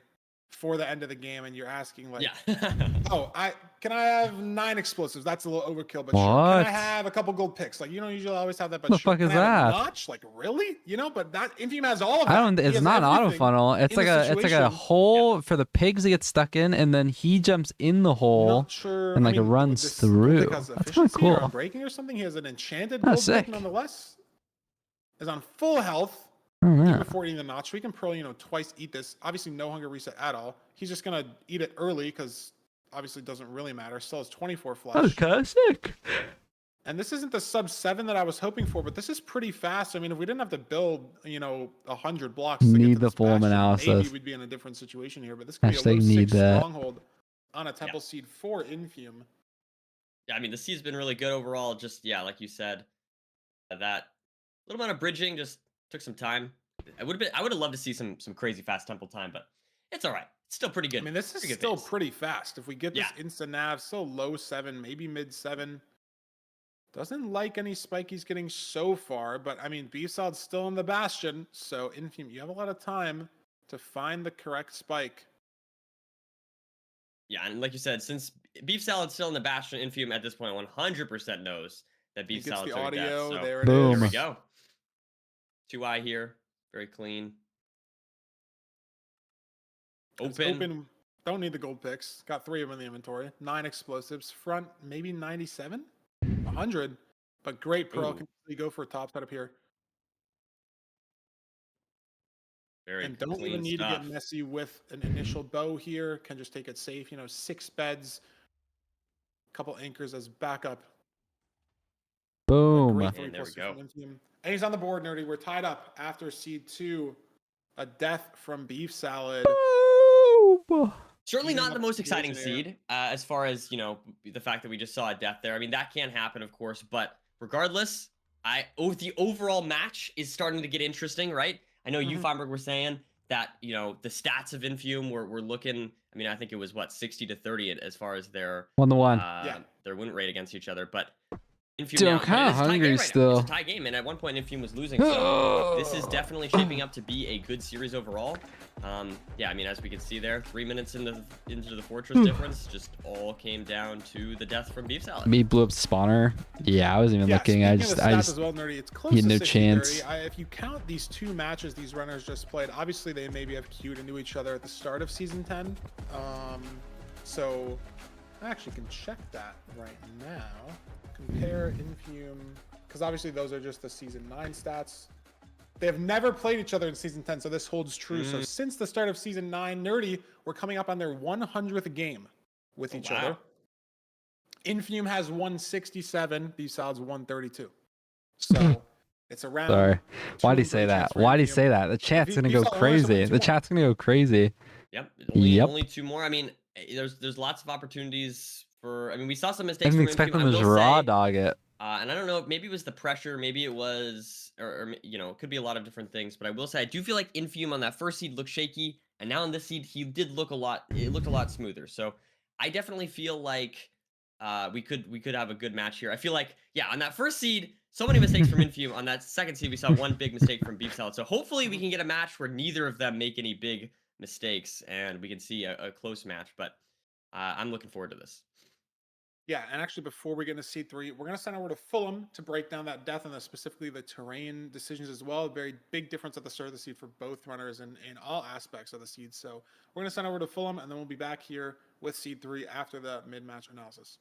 for the end of the game, and you're asking like, yeah. oh, can I have 9 explosives? That's a little overkill, but what? Sure. Can I have a couple gold picks? Like you don't usually always have that. But What the sure. fuck is Can I have a that? notch? Like really? You know, but that Infume has all of that. I don't. It's not an auto funnel. It's like a hole for the pigs to get stuck in, and then he jumps in the hole sure. and like runs through. That's kind of cool. Or breaking or something. He has an enchanted Oh, gold sick. pick nonetheless. Is on full health. Oh, yeah. Before eating the notch, we can probably, you know, twice eat this. Obviously, no hunger reset at all. He's just gonna eat it early because obviously it doesn't really matter. Still has 24 flesh. That was kind of sick. And this isn't the sub 7 that I was hoping for, but this is pretty fast. I mean, if we didn't have to build, you know, 100 blocks, to Need get to the this full bastion, analysis. maybe we'd be in a different situation here. But this could be a Hashtag low need 6 that. stronghold on a temple seed for Infume. Yeah, I mean the seed's been really good overall. Just like you said, that little amount of bridging just took some time. I would have loved to see some crazy fast temple time, but it's all right. It's still pretty good. I mean, this is still pretty fast. If we get this instant nav, still low 7, maybe mid 7. Doesn't like any spike he's getting so far, but I mean, Beef Salad's still in the bastion, so Infume, you have a lot of time to find the correct spike. Yeah, and like you said, since Beef Salad's still in the bastion, Infume at this point 100% knows that Beef Salad's already dead. So there it Boom. is. There we go. 2i here. Very clean. Open. Don't need the gold picks. Got 3 of them in the inventory. 9 explosives. Front, maybe 97? 100. But great pearl. Can really go for a top setup here. Very and don't clean even need stuff. to get messy with an initial bow here. Can just take it safe. You know, 6 beds. Couple anchors as backup. Boom. Great And there we go. And he's on the board, Nerdy. We're tied up after seed 2. A death from Beef Salad. Boom. Certainly not the most exciting seed, as far as, you know, the fact that we just saw a death there. I mean, that can happen, of course, but regardless, the overall match is starting to get interesting, right? I know you, Feinberg, were saying that, you know, the stats of Infume were looking, I mean, I think it was, 60-30 as far as their 1-1. Their win rate against each other, but Infume Dude, now, I'm kind of hungry still. It's a tie game, and at one point Infume was losing, so this is definitely shaping up to be a good series overall. Yeah, I mean, as we can see there, 3 minutes into the fortress difference, just all came down to the death from Beef Salad. Me blew up spawner. Yeah, I wasn't even looking. I just as well, Nerdy, it's close had to no 60-30. chance. If you count these 2 matches these runners just played, obviously they maybe have queued into each other at the start of season 10. So I actually can check that right now. Compare Infume, because obviously those are just the season 9 stats. They have never played each other in season 10, so this holds true. So since the start of season 9, Nerdy, we're coming up on their 100th game with each other. Infume has 167, Beef Salad's 132. So it's around. Sorry. Why'd he say that? Why'd he say that? The chat's gonna go crazy. The chat's gonna go crazy. Yep. Only 2 more. I mean, there's lots of opportunities for. I mean, we saw some mistakes. I didn't expect them to raw dog it. And I don't know, maybe it was the pressure, maybe it was, or you know, it could be a lot of different things. But I will say, I do feel like Infume on that first seed looked shaky, and now on this seed, he did look a lot. It looked a lot smoother. So I definitely feel like we could have a good match here. I feel like, yeah, on that first seed, so many mistakes from Infume. On that second seed, we saw one big mistake from Beef Salad. So hopefully we can get a match where neither of them make any big mistakes and we can see a close match. But I'm looking forward to this. Yeah, and actually, before we get into seed 3, we're going to send over to Fulham to break down that death and specifically the terrain decisions as well. A very big difference at the start of the seed for both runners in all aspects of the seed. So we're going to send over to Fulham, and then we'll be back here with seed 3 after the mid-match analysis.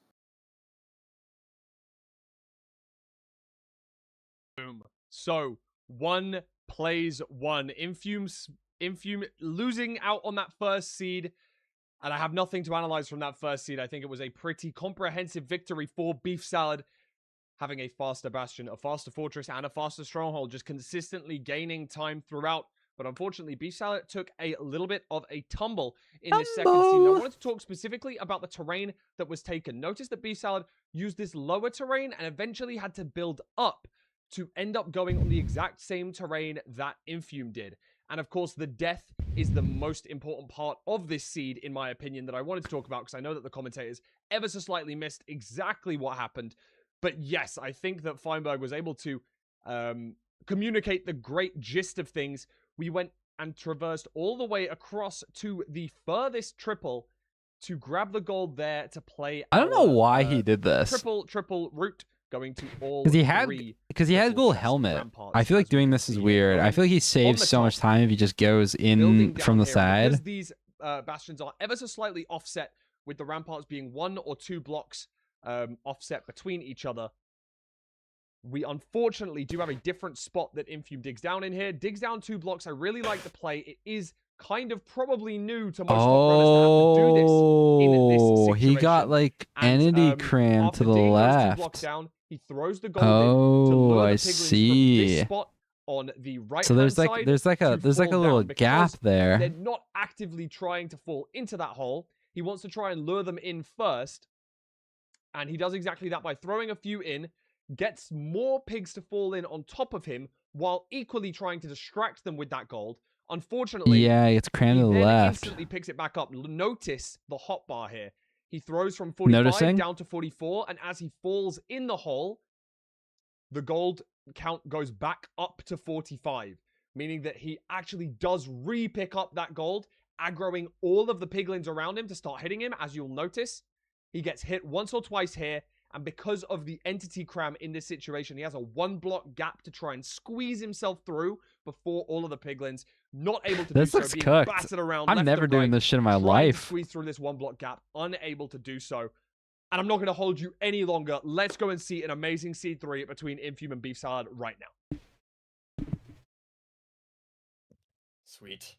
Boom. So 1 plays 1. Infume losing out on that first seed. And I have nothing to analyze from that first seed. I think it was a pretty comprehensive victory for Beef Salad, having a faster Bastion, a faster Fortress, and a faster Stronghold, just consistently gaining time throughout. But unfortunately, Beef Salad took a little bit of a tumble in this second seed. Now, I wanted to talk specifically about the terrain that was taken. Notice that Beef Salad used this lower terrain and eventually had to build up to end up going on the exact same terrain that Infume did. And of course, the death is the most important part of this seed, in my opinion, that I wanted to talk about, because I know that the commentators ever so slightly missed exactly what happened. But yes, I think that Feinberg was able to communicate the great gist of things. We went and traversed all the way across to the furthest triple to grab the gold there to play. I don't know why he did this. Triple route. Going to all because he had gold helmet. I feel like doing this is weird. I feel like he saves so much time if he just goes in from the side. Because these bastions are ever so slightly offset, with the ramparts being 1 or 2 blocks offset between each other. We unfortunately do have a different spot that Infume digs down in here. Digs down 2 blocks. I really like the play. It is kind of probably new to most top runners to have to do this in this situation. He got like entity cram to the left. 2 blocks down, he throws the gold in to lure the piglins from this spot on the right. So there's like a little gap there. They're not actively trying to fall into that hole. He wants to try and lure them in first, and he does exactly that by throwing a few in, gets more pigs to fall in on top of him while equally trying to distract them with that gold. Unfortunately, yeah, it's crammed to the left. Instantly picks it back up. Notice the hotbar here. He throws from 45 down to 44, and as he falls in the hole, the gold count goes back up to 45, meaning that he actually does re-pick up that gold, aggroing all of the piglins around him to start hitting him. As you'll notice, he gets hit once or twice here, and because of the entity cram in this situation, he has a 1-block gap to try and squeeze himself through before all of the piglins. Not able to do so, being battered around. I'm never doing this shit in my life. Squeeze through this 1-block gap, unable to do so. And I'm not going to hold you any longer. let's go and see an amazing seed 3 between Infume and Beef Salad right now. Sweet.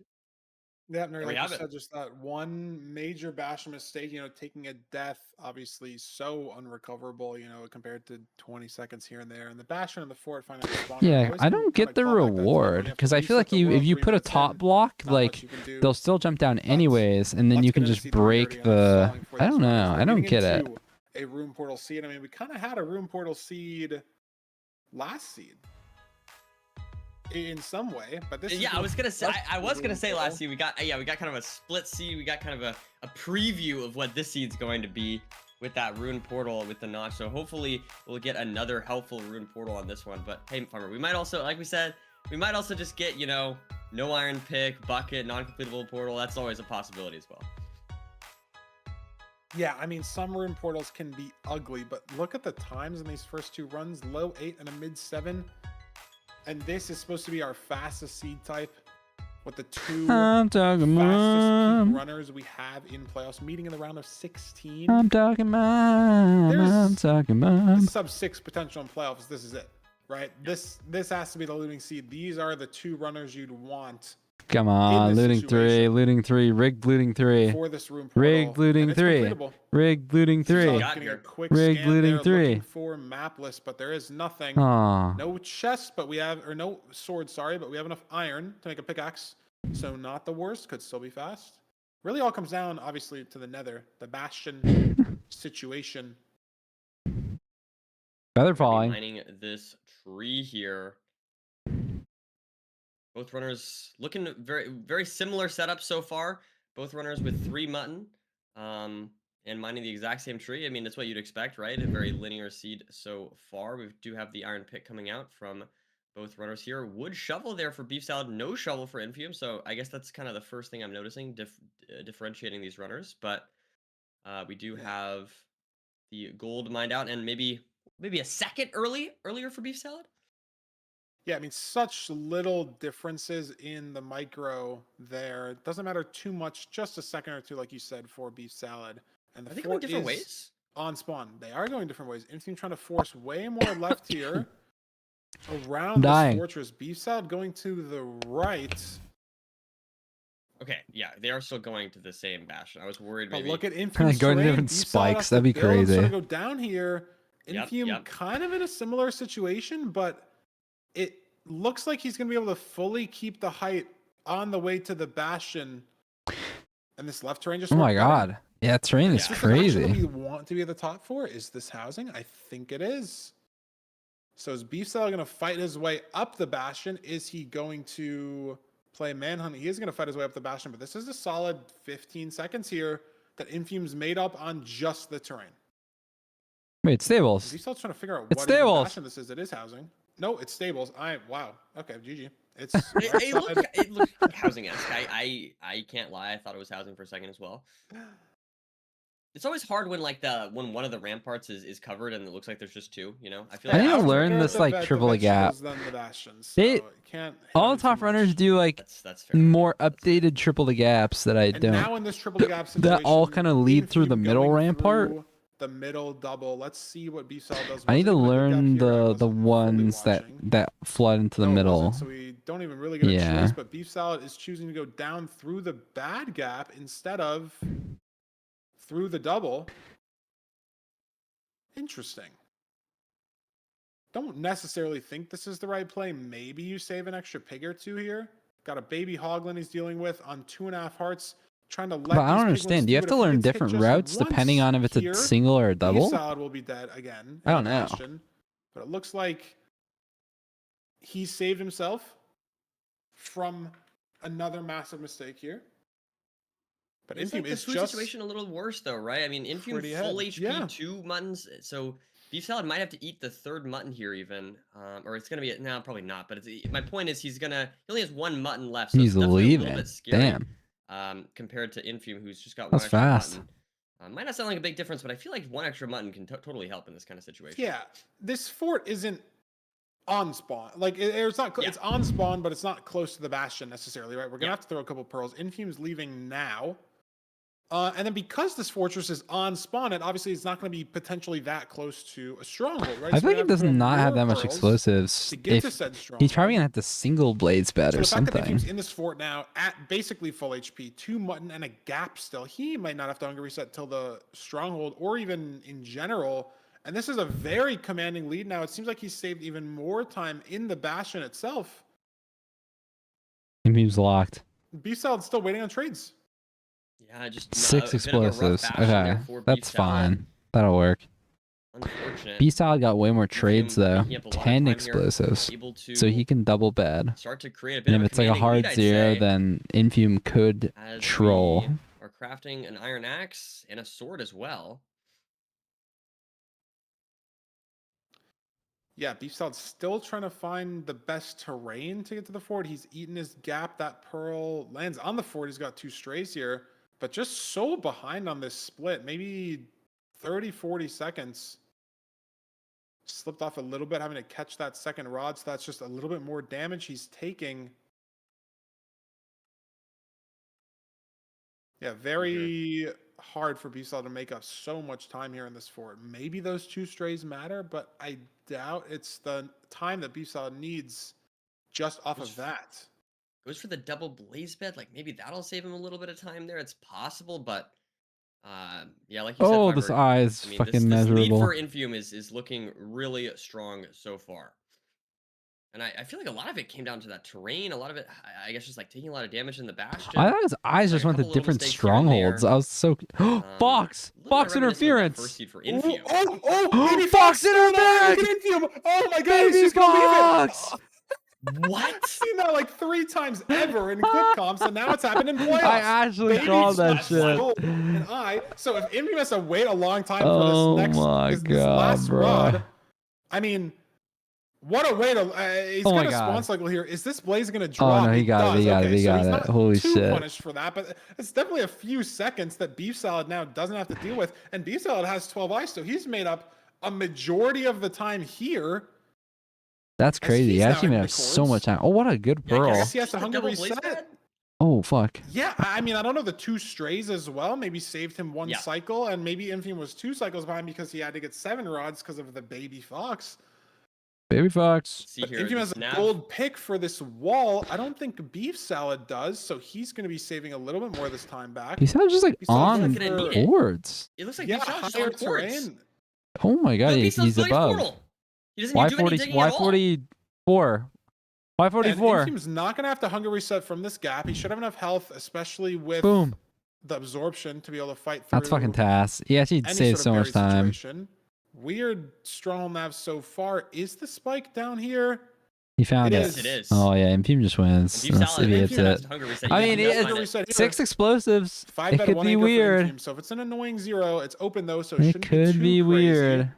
Yeah, Mary, like you said, just that one major Bastion mistake, taking a death, obviously so unrecoverable, compared to 20 seconds here and there. And the Bastion and the fort finally responded. Yeah, I don't get the reward, because I feel like if you put a top block, like, they'll still jump down anyways, and then you can just break the... I don't know. I don't get it. A room portal seed. I mean, we kind of had a room portal seed last seed. In some way, but this I was gonna say last seed we got kind of a split seed. We got kind of a preview of what this seed's going to be with that rune portal with the notch. So hopefully we'll get another helpful rune portal on this one. But hey, Farmer, we might also, like we said, just get no iron pick, bucket, non-completable portal. That's always a possibility as well. Yeah, I mean, some rune portals can be ugly, but look at the times in these first 2 runs: low 8 and a mid 7. And this is supposed to be our fastest seed type, with the 2 fastest peak runners we have in playoffs, meeting in the round of 16. I'm talking mom. Sub 6 potential in playoffs. This is it, right? This has to be the looting seed. These are the 2 runners you'd want. Come on, looting 3, rigged looting 3, for this room rigged looting 3, rigged looting 3, rigged looting 3. For map list, but there is nothing. Aww. No chest, but we have, or no sword, sorry, but we have enough iron to make a pickaxe. So not the worst, could still be fast. Really all comes down, obviously, to the nether, the Bastion situation. Feather falling. Mining this tree here. Both runners looking very, very similar setup so far. Both runners with 3 mutton. and mining the exact same tree. I mean, that's what you'd expect, right? A very linear seed so far. We do have the iron pick coming out from both runners here. Wood shovel there for Beef Salad, no shovel for Infume. So I guess that's kind of the first thing I'm noticing, differentiating these runners. But we do have the gold mined out, and maybe a second earlier for Beef Salad. Yeah, I mean, such little differences in the micro there. It doesn't matter too much, just a second or two, like you said, for Beef Salad. And the Are they going fort different is ways? on spawn. They are going different ways. Infume trying to force way more left here around this fortress. Beef Salad going to the right. Okay, yeah, they are still going to the same bastion. I was worried But maybe. look at Infume's going to terrain. different Beef Salad spikes. has That'd be build. It's crazy. trying to go down here. Yep, Infume kind of in a similar situation, but it looks like he's going to be able to fully keep the height on the way to the bastion. And this left terrain just Oh my god. Yeah, terrain is Is this crazy. the bastion that we want to be at the top for? Is this housing? I think it is. So is Beef Salad going to fight his way up the bastion? Is he going to play manhunt? He is going to fight his way up the bastion, but this is a solid 15 seconds here that Infume's made up on just the terrain. Wait, stables. Beef Salad's trying to figure out It's what even stables. bastion this is. It is housing. No, it's stables. Wow. Okay, GG. It's It looked like housing-esque. I can't lie. I thought it was housing for a second as well. It's always hard when when one of the ramparts is covered and it looks like there's just two. You know, I feel I like need to learn this like triple gap. All top runners do like that's fair. more updated triple the gaps that I And don't. now in this triple gap situation, That all kind of lead through the middle going rampart. through the middle double. Let's see what Beef Salad does. I need to Was it a good gap learn here? I the wasn't fully ones watching. that flood into the No, it middle. wasn't, so we don't even really get a Yeah. choice, but Beef Salad is choosing to go down through the bad gap instead of through the double. Interesting. Don't necessarily think this is the right play. Maybe you save an extra pig or two here. Got a baby hoglin he's dealing with on 2.5 hearts, trying to let But I don't these understand. piglins Do you do have it. to If he learn gets hit different just routes depending once on if it's here, a single or a Beef double? Salad will be dead again. I don't in the know. bastion. But it looks like he saved himself from another massive mistake here. But It's Infume like the is food just situation a little worse though, right? I mean, Infume pretty full ahead. HP, Yeah. 2 muttons, so Beef Salad might have to eat the third mutton here even, or it's gonna be no, probably not. But my point is he only has 1 mutton left, so He's it's definitely a little leaving. bit scary. Damn. Compared to Infume, who's just got That's 1 extra fast. mutton. Might not sound like a big difference, but I feel like 1 extra mutton can totally help in this kind of situation. Yeah, this fort isn't on spawn. Like it's not. It's on spawn, but it's not close to the bastion necessarily, right? We're gonna have to throw a couple pearls. Infume's leaving now, and then because this fortress is on spawn, and obviously it's not going to be potentially that close to a stronghold, right? I So feel we like have it does to throw not have more that much pearls explosives. to get to If said stronghold. he's probably gonna have to single blades bet So or the fact that something. Infume's in this fort now at basically full HP, 2 mutton and a gap still, he might not have to hunger reset till the stronghold or even in general. And this is a very commanding lead now. It seems like he's saved even more time in the bastion itself. Infume's locked. Beef Salad's still waiting on trades. Yeah, just 6 a bit of a rough explosives. bastion there Okay, for Beef that's Salad. fine. That'll work. Unfortunate. Beef Salad got way more trades though. picking up a lot of 10 time here, explosives. able to So he can double bed. Start to create a bit And of if it's like a commanding hard lead, I'd 0, say, then Infume could as troll. we are crafting an iron axe and a sword as well. Yeah, Beef Salad's still trying to find the best terrain to get to the fort. He's eaten his gap. That pearl lands on the fort. He's got 2 strays here, but just so behind on this split. Maybe 30, 40 seconds. Slipped off a little bit, having to catch that second rod, so that's just a little bit more damage he's taking. Yeah, very hard for Beef Salad to make up so much time here in this fort. Maybe those 2 strays matter, but I doubt it's the time that Beef Salad needs just off of that. Goes for the double blaze bed. Like maybe that'll save him a little bit of time there. It's possible, but yeah, like you said, Oh, Fiber, this eye is I mean, fucking this lead measurable. for Infume is looking really strong so far. And I feel like a lot of it came down to that terrain. A lot of it, I guess, just like taking a lot of damage in the bastion. I thought his eyes just went to different strongholds. I was so Fox! Fox interference! First seed for Infume. Baby Fox interference! Infume! Oh my god, Baby he's just gonna leave Fox! it. What? I've seen that like 3 times ever in clip comps, and now it's happened in playoffs. I actually called that shit. So if Infamy has to wait a long time Oh for this my this God, last bro. rod, I mean, what a way to. He's Oh my got a spawn God. cycle here. Is this blaze gonna drop? Oh no, he got it. He got it. He so got he's it. not Holy too shit. punished for that, but it's definitely a few seconds that Beef Salad now doesn't have to deal with, and Beef Salad has 12 eyes, so he's made up a majority of the time here. That's crazy. he's He now actually hitting made the up so cords. much time. Oh, what a good I pearl. guess he has to The hunger double blaze reset. pad? Oh, fuck. Yeah, I mean, I don't know, the 2 strays as well maybe saved him 1 Yeah. cycle, and maybe Infamy was 2 cycles behind because he had to get 7 rods because of the baby fox. Baby Fox. See But here. Infamy has a Nav. gold pick for this wall. I don't think Beef Salad does, so he's going to be saving a little bit more this time back. He's not just like Beef Salad's on looking gonna need it. boards. It looks like Yeah, Beef Salad's just higher on cords. terrain. Oh my God, Look, Beef he's Salad's blaze above. portal. He doesn't need to do any digging at all. Y44. And Y44. Infame's not going to have to hunger reset from this gap. He should have enough health, especially with Boom. the absorption to be able to fight through. That's fucking Tass. He actually any saved sort so of much berry time. situation. Weird stronghold nav so far. Is the spike down here? He found It it. is. It is. Oh yeah, and Impeme just wins. Beef Unless Salad. he Beef hits Salad has it. to hunger reset. I You mean, have to Hunger find it. reset here. 6 explosives. 5 It bet could 1 be anchor for weird. Infame. So if it's an annoying 0, it's open though, so it It shouldn't could be too crazy. weird.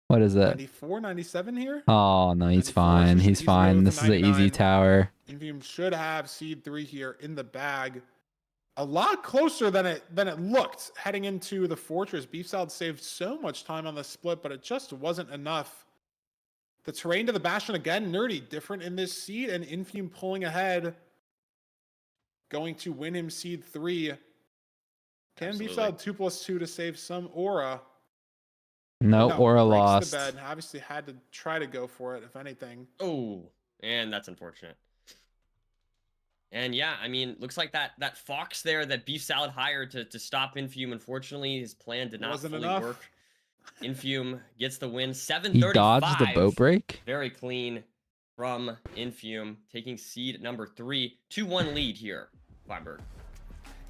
What is it? 94, 97 here. Oh no, he's 94, so fine. he's He's easy fine. with This the is an easy 99. tower. Infame should have seed 3 here in the bag. A lot closer than it looked heading into the fortress. Beef Salad saved so much time on the split, but it just wasn't enough. The terrain to the Bastion again, Nerdy, different in this seed, and Infame pulling ahead. Going to win him seed 3. Can Beef Salad 2+2 to save some aura? No, aura breaks lost. the bed. Obviously had to try to go for it, if anything. Oh, and that's unfortunate. And yeah, I mean, looks like that fox there that Beef Salad hired to stop Infume. Unfortunately, his plan did not Wasn't fully enough. work. Infume gets the win. He 735. dodged the boat break. Very clean from Infume, taking seed number 3. 2-1 lead here, Feinberg.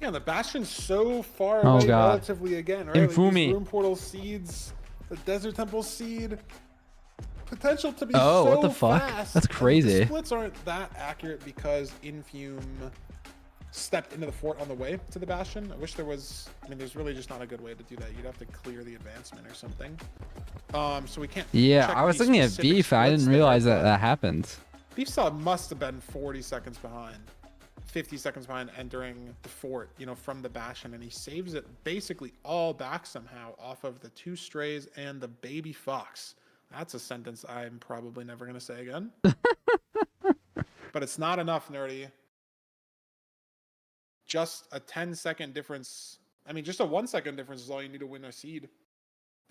Yeah, the Bastion's so far Oh, away God. relatively again, right? Like Infumi. these room portal seeds, the Desert Temple seed, potential to be Oh, so what the fuck? fast. That's and crazy. The splits aren't that accurate because Infume stepped into the fort on the way to the Bastion. I wish there was, I mean, there's really just not a good way to do that. You'd have to clear the advancement or something. So we can't. Yeah, check I was these thinking of specific Beef. I splits didn't there, realize that but that happened. Beef Salad must have been 40 seconds behind. 50 seconds behind entering the fort, from the Bastion, and he saves it basically all back somehow off of the 2 strays and the baby fox. That's a sentence I'm probably never going to say again. But it's not enough, Nerdy. Just a 10-second difference. I mean, just a 1-second difference is all you need to win a seed.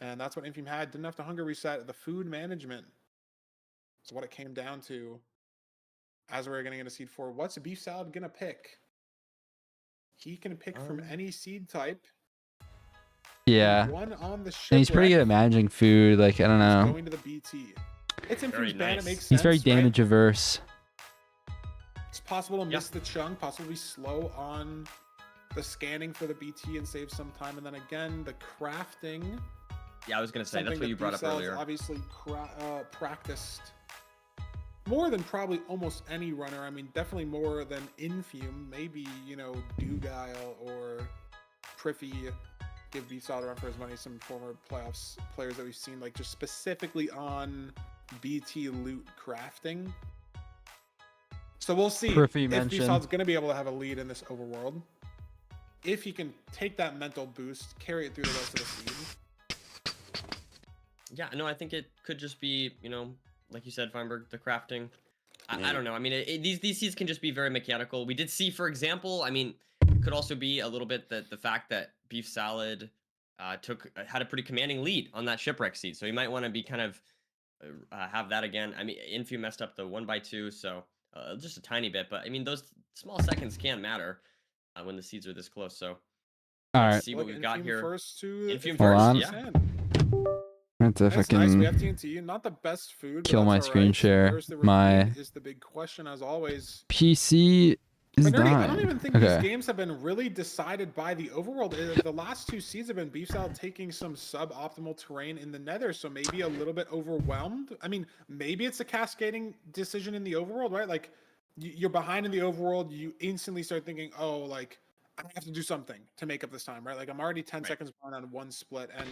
And that's what Infame had. Didn't have to hunger reset. The food management is what it came down to. As we're going to get a seed 4, what's Beef Salad going to pick? He can pick from any seed type. Yeah. One on the And he's pretty good at managing food. Like, I don't know. Going to the BT. It's Infame's ban. nice. It makes sense. He's very right? damage averse. It's possible to miss the chunk, possibly slow on the scanning for the BT and save some time. And then again, the crafting. Yeah, I was going to say, that's something what you that brought Beef up Salad's earlier. obviously practiced more than probably almost any runner. I mean, definitely more than Infume. Maybe, Dugile or Priffy. Give Beef Salad a run for his money. Some former playoffs players that we've seen, like just specifically on BT loot crafting. So we'll see Priffy if mentioned. Beef Salad's going to be able to have a lead in this overworld. If he can take that mental boost, carry it through the rest of the season. Yeah, no, I think it could just be, like you said, Feinberg, the crafting. I don't know. I mean, these seeds can just be very mechanical. We did see, for example, I mean, it could also be a little bit the fact that Beef Salad had a pretty commanding lead on that shipwreck seed. So you might want to be kind of have that again. I mean, Infu messed up the 1x2, so just a tiny bit. But I mean, those small seconds can matter when the seeds are this close. So All let's right. see what we've got here. Infume Hold first, on. yeah. That's a That's nice. We have fucking TNT. Not the best food. But kill my that's all screen right. share. Where's the My repeat is the big question as always. PC He's But Nerdy, I dying. don't even think these games have been really decided by the overworld. The last two seeds have been BeefSalad taking some suboptimal terrain in the Nether, so maybe a little bit overwhelmed. I mean, maybe it's a cascading decision in the overworld, right? Like, you're behind in the overworld, you instantly start thinking, oh, like, I have to do something to make up this time, right? Like, I'm already 10 seconds behind on one split, and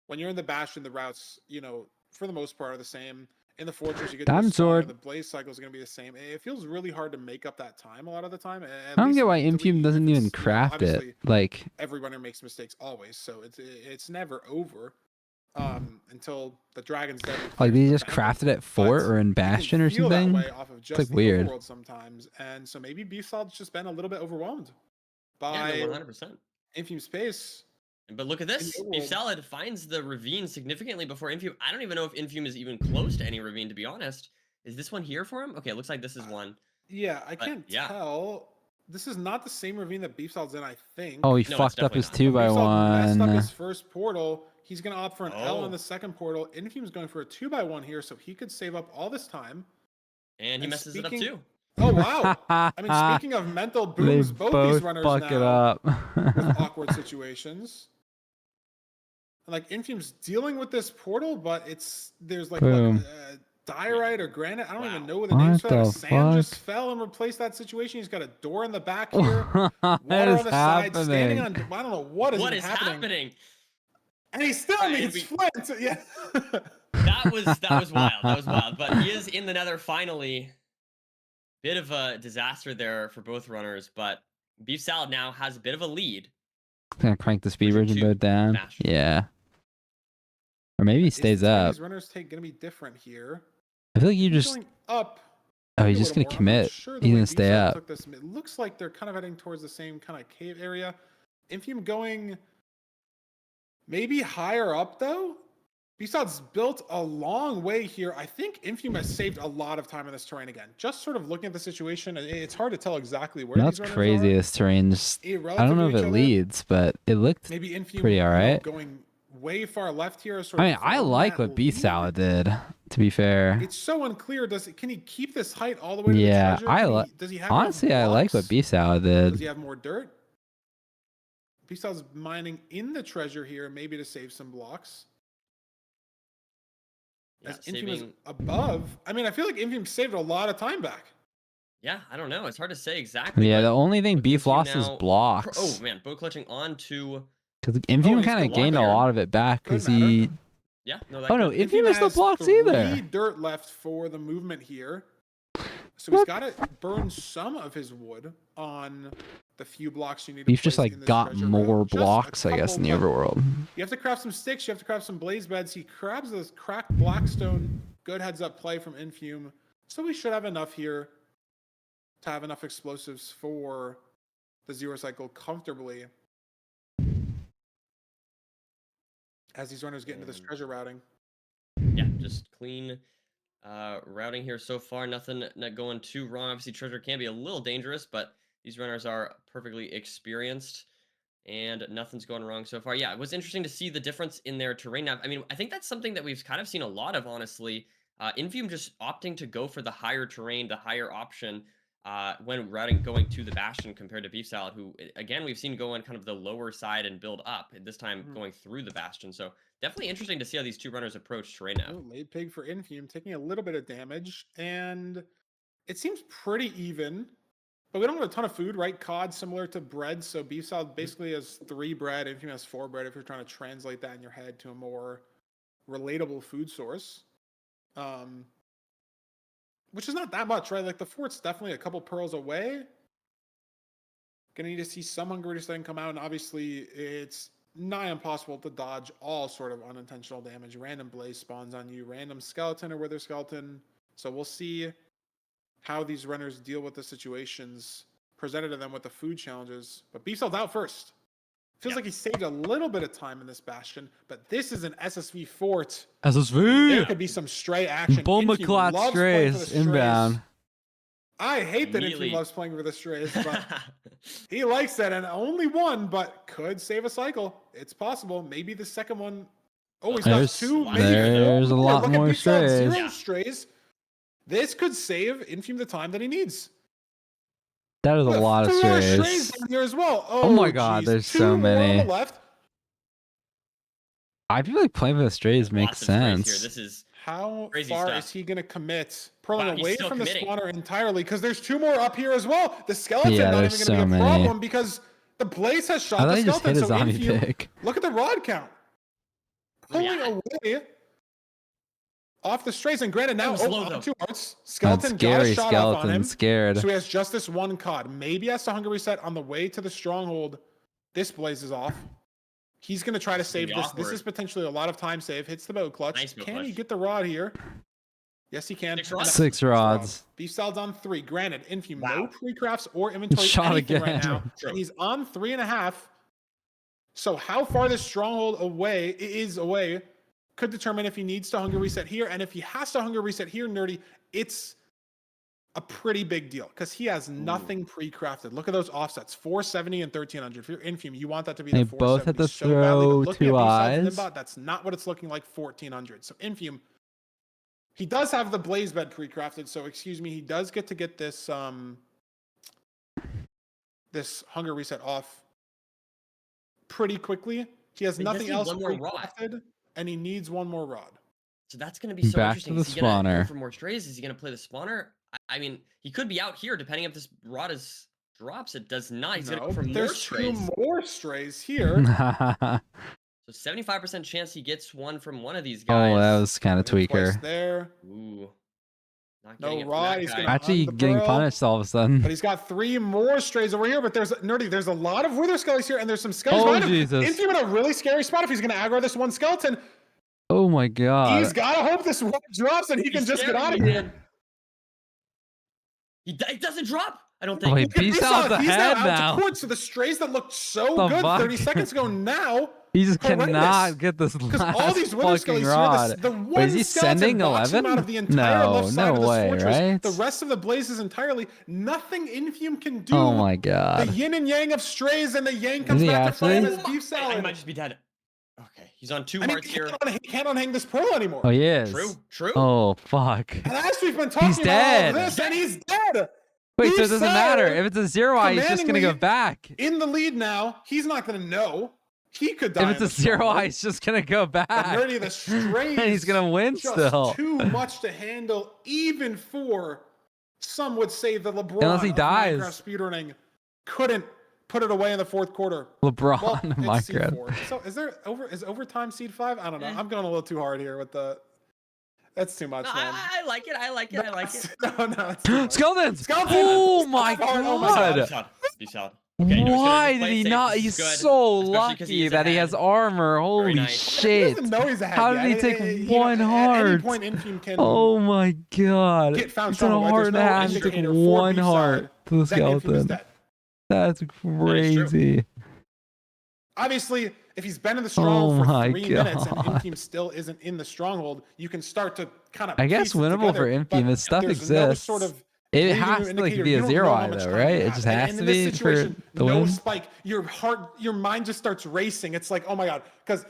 when you're in the Bastion, the routes, you know, for the most part are the same. In the Fortress, you get Diamond sword. the Blaze cycle is going to be the same. It feels really hard to make up that time a lot of the time. I don't get why Infume doesn't even craft it. Like, every runner makes mistakes always, so it's never over until the Dragon's Dead. Like they just crafted at Fort or in Bastion or something. It's like weird. Sometimes, and so maybe BeefSalad's just been a little bit overwhelmed by 100%. Infume's pace. But look at this. BeefSalad finds the ravine significantly before Infume. I don't even know if Infume is even close to any ravine, to be honest. Is this one here for him? Okay, it looks like this is one. Yeah, I can't tell. This is not the same ravine that BeefSalad's in, I think. Oh, he fucked up his 2x1. Messed up his first portal. He's going to opt for an L on the second portal. Infume's going for a 2x1 here, so he could save up all this time. And he messes it up too. Oh, wow. I mean, speaking of mental booms, both these runners fuck now it up. with awkward situations. Like, Infume's dealing with this portal, but there's like diorite or granite. I don't even know what the name's for that. Sand just fell and replaced that situation. He's got a door in the back here. Water on the side, standing on. I don't know what is happening. And he still needs flint. Yeah. That was wild. That was wild. But he is in the Nether finally. Bit of a disaster there for both runners, but BeefSalad now has a bit of a lead. Gonna crank the speed bridge boat down. Yeah. Or maybe he stays up. These runners gonna be different here. I feel like you just up. Oh, he's just gonna commit. He's gonna stay up. It looks like they're kind of heading towards the same kind of cave area. Infume going maybe higher up though. BeefSalad's built a long way here. I think Infume has saved a lot of time in this terrain again. Just sort of looking at the situation, it's hard to tell exactly where That's crazy. This terrain just I don't know if it leads, but it looked maybe Infume pretty alright. Going way far left here. I mean, I like what BeefSalad did. To be fair, it's so unclear. Can he keep this height all the way to the treasure? Does he have honestly, I like what BeefSalad did. Does he have more dirt? BeefSalad's mining in the treasure here, maybe to save some blocks. As Infume is above. I mean, I feel like Infume saved a lot of time back. Yeah, I don't know. It's hard to say exactly. Yeah, the only thing Beef lost is blocks. Oh man, boat clutching onto. Because Infume kind of gained a lot of it back because he. Yeah. No, oh no, Infume has no blocks either. 3 dirt left for the movement here. So he's got to burn some of his wood on the few blocks you need to Beef just like got more blocks, I guess, in the overworld. You have to craft some sticks. You have to craft some blaze beds. He crabs this cracked blackstone. Good heads up play from Infume. So we should have enough here to have enough explosives for the 0 cycle comfortably. As these runners get into this treasure routing. Yeah, just clean routing here so far. Nothing not going too wrong. Obviously, treasure can be a little dangerous, but these runners are perfectly experienced, and nothing's going wrong so far. Yeah, it was interesting to see the difference in their terrain. Now, I mean, I think that's something that we've kind of seen a lot of, honestly. Infume just opting to go for the higher terrain, the higher option when routing going to the Bastion compared to BeefSalad, who, again, we've seen go on kind of the lower side and build up, and this time going through the Bastion. So definitely interesting to see how these two runners approach terrain now. Laid pig for Infume, taking a little bit of damage, and it seems pretty even. But we don't have a ton of food, right? Cod similar to bread, so BeefSalad basically has 3 bread, Infume has 4 bread if you're trying to translate that in your head to a more relatable food source. Which is not that much, right? Like the fort's definitely a couple pearls away. Gonna need to see some Hunger Reach thing come out, and obviously it's nigh impossible to dodge all sort of unintentional damage. Random blaze spawns on you, random skeleton or wither skeleton. So we'll see how these runners deal with the situations presented to them with the food challenges. But BeefSalad's out first. Feels like he saved a little bit of time in this Bastion, but this is an SSV fort. SSV! There could be some stray action. Bomberclot strays inbound. I hate that Infume loves playing for the strays, but he likes that, and only one, but could save a cycle. It's possible. Maybe the second one. Oh, he's got 2. Maybe there's 4. a lot more strays. 0 strays. This could save Infume the time that he needs. That is a lot of Three more strays strays. down here as well. Oh my god, geez. there's Two so more on many. the left. I feel like playing with the strays makes Lots of strays here. sense. This is How crazy far stuff. is he going to commit? Purling Wow, he's away still from committing. the spawner entirely because there's two more up here as well. The skeleton Yeah, not there's even going to so be a many. problem because the blaze has I shot thought the he just skeleton. hit a So zombie Infume, pick. look at the rod count. Pulling Yeah. away off the strays. And granted, now That was low, on though. 2 hearts. That's Skeleton got a scary. shot off on him. Skeleton scared. So he has just this one cod. Maybe has to hunger reset on the way to the stronghold. This blaze is off. He's going to try to This is save gonna be this. This awkward. is potentially a lot of time save. Hits the boat clutch. Nice boat Can he clutch. get the rod here? Yes, he can. 6 rods? 6 rods. Beef Salad's on 3. Granted, Infume, no Wow. pre-crafts or inventory Shot anything again. right now. True. And he's on 3.5. So how far this stronghold away could determine if he needs to hunger reset here. And if he has to hunger reset here, Nerdy, it's a pretty big deal because he has nothing pre-crafted. Look at those offsets, 470 and 1300. If you're Infume, you want that to be They the both had 470 to so badly, but throw looking 2 at Beef Salad's eyes. Nimbot, that's not what it's looking like, 1400. So Infume, he does have the blaze bed pre-crafted, so excuse me, he does get this this hunger reset off pretty quickly. He has But he does nothing need else one more rod. pre-crafted, and he needs one more rod. So that's going to be so Back interesting. to the Is he gonna go spawner. for more strays? Is he going to play the spawner? I mean, he could be out here depending if this rod is drops. It does not. He's going to No, go for more there's strays. 2 more strays here. So 75% chance he gets one from one of these Oh, guys. that was kind of In place tweaker. there. Ooh. Not No getting it from rod, that he's guy. gonna- Actually the getting burrow. punished all of a sudden. But he's got 3 more strays over here. But there's Nerdy. There's a lot of wither skellies here, and there's some skellies Oh, behind him. Jesus. Infume in a really scary spot if he's going to aggro this one skeleton. Oh my god. He's got to hope this one drops and he can He's just get scaring out of me, here. man. It doesn't drop. I don't Oh, think. he Look at peace Bisal, out he's ahead now out now. to point. So the strays that looked so The good fuck? 30 seconds ago now. He just horrendous. cannot get this Because last all these wither fucking skellies rod. here, the Wait, one is he skeleton sending knocks him 11? out of the entire left side No of this way, fortress. right? The rest of the blazes entirely. Nothing Infume can do. Oh my The god. yin and yang of strays, and the yang comes he back to fight him actually? as beef I salad. might just be dead. Okay, he's on 2 I mean, hearts here. he can't unhang this pearl anymore. Oh, he is. True. Oh fuck. And as we've been talking He's about all dead. of this, and he's dead. Wait, so Beef it doesn't matter. Salad If it's a 0 eye, he's just gonna go commandingly back. in the lead now. He's not going to know. He could die. If in it's a the 0 stronghold. eye, he's just gonna go back. But Nerdy, the strays, And he's gonna win just still. too much to handle, even for some would say the LeBron Unless he of dies. Minecraft speedrunning couldn't put it away in the 4th quarter. LeBron Well, of it's Minecraft. seed 4. So is overtime seed 5? I don't know. I'm going a little too hard here with the. That's too much, No, man. I like it. I like it. I like it. No, it's too much. Skeletons! Skeleton! Oh my Oh my god! Be solid. Be solid. Okay, no, he's gonna Why just did play he safe. not? This He's is good, so especially 'cause he lucky is that he ahead. has armor. Holy nice. He shit! doesn't know he's ahead How yet. did he take You know, one At heart? any point, Infume can Oh my god! get found He's done a strong. heart and a half. He took indicator for one Beef heart Salad to the that Infume is skeleton. dead. That's crazy. Obviously, if he's been in the stronghold Oh for my 3 minutes and God. Infume still isn't in the stronghold, you can start to kind of. I guess piece it winnable together, for Infume. but His stuff there's no exists. sort of It leading has to indicator. be You a don't 0 know eye how much though, time right? you It have. just And has in to this be for situation, the no win. spike. Your mind just starts racing. It's like, oh my god, because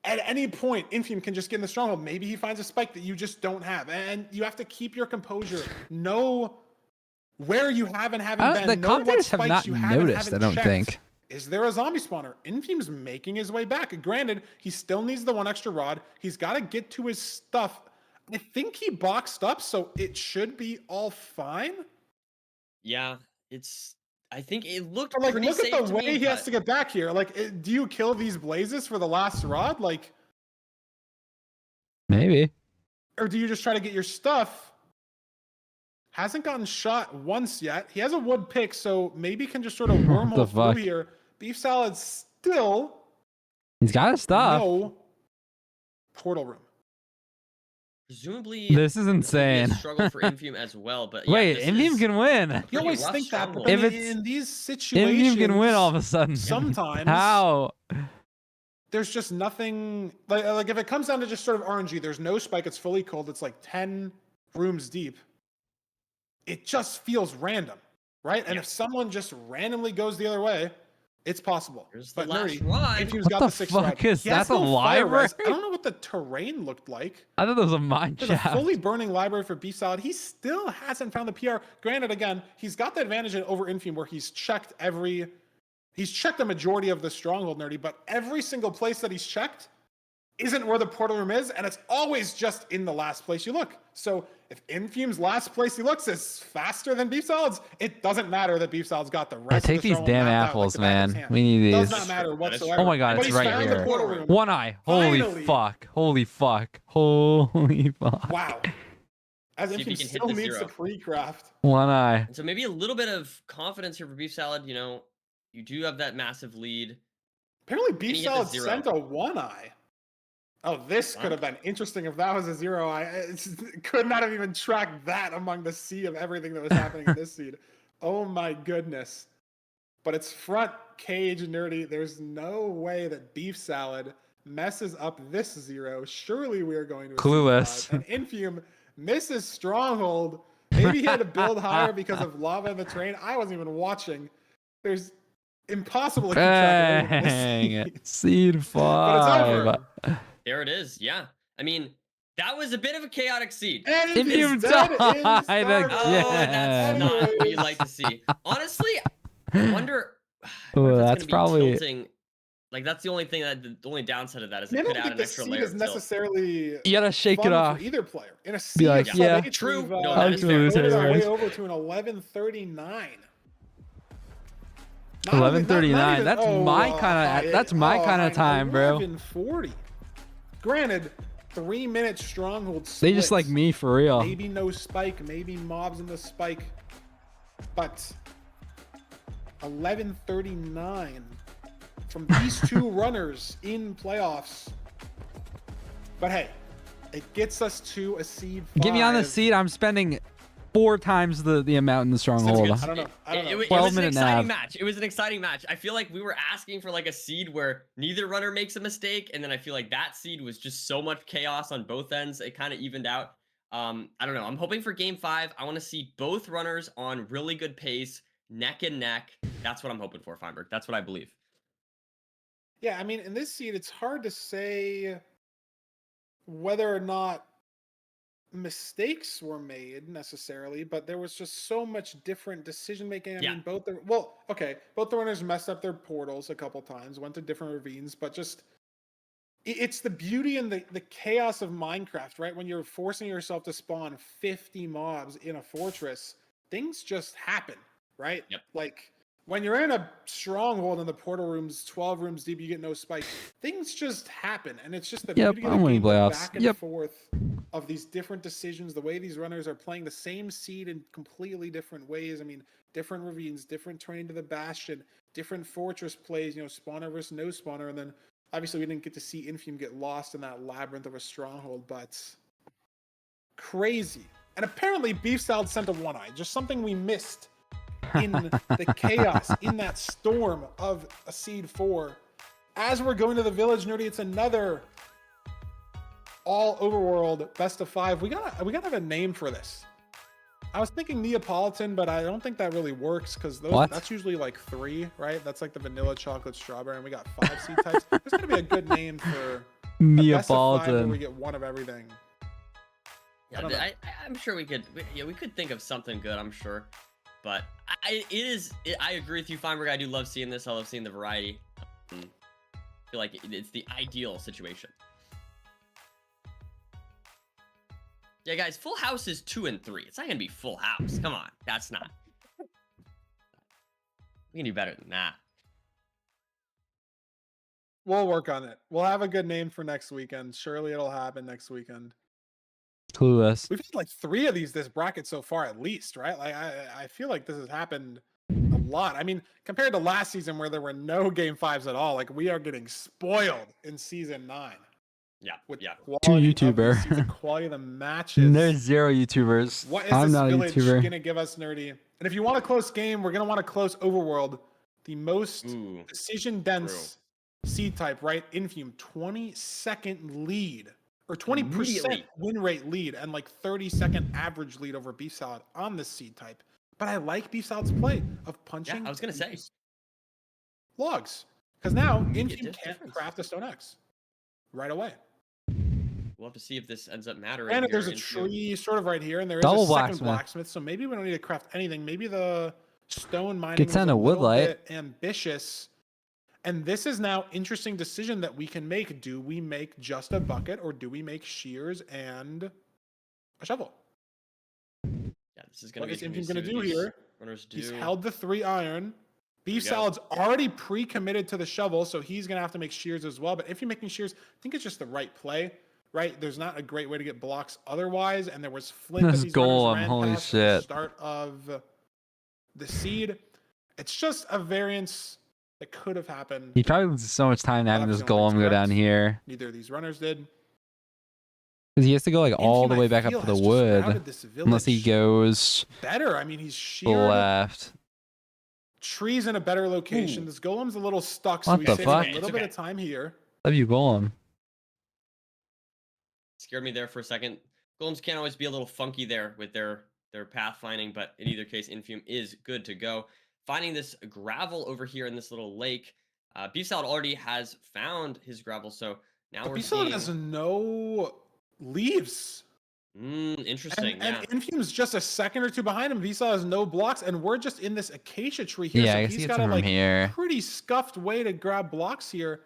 at any point, Infume can just get in the stronghold. Maybe he finds a spike that you just don't have, and you have to keep your composure. Know where you have and haven't been. The Know what commentators have spikes not you have and noticed. I haven't don't checked. think. Is there a zombie spawner? Infume's making his way back. Granted, he still needs the 1 extra rod. He's got to get to his stuff. I think he boxed up, so it should be all fine. Yeah, it's. I think it looked But like, pretty look safe at the to way me, he has but- to get back here. Like, do you kill these blazes for the last rod? Like, Maybe. or do you just try to get your stuff? Hasn't gotten shot once yet. He has a wood pick, so maybe can just sort of the wormhole fuck? through here. Beef Salad still He's got his stuff. no portal room. Presumably, This is be a insane. struggle for Infume as well, but yeah, Wait, this Infume is You can win. pretty always rough think that, but stronghold. If then it's- in these situations, Infume can win all of a sudden. sometimes How? there's just nothing like if it comes down to just sort of RNG, there's no spike, it's fully cold, it's like 10 rooms deep. It just feels random, right? And if someone just randomly goes the other way, it's possible. Here's the But last Nerdy, rod. Infume's What got the the 6th fuck rod. is He has that? no The fire res. library? I don't know what the terrain looked like. I thought that was a mine There's a shaft. fully burning library for Beef Salad. He still hasn't found the PR. Granted, again, he's got the advantage over Infium where he's checked a majority of the stronghold, Nerdy, but every single place that he's checked isn't where the portal room is, and it's always just in the last place you look. So if Infium's last place he looks is faster than Beef Salad's, it doesn't matter that Beef Salad's got the rest Take of the these stronghold damn mapped out apples, like the back of his man. hand. We need Does these. not matter whatsoever. Oh my god, But it's he's right found the here. portal room. One eye. Holy Finally. fuck. Holy fuck. Holy fuck. Wow. As See if he Infium can hit still the needs zero. to pre-craft. One eye. So maybe a little bit of confidence here for Beef Salad. You know, you do have that massive lead. Apparently Can Beef he hit the Salad zero? sent a one eye. Oh, this could have been interesting if that was a zero eye. Could not have even tracked that among the sea of everything that was happening in this seed. Oh my goodness. But it's front cage, Nerdy. There's no way that Beef Salad messes up this zero. Surely we are going to a Clueless. seed 5. And Infium misses Stronghold. Maybe he had to build higher because of lava in the terrain. I wasn't even watching. There's impossible to keep track of everything in this seed. Seed 5. But it's over. There it is. Yeah. I mean, that was a bit of a chaotic seed. And Infium is dead in died Stargate. again. Oh, that's not what you'd like to see. Honestly, I wonder. Oh, if that's it's gonna be probably- tilting. Like that's the only thing the only downside of that is I it don't could add think an the extra seed layer is of tilt. necessarily You gotta shake fun it off. for either player. In a Be sea like, of yeah. sub-H, True. we've, No, that is fair. Absolutely. made our way Anyways. over to an 11:39. 11:39. That's my kind of. That's my kind of time, bro. 11:40. Granted, 3-minute stronghold. They just like splits. me for real. Maybe no spike. Maybe mobs in the spike. But 11:39 from these two runners in playoffs. But hey, it gets us to a seed 5. Get me on the seat. I'm spending 4 times the amount in the stronghold. I don't know. It was 12 an minute exciting nav. match. It was an exciting match. I feel like we were asking for like a seed where neither runner makes a mistake, and then I feel like that seed was just so much chaos on both ends. It kind of evened out. I don't know. I'm hoping for game 5. I want to see both runners on really good pace, neck and neck. That's what I'm hoping for, Feinberg. That's what I believe. Yeah, I mean, in this seed, it's hard to say whether or not mistakes were made necessarily, but there was just so much different decision making. I mean, both the runners messed up their portals a couple times, went to different ravines, but just it's the beauty and the chaos of Minecraft, right? When you're forcing yourself to spawn 50 mobs in a fortress, things just happen, right? Yep. Like when you're in a stronghold and the portal room's 12 rooms deep, you get no spike. Things just happen, and it's just the Yep, beauty of I'm the winning game, the playoffs. back and Yep. forth of these different decisions, the way these runners are playing the same seed in completely different ways. I mean, different ravines, different terrain to the bastion, different fortress plays, spawner versus no spawner, and then obviously we didn't get to see Infium get lost in that labyrinth of a stronghold, but crazy. And apparently Beef Salad sent a one eye, just something we missed in the chaos, in that storm of a seed 4. As we're going to the village, Nerdy, it's another all overworld best of 5. We gotta have a name for this. I was thinking Neapolitan, but I don't think that really works because that's usually like 3, right? That's like the vanilla, chocolate, strawberry, and we got 5 seed types. There's gonna be a good name for a best of 5 where we get one of everything. Yeah, I'm sure we could think of something good, I'm sure. But I agree with you, Feinberg. I do love seeing this. I love seeing the variety. I feel like it's the ideal situation. Yeah, guys, full house is 2 and 3. It's not gonna be full house. Come on, that's not. We can do better than that. We'll work on it. We'll have a good name for next weekend. Surely it'll happen next weekend. Clueless. We've had like 3 of this bracket so far at least, right? Like I feel like this has happened a lot. I mean, compared to last season where there were no game 5s at all, like we are getting spoiled in season 9. Yeah, with 2 quality of the YouTuber. season, quality of the matches. There's 0 YouTubers. What is I'm this not a village YouTuber. gonna give us, Nerdy? And if you want a close game, we're gonna want a close overworld. The most decision dense seed type, right? Infium, 20-second lead. Or 20% win rate lead and like 30-second average lead over Beef Salad on this seed type. But I like Beef Salad's play of punching. Yeah, I was gonna say logs. Because now Make a Infium can't difference. craft a Stone X right away. we'll have to see if this ends up mattering. And here there's a in Fume. tree sort of right here, and there is Double a second blacksmith. blacksmith, so maybe we don't need to craft anything. Maybe the stone mining Gets was on a a wood little light. bit ambitious. And this is now interesting decision that we can make. Do we make just a bucket, or do we make shears and a shovel? Yeah, this is going What to is be Infum going to do here? Runners do. He's held the 3 iron. we Beef go. Salad's already pre-committed to the shovel, so he's going to have to make shears as well. But if you're making shears, I think it's just the right play, right? There's not a great way to get blocks otherwise, and there was flint This that these runners golem, ran holy past at the shit. start of the seed. It's just a variance that could have happened. He probably loses so much time having this Obviously, golem go down correct. here. Neither of these runners did. Because he has to go like all the Infum, way I back up feel, to the has just wood. routed this Unless he village goes better. I mean, he's sheared left. trees in a better location. Ooh. This golem's a little stuck, so What we the save fuck? a little bit of time here. Love you, golem. Scared me there for a second. Golems can always be a little funky there with their path finding, but in either case, Infume is good to go. Finding this gravel over here in this little lake. Beef Salad already has found his gravel, so now we're Beef seeing... Salad has no leaves. Interesting, And yeah. Infume's just a second or two behind him. Beef Salad has no blocks, and we're just in this acacia tree here. Yeah, so I guess he's he got gets a him from like here. pretty scuffed way to grab blocks here.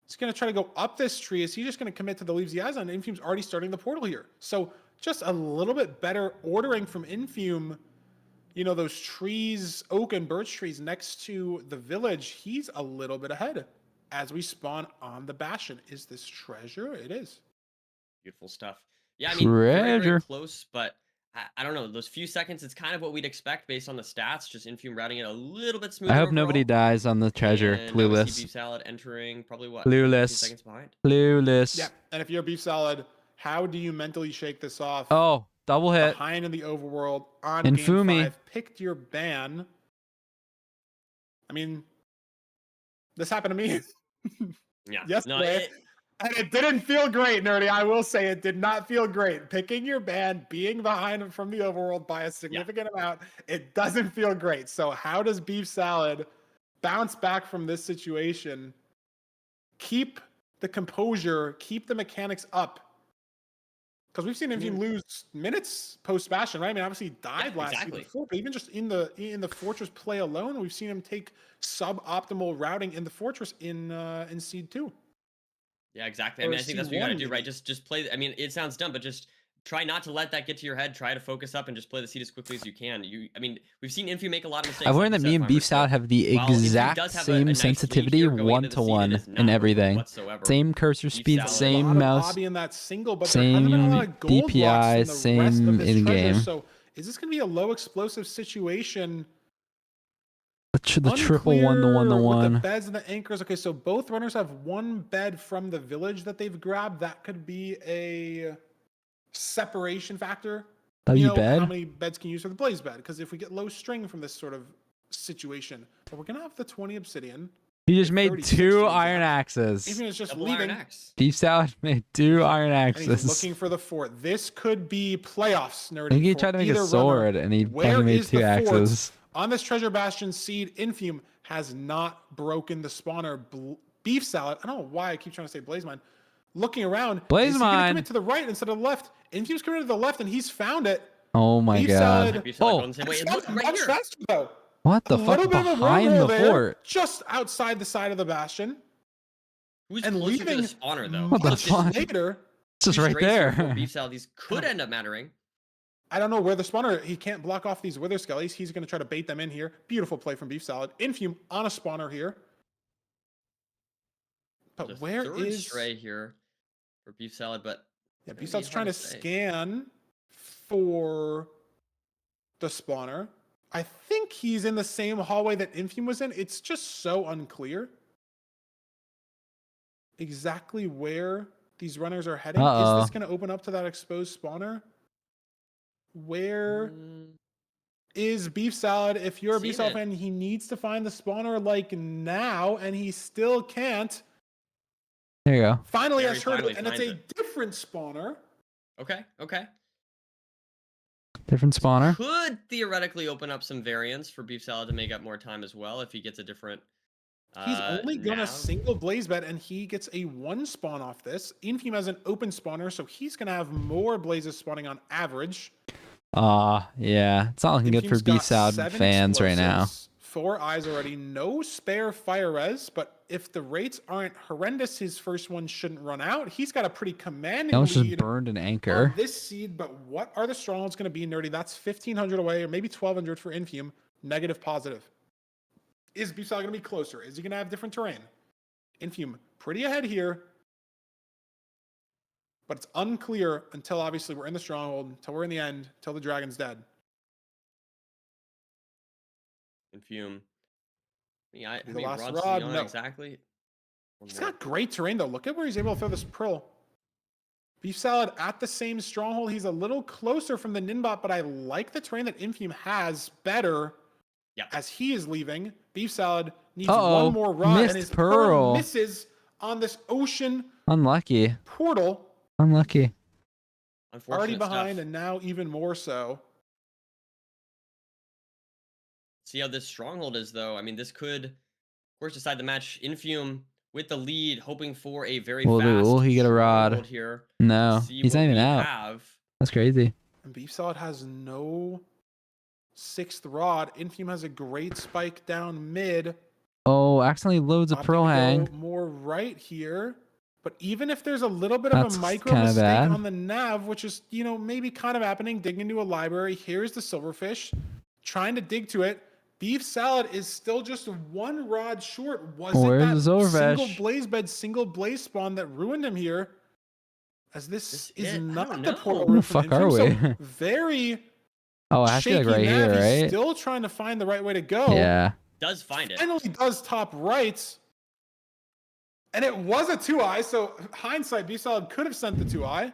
He's gonna try to go up this tree. Is he just gonna commit to the leaves he has on? Infume's already starting the portal here. So just a little bit better ordering from Infume. You know, those trees, oak and birch trees next to the village, he's a little bit ahead as we spawn on the Bastion. Is this treasure? It is. Beautiful stuff. Yeah, I mean, very Treasure. close, but I don't know. Those few seconds, it's kind of what we'd expect based on the stats. Just Infume routing it a little bit smoother. I hope nobody overall. dies on the treasure. And now we see Clueless. Beef Salad entering probably what? 15 Clueless. seconds behind. Clueless. Yeah, and if you're Beef Salad, how do you mentally shake this off? Oh, double hit. Behind in the overworld on And game Fumi. 5, picked your ban. I mean, this happened to me Yeah. yesterday, and it didn't feel great, Nerdy. I will say it did not feel great. Picking your ban, being behind from the overworld by a significant amount, it doesn't feel great. So how does Beef Salad bounce back from this situation? Keep the composure, keep the mechanics up. Because we've seen Infume lose minutes post Bastion, right? I mean, obviously he died last season before, but even just in the Fortress play alone, we've seen him take suboptimal routing in the Fortress in Seed 2. Yeah, exactly. Or I mean, I think that's what you gotta C1 do, right? maybe. Just play. I mean, it sounds dumb, but just try not to let that get to your head. Try to focus up and just play the seed as quickly as you can. I mean, we've seen Infume make a lot of mistakes. I've like learned you that said, me and Farmer, Beef Salad so have the while Infume exact does have a same nice lead sensitivity here going into the seed, it 1-to-1 is in not working everything. whatsoever. Same cursor Beef speed, Salad. A same lot of mouse, Bobby in that single, but there hasn't been a lot same of gold blocks in DPI, the rest of same this in treasure. game. So is this going to be a low explosive situation? The triple Unclear 1-to-1-to-1. with the beds and the anchors. Okay, so both runners have one bed from the village that they've grabbed. That could be a separation factor. W How bed? many beds can you use for the blaze bed? Because if we get low string from this sort of situation, but we're gonna have the 20 obsidian. He just made 36 2 to iron exact. axes. Even it's just Double leaving. iron axe. Beef Salad made 2 iron And he's axes. looking for the fort. This could be playoffs, Nerdy. I think he for tried to make either a runner. sword and he Where fucking made is 2 the fort? axes. On this treasure bastion seed, Infume has not broken the spawner. Beef Salad. I don't know why I keep trying to say Blaze Mine. Looking around, is he Blaze gonna Mine. commit to the right instead of the left? Infume's committed to the left, and he's found it. Oh my Beef god. Salad. Beef Salad Oh, going the same way. It's Look not right much here. faster though. what the A little fuck bit of a behind wormhole the there, fort? just outside the side of the bastion, Who's and closer to leaving the spawner though? What the much fuck? later. It's just Two right strays here for there. Beef Salad. These could end up mattering. I don't know where the spawner. He can't block off these wither skellies. He's going to try to bait them in here. Beautiful play from Beef Salad. Infume on a spawner here. But The where third is stray here for Beef Salad? But Yeah, gonna Beef be Salad's hard trying to say. scan for the spawner. I think he's in the same hallway that Infume was in. It's just so unclear exactly where these runners are heading. Uh-oh. Is this going to open up to that exposed spawner? Where is Beef Salad? If you're a Beef Seen Salad it. fan, he needs to find the spawner like now, and he still can't. There you go. Finally, There has he heard finally it, and it's a finds different spawner. Okay. Different spawner. Could theoretically open up some variants for Beef Salad to make up more time as well if he gets a different He's only gonna Nav. single blaze bet, and he gets a 1 spawn off this. Infume has an open spawner, so he's gonna have more blazes spawning on average. Yeah. It's not looking good for Infume's got B-Sound 7 fans right now. explosives, 4 eyes already, no spare fire res, but if the rates aren't horrendous, his first one shouldn't run out. He's got a pretty commanding Almost just lead burned an on anchor. this seed, but what are the strongholds going to be, Nerdy? That's 1,500 away, or maybe 1,200 for Infume. Negative, positive. Is B-Style going to be closer? Is he going to have different terrain? Infume, pretty ahead here. But it's unclear until obviously we're in the stronghold, until we're in the end, until the dragon's dead. Infume. Yeah, how The many last rods is rod? he on No. exactly? One He's more. got great terrain, though. Look at where he's able to throw this Prill. Beef Salad at the same stronghold. He's a little closer from the Ninbot, but I like the terrain that Infume has better as he is leaving. Beef Salad needs one more rod, missed and his Pearl. misses on this ocean Unlucky. portal. Unlucky. Already Unfortunate behind, stuff. and now even more so. See how this stronghold is, though. I mean, this could, of course, decide the match. Infume with the lead, hoping for a very fast Will he get a rod? stronghold here. No, Let's see he's what not even we out. have. That's crazy. And Beef Salad has no 6th rod. Infume has a great spike down mid. Oh, accidentally loads a Opting Pearl to hang. go more right here. But even if there's a little bit That's of a micro kinda mistake bad. on the nav, which is, maybe kind of happening, dig into a library. Here's the silverfish trying to dig to it. Beef Salad is still just 1 rod short. Was Where's it the that silverfish? single blaze bed, single blaze spawn that ruined him here? As this is it? I not don't the know. portal Where the room from fuck are Infume, so we? very Oh, it has to be shaky like right nav. here, He's right? still trying to find the right way to go. Yeah. Does find it. Finally does top right. And it was a 2-eye, so hindsight, B-Solid could have sent the 2-eye.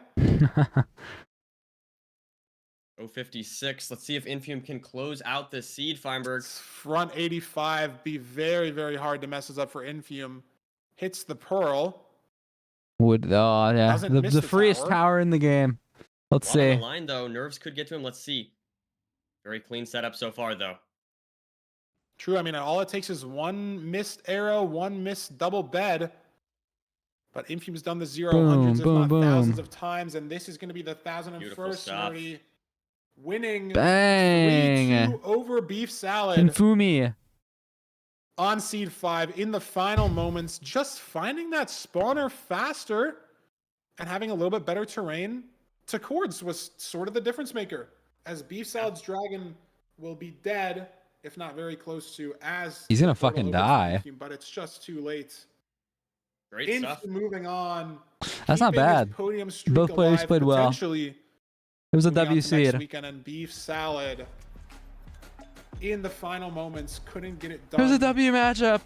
056. Let's see if Infume can close out this seed, Feinberg. Front 85, be very, very hard to mess this up for Infume. Hits the Pearl. Yeah. The miss the the freest tower. tower in the game. Let's Lot on see. the line, though. Nerves could get to him. Let's see. Very clean setup so far, though. True, I mean, all it takes is 1 missed arrow, 1 missed double bed. But Infume's done the 0 Boom, hundreds, if boom, not thousands boom. of times, and this is going to be the 1,001st Beautiful stuff. Nerdy winning Bang! 3-2 over Beef Salad. Infumi. On seed 5 in the final moments, just finding that spawner faster and having a little bit better terrain to Cords was sort of the difference maker. As Beef Salad's dragon will be dead, if not very close to, as He's gonna the portal fucking opens for die. Infume, but it's just too late. Great Infume stuff. moving on. That's not keeping his bad. Podium streak Both players alive, played well. potentially It was a moving on W to next seed. weekend, and Beef Salad in the final moments couldn't get it done. There's a W matchup.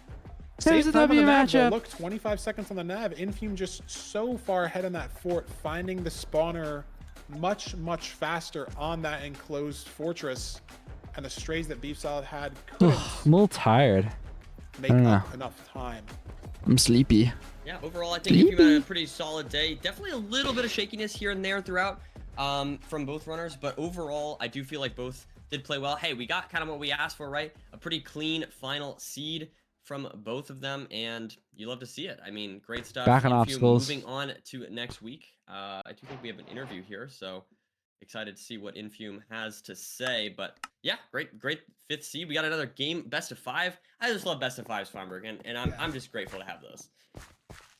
There's Same a time on W the nav, though. matchup. Look, 25 seconds on the nav. Infume just so far ahead on that fort, finding the spawner much, much faster on that enclosed fortress. And the strays that Beef Salad had couldn't I'm a little tired. make I don't up know. enough time. I'm sleepy. Yeah, overall, I think Infume had a pretty solid day. Definitely a little bit of shakiness here and there throughout from both runners, but overall, I do feel like both did play well. Hey, we got kind of what we asked for, right? A pretty clean final seed from both of them, and you love to see it. I mean, great stuff. Back on Infume obstacles. Moving on to next week. I do think we have an interview here, so excited to see what Infume has to say. But yeah, great 5th seed. We got another game, best of 5. I just love best of 5s, Feinberg, and I'm just grateful to have those.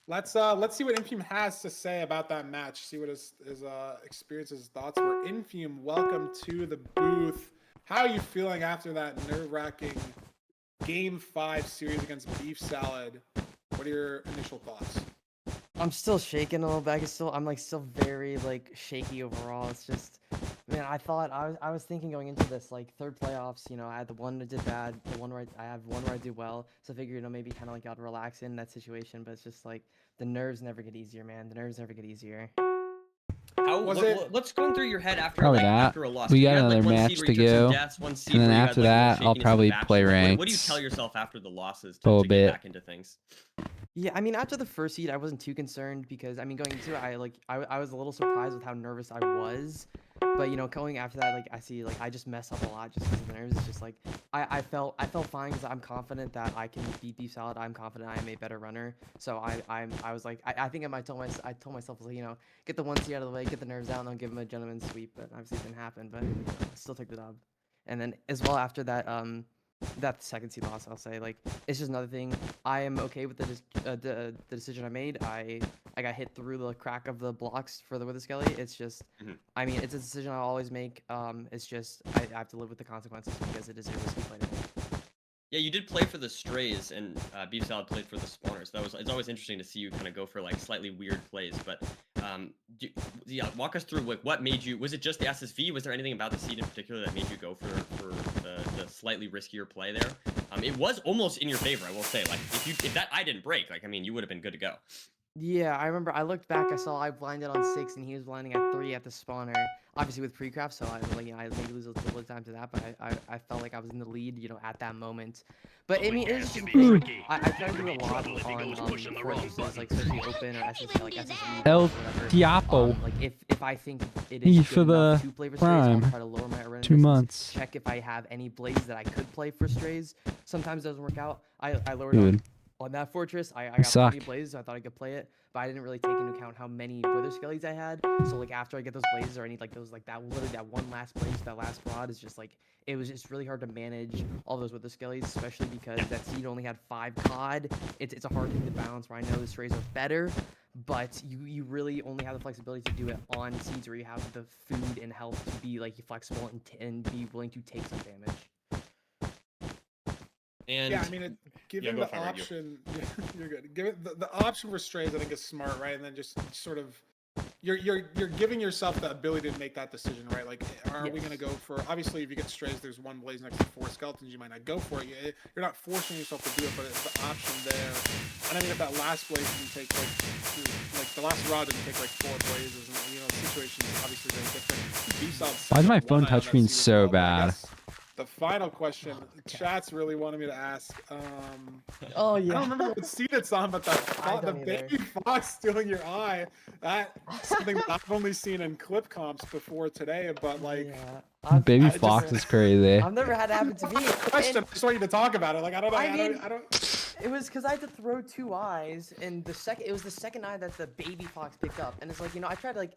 Let's see what Infume has to say about that match. See what his experiences, thoughts were. Infume, welcome to the booth. How are you feeling after that nerve-wracking Game 5 series against Beef Salad? What are your initial thoughts? I'm still shaking a little bit. I'm still very shaky overall. It's just, man, I was thinking going into this third playoffs, I had the one that did bad, the one where I have one where I do well. So I figure, maybe kind of I'd relax in that situation, but it's just the nerves never get easier, man. The nerves never get easier. What's going through your head after Probably not. after a loss? We You got had, another one match seed where to you took some go. deaths, one seed And then where you had, after more that, I'll shakiness in the probably match. play What do you ranked. tell yourself after the losses A little to bit. get back into things? Yeah, I mean, after the first seed, I wasn't too concerned because, going into it, I was a little surprised with how nervous I was. But you know, going after that, like I see, like I just mess up a lot just because of the nerves. It's just like I felt fine because I'm confident that I can beat Beef Salad. I'm confident I am a better runner. So I was like I think I told myself like, you know, get the 1 seed out of the way, get the nerves out, and I'll give him a gentleman's sweep. But obviously it didn't happen. But you know, I still took the dub. And then as well after that that second seed loss, I'll say, like, it's just another thing. I am okay with the decision I made. I got hit through the crack of the blocks for the Wither Skelly. It's just, I mean, it's a decision I always make. It's just I have to live with the consequences because it is a risky play to make. Yeah, you did play for the strays, and Beef Salad played for the spawners. It's always interesting to see you kind of go for like slightly weird plays. But yeah, walk us through what made you. Was it just the SSV? Was there anything about the seed in particular that made you go for the slightly riskier play there? It was almost in your favor, I will say. Like if that eye didn't break, like I mean, you would have been good to go. Yeah, I remember I looked back, I saw I blinded on 6 and he was blinding at 3 at the spawner, obviously with pre-craft, so I like, you know, I maybe lose a little bit of time to that, but I felt like I was in the lead, you know, at that moment. But I mean, it was just I try to do a lot on fortresses, like especially open or SSV, like SSV, El whatever. Diapo. Like if I think it is for good the enough to play for strays, I'll prime. try to lower my awareness. 2 months. Check if I have any blaze that I could play for strays. Sometimes it doesn't work out. I lowered on that fortress. I got plenty of blazes, so I thought I could play it, but I didn't really take into account how many Wither Skellies I had. So like after I get those blazes, or I need like those like that literally that one last blaze, that last rod is just like it was just really hard to manage all those Wither Skellies, especially because that seed only had 5 COD. It's a hard thing to balance. Where I know the strays are better, but you really only have the flexibility to do it on seeds where you have the food and health to be like flexible and be willing to take some damage. And yeah, I mean, giving the option, you're good. Give it the option for strays, I think, is smart, right? And then just sort of, you're giving yourself the ability to make that decision, right? Like, are we gonna go for? Obviously, if you get strays, there's 1 blaze next to 4 skeletons, you might not go for it. You're not forcing yourself to do it, but it's the option there. And I mean, if that last blaze can take like the last rod can take like 4 blazes, and you know, the situation is obviously very different. Why is my phone touchscreen so bad? The final question, chat's really wanted me to ask. Oh yeah. I don't remember what seed it's on, but the baby fox stealing your eye, that's something that I've only seen in clip comps before today, but like... Baby fox is crazy. I've never had it happen to me. Question, I just want you to talk about it. Like, I don't know. I don't... It was because I had to throw 2 eyes, and it was the second eye that the baby fox picked up, and it's like, you know, I tried to like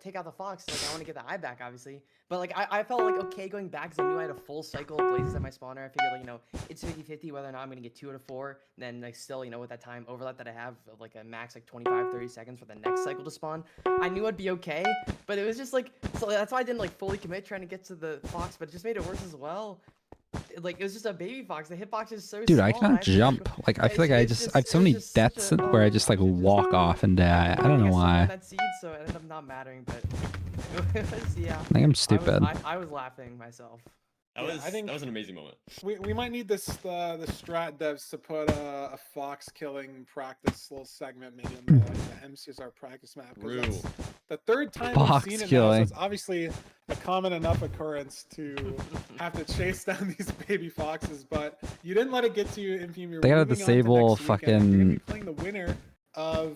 take out the fox, like I want to get the eye back, obviously, but like I felt like okay going back because I knew I had a full cycle of blazes at my spawner. I figured like, you know, it's 50-50 whether or not I'm gonna get 2 out of 4, and then like still, you know, with that time overlap that I have of like a max like 25-30 seconds for the next cycle to spawn, I knew I'd be okay, but it was just like, so that's why I didn't like fully commit trying to get to the fox, but it just made it worse as well. Like it was just a baby fox. The hitbox is so Dude, small. I cannot jump. Like I feel like I have so many deaths where I just like walk off and die. I don't know why. That seed, so it ended up not mattering, but it was, yeah. I think I'm stupid. I was laughing myself. That was an amazing moment. We might need this the strat devs to put a fox killing practice little segment maybe on the MCSR practice map. That's the 3rd time fox we've seen it killing. now, so it's obviously a common enough occurrence to have to chase down these baby foxes. But you didn't let it get to you, Infume. They gotta disable fucking. You're gonna be playing the winner of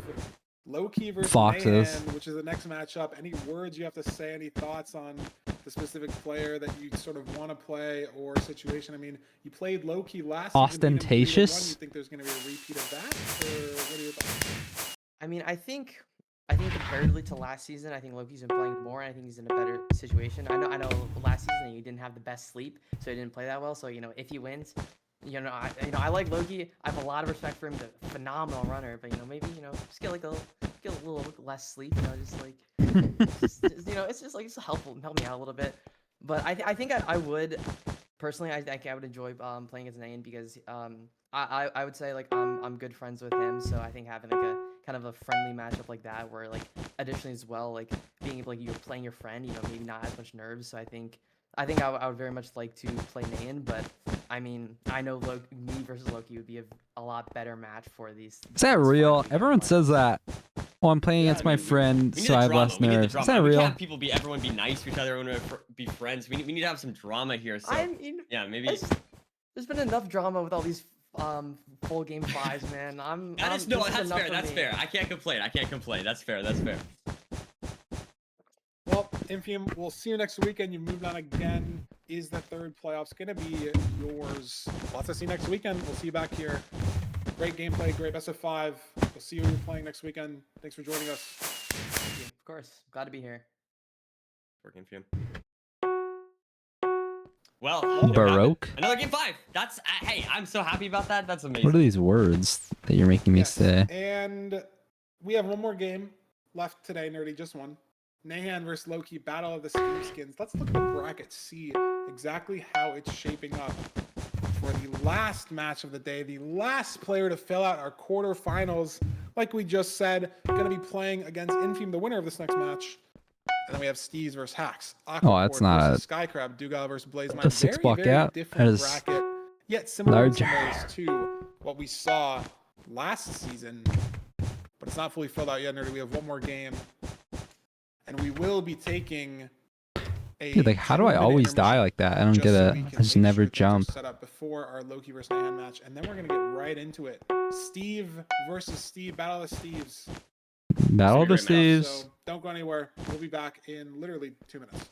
Loki versus Foxes. Mayhem, which is the next matchup. Any words you have to say? Any thoughts on the specific player that you sort of want to play or situation? I mean, you played Loki last Ostentatious. season. You think there's going to be a repeat of that, or what are your thoughts? I mean, I think comparatively to last season, I think Loki's been playing more, and I think he's in a better situation. I know last season he didn't have the best sleep, so he didn't play that well. So you know, if he wins. You know, I like Loki. I have a lot of respect for him. He's a phenomenal runner, but you know, maybe just get a little less sleep. You know, just like, just, you know, it's just like help me out a little bit. But I think I would personally. I think I would enjoy playing as Nayan because I would say like I'm good friends with him, so I think having like a kind of a friendly matchup like that, where like additionally as well, like being able like you're playing your friend, you know, maybe not as much nerves. So I think I would very much like to play Nayan, but I mean, I know me versus Loki would be a lot better match for these. Is that real? Everyone says that. Oh, I'm playing against my friend, so I have less nerves. Is that real? Everyone be nice to each other. Everyone be friends. We need to have some drama here. So I mean, yeah, maybe. There's been enough drama with all these full game 5s, man. That's fair. That's fair. I can't complain. That's fair. Well, Infium, we'll see you next weekend. You moved on again. Is the third playoffs going to be yours? Lots to see next weekend. We'll see you back here. Great gameplay, great best of 5. We'll see you playing next weekend. Thanks for joining us. Of course. Glad to be here. Working for you. Well, Baroque. another game 5. That's hey, I'm so happy about that. That's amazing. What are these words that you're making me say? And we have one more game left today, Nerdy. Just one. Nahan versus Loki, Battle of the Steam Skins. Let's look at the bracket, see exactly how it's shaping up for the last match of the day. The last player to fill out our quarterfinals. Like we just said, going to be playing against Infium, the winner of this next match. And then we have Steez versus Hacks. Oh, that's not a Skycrab, Dugal versus Blaze. a 6-block gap. Different bracket, yet similar in large. some ways to what we saw last season. But it's not fully filled out yet, Nerdy. We have one more game. And we will be taking a Dude, like, how do I always die like that? I don't get it. I just never jump. Set up before our Loki versus Nahan match, and then we're gonna get right into it. Steve versus Steve, Battle of the Steves. Battle of the So Steves. don't go anywhere. We'll be back in literally 2 minutes.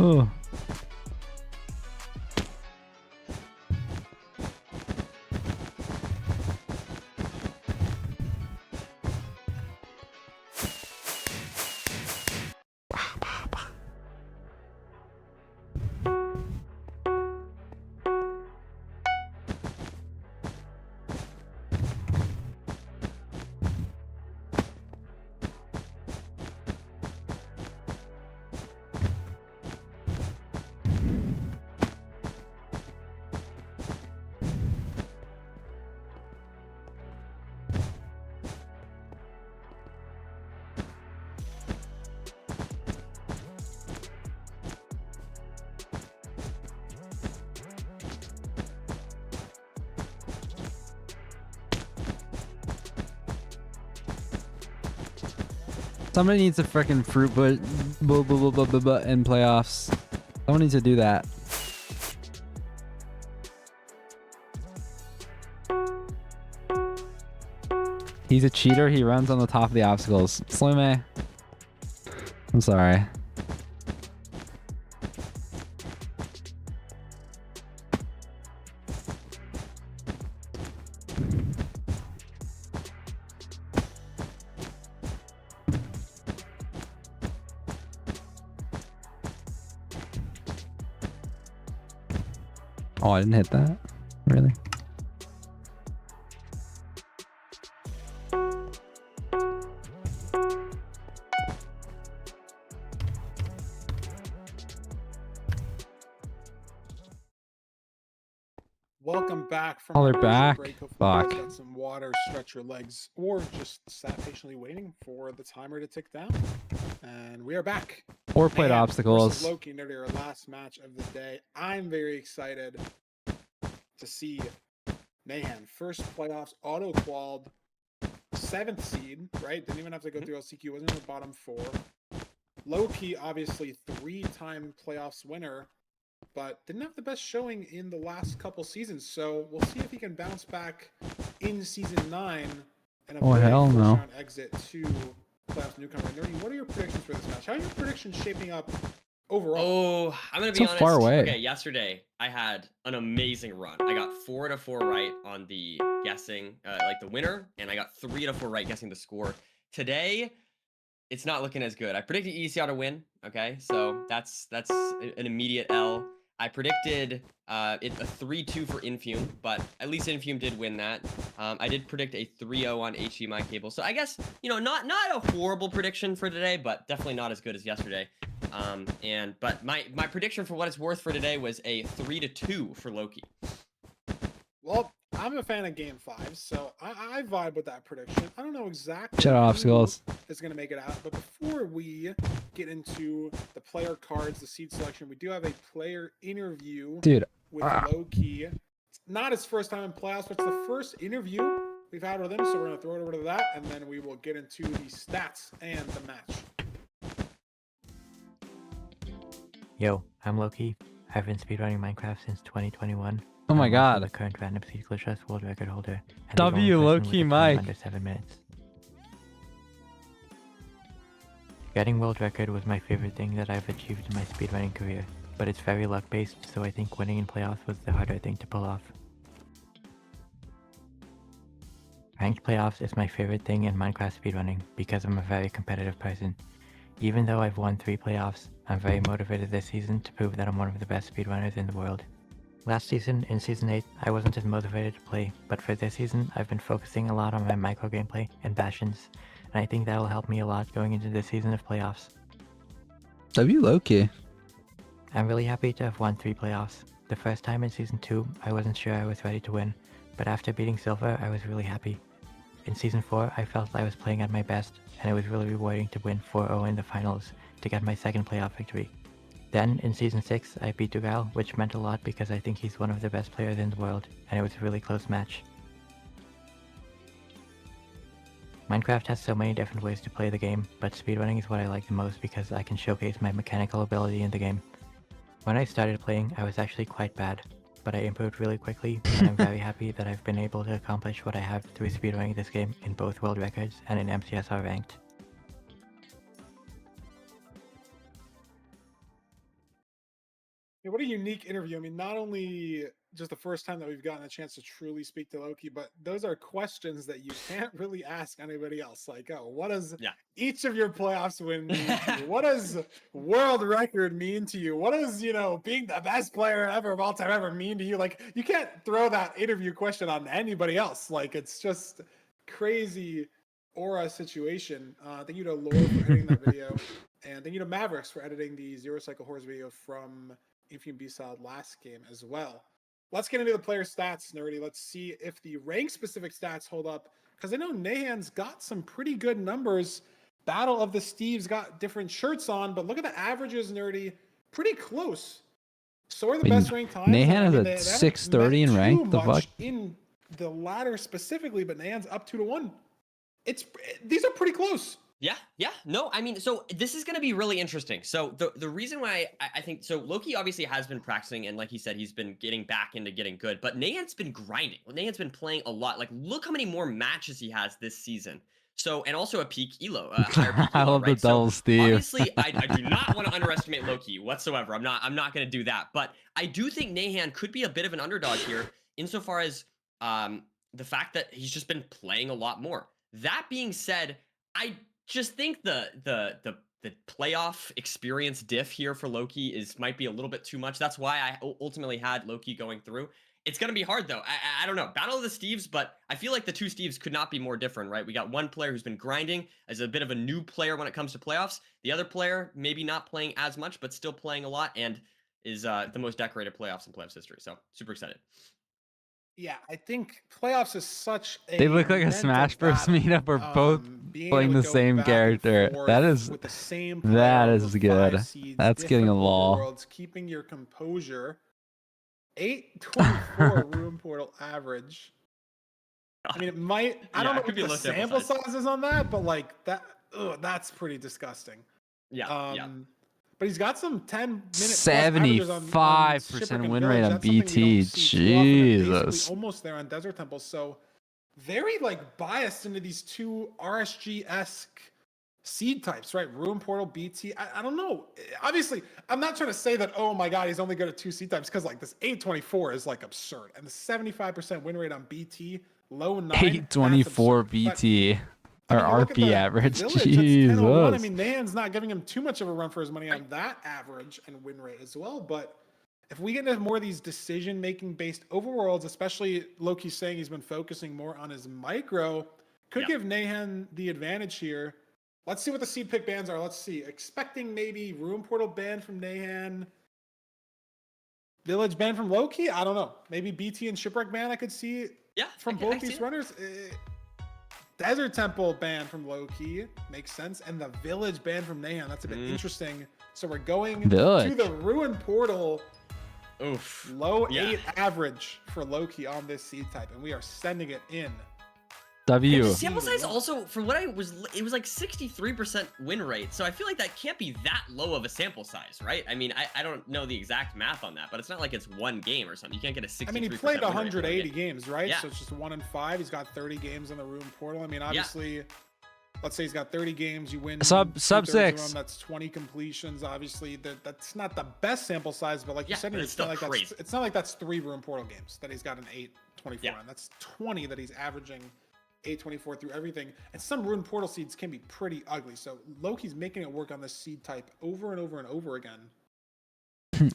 Oh. Somebody needs a freaking fruit but in playoffs. Someone needs to do that. He's a cheater. He runs on the top of the obstacles. Slume. I'm sorry. Oh, I didn't hit that? Really? Welcome back from Oh, our they're commercial back? break. Hopefully you guys Fuck. got some water, stretch your legs, or just sat patiently waiting for the timer to tick down. And we are back. Or played Man obstacles. versus Loki, Nerdy, our last match of the day. I'm very excited to see Nahan, first playoffs, auto-qualled, 7th seed, right? Didn't even have to go through LCQ, wasn't in the bottom 4. Loki, obviously 3-time playoffs winner, but didn't have the best showing in the last couple seasons. So we'll see if he can bounce back in season 9 and Oh, avoid hell a no. first-round exit to playoffs newcomer. Nerdy, what are your predictions for this match? How are your predictions shaping up overall? Oh, I'm gonna be So honest. far away. Okay, yesterday I had an amazing run. I got 4 to 4 right on the guessing, like the winner, and I got 3 to 4 right guessing the score. Today, it's not looking as good. I predicted ECR to win. Okay, so that's an immediate L. I predicted it a 3-2 for Infume, but at least Infume did win that. I did predict a 3-0 on HDMI cable, so I guess not a horrible prediction for today, but definitely not as good as yesterday. But my prediction for what it's worth for today was a 3-2 for Loki. Well, I'm a fan of Game 5, so I vibe with that prediction. I don't know exactly Shout out obstacles. who is going to make it out, but before we get into the player cards, the seed selection, we do have a player interview. Dude, with Loki. It's not his first time in playoffs, but it's the first interview we've had with him. So we're going to throw it over to that, and then we will get into the stats and the match. Yo, I'm Loki. I've been speedrunning Minecraft since 2021. Oh my I'm also god. the current random seed glitchless world record holder. And W the only person Loki with a time Mike. under 7 minutes. Getting world record was my favorite thing that I've achieved in my speedrunning career, but it's very luck based, so I think winning in playoffs was the harder thing to pull off. Ranked playoffs is my favorite thing in Minecraft speedrunning because I'm a very competitive person. Even though I've won 3 playoffs, I'm very motivated this season to prove that I'm one of the best speedrunners in the world. Last season, in Season 8, I wasn't as motivated to play, but for this season, I've been focusing a lot on my micro gameplay and bastions, and I think that'll help me a lot going into this season of playoffs. W Loki. I'm really happy to have won 3 playoffs. The first time in Season 2, I wasn't sure I was ready to win, but after beating Silver, I was really happy. In Season 4, I felt I was playing at my best, and it was really rewarding to win 4-0 in the finals to get my second playoff victory. Then, in Season 6, I beat Dugal, which meant a lot because I think he's one of the best players in the world, and it was a really close match. Minecraft has so many different ways to play the game, but speedrunning is what I like the most because I can showcase my mechanical ability in the game. When I started playing, I was actually quite bad, but I improved really quickly, and I'm very happy that I've been able to accomplish what I have through speedrunning this game in both world records and in MCSR ranked. Yeah, what a unique interview. I mean, not only just the first time that we've gotten a chance to truly speak to Loki, but those are questions that you can't really ask anybody else. Like, oh, what does each of your playoffs win mean to you? What does world record mean to you? What does, being the best player ever of all time ever mean to you? Like, you can't throw that interview question on anybody else. Like, it's just crazy aura situation. Thank you to Laura for editing that video. And thank you to Mavericks for editing the Zero Cycle Horrors video from Infume B-Solid last game as well. Let's get into the player stats, Nerdy. Let's see if the rank-specific stats hold up, because I know Nahan's got some pretty good numbers. Battle of the Steves got different shirts on, but look at the averages, Nerdy. Pretty close. So are the best ranked times. Nahan is at 630 in rank. The fuck? In the ladder specifically, but Nahan's up 2-1. These are pretty close. Yeah. No, I mean, so this is going to be really interesting. So the reason why I think, so Loki obviously has been practicing, and like he said, he's been getting back into getting good, but Nahan's been grinding. Nahan's been playing a lot. Like, look how many more matches he has this season. So, and also a peak elo, higher peak I elo, love right? the double Steve. Obviously, I do not want to underestimate Loki whatsoever. I'm not going to do that. But I do think Nahan could be a bit of an underdog here, insofar as the fact that he's just been playing a lot more. That being said, I just think the playoff experience diff here for Loki might be a little bit too much. That's why I ultimately had Loki going through. It's going to be hard, though. I don't know. Battle of the Steves, but I feel like the two Steves could not be more different, right? We got one player who's been grinding as a bit of a new player when it comes to playoffs. The other player, maybe not playing as much, but still playing a lot, and is the most decorated playoffs in playoffs history. So, super excited. Yeah, I think playoffs is such a. They look like a Smash Bros. Meetup where both playing the same character. That is with the same good. Seeds, That's getting a lol. Worlds, keeping your composure. 824 room portal average. I mean, it might. I don't know what the sample size is on that, but like that. That's pretty disgusting. Yeah. But he's got some 10-minute 75% win rate on BT. Jesus. Almost there on Desert Temple. So very biased into these two RSG-esque seed types, right? Ruin Portal, BT. I don't know. Obviously, I'm not trying to say that, oh my God, he's only good at 2 seed types, because this 824 is absurd. And the 75% win rate on BT, low 9. 824 BT. Or RP average. Jesus. I mean, Nahan's not giving him too much of a run for his money on that average and win rate as well. But if we get into more of these decision-making based overworlds, especially Loki's saying he's been focusing more on his micro, could give Nahan the advantage here. Let's see what the seed pick bans are. Let's see. Expecting maybe Ruin Portal ban from Nahan. Village ban from Loki? I don't know. Maybe BT and Shipwreck ban I could see from both these runners. Desert Temple ban from Loki makes sense, and the Village ban from Nahan. That's a bit interesting. So we're going to the Ruin Portal. Oof. Low Yeah. 8 average for Loki on this seed type, and we are sending it in. W. The sample size also, from what it was like 63% win rate. So I feel like that can't be that low of a sample size, right? I mean, I don't know the exact math on that, but it's not like it's one game or something. You can't get a 63%. I mean, he played win rate in one 180 game. games, right? Yeah. So it's just 1 in 5. He's got 30 games on the Room Portal. I mean, obviously, let's say he's got 30 games. You win Sub 2/3 of 6. them, that's 20 completions. Obviously, that's not the best sample size, but like you said, but it's it's not still like crazy. it's not like that's 3 Room Portal games that he's got an 8/24 on. That's 20 that he's averaging 8/24 through everything. And some Rune Portal seeds can be pretty ugly. So Loki's making it work on this seed type over and over and over again.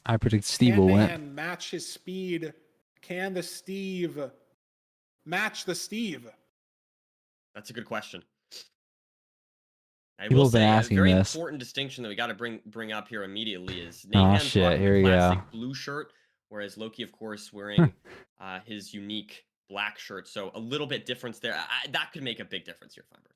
I predict Steve Can will win. Mayhem match his speed? Can the Steve match the Steve? That's a good question. I People will have been say asking a very this. important distinction that we got to bring up here immediately is Oh, Nahan's shit, rocking here the we go. classic blue shirt, whereas Loki, of course, wearing his unique black shirt. So a little bit difference there. That could make a big difference here, Feinberg.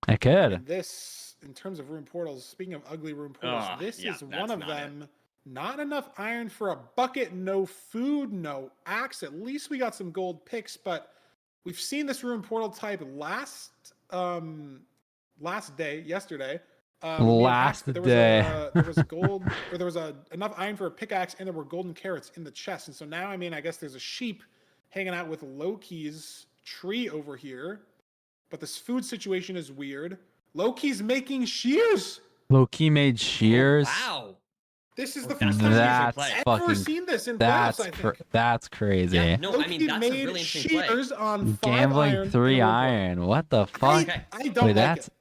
I could. And this, in terms of Rune Portals, speaking of ugly Rune Portals, this is one of them. Not enough iron for a bucket, no food, no axe. At least we got some gold picks, but we've seen this Rune Portal type yesterday. There was gold, or there was enough iron for a pickaxe, and there were golden carrots in the chest. And so now, I mean, I guess there's a sheep hanging out with Loki's tree over here, but this food situation is weird. Loki's making shears. Loki made shears. Wow. This is the first time I've ever seen this in playoffs, I think. That's crazy. Yeah, no, I mean, Loki that's a made really interesting play. shears on 5 Gambling iron 3 and a iron. What the fuck? I don't Wait, like that's it.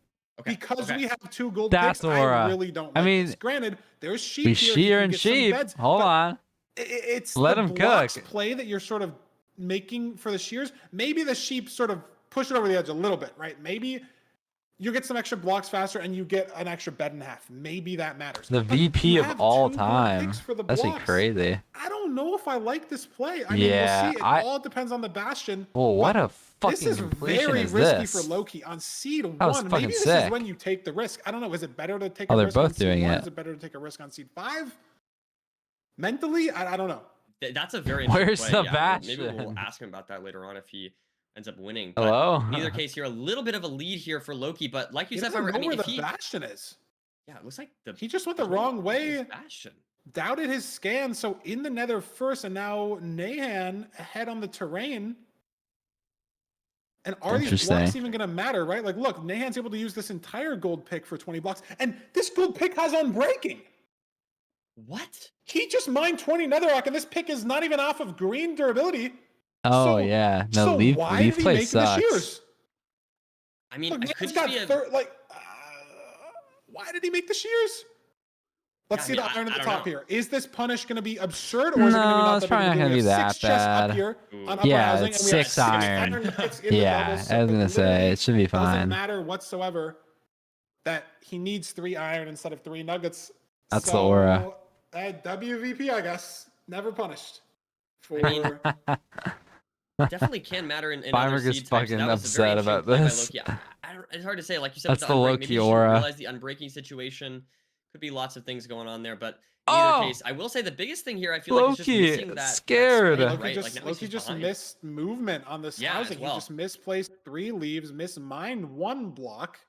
Because we have 2 gold that's picks, aura. I really don't I like mean, this. Granted, there's sheep we here. shear he and can get some sheep. beds, Hold but on. It's Let the him blocks cook. play that you're sort of making for the shears. Maybe the sheep sort of push it over the edge a little bit, right? Maybe you get some extra blocks faster and you get an extra bed and a half. Maybe that matters. The But VP you of have all 2 gold time. picks for the That's blocks. crazy. I don't know if I like this play. I mean, Yeah, we'll see. It all depends on the Bastion. Well, what a fucking This is completion very is risky this? for Loki on seed That was 1. Maybe fucking this sick. is when you take the risk. I don't know. Is it better to take Oh, a they're risk on both seed doing 1? it. Is it better to take a risk on seed 5? Mentally, I don't know. That's a very interesting Where's play. the Yeah, maybe we'll Bastion? ask him about that later on if he ends up winning. But Hello? in either case here, a little bit of a lead here for Loki, but like you He said, doesn't Feinberg, know I mean, where if the he... Bastion is. Yeah, it looks like He just went the wrong way. Bastion. Doubted his scan, so in the nether first, and now Nahan ahead on the terrain. And are these blocks Interesting. even going to matter, right? Like, look, Nahan's able to use this entire gold pick for 20 blocks, and this gold pick has Unbreaking. What? He just mined 20 netherrack, and this pick is not even off of green durability. Oh, yeah. No, so leaf why did he play make sucks. the shears? I mean, Look, it could Nahan's just got be a... why did he make the shears? Let's see Yeah, I the mean, iron at I the don't top know. here. Is this punish going to be absurd, or is it going to be No, not it's that big of probably a not deal? gonna We be have that 6 chests up bad. here on upper Yeah, housing, it's and we have 6 6 iron. iron picks in the Yeah, doubles, so I was it gonna say literally it should be doesn't fine. matter whatsoever that he needs 3 iron instead of 3 nuggets. That's so, the aura. WVP, I guess, never punished. For I mean, definitely can matter in other Feinberg is seed types. fucking That was a very upset interesting about play by this. Loki. It's hard to say. Like you said, That's with the unbreak, Loki maybe you should aura. realize the unbreaking situation. Could be lots of things going on there, but in Oh! either case, I will say the biggest thing here I feel like is just Loki, missing that scared. that Loki spike, right? just, Like, now he's Loki just behind. missed movement on this Yeah, as housing. well. He just misplaced 3 leaves, mismined 1 block,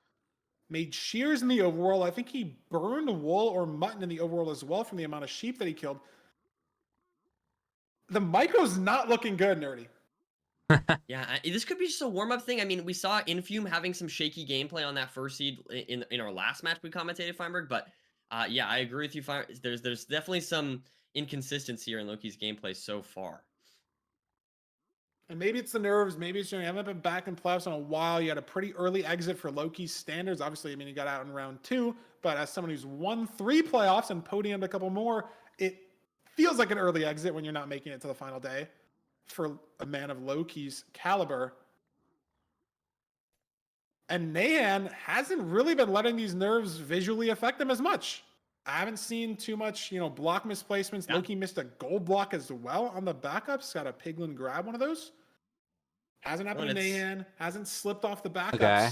made shears in the overworld. I think he burned wool or mutton in the overworld as well from the amount of sheep that he killed. The micro's not looking good, Nerdy. Yeah, this could be just a warm-up thing. I mean, we saw Infume having some shaky gameplay on that first seed in our last match we commentated, Feinberg, but yeah, I agree with you, Feinberg. There's definitely some inconsistency here in Loki's gameplay so far. And maybe it's the nerves. Maybe it's, you haven't been back in playoffs in a while. You had a pretty early exit for Loki's standards. Obviously, I mean, he got out in round 2, but as someone who's won 3 playoffs and podiumed a couple more, it feels like an early exit when you're not making it to the final day for a man of Loki's caliber. And Nahan hasn't really been letting these nerves visually affect him as much. I haven't seen too much, block misplacements. Yeah. Loki missed a gold block as well on the backups. Got a piglin grab one of those. Hasn't happened to Nahan. Hasn't slipped off the backups. Okay.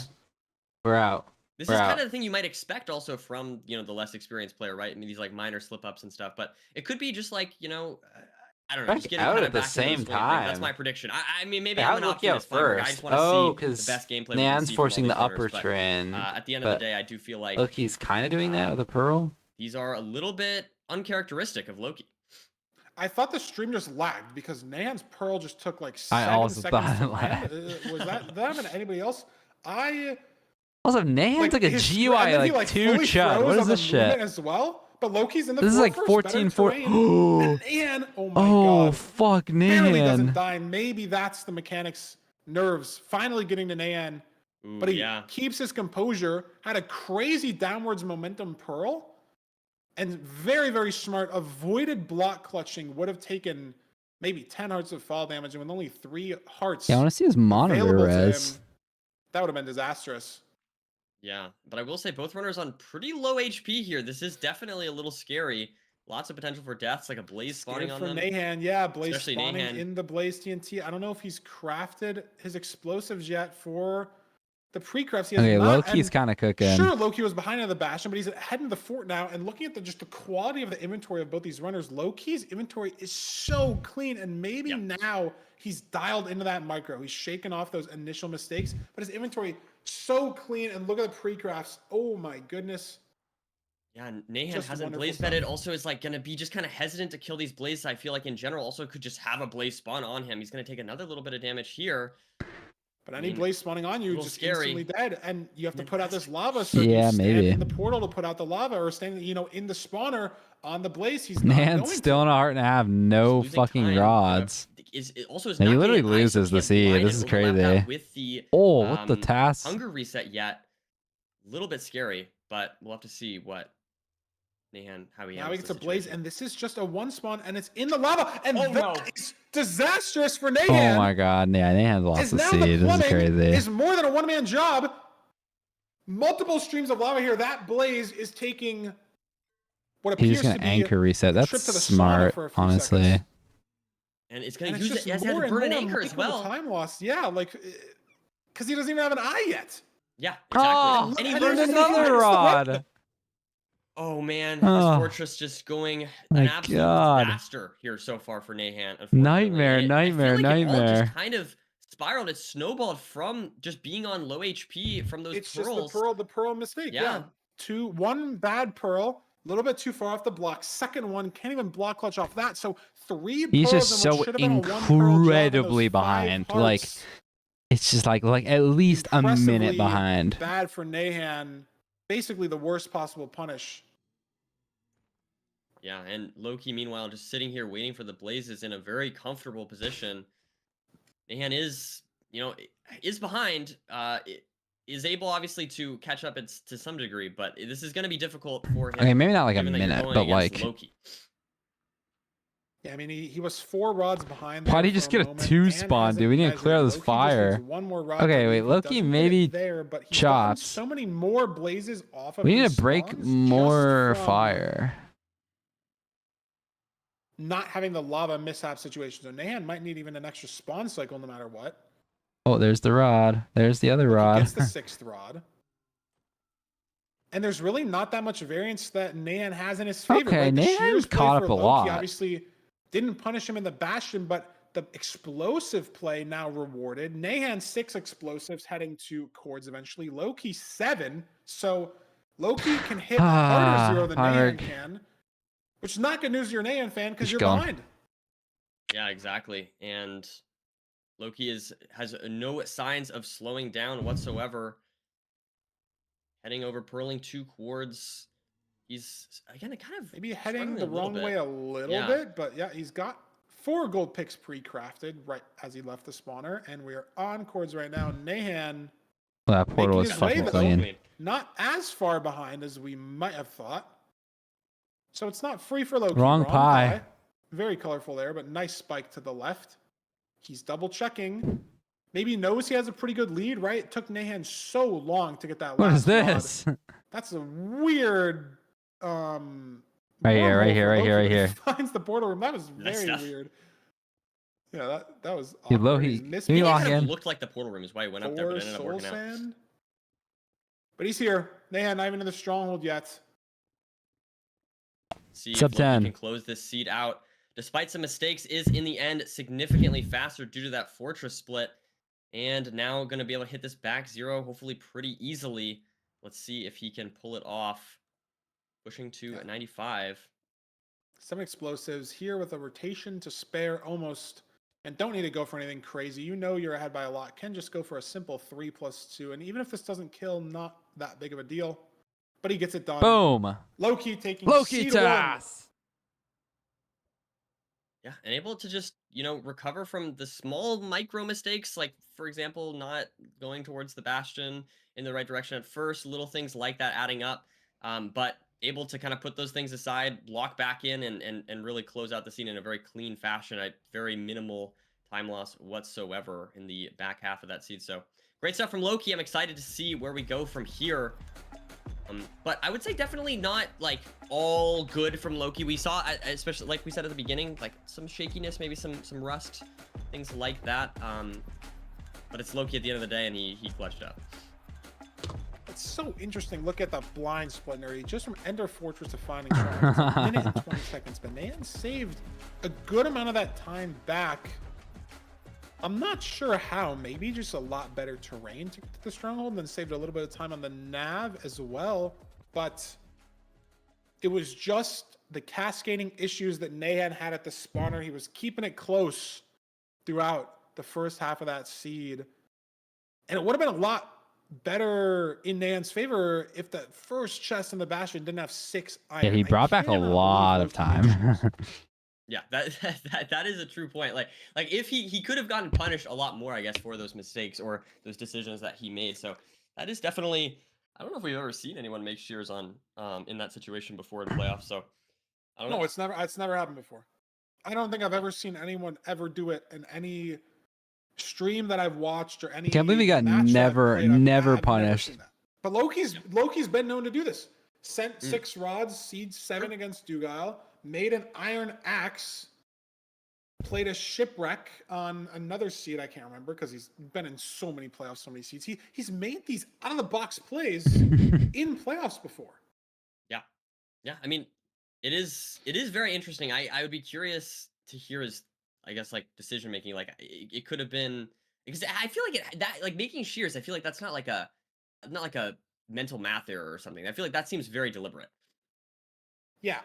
We're out. This is kind of the thing you might expect also from, the less experienced player, right? I mean, these like minor slip ups and stuff, but it could be just like, I don't know. Just Back getting out kind at of the back into the same swing of things. That's time. my prediction. I mean, maybe How I'm an did Loki out optimist. Feinberg. I first? just want to Oh, see the because best gameplay we can Nan's see from all forcing these the runners, upper but, trend. at the end of the day, I do feel like Loki's kind of doing that with the Pearl. these are a little bit uncharacteristic of Loki. I thought the stream just lagged because Nan's Pearl just took like I 7 also seconds thought to it land. lagged. Was that them and anybody else? Also, Nahan's like a his GUI and then he, like 2 fully chud. froze What is on this the movement shit? as well. But Loki's in the This is like 14 14-4. And Nan, oh my Oh, god. fuck, Barely doesn't Nan. die. Maybe that's the mechanics nerves finally getting to Nan. Ooh, But he yeah. keeps his composure, had a crazy downwards momentum Pearl, and very, very smart, avoided block clutching, would have taken maybe 10 hearts of fall damage, and with only 3 hearts Yeah, I want to see his monitor available to res. him, that would have been disastrous. Yeah, but I will say both runners on pretty low HP here. This is definitely a little scary. Lots of potential for deaths, like a Blaze spawning Scared on for them. Nahan, yeah, Blaze Especially spawning Nahan. in the Blaze TNT. I don't know if he's crafted his explosives yet for the pre-crafts. He has Okay, not, Loki's and kind of cooking. Sure, Loki was behind on the Bastion, but he's ahead in the fort now. And looking at just the quality of the inventory of both these runners, Loki's inventory is so clean. And maybe now he's dialed into that micro. He's shaken off those initial mistakes, but his inventory so clean. And look at the pre-crafts. Oh my goodness. Yeah, Nahan Just hasn't wonderful blaze stuff. bedded. Also, is like gonna be just kind of hesitant to kill these blazes. I feel like in general, also could just have a blaze spawn on him. He's gonna take another little bit of damage here. But any blaze spawning on you, little just scary. instantly dead, and you have to put out this lava. So Yeah, you stand maybe. in the portal to put out the lava, or stand, in the spawner on the blaze. He's not Nan's going still in a heart and a half, no losing fucking time, rods. It also is No, not he literally getting ice, so loses the can't seed. blind This and is overlap that crazy. with the Oh, what the task? hunger reset yet. A little bit scary, but we'll have to see what Nahan how he Now handles he gets the a blaze, situation. and this is just a one spawn, and it's in the lava, and Oh, that is disastrous for Oh Nahan. my god, yeah, Nahan's lost Is the now seed. the This is plumbing crazy. is more than a one-man job. Multiple streams of lava here. That blaze is taking what He's appears just gonna to be anchor reset. a That's trip to the sauna smart, for a few honestly. seconds. And it's gonna And use it's it just as he had more to and burn an more anchor as micro well. time lost. Yeah, like because he doesn't even have an eye yet. Yeah, Oh, exactly. and he there's burns another another rod. Oh man, Oh, this fortress just going my an absolute God. disaster here so far for Nahan. Unfortunately. Nightmare, And nightmare, I feel like It all nightmare. just kind of spiraled. It snowballed from just being on low HP from those It's pearls. just the pearl mistake. Yeah. One bad pearl, a little bit too far off the block. Second one can't even block clutch off that. So 3 He's pearls just in what so should have been a one pearl job and incredibly those 5 behind. Like, hearts. it's just like at least a minute Impressively behind. Bad for Nahan. Basically the worst possible punish. Yeah, and Loki, meanwhile, just sitting here waiting for the blazes in a very comfortable position. Nahan is, is behind. Is able obviously to catch up to some degree, but this is going to be difficult for him. Okay, maybe not like a given that you're minute, going but against like, Loki. Yeah, I mean he was 4 rods behind. why'd there he just for get a moment 2 and spawn, hasn't dude? We need to measured. clear this Loki just fire. needs one more rod Okay, to wait, leave. He Loki doesn't get it maybe there, but he's gotten chops. so many more blazes off of We need these to break spawns more just from fire. not having the lava mishap situation. So Nahan might need even an extra spawn cycle no matter what. Oh, there's the rod. There's the other He rod. gets the 6th rod. And there's really not that much variance that Nahan has in his favor. Okay, right? The Nahan's shears play caught for up a Loki lot. obviously didn't punish him in the Bastion, but the explosive play now rewarded. Nahan 6 explosives heading to Cords eventually. Loki 7. So Loki can hit harder 0 than Nahan Feinberg. can. Which is not good news to your Nahan fan because Just you're going. behind. Yeah, exactly. And Loki has no signs of slowing down whatsoever. Heading over, purling 2 cords. He's again kind of Maybe heading struggling the a little wrong bit. way a little bit, but yeah, he's got 4 gold picks pre-crafted right as he left the spawner, and we're on Cords right now. Nahan Well, that portal was making his way, fucking though. clean. Not as far behind as we might have thought. So it's not free for Loki. Wrong pie. Very colorful there, but nice spike to the left. He's double checking. Maybe he knows he has a pretty good lead, right? It took Nahan so long to get that What is last rod. this? That's a weird Right here, right wormhole here, for right here, right Loki. here. He finds the portal room. That was Nice very stuff. weird. Yeah, that was Dude, awkward. Loki, He's can missed you It lock kind of in? looked like the portal room is why he went up there, but it ended up soul working out. sand. But he's here. Nahan not even in the stronghold yet. See Sub if Loki 10. can close this seed out. despite some mistakes, is in the end significantly faster due to that fortress split. And now going to be able to hit this back 0, hopefully pretty easily. Let's see if he can pull it off. Pushing to 95. Some explosives here with a rotation to spare almost, and don't need to go for anything crazy. You know you're ahead by a lot. Can just go for a simple 3+2. And even if this doesn't kill, not that big of a deal. But he gets it done. Boom. Loki taking Loki seed 1. Yeah, and able to just, recover from the small micro mistakes, like, for example, not going towards the Bastion in the right direction at first, little things like that adding up, but able to kind of put those things aside, lock back in, and really close out the scene in a very clean fashion, very minimal time loss whatsoever in the back half of that seed. So great stuff from Loki. I'm excited to see where we go from here. But I would say definitely not like all good from Loki. We saw, especially like we said at the beginning, like some shakiness, maybe some rust, things like that. But it's Loki at the end of the day, and he clutched up. It's so interesting. Look at the blind split nerdy. Just from Ender Fortress to Finding Shrine. It's a minute and 20 seconds. But Nan saved a good amount of that time back. I'm not sure how. Maybe just a lot better terrain to get to the stronghold, and then saved a little bit of time on the nav as well. But it was just the cascading issues that Nahan had at the spawner. He was keeping it close throughout the first half of that seed. And it would have been a lot better in Nahan's favor if the first chest in the Bastion didn't have 6 iron. Yeah, he brought back a lot of time. Yeah, that is a true point. Like if he could have gotten punished a lot more, I guess, for those mistakes or those decisions that he made. So that is definitely, I don't know if we've ever seen anyone make shears on in that situation before in playoffs. So I don't know. No, it's never happened before. I don't think I've ever seen anyone ever do it in any stream that I've watched or any. Can't believe he got never punished. But Loki's been known to do this. Sent 6 rods, seed 7 against Dugile, made an iron axe, played a shipwreck on another seed I can't remember because he's been in so many playoffs, so many seeds. He's made these out of the box plays in playoffs before. Yeah. I mean, it is very interesting. I would be curious to hear his, I guess, like decision making. Like it could have been, because I feel like making shears. I feel like that's not like a mental math error or something. I feel like that seems very deliberate. Yeah,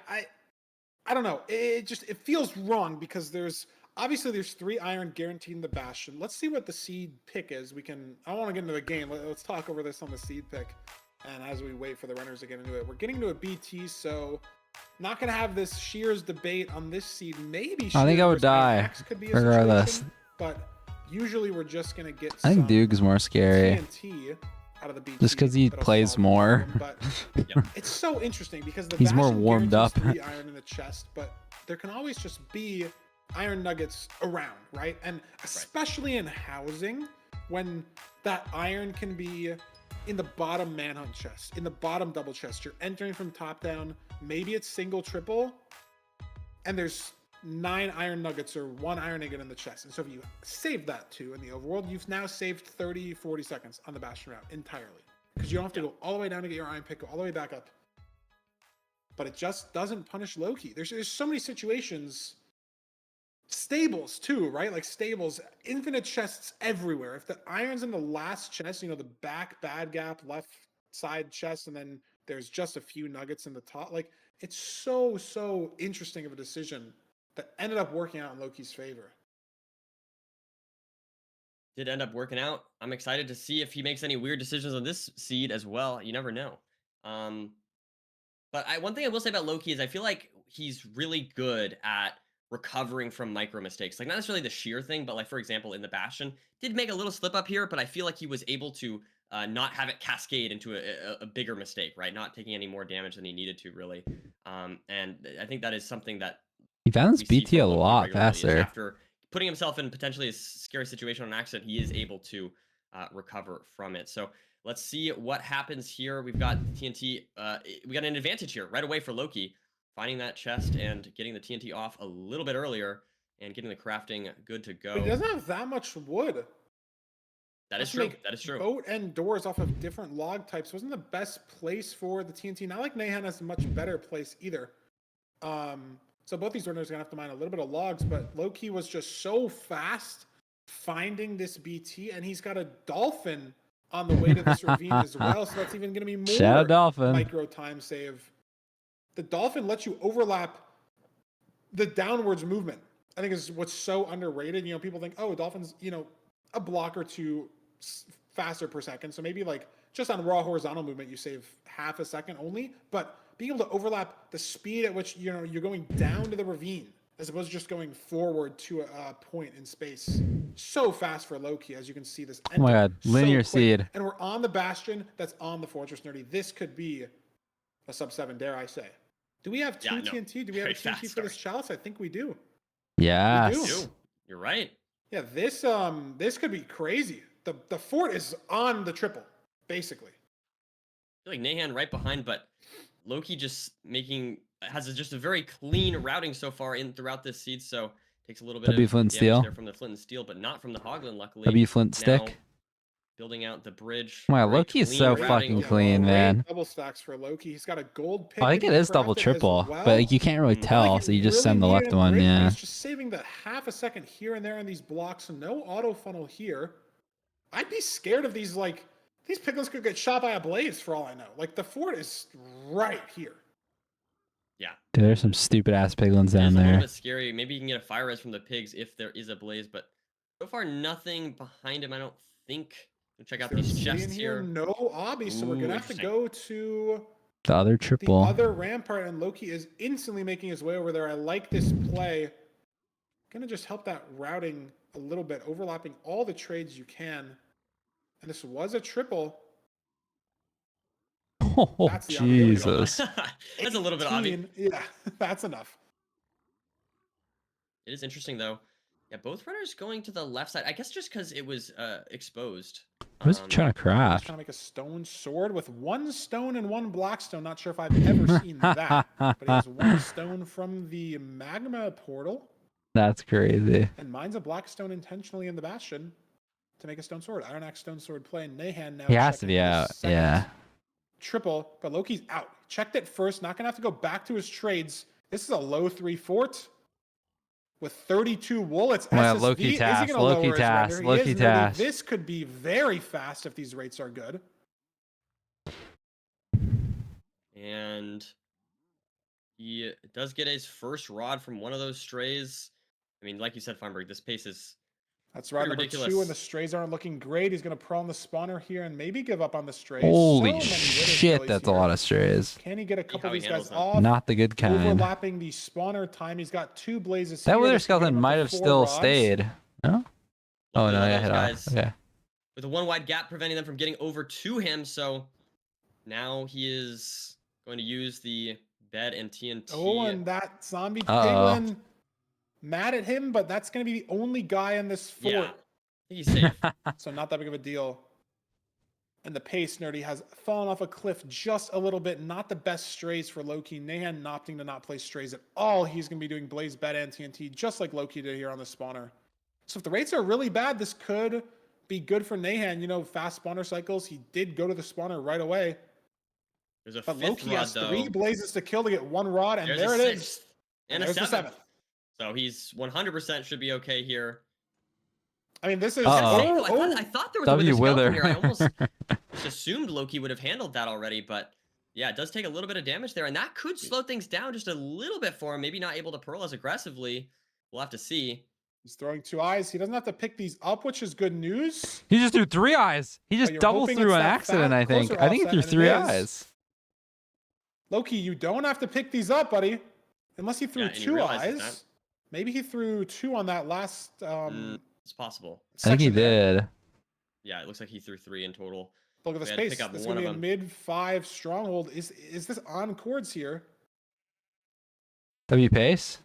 I don't know. It feels wrong because there's 3 iron guaranteed in the Bastion. Let's see what the seed pick is. I want to get into the game. Let's talk over this on the seed pick. And as we wait for the runners to get into it, we're getting to a BT, so not going to have this shears debate on this seed. Maybe I think I would die regardless. But usually we're just going to get I think Duke's more scary. TNT out of the BT, just because he plays more. But it's so interesting because he's more warmed up. 3 iron in the chest, but there can always just be iron nuggets around, right? And especially in housing, when that iron can be in the bottom manhunt chest, in the bottom double chest, you're entering from top down, maybe it's single, triple, and there's 9 iron nuggets or 1 iron nugget in the chest. And so if you save that too in the overworld, you've now saved 30-40 seconds on the Bastion route entirely, because you don't have to go all the way down to get your iron pick, go all the way back up. But it just doesn't punish Loki. There's so many situations. Stables too, right? Like stables, infinite chests everywhere. If the iron's in the last chest, the back bad gap left side chest, and then there's just a few nuggets in the top, like it's so interesting of a decision that ended up working out in Loki's favor. Did end up working out. I'm excited to see if he makes any weird decisions on this seed as well. You never know. But one thing I will say about Loki is I feel like he's really good at recovering from micro mistakes. Like not necessarily the sheer thing, but like for example in the Bastion, did make a little slip up here, but I feel like he was able to not have it cascade into a bigger mistake, right? Not taking any more damage than he needed to, really. And I think that is something that he balanced BT a lot faster. After putting himself in potentially a scary situation on accident, he is able to recover from it. So let's see what happens here. We've got TNT. We got an advantage here right away for Loki, finding that chest and getting the TNT off a little bit earlier and getting the crafting good to go. But he doesn't have that much wood. That is true. That is true. Boat and doors off of different log types wasn't the best place for the TNT. Not like Nahan has a much better place either. So both these runners are gonna have to mine a little bit of logs, but Loki was just so fast finding this BT, and he's got a dolphin on the way to this ravine as well. So that's even gonna be Shout out more Dolphin. micro time save. The dolphin lets you overlap the downwards movement. I think is what's so underrated. You know, people think, oh, dolphins, you know, a block or two faster per second. So maybe like just on raw horizontal movement, you save half a second only. But being able to overlap the speed at which, you know, you're going down to the ravine as opposed to just going forward to a point in space. So fast for Loki, as you can see this. Oh my god, linear seed. And we're on the bastion that's on the Fortress Nerdy. This could be a sub-7, dare I say. Do we have two TNT? Do we have a TNT for this chalice? I think we do. Yes. We do. You're right. Yeah, this could be crazy. The fort is on the triple, basically. I feel like Nahan right behind, but Loki just has just a very clean routing so far throughout this seed, so takes a little bit W of Flint damage Steel. there from the Flint and Steel, but not from the Hoglin, luckily. W Flint Now, stick. building out the bridge. Wow, Very Loki is clean so routing. fucking clean, man. Double stacks for Loki. He's got a gold pick. I think it is double triple, but like, you can't really tell, so you just send the left one. Yeah. He's just saving the half a second here and there in these blocks. No auto funnel here. I'd be scared of these. Like these piglins could get shot by a blaze for all I know. Like the fort is right here. Yeah. Dude, there's some stupid ass piglins down It's a little there. bit scary. Maybe you can get a fire res from the pigs if there is a blaze, but so far nothing behind him. I don't think. Check out these chests here. No obby, so we're gonna have to go to The other triple. the other rampart, and Loki is instantly making his way over there. I like this play. Gonna just help that routing a little bit, overlapping all the trades you can. And this was a triple. Oh, That's the Jesus. That's a little bit obvious. 18, yeah, that's enough. It is interesting though. Yeah, both runners going to the left side. I guess just because it was exposed. What is he trying to He's craft? trying to make a stone sword with one stone and one black stone. Not sure if I've ever seen that. But he has one stone from the magma portal. That's crazy. And mine's a black stone intentionally in the bastion to make a stone sword. Iron Axe stone sword play. Nahan now. He has to checking be his out. second Yeah. Triple, but Loki's out. Checked it first. Not gonna have to go back to his trades. This is a low 3 fort with 32 wool. It's Well, SSV. Loki Is he task, gonna Loki lower his task, render? He Loki is nerdy. task. This could be very fast if these rates are good. And he does get his first rod from one of those strays. I mean, like you said, Feinberg, this pace is That's right. Number ridiculous. 2, and the strays aren't looking great. He's going to prone the spawner here and maybe give up on the strays. Holy So many shit, Wither that's Skellies a lot here. of strays. Can he get a couple how of he these guys handles off? Not the good kind. Overlapping the spawner time. He's got 2 blazes That here. Wither This can get Skeleton him up might to have 4 still rods. stayed. No? Oh, Luckily, no, all yeah, those hit guys off. Okay. with a one wide gap preventing them from getting over to him. So now he is going to use the bed and TNT. Oh, and that zombie Uh-oh. piglin mad at him, but that's going to be the only guy in this fort. Yeah, he's safe. So not that big of a deal. And the pace nerdy has fallen off a cliff just a little bit. Not the best strays for Loki. Nahan opting to not play strays at all. He's going to be doing Blaze, Bed, and TNT just like Loki did here on the spawner. So if the rates are really bad, this could be good for Nahan. You know, fast spawner cycles. He did go to the spawner right away. There's a But fifth Loki rod, has though. 3 blazes to kill to get 1 rod, and There's there a it is. sixth and a there's the seventh. 7th. So he's 100% should be okay here. I mean, this is... Uh-oh. I thought there was W a Wither Wither. Skeleton here. I almost just assumed Loki would have handled that already, but yeah, it does take a little bit of damage there, and that could slow things down just a little bit for him. Maybe not able to pearl as aggressively. We'll have to see. He's throwing 2 eyes. He doesn't have to pick these up, which is good news. He just threw 3 eyes. He just you're double hoping threw it's an that accident, fat I think. closer I think he offset, threw and 3 it is. eyes. Loki, you don't have to pick these up, buddy. Unless he threw Yeah, and he 2 realizes eyes. that. Maybe he threw 2 on that last It's possible. I think he section there. did. Yeah, it looks like he threw 3 in total. Look at this We had to pace. pick up This is one going to of be a them. mid-5 stronghold. Is this on chords here? W pace?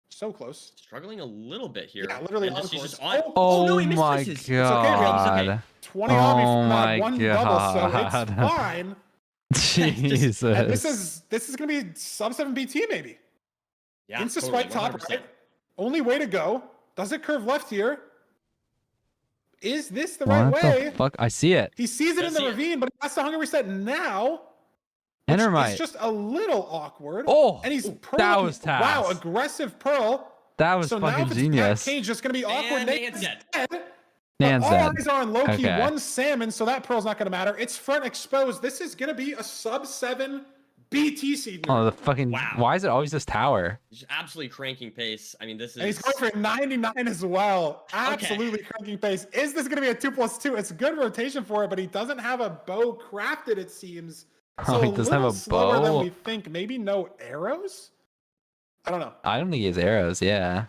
So close. Struggling a little bit here. Yeah, literally And on he's chords. on. Oh, no, he my misplaces. It's It's okay, god. Rob. 20 obby Oh from my that one double, so it's God. fine. Jesus. And this is going to be sub-7 BT maybe. Yeah, Insta totally, swipe top 100%. right. Only way to go. Does it curve left here? Is this the What right way? the fuck? I see it. He sees it in Does the see it. ravine, but he has to hunger reset now. Endermite. It's just a little awkward. Oh, and he's that was wow, task. aggressive pearl. That was so now fucking if it's genius. Cage just gonna be awkward. Nan's Nate's dead. dead. Nan's all dead. eyes are on Loki. Okay. One salmon, so that pearl's not gonna matter. It's front exposed. This is gonna be a sub-7 BT seed. Oh, the fucking. Wow. Why is it always this tower? He's absolutely cranking pace. I mean, this is. And he's going for 99 as well. Absolutely cranking pace. Is this going to be a 2+2? It's a good rotation for it, but he doesn't have a bow crafted, it seems. So He doesn't have a slower than bow? we think. Maybe no arrows? I don't know. I don't think he has arrows. Yeah.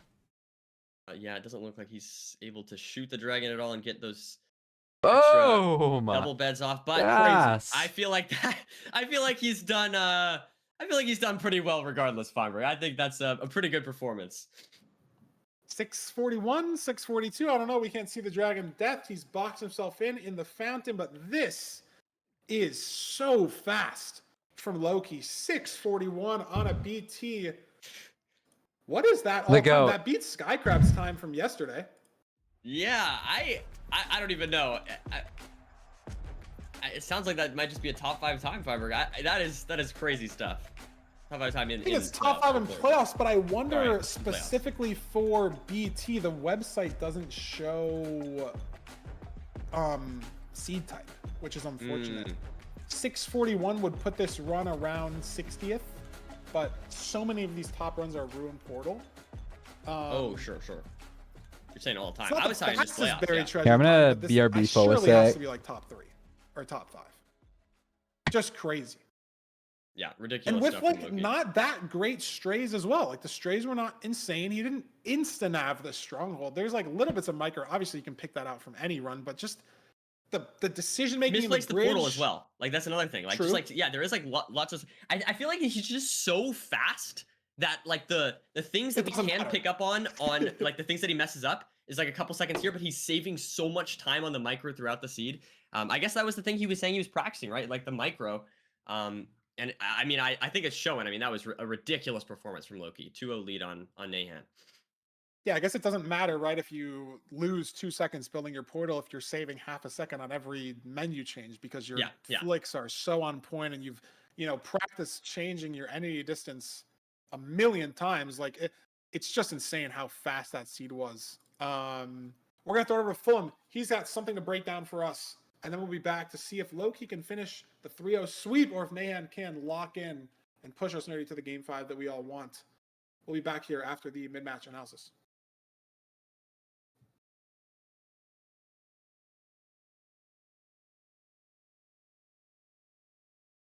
Yeah, it doesn't look like he's able to shoot the dragon at all and get those Boom! double beds off. But Yes. I feel like that. I feel like he's done. I feel like he's done pretty well, regardless. Feinberg. I think that's a pretty good performance. 641, 642. I don't know. We can't see the dragon death. He's boxed himself in the fountain, but this is so fast from Loki. 641 on a BT. What is that? All time? That beats Skycrab's time from yesterday. Yeah, I don't even know. It sounds like that might just be a top 5 time, Feinberg. That is crazy stuff. Top 5 time in. I think it's top 5 in playoffs, but I wonder Right, specifically for BT, the website doesn't show seed type, which is unfortunate. 641 would put this run around 60th, but so many of these top runs are Ruin Portal. Oh, sure. You're saying all the time. It's not I was the saying just fastest playoffs. berry Yeah. treasure Here, I'm gonna hunt, but this BRB full a surely has sec. to be like top 3 or top 5. Just crazy. Yeah, ridiculous. And with stuff like from Loki. not that great strays as well. Like the strays were not insane. He didn't insta nav the stronghold. There's like little bits of micro. Obviously, you can pick that out from any run, but just the decision making. Misplaced the portal as well. Like that's another thing. Like True. just like yeah, there is like lots of. I feel like he's just so fast that like the things that we can pick up on like the things that he messes up is like a couple seconds here, but he's saving so much time on the micro throughout the seed. I guess that was the thing he was saying he was practicing, right? Like the micro. And I mean, I think it's showing. I mean, that was a ridiculous performance from Loki. 2-0 lead on Nahan. Yeah, I guess it doesn't matter, right? If you lose 2 seconds building your portal, if you're saving half a second on every menu change because your flicks are so on point and you've, practiced changing your entity distance a million times. Like it's just insane how fast that seed was. We're gonna throw it over to Fulham. He's got something to break down for us. And then we'll be back to see if Loki can finish the 3-0 sweep or if Nahan can lock in and push us nearly to the game 5 that we all want. We'll be back here after the mid-match analysis.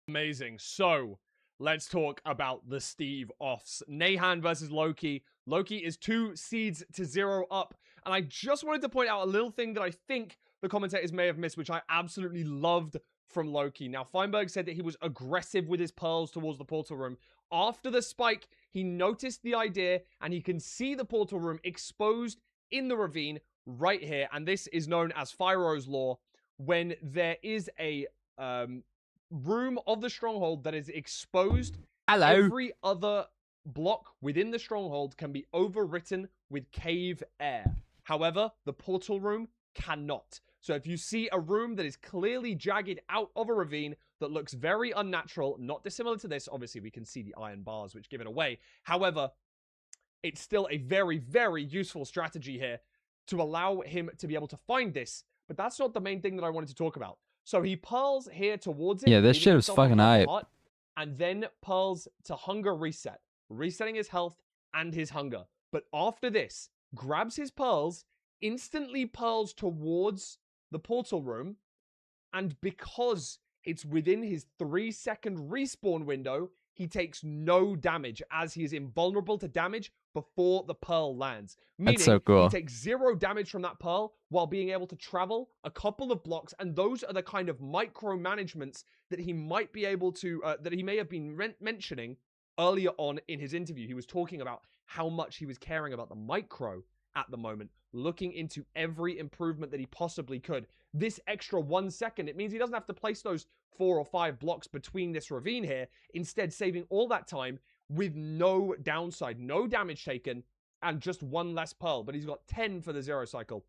Amazing. So let's talk about the Steve offs. Nahan versus Loki. Loki is 2 seeds to 0 up. And I just wanted to point out a little thing that I think the commentators may have missed, which I absolutely loved from Loki. Now, Feinberg said that he was aggressive with his pearls towards the portal room. After the spike, he noticed the idea, and he can see the portal room exposed in the ravine right here. And this is known as Fyro's Law, when there is a room of the stronghold that is exposed. Every other block within the stronghold can be overwritten with cave air. However, the portal room cannot. So if you see a room that is clearly jagged out of a ravine that looks very unnatural, not dissimilar to this, obviously we can see the iron bars which give it away. However, it's still a very, very useful strategy here to allow him to be able to find this. But that's not the main thing that I wanted to talk about. So he pearls here towards it. Yeah, this shit was fucking hype. And then pearls to hunger reset, resetting his health and his hunger. But after this, grabs his pearls, instantly pearls towards the portal room, and because it's within his 3-second respawn window, he takes no damage as he is invulnerable to damage before the pearl lands. Meaning That's so cool. He takes 0 damage from that pearl while being able to travel a couple of blocks, and those are the kind of micromanagements that he might be able to, that he may have been mentioning earlier on in his interview. He was talking about how much he was caring about the micro at the moment, looking into every improvement that he possibly could. This extra 1 second, it means he doesn't have to place those 4 or 5 blocks between this ravine here, instead saving all that time with no downside, no damage taken, and just 1 less pearl. But he's got 10 for the 0 cycle.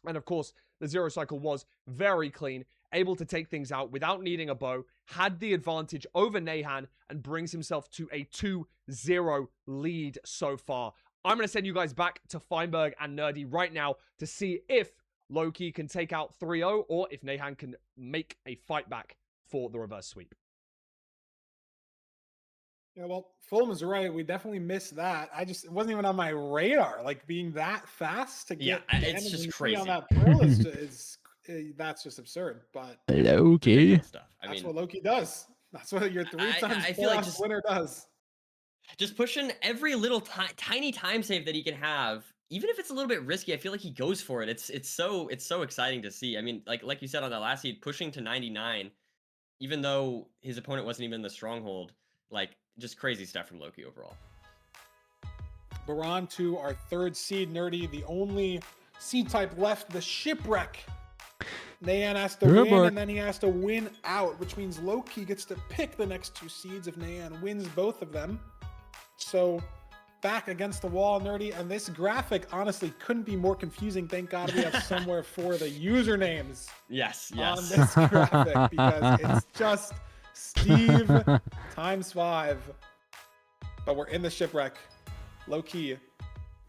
And of course, the 0 cycle was very clean. able to take things out without needing a bow, had the advantage over Nahan, and brings himself to a 2-0 lead so far. I'm going to send you guys back to Feinberg and Nerdy right now to see if Loki can take out 3-0 or if Nahan can make a fight back for the reverse sweep. Yeah, well, Fulham is right. We definitely missed that. It wasn't even on my radar. Like being that fast to get it's just crazy on that pearl that's just absurd. But Loki. That's what Loki does. That's what your 3 times I feel like winner does. Just pushing every little tiny time save that he can have, even if it's a little bit risky. I feel like he goes for it. It's so exciting to see. I mean, like you said on that last seed, pushing to 99, even though his opponent wasn't even in the stronghold. Like, just crazy stuff from Loki overall. But we're on to our 3rd seed, Nerdy, the only seed type left, the Shipwreck. Nayan has to win, and then he has to win out, which means Loki gets to pick the next 2 seeds if Nayan wins both of them. So, back against the wall, Nerdy, and this graphic honestly couldn't be more confusing. Thank God we have somewhere for the usernames yes. on this graphic, because it's just Steve times 5. But we're in the Shipwreck, low key.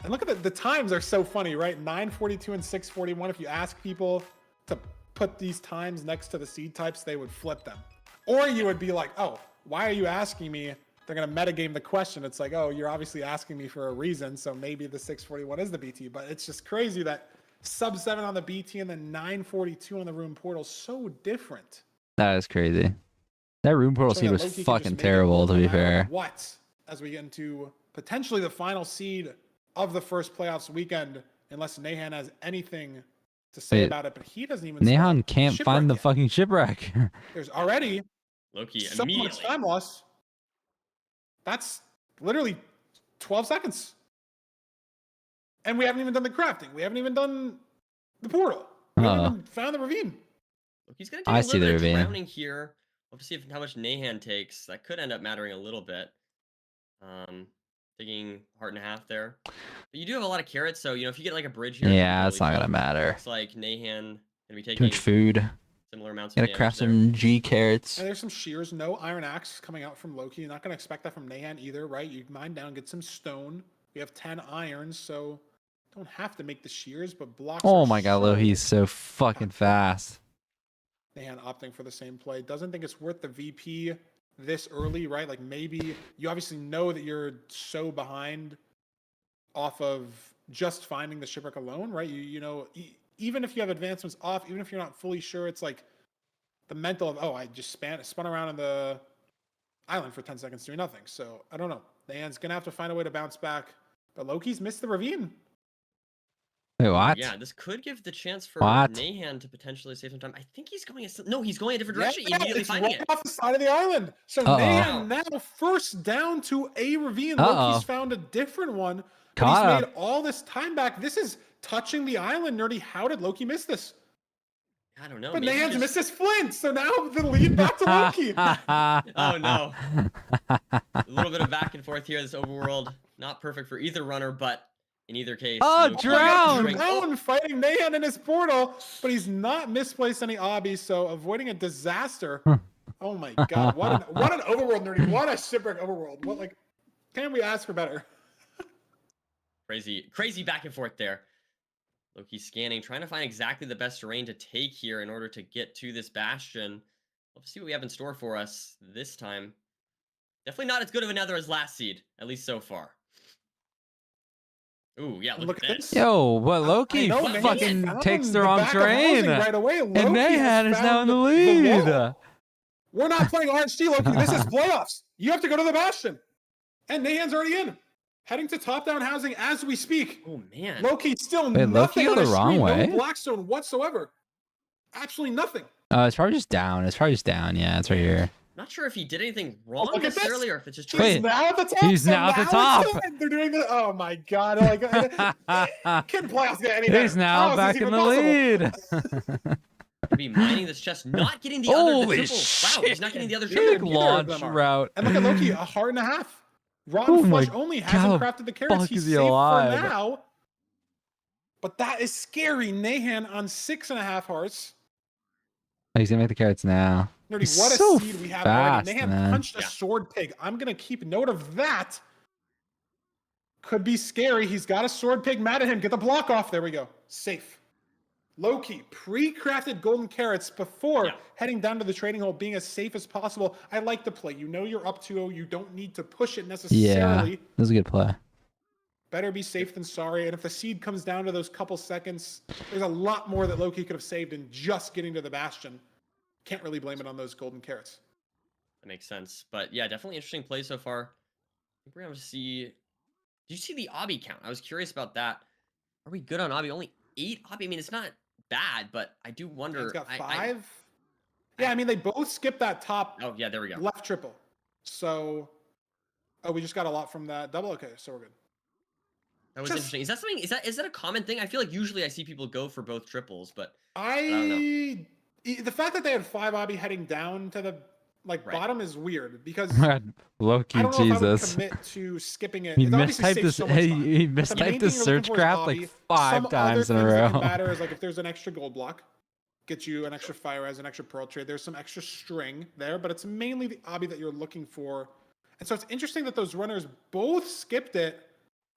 And look at the times are so funny, right? 9:42 and 6:41. If you ask people to put these times next to the seed types, they would flip them. Or you would be like, oh, why are you asking me? They're going to metagame the question. It's like, oh, you're obviously asking me for a reason, so maybe the 6:41 is the BT. But it's just crazy that sub 7 on the BT and then 9:42 on the room portal. So different. That is crazy. That room portal seed was fucking terrible, to be fair. What? As we get into potentially the final seed of the first playoffs weekend, unless Nahan has anything to say about it, but he doesn't even. Nahan can't find the fucking Shipwreck. There's already Loki so much time loss. That's literally 12 seconds. And we haven't even done the crafting. We haven't even done the portal. We haven't even found the ravine. Loki's gonna take a little bit of drowning here. We'll see how much Nahan takes. That could end up mattering a little bit. Taking heart and a half there. But you do have a lot of carrots, so if you get like a bridge here. Yeah, it's not gonna matter. Looks like Nahan gonna be taking too much food. Similar amounts of Gotta craft some G carrots. And there's some shears. No Iron Axe coming out from Loki. You're not gonna expect that from Nahan either, right? You mine down, get some stone. We have 10 irons, so don't have to make the shears, but blocks. Oh my god, Loki's so fucking fast. Nahan opting for the same play. Doesn't think it's worth the VP this early, right? Like maybe you obviously know that you're so behind off of just finding the Shipwreck alone, right? You know, even if you have advancements off, even if you're not fully sure, it's like the mental of, oh, I just spun around on the island for 10 seconds doing nothing. So I don't know. Nahan's gonna have to find a way to bounce back, but Loki's missed the ravine. Wait, what? Yeah, this could give the chance for Nahan to potentially save some time. I think he's going he's going a different direction. Immediately finding it off the side of the island. So Nahan now first down to a ravine. Loki's found a different one. But he's made all this time back. This is touching the island, Nerdy. How did Loki miss this? I don't know. But Nahan's missed his flint, so now the lead back to Loki. Oh no. A little bit of back and forth here. This overworld, not perfect for either runner, but in either case. Drown fighting Nahan in his portal, but he's not misplaced any obbies, so avoiding a disaster. Oh my god, what an overworld, Nerdy. What a Shipwreck overworld. What, like, can we ask for better? Crazy back and forth there. Loki scanning, trying to find exactly the best terrain to take here in order to get to this bastion. Let's see what we have in store for us this time. Definitely not as good of a nether as last seed, at least so far. Ooh, yeah, look at this. Yo, but Loki fucking takes the wrong terrain. Right away. And Nahan is now in the lead. We're not playing RNG, Loki. This is playoffs. You have to go to the bastion. And Nahan's already in. Heading to top-down housing as we speak. Oh, man. Loki still nothing Loki on the wrong way. No Blackstone whatsoever. Absolutely nothing. It's probably just down. Yeah, it's right here. Not sure if he did anything wrong necessarily, or if it's just. He's now at the top. He's now at the top. They're doing the. Oh my god! Like, can playoffs get any better? He's now back in the lead. Be mining this chest, not getting the other triple. Wow, he's not getting the other triple. Big launch route. And look at Loki, a heart and a half. Ron Flush only hasn't crafted the carrots. He's safe for now. But that is scary. Nahan on 6.5 hearts. Oh, he's gonna make the carrots now. Nerdy, He's what a so seed we have fast, already. Mayhem man. punched a sword pig. I'm gonna keep note of that. Could be scary. He's got a sword pig mad at him. Get the block off. There we go. Safe. Low-key, pre-crafted golden carrots before heading down to the trading hole, being as safe as possible. I like the play. You know you're up 2-0. You don't need to push it necessarily. Yeah, that was a good play. Better be safe than sorry. And if the seed comes down to those couple seconds, there's a lot more that Loki could have saved in just getting to the bastion. Can't really blame it on those golden carrots. That makes sense. But yeah, definitely interesting play so far. I think we're going to see... Did you see the obby count? I was curious about that. Are we good on obby? Only 8 obby? I mean, it's not bad, but I do wonder... It's got 5. Yeah, I mean, they both skipped that top yeah, there we go. Left triple. So... Oh, we just got a lot from that double? Okay, so we're good. That was interesting. Is that something? Is that a common thing? I feel like usually I see people go for both triples, but I don't know. The fact that they had 5 obby heading down to the bottom is weird because Loki, I don't know Jesus. if I would commit to skipping it. He It obviously mistyped saves this. so much time. He But the main mistyped this thing you're looking search for is graph obby. like 5 Some times in other a things that row. can matter is like if there's an extra gold block, get you an extra fire as an extra pearl trade. There's some extra string there, but it's mainly the obby that you're looking for. And so it's interesting that those runners both skipped it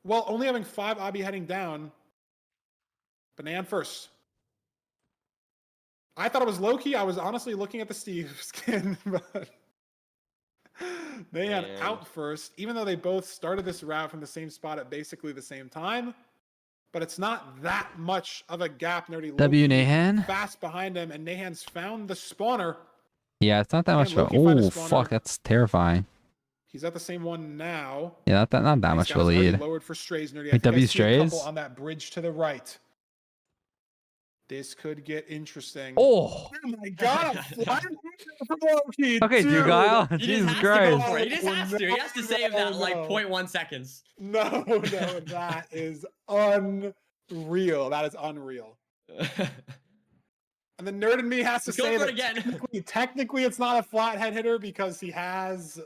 while only having 5 obby heading down. Banan first. I thought it was Loki. I was honestly looking at the Steve skin, but they had out first, even though they both started this route from the same spot at basically the same time. But it's not that much of a gap, Nerdy. W Loki Nahan? fast behind him, and Nahan's found the spawner. Yeah, it's not that much. Loki find a Oh, spawner. fuck, that's terrifying. He's at the same one now. Yeah, not that He's much got of a his already lead. lowered for strays, Nerdy. I Wait, think I W see a couple strays? on that bridge to the right. This could get interesting. Oh my God! For Loki, Okay, dude. Dugal. He just Jesus has Christ. to go for it. He just has to. He has to save that like no. 0.1 seconds. No, that is unreal. That is unreal. And the nerd in me has to Let's go say for that it again. technically it's not a flat head hitter because he has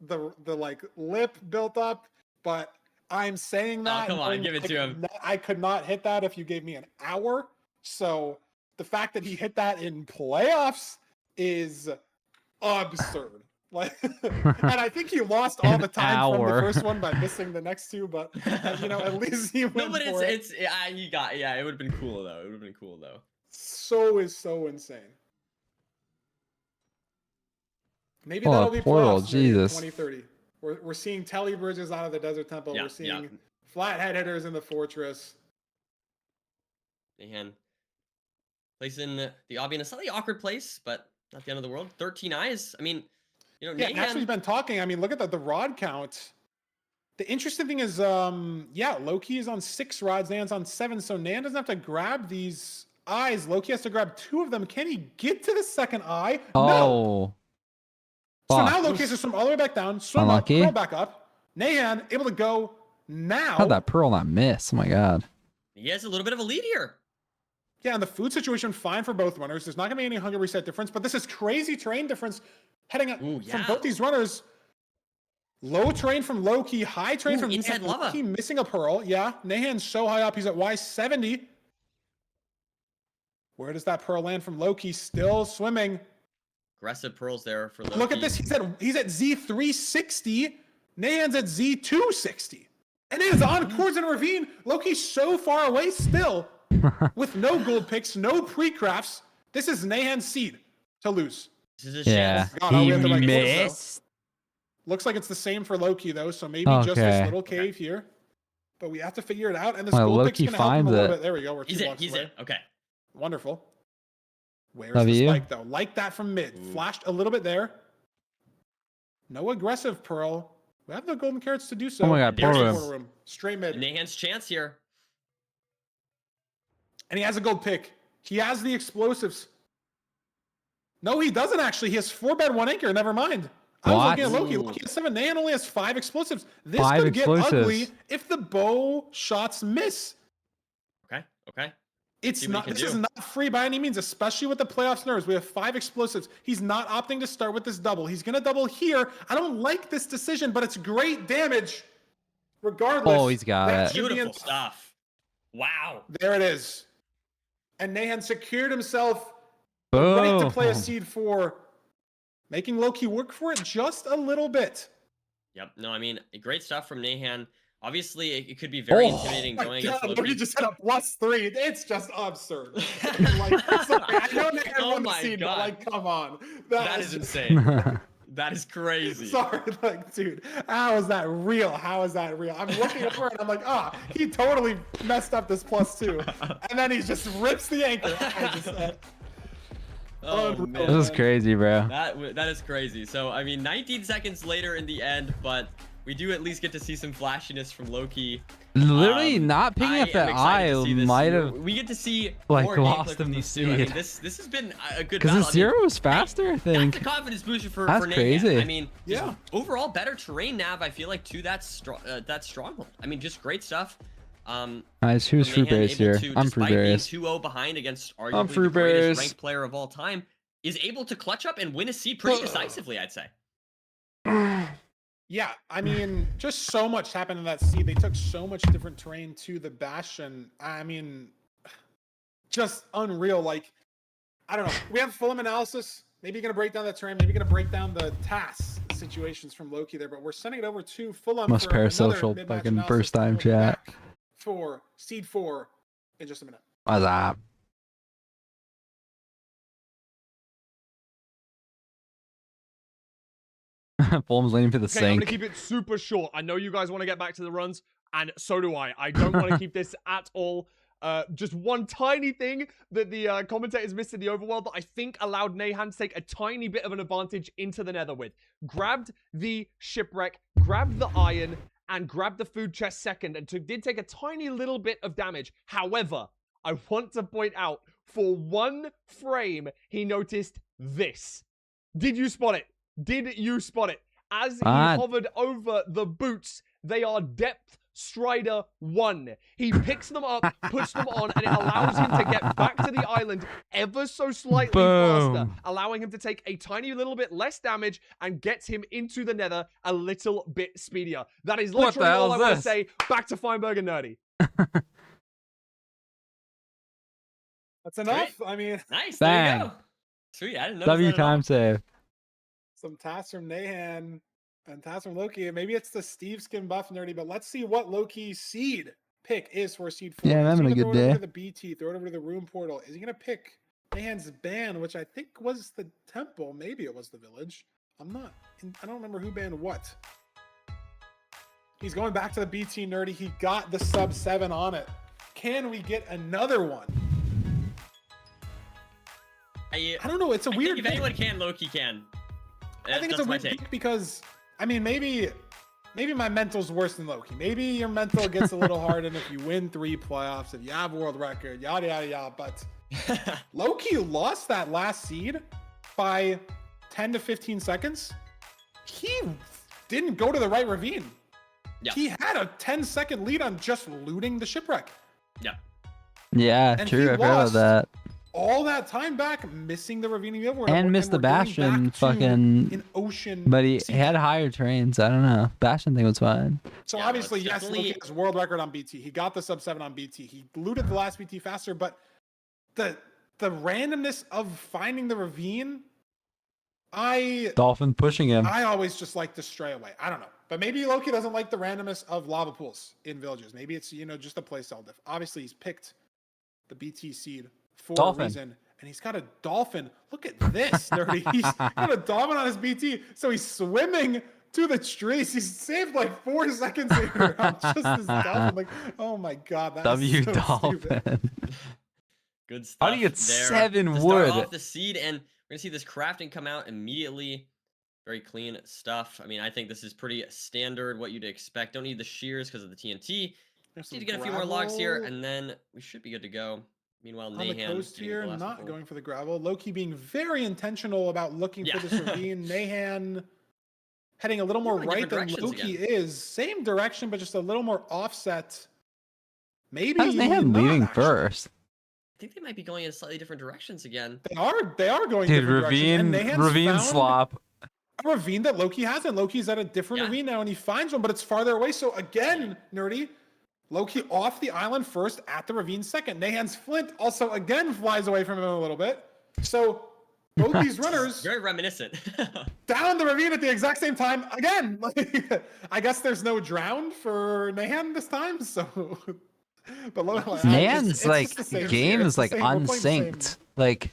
the like lip built up, but I'm saying that. come on, give it to him. I could not hit that if you gave me an hour. So the fact that he hit that in playoffs is absurd. Like, and I think he lost all the time from the first one by missing the next two. But at least he went No, but for it. it's he got it would have been cool though. It would have been cool though. So insane. Maybe Oh, that'll be portal, playoffs, maybe in Jesus. 2030. We're seeing telly bridges out of the desert temple. Yeah, We're seeing yeah. flat head hitters in the fortress. Nahan placing the obby in a slightly awkward place, but not the end of the world. 13 eyes. I mean, Yeah, Nahan, next we've been talking. I mean, look at the rod count. The interesting thing is, Loki is on 6 rods, Nan's on 7, so Nan doesn't have to grab these eyes. Loki has to grab 2 of them. Can he get to the second eye? No. Oh. So Fuck. now Loki has to swim all the way back down, swim Unlucky. up, curl back up. Nahan able to go now. How'd that pearl not miss? Oh my god. he has a little bit of a lead here. Yeah, and the food situation fine for both runners. There's not going to be any hunger reset difference, but this is crazy terrain difference heading up from both these runners. Low terrain from Loki, high terrain from inside lava. Loki, missing a pearl. Yeah, Nahan's so high up. He's at Y70. Where does that pearl land from Loki? Still swimming. Aggressive pearls there for Loki. Look at this. He's at Z360. Nahan's at Z260. And it is on Cords and Ravine. Loki's so far away still. With no gold picks, no pre-crafts. This is Nahan's seed to lose. This is a chance. God, we he have the right course, missed. though. Looks like it's the same for Loki, though, so maybe just this little cave here. But we have to figure it out, and this Well, gold pick's Loki going to help him a finds little it. bit. There we go. We're 2 blocks He's away. it. Okay. Wonderful. Where's W. the spike, though? Like that from mid. Flashed a little bit there. No aggressive pearl. We have the golden carrots to do so. Oh my God, There's portal the room. portal room. Straight mid. Nahan's chance here. And he has a gold pick. He has the explosives. No, he doesn't actually. He has 4 bed, 1 anchor. Never mind. I was What? looking at Loki. Loki has 7. Nahan only has 5 explosives. This 5 could get explosives. ugly if the bow shots miss. Okay. It's See what not. he can This is do. not free by any means, especially with the playoffs nerves. We have 5 explosives. He's not opting to start with this double. He's gonna double here. I don't like this decision, but it's great damage. Regardless. Oh, he's got that it. should be Beautiful in- stuff. Wow. There it is. And Nahan secured himself the right to play a Boom. seed 4, making Loki work for it just a little bit. Yep. No, I mean, great stuff from Nahan. Obviously, it could be very intimidating My going against God, Loki. Loki just had a +3. It's just absurd. Like, sorry, I know Nahan Oh won the my seed, God. but like, come on. That is just- insane. That is crazy. Sorry, like, dude, how is that real? How is that real? I'm looking over and I'm like, he totally messed up this +2. And then he just rips the anchor. Oh, Unreal, man. This is crazy, bro. That is crazy. So, I mean, 19 seconds later in the end, but we do at least get to see some flashiness from Loki. Literally not picking I up that am excited to eye see this. might have We get to see like more gameplay lost from him the these two. I mean, seed. this has been a good Because battle. the zero was faster, I think. That's a confidence booster for That's Nahan. crazy. I mean, just overall better terrain nav. I feel like to that stronghold. I mean, just great stuff. Nice. Who's from Nahan, Fruitberries able here? to, I'm despite being Fruitberries. 2-0 behind against I'm arguably the Fruitberries. greatest ranked player of all time, is able to clutch up and win a seed pretty decisively, I'd say. Yeah, I mean, just so much happened in that seed. They took so much different terrain to the Bastion. I mean, just unreal. Like, I don't know. We have Fulham analysis. Maybe you're going to break down the terrain. Maybe you're going to break down the task situations from Loki there. But we're sending it over to Fulham. Most for another parasocial mid-match fucking analysis. first time We'll be chat. back for seed 4 in just a minute. What's up? Fulham's leaning for the Okay, I'm sink. gonna keep it super short. I know you guys want to get back to the runs, and so do I. I don't want to keep this at all. Just one tiny thing that the commentators missed in the overworld that I think allowed Nahan to take a tiny bit of an advantage into the nether with. Grabbed the shipwreck, grabbed the iron, and grabbed the food chest second, and did take a tiny little bit of damage. However, I want to point out, for one frame, he noticed this. Did you spot it? Did you spot it? As he hovered over the boots, they are depth Strider 1. He picks them up, puts them on, and it allows him to get back to the island ever so slightly faster, allowing him to take a tiny little bit less damage and gets him into the nether a little bit speedier. That is literally all I want to say. Back to Feinberg and Nerdy. That's enough. I mean, nice. Bang. There you go. Sweet. I didn't know W time save. Some tasks from Nahan and tasks from Loki. Maybe it's the Steve skin buff, Nerdy, but let's see what Loki's seed pick is for seed 4. Yeah, I'm having a good throw it day. over to the BT, throw it over to the room portal. Is he going to pick Nahan's ban, which I think was the temple? Maybe it was the village. I don't remember who banned what. He's going back to the BT, Nerdy. He got the sub 7 on it. Can we get another one? I don't know. It's a weird. If anyone can, Loki can. I think it's a weird pick because, I mean, maybe my mental's worse than Loki. Maybe your mental gets a little hard, and if you win 3 playoffs, if you have world record, yada yada yada. But Loki lost that last seed by 10 to 15 seconds. He didn't go to the right ravine. Yeah. He had a 10-second lead on just looting the shipwreck. Yeah. Yeah, And true. he I forgot about lost that. All that time back, missing the ravine in the overworld. And missed the we're going Bastion back to fucking. an ocean. But he had higher trains. I don't know. Bastion thing was fine. So Yeah, obviously, it's yes, definitely- Loki has world record on BT. He got the sub 7 on BT. He looted the last BT faster, but the randomness of finding the ravine, Dolphin pushing him. I always just like to stray away. I don't know. But maybe Loki doesn't like the randomness of lava pools in villages. Maybe it's, just a playstyle diff. Obviously, he's picked the BT seed for Dolphin. a reason. And he's got a dolphin. Look at this, Nerdy. He's got a dolphin on his BT. So he's swimming to the trees. He's saved like 4 seconds here on just his dolphin. Like, oh my God. That W is so Dolphin. stupid. Good stuff. How do you get there 7 to wood? Start off the seed, and we're gonna see this crafting come out immediately. Very clean stuff. I mean, I think this is pretty standard. What you'd expect. Don't need the shears because of the TNT. There's Need to some get a few more logs here, gravel and then we should be good to go. Meanwhile, on the Nahan coast getting here, the last not full. going for the gravel. Loki being very intentional about looking for Yeah. this ravine. Nahan heading a little more Going right than different Loki directions is. Same direction, but just a little more offset. Maybe How's Nahan not, leading actually. first? I think they might be going in slightly different directions again. They are going Dude, different ravine, directions. And Nahan's ravine found slop. a ravine that Loki hasn't. Loki's at a different ravine now, and he finds one, but it's farther away. So again, Nerdy, Loki off the island first, at the ravine second. Nahan's flint also again flies away from him a little bit. So both these runners Very reminiscent. down the ravine at the exact same time again. Like, I guess there's no drown for Nahan this time. So, but Nan's like game is like unsynced. Like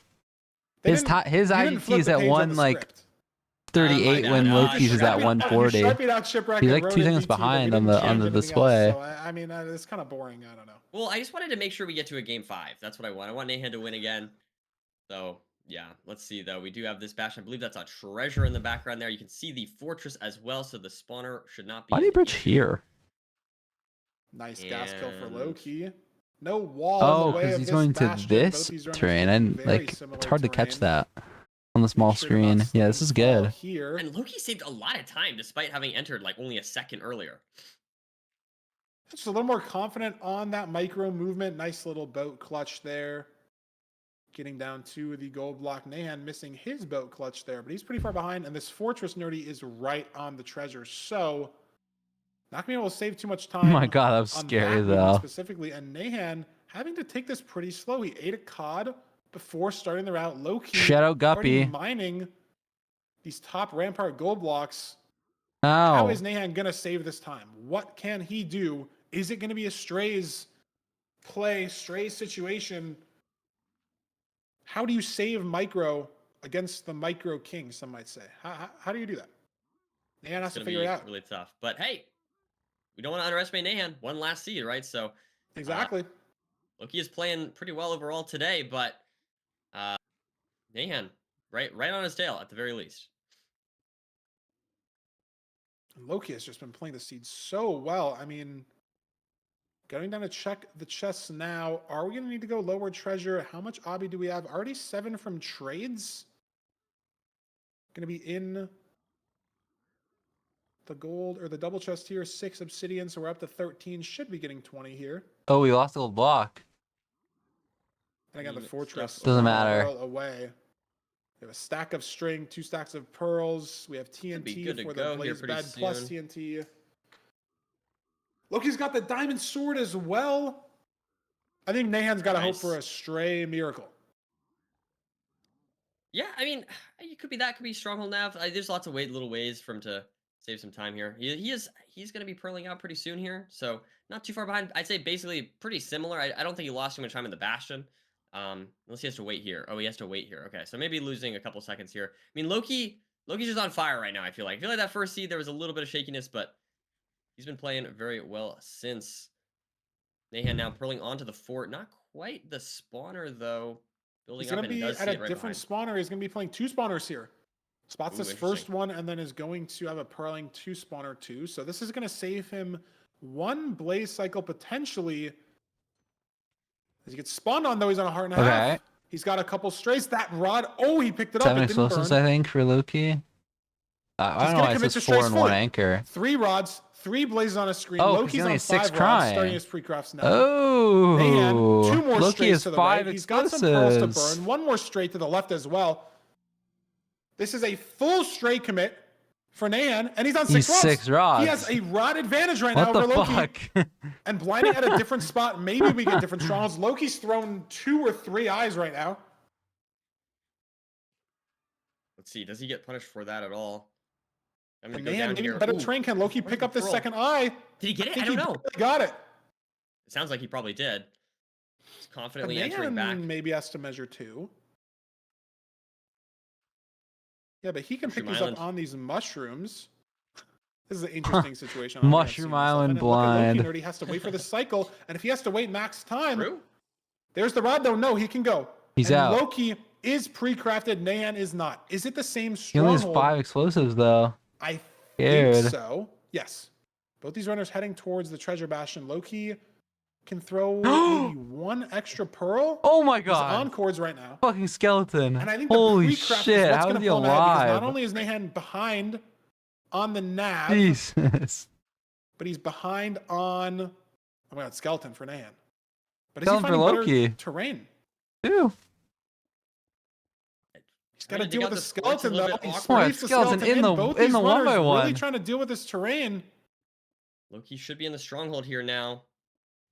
his his IDT is at one like 38 when Loki's is at 140. He's like 2 seconds behind on the display. So I mean, it's kind of boring. I don't know. Well, I just wanted to make sure we get to a game 5. That's what I want. I want Nahan to win again. So yeah, let's see though. We do have this bastion. I believe that's a treasure in the background there. You can see the fortress as well, so the spawner should not be. Why do you bridge here? Nice gas kill for Loki. No wall. Oh, because he's going to this terrain, and like it's hard to catch that on the small screen. Yeah, this is good. And Loki saved a lot of time despite having entered like only a second earlier. Just a little more confident on that micro movement. Nice little boat clutch there. Getting down to the gold block. Nahan missing his boat clutch there, but he's pretty far behind. And this fortress nerdy is right on the treasure. So not gonna be able to save too much time. Oh my god, that was scary though. Specifically, and Nahan having to take this pretty slow. He ate a cod before starting the route. Loki Shadow Guppy mining these top rampart gold blocks. Oh. How is Nahan gonna save this time? What can he do? Is it gonna be a Strays play, Strays situation? How do you save micro against the micro king, some might say? How do you do that? Nahan has to figure it out. Really tough. But hey, we don't want to underestimate Nahan. One last seed, right? So exactly. Loki is playing pretty well overall today, but Nahan, right on his tail at the very least. Loki has just been playing the seed so well. I mean, going down to check the chests now. Are we going to need to go lower treasure? How much obby do we have? Already 7 from trades. Going to be in the gold or the double chest here. 6 obsidian, so we're up to 13. Should be getting 20 here. Oh, we lost a gold block. And I got the fortress. Doesn't matter. Away. We have a stack of string, 2 stacks of pearls. We have TNT for the blaze bed plus TNT. Loki's got the diamond sword as well. I think Nahan's got to hope for a stray miracle. Yeah, I mean, it could be that, could be Stronghold Nav. There's lots of little ways for him to save some time here. He's going to be pearling out pretty soon here, so not too far behind. I'd say basically pretty similar. I don't think he lost too much time in the Bastion, unless he has to wait here. Oh, he has to wait here. Okay, so maybe losing a couple seconds here. I mean, Loki's just on fire right now, I feel like. That first seed, there was a little bit of shakiness, but he's been playing very well since. Nahan now pearling onto the fort. Not quite the spawner, though. He's going to be at a different spawner. He's going to be playing 2 spawners here. Spots this first one and then is going to have a pearling 2 spawner 2. So this is going to save him 1 blaze cycle potentially. As he gets spawned on, though, he's on a heart and a half. He's got a couple strays. That rod, oh, he picked it up. 7 explosives, I think, for Loki. I don't know why it says 4 and 1 anchor. 3 rods, 3 blazes on a screen. Oh, Loki's on 5 rods, starting his pre-crafts now. Oh, Nahan, 2 more Loki strays has to the 5 right. explosives. He's got some pearls to burn. 1 more stray to the left as well. This is a full stray commit for Nahan, and he's on 6 rods. 6 rods. He has a rod advantage right now over Loki. And blinding at a different spot. Maybe we get different strongholds. Loki's thrown 2 or 3 eyes right now. Let's see. Does he get punished for that at all? I'm gonna and go Nahan, down maybe here. better train. Can Loki pick up this second eye? Did he get it? I think don't know. He got it. It sounds like he probably did. He's confidently Nahan entering back. Maybe has to measure 2. Yeah, but he can pick these up on these mushrooms. This is an interesting situation. Mushroom Island blind. Loki has to wait for the cycle, and if he has to wait max time, there's the rod though. No, he can go. He's out. Loki is pre-crafted. Nahan is not. Is it the same He stronghold? only has 5 explosives though. I Scared. think so. Yes. Both these runners heading towards the treasure bastion. Loki can throw maybe 1 extra pearl. Oh my He's god. on cords right now. Fucking skeleton. And I think holy the pre-craft shit, is what's how gonna is he pull him ahead, because alive? not only is Nahan behind on the nav, Jesus. but he's behind on, oh my god, skeleton for Nahan. But is Skeleton he for finding Loki. better terrain? Ew. He's got to deal with the skeleton though. He What, squeezed the skeleton in the Both in these the 1 by runners 1. really trying to deal with this terrain. Loki should be in the stronghold here now.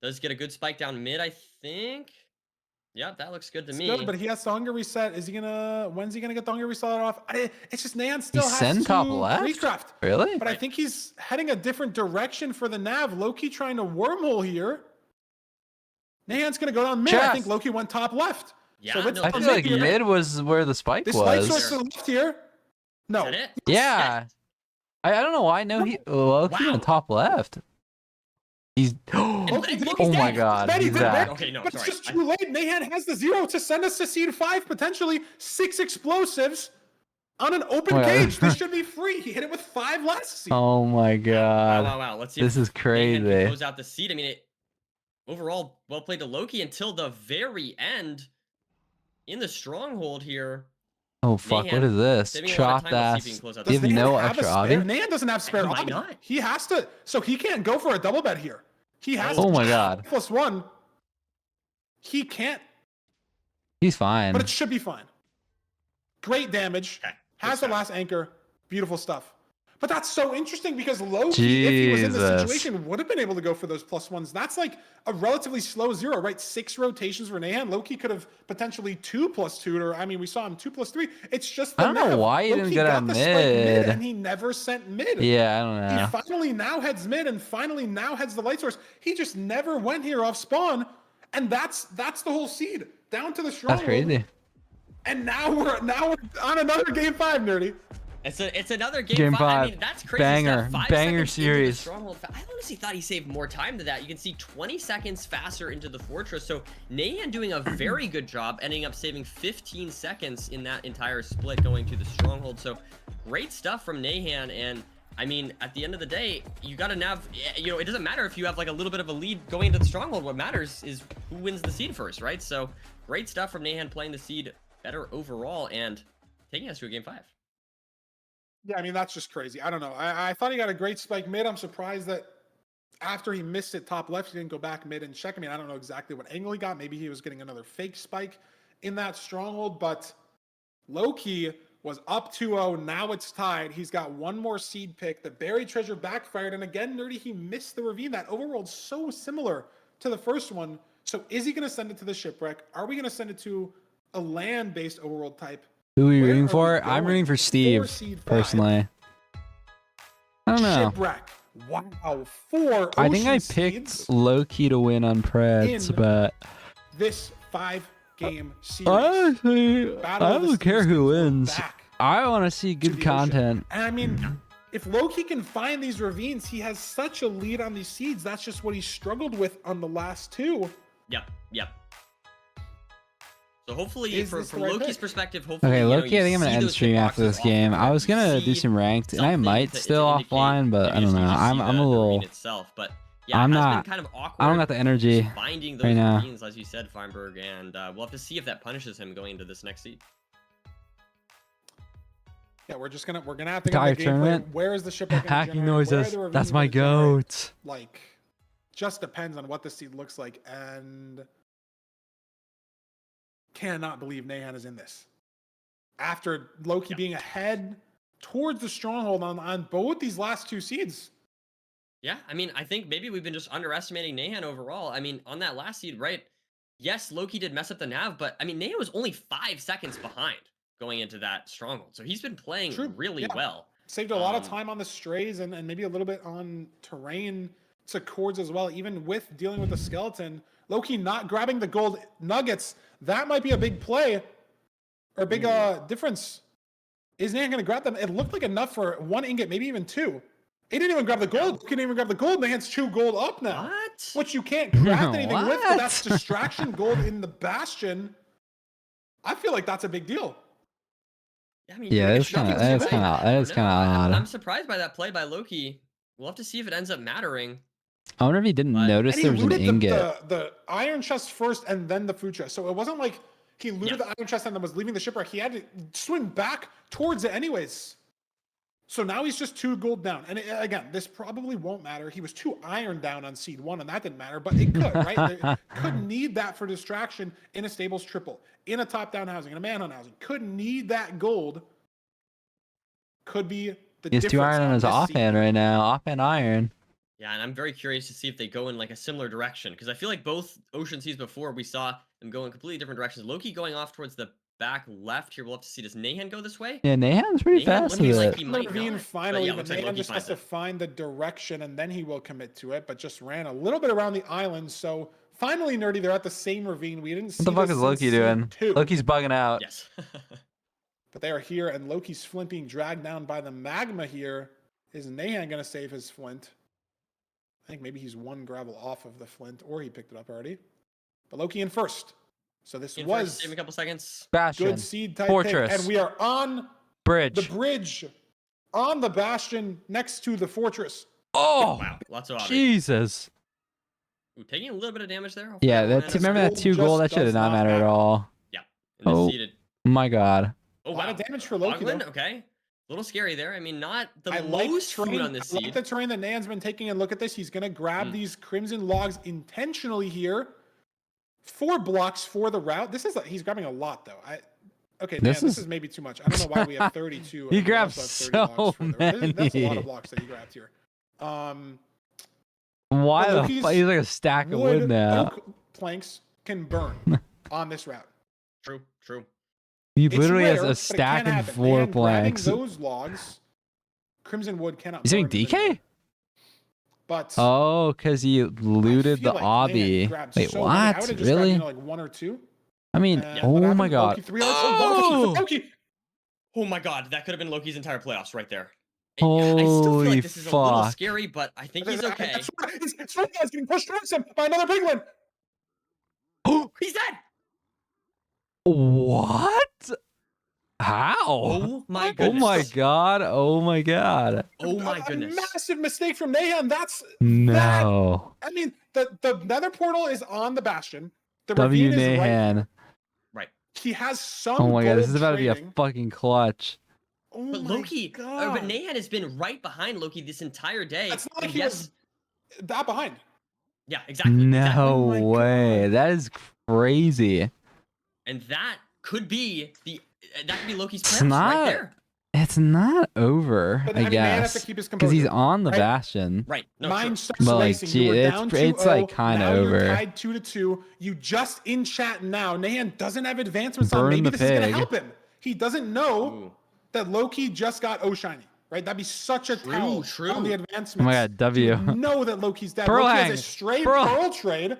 Does get a good spike down mid, I think. Yeah, that looks good to It's me. good, but he has the hunger reset. When's he gonna get the hunger reset off? It's just Nahan still He's has send to top left? recraft. Really? But I think he's heading a different direction for the nav. Loki trying to wormhole here. Nahan's gonna go down mid. I think Chest. Loki went top left. Yeah, So it's I on feel like here. mid was where the spike This light source was. to the left here. No. Is that it? Yeah. I don't know why. No, he Loki went top left. He's oh my god. Betty He's did back. that, Okay, no, but sorry. it's just too late. Nahan has the 0 to send us to seed 5, potentially 6 explosives on an open Wow. cage. This should be free. He hit it with 5 last seed. Oh my god. Wow. Let's see. This is if Nahan can crazy. close out the seed. I mean, overall, well played to Loki until the very end in the stronghold here. Oh fuck, what Nahan is this? saving a lot of Chopped time. Let's see if he can ass. close out Do you the have seed. no Nahan extra have a spare- obby? Nahan doesn't have spare Why obby. not? He has to, so he can't go for a double bet here. He has Oh to my god. +1. He can't, He's fine. but it should be fine. Great damage. Okay, Has good the stuff. last anchor. Beautiful stuff. But that's so interesting because Loki, if he was in this Jesus. situation, would have been able to go for those +1s. That's like a relatively slow 0, right? 6 rotations for Nahan. Loki could have potentially 2+2, or I mean, we saw him 2+3. It's just the I don't know nav. why he didn't Loki get got out the spike mid. and he never sent mid. Yeah, I don't know. He finally now heads mid and finally now heads the light source. He just never went here off spawn, and that's the whole seed down to the stronghold. That's crazy. And now we're on another game 5, Nerdy. It's another game, Game 5. I mean, five. that's crazy Banger. stuff. 5 Banger seconds into the series. stronghold. I honestly thought he saved more time than that. You can see 20 seconds faster into the fortress. So Nahan doing a very good job, ending up saving 15 seconds in that entire split going to the stronghold. So great stuff from Nahan. And I mean, at the end of the day, you got to nav. You know, it doesn't matter if you have like a little bit of a lead going into the stronghold. What matters is who wins the seed first, right? So great stuff from Nahan playing the seed better overall and taking us to a game 5. Yeah, I mean, that's just crazy. I don't know. I thought he got a great spike mid. I'm surprised that after he missed it top left, he didn't go back mid and check. I mean, I don't know exactly what angle he got. Maybe he was getting another fake spike in that stronghold, but Loki was up 2-0. Now it's tied. He's got one more seed pick. The buried treasure backfired. And again, Nerdy, he missed the ravine. That overworld's so similar to the first one. So is he going to send it to the shipwreck? Are we going to send it to a land-based overworld type? Who are you Where rooting are for? we I'm going? rooting for Steve, seed 5. personally. I don't know. Shipwreck. Wow. 4 I think I ocean picked seeds Loki to win on Preds, in but this 5-game series. honestly, Battle I of the don't care Seasons who will wins. back I want to see to good the ocean. content. And I mean, if Loki can find these ravines, he has such a lead on these seeds. That's just what he struggled with on the last 2. Yep. So hopefully, Is from this the right Loki's pick? perspective, hopefully, Okay, you know, Loki, you I think I'm gonna see end those stream hitboxes after this off game. the I was board, you gonna do see some ranked, and I something might to still indicate offline, but I maybe don't you know. just see I'm a the little. ravine itself, but yeah, I'm it has not. been kind of awkward. I don't got the energy finding those right now. ravines, as you said, Feinberg, and we'll have to see if that punishes him going into this next seed. Yeah, we're gonna have to Entire get the gameplay. tournament. Where is the shipwreck gonna Hacking generate? Where are noises. the ravines That's my gonna generate? goat. Like, just depends on what the seed looks like, and cannot believe Nahan is in this. After Loki being ahead towards the stronghold on both these last 2 seeds. Yeah, I mean, I think maybe we've been just underestimating Nahan overall. I mean, on that last seed, right? Yes, Loki did mess up the nav, but I mean, Nahan was only 5 seconds behind going into that stronghold. So he's been playing really Yeah. well. Saved a lot of time on the strays and maybe a little bit on terrain to cords as well, even with dealing with the skeleton. Loki not grabbing the gold nuggets, that might be a big play or a big difference. Is Nahan going to grab them? It looked like enough for 1 ingot, maybe even 2. He didn't even grab the gold. He couldn't even grab the gold. Nahan's 2 gold up now. What? Which you can't craft anything with, but What? that's distraction gold in the Bastion. I feel like that's a big deal. I mean, Yeah, you're that's gonna kind of shock that is us, kind right? of that is No, kind of I'm odd. surprised by that play by Loki. We'll have to see if it ends up mattering. I wonder if he didn't notice And he there was an looted ingot. the iron chest first and then the food chest. So it wasn't like he looted the iron chest and then was leaving the shipwreck. He had to swim back towards it anyways. So now he's just 2 gold down. And again, this probably won't matter. He was 2 iron down on seed 1 and that didn't matter, but it could, right? They could need that for distraction in a stables triple, in a top-down housing, in a manhunt housing. Could need that gold. Could be the He has difference 2 iron on on his this seed. offhand right now. Offhand iron. Yeah, and I'm very curious to see if they go in like a similar direction because I feel like both Ocean Seas before we saw them go in completely different directions. Loki going off towards the back left here. We'll have to see. Does Nahan go this way? Yeah, Nahan's pretty fast with like it. he The might ravine not, finally, yeah, but looks like Nahan Loki just has finds to it. find the direction and then he will commit to it, but just ran a little bit around the island. So finally, Nerdy, they're at the same ravine. We didn't see What the fuck this is since Loki seed doing? 2. Loki's bugging out. Yes. But they are here, and Loki's flint being dragged down by the magma here. Is Nahan going to save his flint? I think maybe he's one gravel off of the flint, or he picked it up already. But Loki in first. So this In was first, save a couple seconds. Bastion. good seed type Fortress. pick, and we are on Bridge. the bridge, on the bastion next to the fortress. Oh, Wow, lots of obvious. Jesus. Ooh, taking a little bit of damage there. Hopefully Yeah, that won't that end us remember up- that 2 goal? That should have not mattered at all. Yeah. And this Oh seeded. my God. Oh, A lot wow. of damage for Loki, Ogland, though. okay. A little scary there. I mean, not the I like most food terrain, on this I like seed. the terrain that Nan's been taking, and look at this. He's going to grab these crimson logs intentionally here. 4 blocks for the route. This is he's grabbing a lot though. Okay, This this is- is maybe too much. I don't know why we have 32. He and we grabbed also have 30 so logs for the route. That's a lot many. of blocks that he grabbed here. Why the Loki's fuck? He's like a stack of wood now. oak planks can burn on this route. True, true. He It's literally has rare, a but it stack can and happen. 4 And grabbing planks. those logs, crimson wood cannot. He's doing burn in the DK? But Oh, because he looted the feel like obby. Nan grabbed Wait, so many. I what? would've just grabbed, Really? like 1 or 2. I mean, What oh my happened? God. Loki, 3 yards. Loki. Oh my God, that could have been Loki's entire playoffs right there. I still Holy feel like this is a little fuck. scary, but I think he's okay. It's one guy's getting pushed towards him by another big one. Oh, he's dead. What? How? Oh my Oh goodness. my God. Oh my God. Oh my A goodness. massive mistake from Nahan. That's No. I mean, the nether portal is on the bastion. The W ravine is right. Nahan. Right. He has some. Oh my God. This gold is about to be a trading. fucking clutch. Oh But my Loki, God. but Nahan has been right behind Loki this entire day. It's not like and he was that behind. Yeah, exactly. No my way. That is crazy. And that could be Loki's It's playoffs right not. there. It's not over, But, I I mean, man has to guess. keep his Because he's composure, on the right? bastion. Right. No, Mine true. starts But, like, racing. gee, You were it's- down it's, 2-0. like, kinda Now you're over. tied 2-2. You just in chat now. Nahan doesn't have advancements on. Burn Maybe the this is gonna pig. help him. He doesn't know Ooh. that Loki just got Oshiny. Right? That'd be such a tell true. on the advancements. Oh my God, W. You know that Loki's dead. Pearl Loki hang. has a stray Pearl- pearl trade.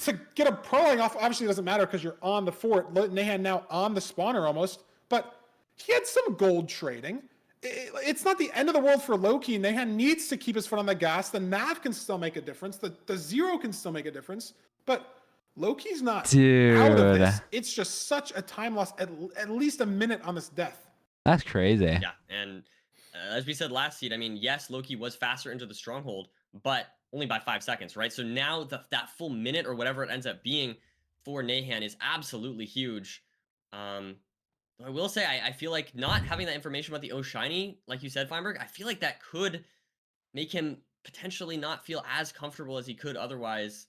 To get a pearling off, obviously it doesn't matter because you're on the fort. Nahan now on the spawner almost. But he had some gold trading. It's not the end of the world for Loki. Nahan needs to keep his foot on the gas. The nav can still make a difference. The 0 can still make a difference. But Loki's not out of Dude. this. It's just such a time loss, at least a minute on this death. That's crazy. Yeah, and as we said last seed, I mean, yes, Loki was faster into the stronghold, but only by 5 seconds, right? So now that full minute or whatever it ends up being for Nahan is absolutely huge. I will say, I feel like not having that information about the Oshiny, like you said, Feinberg, I feel like that could make him potentially not feel as comfortable as he could otherwise.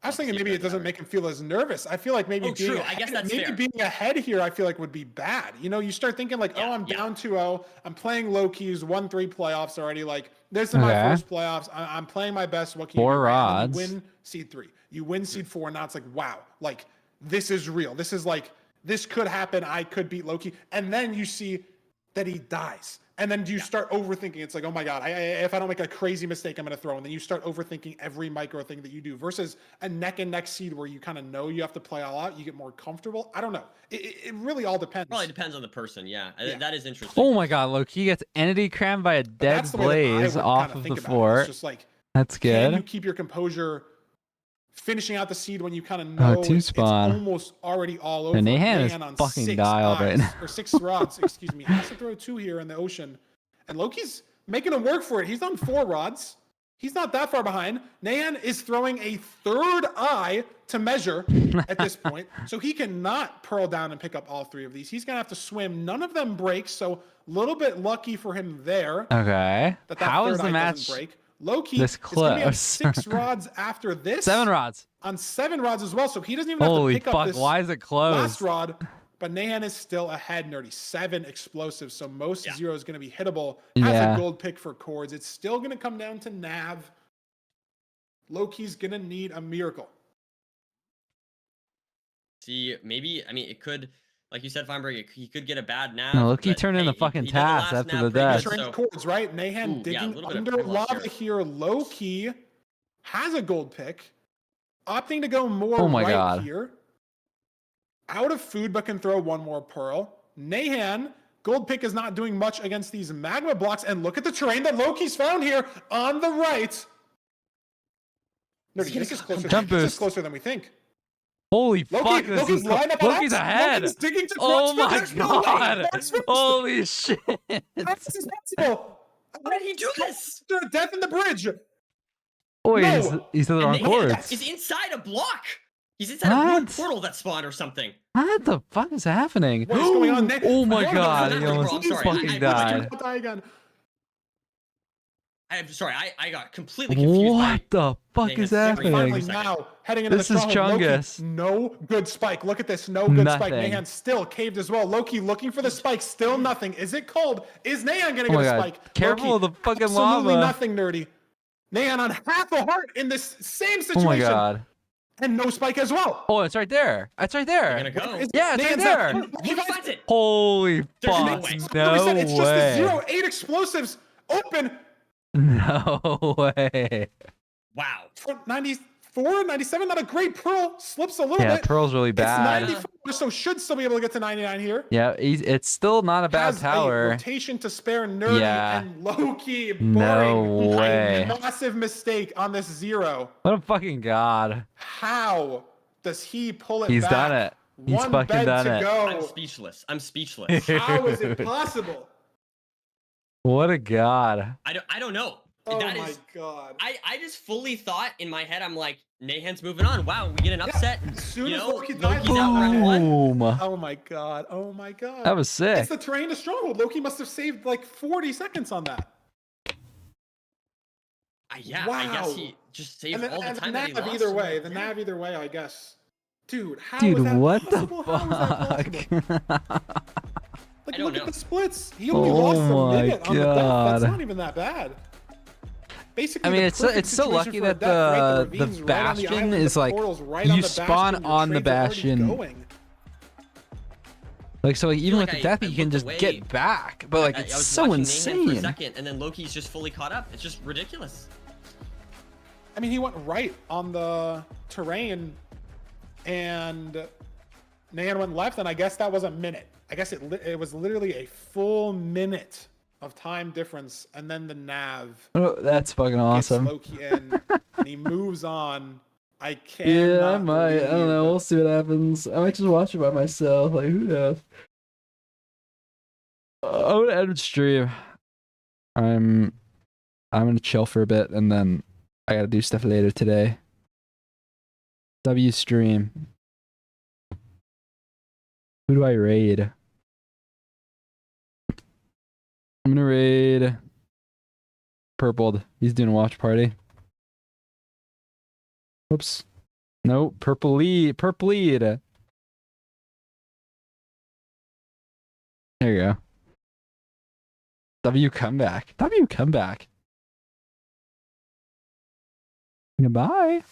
I was thinking maybe it doesn't make him feel as nervous. I feel like maybe Oh, being true. ahead, I guess that's maybe fair. being ahead here, I feel like would be bad. You know, you start thinking like, oh, I'm down 2-0. I'm playing Loki's 1-3 playoffs already. Like, this is my Okay. first playoffs. I'm playing my best. What can you 4 do? Right? And rods. then you win seed 3. You win seed 4. Now it's like, wow, like this is real. This is like this could happen. I could beat Loki. And then you see that he dies. And then you start overthinking. It's like, oh my God, if I don't make a crazy mistake, I'm going to throw. And then you start overthinking every micro thing that you do versus a neck and neck seed where you kind of know you have to play all out. You get more comfortable. I don't know. It really all depends. Probably depends on the person. Yeah, Yeah. that is interesting. Oh my God, Loki gets entity crammed by a dead That's the way that I blaze would off kinda of think the about it. fort. It's just like, That's can you good. keep your composure finishing out the seed when you kind of Oh, know two it's spawn. almost already all over? And Nahan is on fucking 6 dialed right eyes, now. Or 6 rods, excuse me. Has to throw 2 here in the ocean. And Loki's making him work for it. He's on 4 rods. He's not that far behind. Nahan is throwing a 3rd eye to measure at this point. So he cannot pearl down and pick up all 3 of these. He's going to have to swim. None of them break. So a little bit lucky for him there. Okay. That How 3rd is the eye match doesn't break. Loki this is going to be on close? 6 rods after this. 7 rods. On 7 rods as well. So he doesn't even have Holy to pick up fuck, this why is it closed? last rod. but Nahan is still ahead, Nerdy. 7 explosives, so most Yeah. 0 is going to be hittable. Has Yeah. a gold pick for Cords. It's still going to come down to Nav. Loki's going to need a miracle. See, maybe, I mean, it could, like you said, Feinberg, he could get a bad nav. No, Loki but, turned in hey, the fucking he did the task last after nav the pretty death. good, Strange so- Cords, right? Nahan Ooh, yeah, a digging little bit of under time loss lava here. Loki has a gold pick. Opting to go more Oh my right God. here. Out of food, but can throw one more pearl. Nahan, gold pick is not doing much against these magma blocks. And look at the terrain that Loki's found here on the right. Nerdy, this is closer. Jump This is boost. closer than we think. Holy Loki, fuck, this Loki's is lined up on Loki's X. ahead. Loki's digging to Oh Crunch. my There's no way. god. That's first. Holy shit. How is this possible? How did he do this? Death in the bridge. Wait, No. he's to the wrong And chords. he's inside a block. He's inside a blue What? portal that spawned or something. What the fuck is happening? What is going on next? Oh my No, god, no, he no, almost I'm sorry. fucking I died. Die again. I'm sorry, I got completely confused. What the fuck is happening? Finally now, heading into This the is stronghold. Loki, Chungus. no good spike. Look at this. No good spike. Nothing. Nahan still caved as well. Loki looking for the spike. Still nothing. Is it cold? Is Nahan going to Oh my get a god. spike? Careful Loki, of the fucking absolutely lava. nothing, Nerdy. Nahan on half a heart in this same Oh situation. my god. And no spike as well. Oh, it's right there. It's right there. Gonna go. Yeah, it's right Nahan's there. up. He finds it. Holy There's no fuck. way. No It's just a way. 0-8 explosives open No way. Wow. for 94, 97. Not a great Pearl. Slips a little Yeah, bit. Pearl's really bad. It's 94, so should still be able to get to 99 here. Yeah, it's still not a bad Has a tower. rotation to spare Nerdy Yeah. and Loki. No boring. way. A massive mistake on this 0. What a fucking god. How does he pull it He's back? done it. He's One fucking bed done to it. go. I'm speechless. I'm speechless. How is it possible? What a god. I don't know. Oh That my is- god. I just fully thought in my head, I'm like, Nahan's moving on. Wow, we get an upset. As soon You as know, Loki died, Loki's out round 1. Boom. Oh my god. Oh my god. That was sick. It's the terrain to stronghold. Loki must have saved like 40 seconds on that. Yeah, Wow. I guess he just saved all the and time the that he nav lost. either way. The nav either way, I guess. Dude, how is Dude, that what possible? the How is that possible? fuck? Like, I don't look know. at the splits. He only Oh lost a my minute on the death. That's God. not even that bad. Basically, I mean, the it's perfect so situation lucky for a that death, right? the ravine's right on the bastion island, is the like portal's right on you the spawn bastion, your on the trades are already bastion. going. Like so, like even like with the death, I you can looked just away. get back. But like I it's was so watching Nahan for a insane. second, and then Loki's just fully caught up. It's just ridiculous. I mean, he went right on the terrain, and Nahan went left, and I guess that was a minute. I guess it was literally a full minute of time difference, and then the nav Oh, that's fucking gets awesome. Loki in, and he moves on. I can't. Yeah, I might. I don't know. We'll see what happens. I might just watch it by myself. Like, who knows? I'm gonna end stream. I'm gonna chill for a bit, and then I gotta do stuff later today. W stream. Who do I raid? I'm gonna raid Purpled. He's doing a watch party. Whoops. No, purple lead. Purple lead. There you go. W comeback. W comeback. Goodbye.